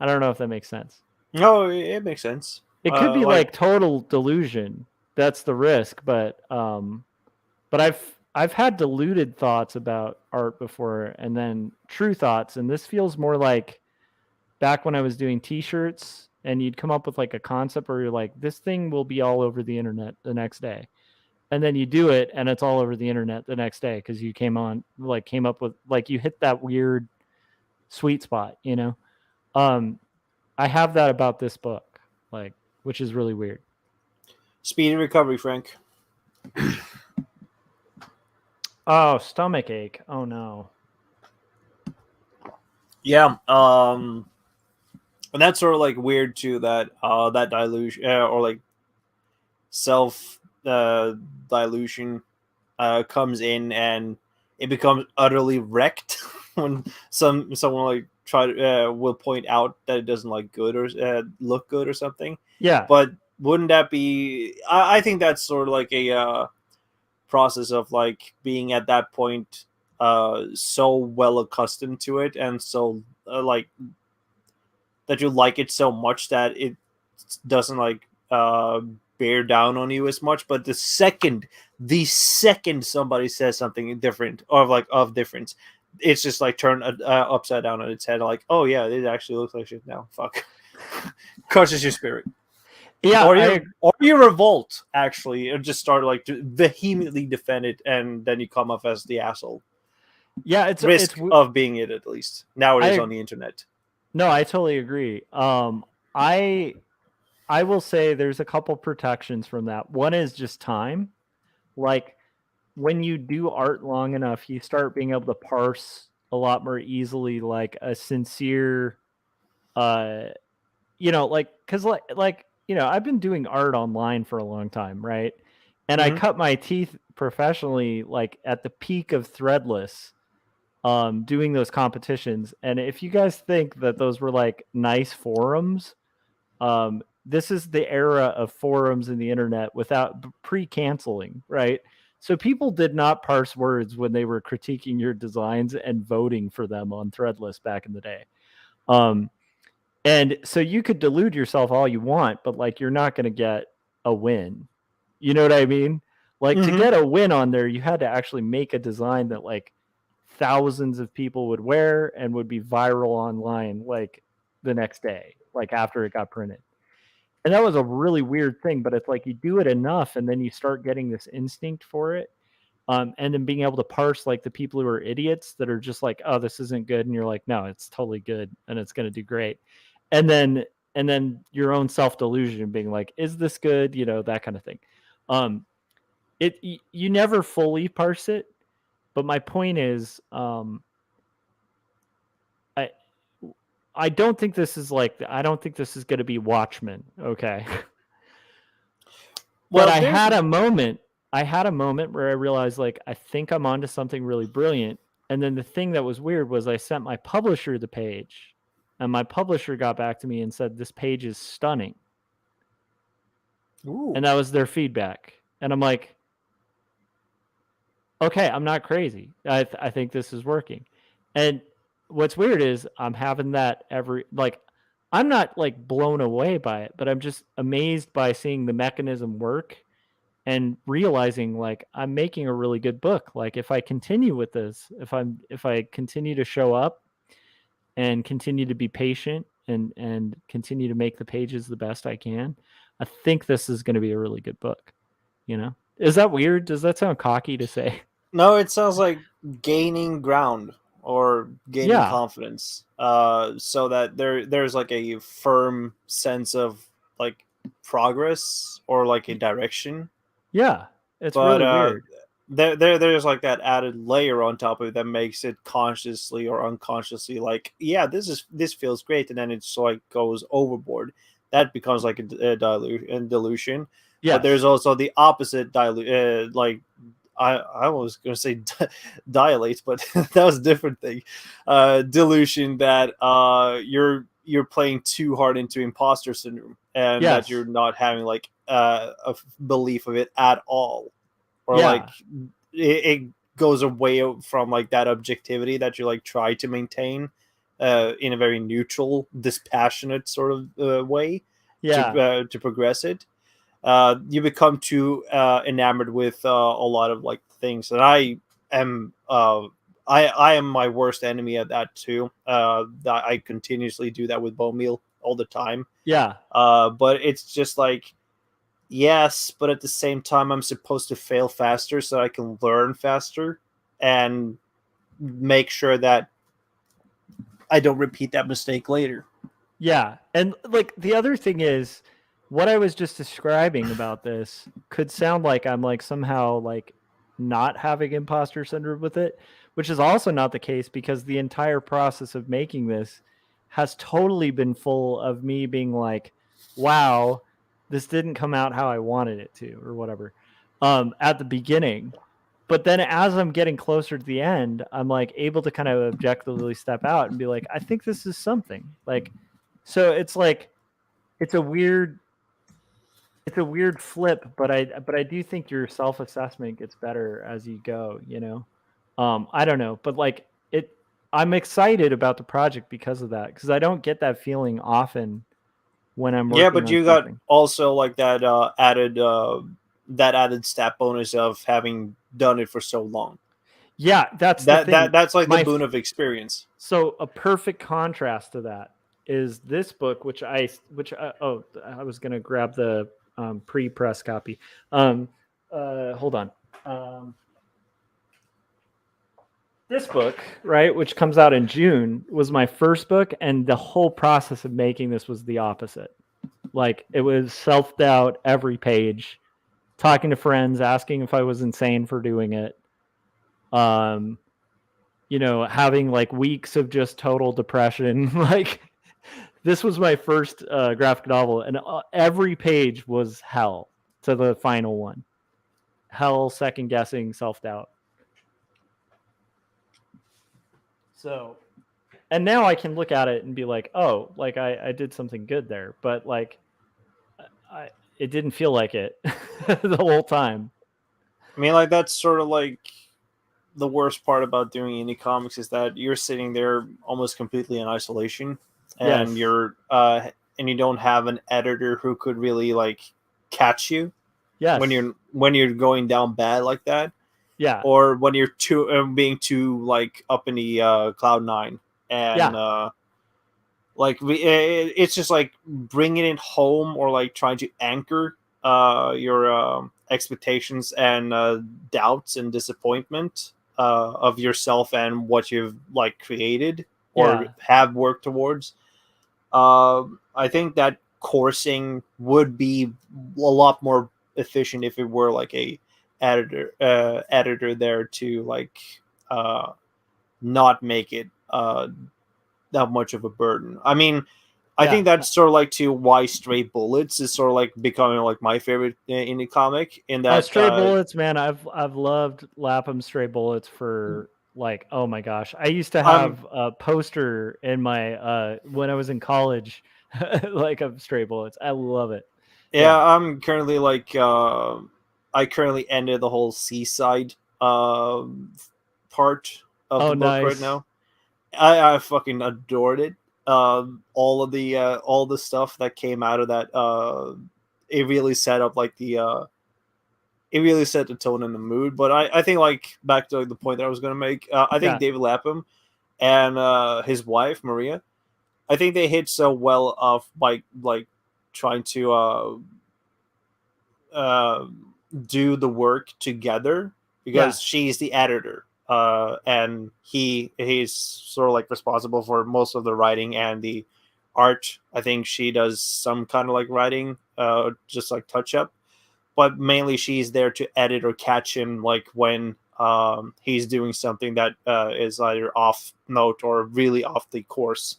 don't know if that makes sense. No, it makes sense. It could be like total delusion. That's the risk, but I've had deluded thoughts about art before and then true thoughts, and this feels more like back when I was doing t-shirts and you'd come up with like a concept where you're like, this thing will be all over the internet the next day. And then you do it and it's all over the internet the next day because you came up with like you hit that weird sweet spot, you know? I have that about this book, like, which is really weird. Speedy recovery, Frank. Oh, stomach ache. Oh no. Yeah. And that's sort of like weird too, that that dilution or like self dilution comes in and it becomes utterly wrecked when someone like will point out that it doesn't like good or look good or something. Yeah. But wouldn't that be? I think that's sort of like a process of like being at that point so well accustomed to it and so like that you like it so much that it doesn't like bear down on you as much. But the second somebody says something different or like of difference, it's just like turned upside down on its head. Like, oh yeah, it actually looks like shit now. Fuck, crushes your spirit. Yeah, or you revolt actually and just start like to vehemently defend it, and then you come off as the asshole. Yeah, it's risk of being it, at least now it is on the internet. No, I totally agree. I will say there's a couple protections from that. One is just time. Like when you do art long enough, you start being able to parse a lot more easily, like a sincere, uh, like because I've been doing art online for a long time, right? And I Mhm. cut my teeth professionally, like at the peak of Threadless, doing those competitions. And if you guys think that those were like nice forums, this is the era of forums and the internet without pre-canceling, right? So people did not parse words when they were critiquing your designs and voting for them on Threadless back in the day. And so you could delude yourself all you want, but like you're not going to get a win. You know what I mean? Like to Mhm. get a win on there, you had to actually make a design that like thousands of people would wear and would be viral online like the next day, like after it got printed. And that was a really weird thing, but it's like you do it enough and then you start getting this instinct for it. And then being able to parse like the people who are idiots that are just like, oh, this isn't good. And you're like, no, it's totally good and it's going to do great. And then your own self delusion being like, is this good? That kind of thing. Um, you never fully parse it, but my point is, I I don't think this is going to be Watchmen. Okay. But Well, I there's had a moment. Where I realized like I think I'm onto something really brilliant. And then the thing that was weird was I sent my publisher the page, and my publisher got back to me and said this page is stunning. Ooh. And that was their feedback. And I'm like, okay, I'm not crazy. I think this is working. And what's weird is I'm having that I'm not like blown away by it, but I'm just amazed by seeing the mechanism work and realizing like I'm making a really good book. Like if I continue with this, if I continue to show up and continue to be patient and continue to make the pages the best I can, I think this is going to be a really good book. Is that weird? Does that sound cocky to say? No, it sounds like gaining ground or gaining Yeah. confidence. So that there's like a firm sense of like progress or like a direction. Yeah. It's But really weird. there's like that added layer on top of it that makes it consciously or unconsciously like, yeah, this feels great, and then it's like goes overboard. That becomes like a delusion. But there's Yes. also the opposite like I was going to say dilate, but that was a different thing. Delusion that you're playing too hard into imposter syndrome, and that you're Yes. not having like a belief of it at all, or like Yeah. it goes away from like that objectivity that you like try to maintain in a very neutral, dispassionate sort of way Yeah. to progress it. You become too enamored with a lot of like things, and am I am my worst enemy at that too. I continuously do that with bone meal all the time. Yeah. But it's just like, yes, but at the same time I'm supposed to fail faster so I can learn faster and make sure that I don't repeat that mistake later. Yeah. And like the other thing is what I was just describing about this could sound like I'm like somehow like not having imposter syndrome with it, which is also not the case because the entire process of making this has totally been full of me being like, wow, this didn't come out how I wanted it to or whatever at the beginning. But then as I'm getting closer to the end, I'm like able to kind of objectively step out and be like, I think this is something. Like, so it's like it's a weird flip, but I do think your self-assessment gets better as you go, I don't know, but like I'm excited about the project because of that, because I don't get that feeling often when I'm Yeah, working but on you got something. also like that added stat bonus of having done it for so long. Yeah, that's the thing. That's like the My boon of experience. So a perfect contrast to that is this book, which I was gonna grab the pre-press copy. Hold on. this book, right, which comes out in June, was my first book, and the whole process of making this was the opposite. Like, it was self-doubt every page, talking to friends, asking if I was insane for doing it. Having like weeks of just total depression. Like, this was my first graphic novel, and every page was hell to the final one. Hell, second guessing, self-doubt. So, and now I can look at it and be like, oh, like I did something good there, but like it didn't feel like it the whole time. I mean, like, that's sort of like the worst part about doing indie comics is that you're sitting there almost completely in isolation, and Yes. and you don't have an editor who could really like catch you Yes. when you're going down bad like that. Yeah. Or when you're being too like up in the cloud nine, and it's just like bringing it home, or like trying to anchor your expectations and doubts and disappointment of yourself and what you've like created or have worked towards. I think that coursing would be a lot more efficient if it were like a editor there to like not make it that much of a burden. I mean, I think that's sort of like to why Stray Bullets is sort of like becoming like my favorite indie comic. In that Stray Bullets, man, I've loved Lapham Stray Bullets for like, oh my gosh, I used to have a poster in my when I was in college, like, of Stray Bullets. I love it. Yeah, I'm currently like I currently ended the whole seaside part of the book right now. I fucking adored it. All the stuff that came out of that, it really set up like it really set the tone and the mood. But I think, like, back to the point that I was going to make, I think David Lapham and his wife Maria, I think they hit so well off by like trying to do the work together, because she's the editor. And he's sort of like responsible for most of the writing and the art. I think she does some kind of like writing, just like touch up, but mainly she's there to edit or catch him like when he's doing something that is either off note or really off the course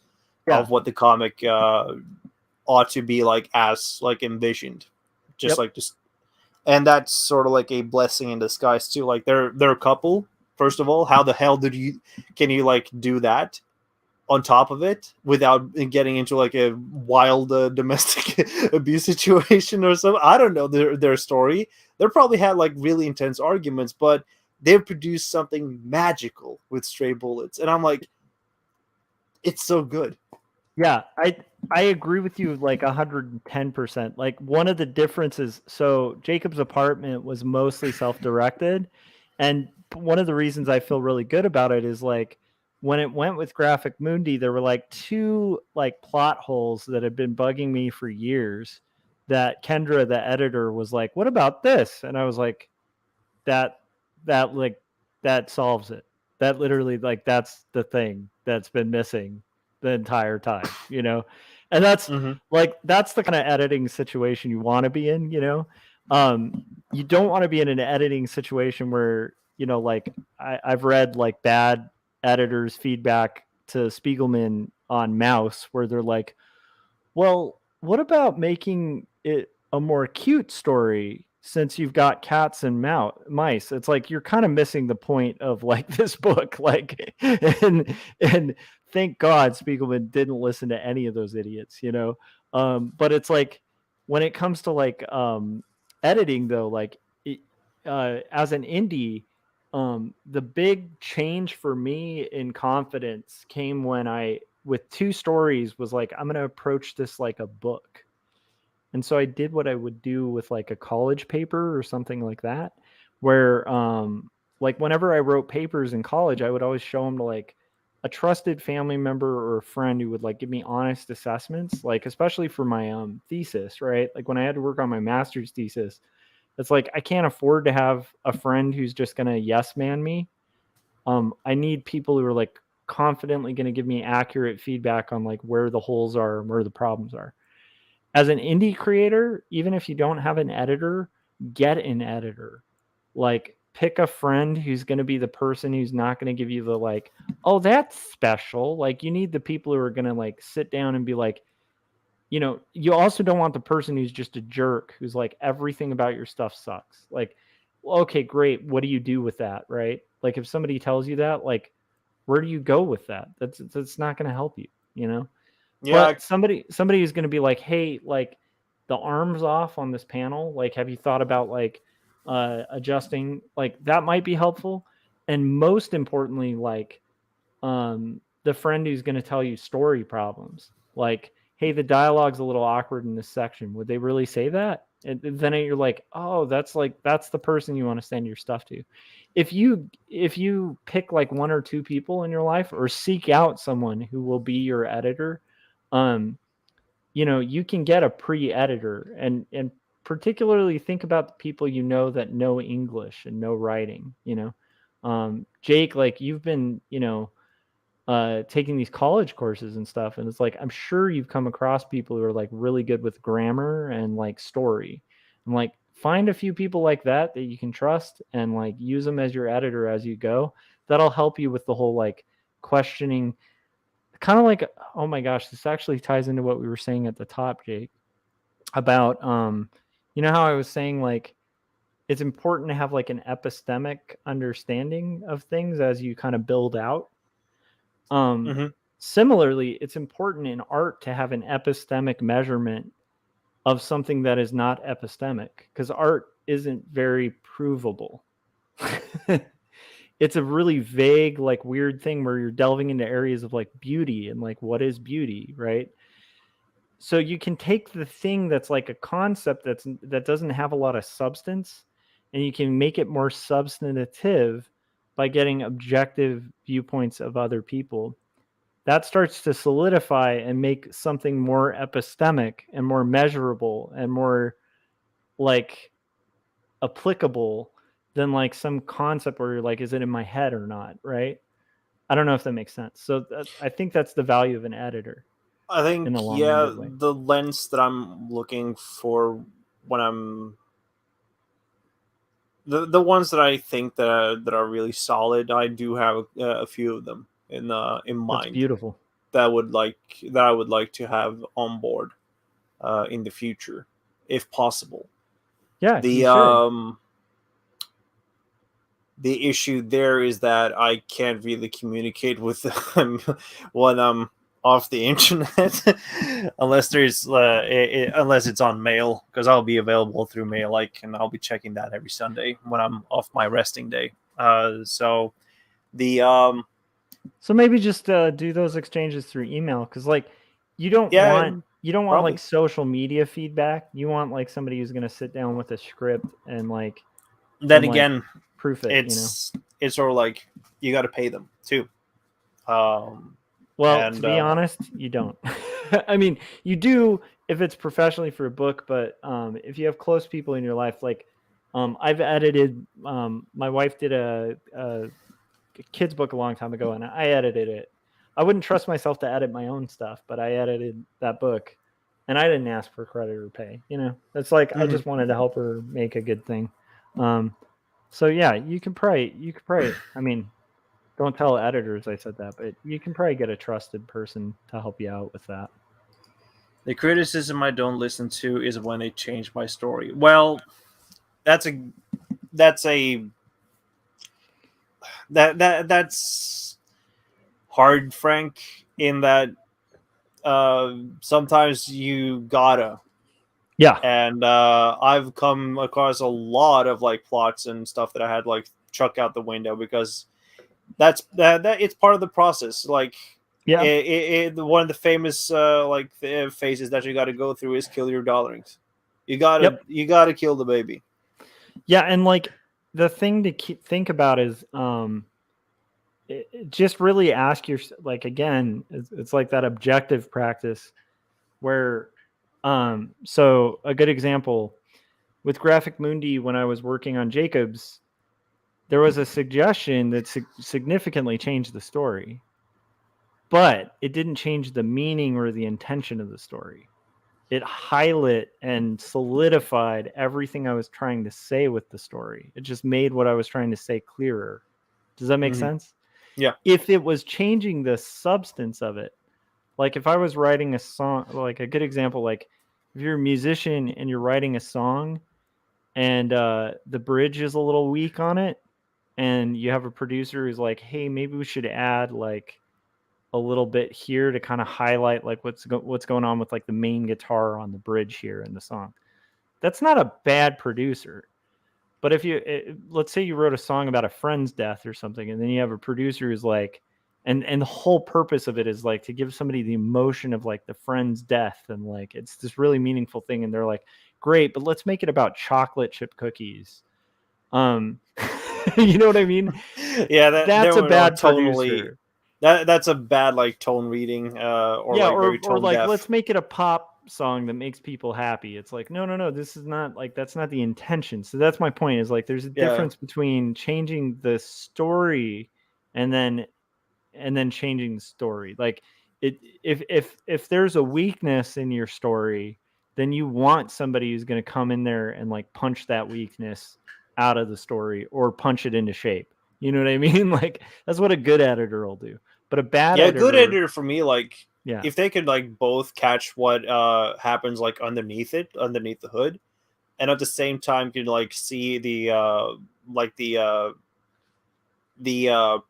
of what the comic ought to be like, as like envisioned, just like just. And that's sort of like a blessing in disguise too. Like they're a couple. First of all, how the hell can you like do that on top of it without getting into like a wild domestic abuse situation or something? I don't know their story. They probably had like really intense arguments, but they've produced something magical with Stray Bullets, and I'm like, it's so good. Yeah, I agree with you like 110%. Like, one of the differences, so Jacob's Apartment was mostly self-directed, and one of the reasons I feel really good about it is like when it went with Graphic Mundi, there were like two like plot holes that had been bugging me for years that Kendra, the editor, was like, what about this? And I was like, that solves it. That literally, like, that's the thing that's been missing the entire time, and that's like, that's the kind of editing situation you want to be in. You don't want to be in an editing situation where, like, I've read like bad editors' feedback to Spiegelman on Mouse, where they're like, well, what about making it a more cute story since you've got cats and mice? It's like, you're kind of missing the point of like this book, like, and thank God Spiegelman didn't listen to any of those idiots, but it's like, when it comes to like editing though, like as an indie, the big change for me in confidence came when I, with two stories, was like, I'm going to approach this like a book. And so I did what I would do with like a college paper or something like that, where like whenever I wrote papers in college, I would always show them to like a trusted family member or a friend who would like give me honest assessments, like especially for my thesis, right? Like when I had to work on my master's thesis, it's like, I can't afford to have a friend who's just going to yes man me. I need people who are like confidently going to give me accurate feedback on like where the holes are and where the problems are. As an indie creator, even if you don't have an editor, get an editor. Like pick a friend who's going to be the person who's not going to give you the like, oh, that's special. Like you need the people who are going to like sit down and be like, you know, you also don't want the person who's just a jerk who's like everything about your stuff sucks. Like, well, okay, great. What do you do with that, right? Like if somebody tells you that, like where do you go with that? That's not going to help you, you know? Yeah, But somebody who's going to be like, hey, like the arms off on this panel, like have you thought about like adjusting? Like that might be helpful. And most importantly, like the friend who's going to tell you story problems, like, hey, the dialogue's a little awkward in this section. Would they really say that? And then you're like, oh, that's the person you want to send your stuff to. If you pick like one or two people in your life or seek out someone who will be your editor, you know, you can get a pre-editor and particularly think about the people you know that know English and know writing, you know. Jake, like you've been, you know, taking these college courses and stuff, and it's like I'm sure you've come across people who are like really good with grammar and like story. And like find a few people like that you can trust and like use them as your editor as you go. That'll help you with the whole like questioning, kind of like, oh my gosh, this actually ties into what we were saying at the top, Jake, about you know how I was saying like it's important to have like an epistemic understanding of things as you kind of build out. Mhm. Similarly, it's important in art to have an epistemic measurement of something that is not epistemic, because art isn't very provable. It's a really vague, like weird thing where you're delving into areas of like beauty and like what is beauty, right? So you can take the thing that's like a concept that doesn't have a lot of substance, and you can make it more substantive by getting objective viewpoints of other people. That starts to solidify and make something more epistemic and more measurable and more like applicable than like some concept where you're like, is it in my head or not? Right. I don't know if that makes sense. So I think that's the value of an editor I in think, a yeah, long-winded way. the lens that I'm looking for when I'm the ones that I think that are really solid, I do have a few of them in That's mind beautiful. that I would like to have on board in the future, if possible. Yeah, you The should. the issue there is that I can't really communicate with them when I'm off the internet, unless there's unless it's on mail, because I'll be available through mail, like, and I'll be checking that every Sunday when I'm off my resting day. So the So maybe just do those exchanges through email, because like you don't yeah, want probably. like social media feedback. You want like somebody who's going to sit down with a script and like Then like again, proof it. You know. it's sort of like you got to pay them too. Well, to And be honest, you don't. I mean, you do if it's professionally for a book, but if you have close people in your life, like I've edited. My wife did a kid's book a long time ago, and I edited it. I wouldn't trust myself to edit my own stuff, but I edited that book, and I didn't ask for credit or pay. You know, it's like I just wanted to help her make a good thing. So yeah, you could probably. I mean, don't tell editors I said that, but you can probably get a trusted person to help you out with that. the criticism I don't listen to is when they change my story. Well, that's hard, Frank, in that sometimes you gotta. Yeah. And I've come across a lot of like plots and stuff that I had like chuck out the window because that it's part of the process. Like, yeah, one of the famous like the phases that you got to go through is kill your darlings. You gotta kill the baby. Yeah, and like the thing to think about is just really ask yourself, like, again, it's like that objective practice where so a good example with Graphic Mundi, when I was working on Jacobs, there was a suggestion that significantly changed the story, but it didn't change the meaning or the intention of the story. It highlighted and solidified everything I was trying to say with the story. It just made what I was trying to say clearer. Does that make sense? Yeah. If it was changing the substance of it, like if I was writing a song, like a good example, like if you're a musician and you're writing a song and the bridge is a little weak on it, and you have a producer who's like, hey, maybe we should add like a little bit here to kind of highlight like what's going on with like the main guitar on the bridge here in the song. That's not a bad producer. But if let's say you wrote a song about a friend's death or something, and then you have a producer who's like, and the whole purpose of it is like to give somebody the emotion of like the friend's death, and like it's this really meaningful thing, and they're like, great, but let's make it about chocolate chip cookies. You know what I mean? Yeah, that's a bad producer. That's a bad like tone reading, or yeah, like very tone or like deaf. let's make it a pop song that makes people happy. It's like no, this is not like that's not the intention. So that's my point. Is like there's a difference between changing the story and then changing the story. Like if there's a weakness in your story, then you want somebody who's going to come in there and like punch that weakness out of the story or punch it into shape. You know what I mean? Like that's what a good editor will do. But a bad editor, good editor for me, like yeah, if they could like both catch what happens like underneath the hood, and at the same time can like see the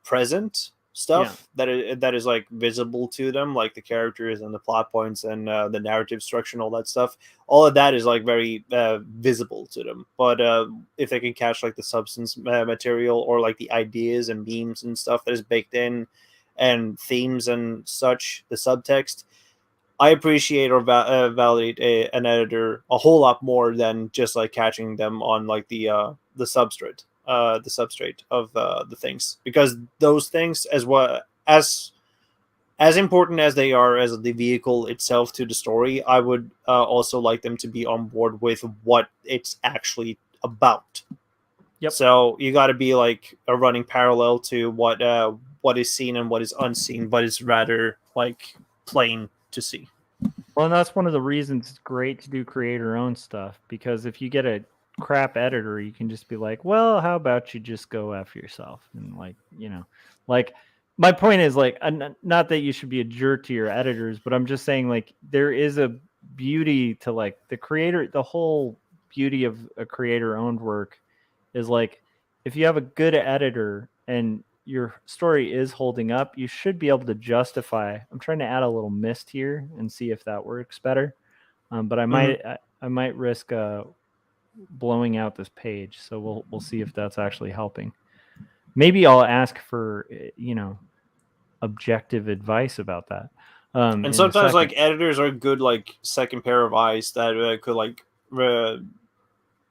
present stuff that is like visible to them, like the characters and the plot points and the narrative structure and all that stuff. All of that is like very visible to them. But if they can catch like the substance material or like the ideas and memes and stuff that is baked in and themes and such, the subtext, I appreciate or validate an editor a whole lot more than just like catching them on like the substrate of the things, because those things, as well as important as they are as the vehicle itself to the story, I would also like them to be on board with what it's actually about. Yep. So you got to be like a running parallel to what is seen and what is unseen, but it's rather like plain to see. Well, and that's one of the reasons it's great to do creator-owned stuff, because if you get a crap editor, you can just be like, well, how about you just go F yourself? And like, you know, like my point is like, not that you should be a jerk to your editors, but I'm just saying like there is a beauty to like the whole beauty of a creator-owned work is like, if you have a good editor and your story is holding up, you should be able to justify. I'm trying to add a little mist here and see if that works better. But I might risk blowing out this page. So we'll see if that's actually helping. Maybe I'll ask for, objective advice about that. And sometimes like editors are good, like second pair of eyes that could like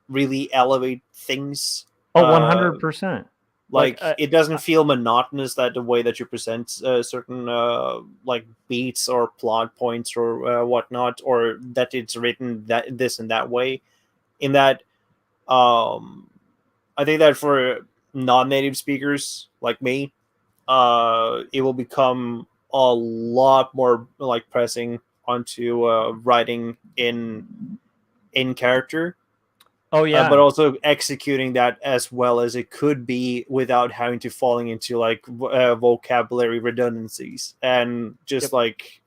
really elevate things. 100%. Like it doesn't feel monotonous that the way that you present certain like beats or plot points or whatnot, or that it's written this and that way. In that, I think that for non-native speakers like me, it will become a lot more like pressing onto writing in character. Oh yeah, but also executing that as well as it could be without having to falling into like vocabulary redundancies, and just like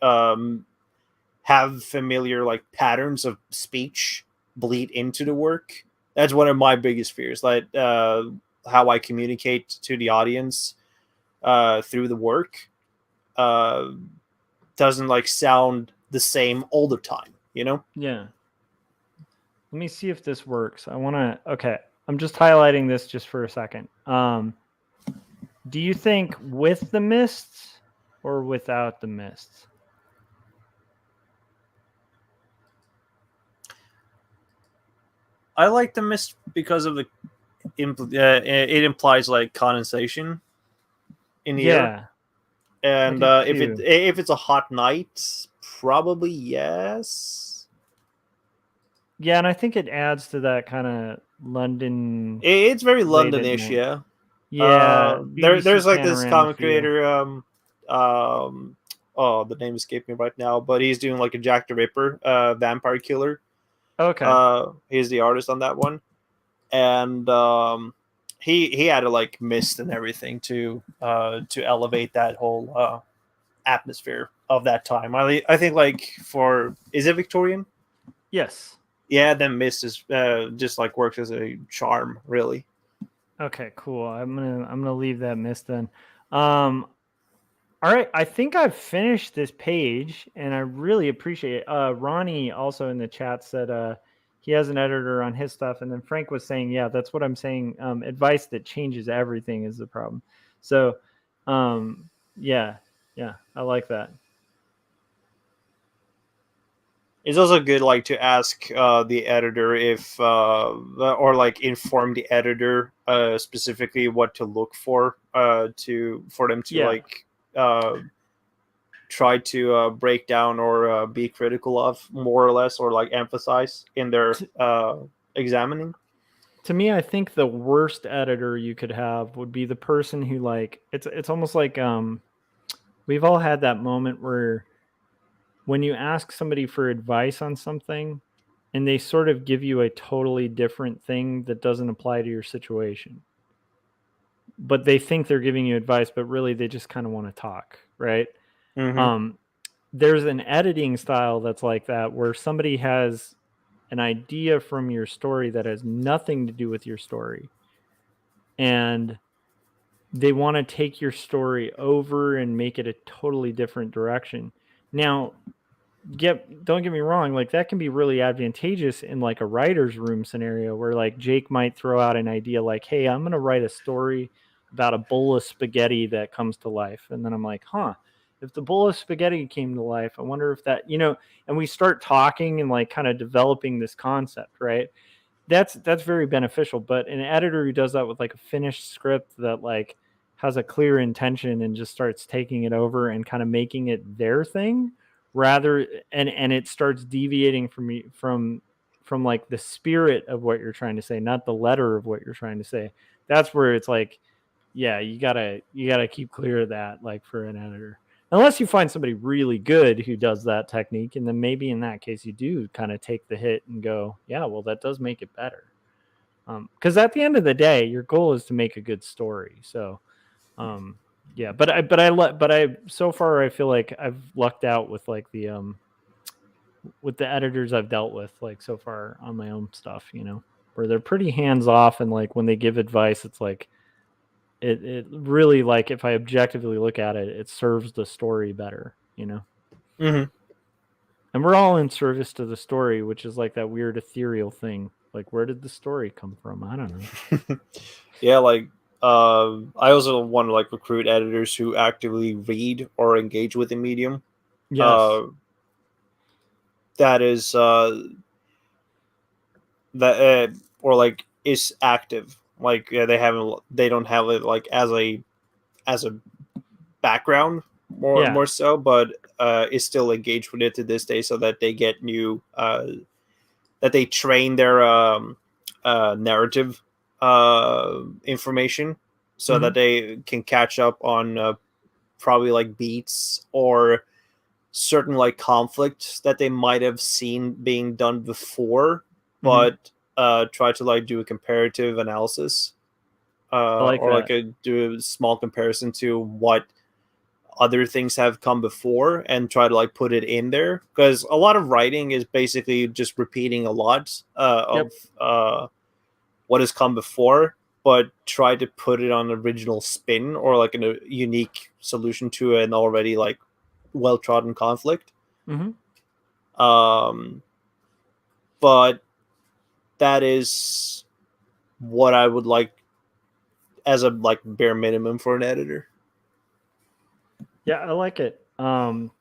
have familiar like patterns of speech bleed into the work. That's one of my biggest fears, like how I communicate to the audience through the work doesn't like sound the same all the time, you know? Yeah. Let me see if this works. Okay. I'm just highlighting this just for a second. Do you think with the mists or without the mists? I like the mist because of it implies like condensation in the air. And if it's a hot night, probably yes. Yeah, and I think it adds to that kind of London. It's very Londonish, yeah. Yeah, There's BBC like this Panorama comic Feel. creator. Oh, the name escaped me right now, but he's doing like a Jack the Ripper, vampire killer. Okay. He's the artist on that one, and he had to like mist and everything to elevate that whole atmosphere of that time. I think like is it Victorian? Yes. Yeah, then mist is just like works as a charm, really. Okay, cool. I'm gonna leave that mist then. All right, I think I've finished this page, and I really appreciate it. Ronnie also in the chat said he has an editor on his stuff, and then Frank was saying, yeah, that's what I'm saying. Advice that changes everything is the problem. So, yeah, I like that. It's also good, like, to ask the editor if, or like inform the editor specifically what to look for for them to like try to break down or be critical of, more or less, or like emphasize in their examining. To me, I think the worst editor you could have would be the person who like it's almost like we've all had that moment where when you ask somebody for advice on something and they sort of give you a totally different thing that doesn't apply to your situation, but they think they're giving you advice, but really they just kind of want to talk, right? Mm-hmm. There's an editing style that's like that, where somebody has an idea from your story that has nothing to do with your story, and they want to take your story over and make it a totally different direction. Now, don't get me wrong, like that can be really advantageous in like a writer's room scenario where like Jake might throw out an idea like, hey, I'm going to write a story about a bowl of spaghetti that comes to life. And then I'm like, if the bowl of spaghetti came to life, I wonder if that, and we start talking and like kind of developing this concept, right? That's very beneficial. But an editor who does that with like a finished script that like has a clear intention and just starts taking it over and kind of making it their thing, rather and it starts deviating from like the spirit of what you're trying to say, not the letter of what you're trying to say. That's where it's like, yeah, you gotta keep clear of that, like, for an editor, unless you find somebody really good who does that technique, and then maybe in that case you do kind of take the hit and go, yeah, well, that does make it better, because at the end of the day your goal is to make a good story. So yeah, but I so far I feel like I've lucked out with like the editors I've dealt with, like, so far on my own stuff, where they're pretty hands off, and like when they give advice, it's like it really, like, if I objectively look at it, it serves the story better, Mm-hmm. And we're all in service to the story, which is like that weird ethereal thing. Like, where did the story come from? I don't know. Yeah, like I also want to like recruit editors who actively read or engage with the medium. Yes. That is that or like is active. Like, yeah, they don't have it like as a background more so, but is still engaged with it to this day, so that they get new that they train their narrative information, so that they can catch up on probably like beats or certain like conflicts that they might have seen being done before, but try to like do a comparative analysis, or like do a small comparison to what other things have come before and try to like put it in there, because a lot of writing is basically just repeating a lot of what has come before, but try to put it on an original spin or like a unique solution to an already like well-trodden conflict. But that is what I would like as a like bare minimum for an editor. Yeah, I like it. All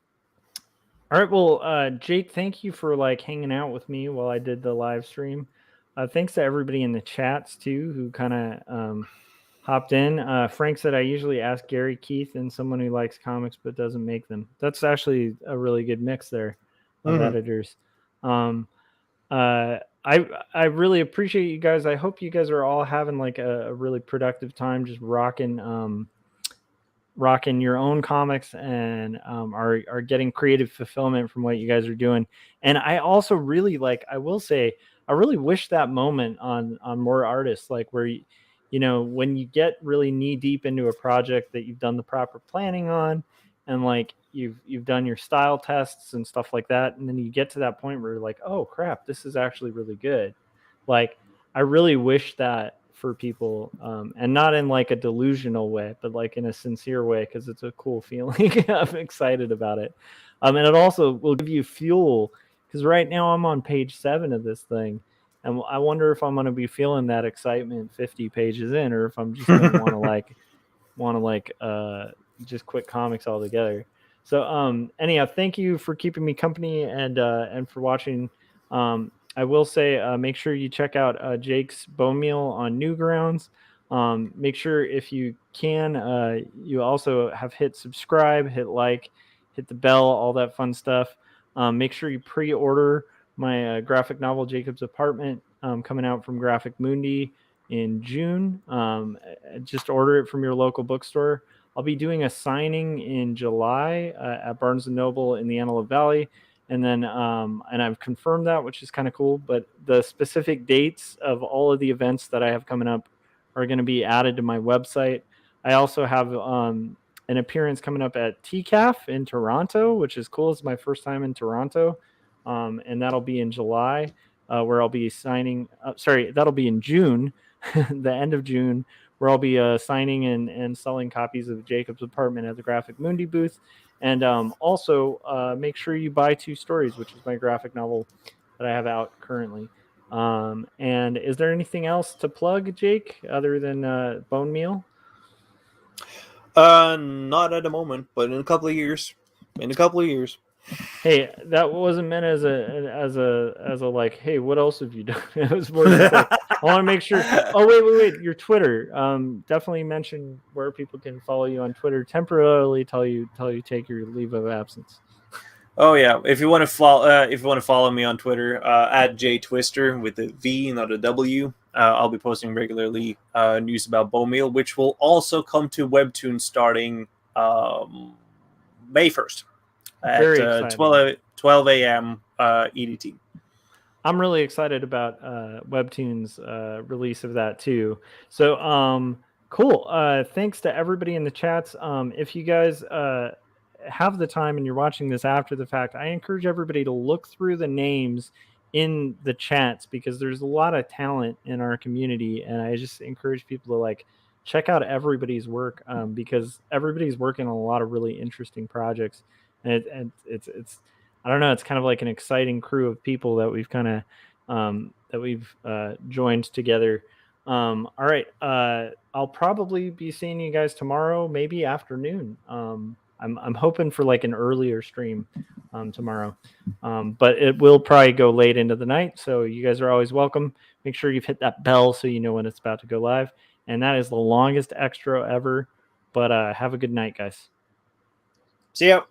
right, well, Jake, thank you for like hanging out with me while I did the live stream. Thanks to everybody in the chats too who kind of hopped in. Frank said, I usually ask Gary, Keith, and someone who likes comics but doesn't make them. That's actually a really good mix there of editors. I really appreciate you guys. I hope you guys are all having like a really productive time, just rocking your own comics and are getting creative fulfillment from what you guys are doing. And I also really I will say, I really wish that moment on more artists, like where you know, when you get really knee deep into a project that you've done the proper planning on, and like you've done your style tests and stuff like that, and then you get to that point where you're like, oh crap, this is actually really good. Like I really wish that for people, and not in like a delusional way, but like in a sincere way, because it's a cool feeling. I'm excited about it, and it also will give you fuel, because right now I'm on page 7 of this thing, and I wonder if I'm going to be feeling that excitement 50 pages in, or if I'm just going to want to just quit comics altogether. So anyhow, thank you for keeping me company and for watching. I will say, make sure you check out Jake's Bone Meal on Newgrounds. Make sure, if you can, you also have hit subscribe, hit like, hit the bell, all that fun stuff. Make sure you pre-order my graphic novel Jacob's Apartment, coming out from Graphic Mundi in June. Just order it from your local bookstore. I'll be doing a signing in July at Barnes & Noble in the Antelope Valley. And then, and I've confirmed that, which is kind of cool. But the specific dates of all of the events that I have coming up are going to be added to my website. I also have an appearance coming up at TCAF in Toronto, which is cool. It's my first time in Toronto. And that'll be in July, where I'll be signing. That'll be in June, the end of June, where I'll be signing and selling copies of Jacob's Apartment at the Graphic Mundi booth. And also make sure you buy 2 Stories, which is my graphic novel that I have out currently. And is there anything else to plug, Jake, other than Bone Meal? Not at the moment, but in a couple of years. Hey, that wasn't meant as a like, hey, what else have you done? It was more just like, I want to make sure. Oh, wait, your Twitter. Definitely mention where people can follow you on Twitter temporarily till you take your leave of absence. Oh yeah, if you want to follow me on Twitter, at JTwister with a V, not a W. I'll be posting regularly news about Bone Meal, which will also come to Webtoon starting May 1st at 12 a.m. EDT. I'm really excited about Webtoon's release of that too. So cool. Thanks to everybody in the chats. If you guys have the time and you're watching this after the fact, I encourage everybody to look through the names in the chats, because there's a lot of talent in our community, and I just encourage people to like check out everybody's work, because everybody's working on a lot of really interesting projects, and it's I don't know, it's kind of like an exciting crew of people that we've kind of joined together. All right, I'll probably be seeing you guys tomorrow, maybe afternoon. I'm hoping for like an earlier stream tomorrow, but it will probably go late into the night. So you guys are always welcome. Make sure you've hit that bell so you know when it's about to go live. And that is the longest extra ever. But have a good night, guys. See ya.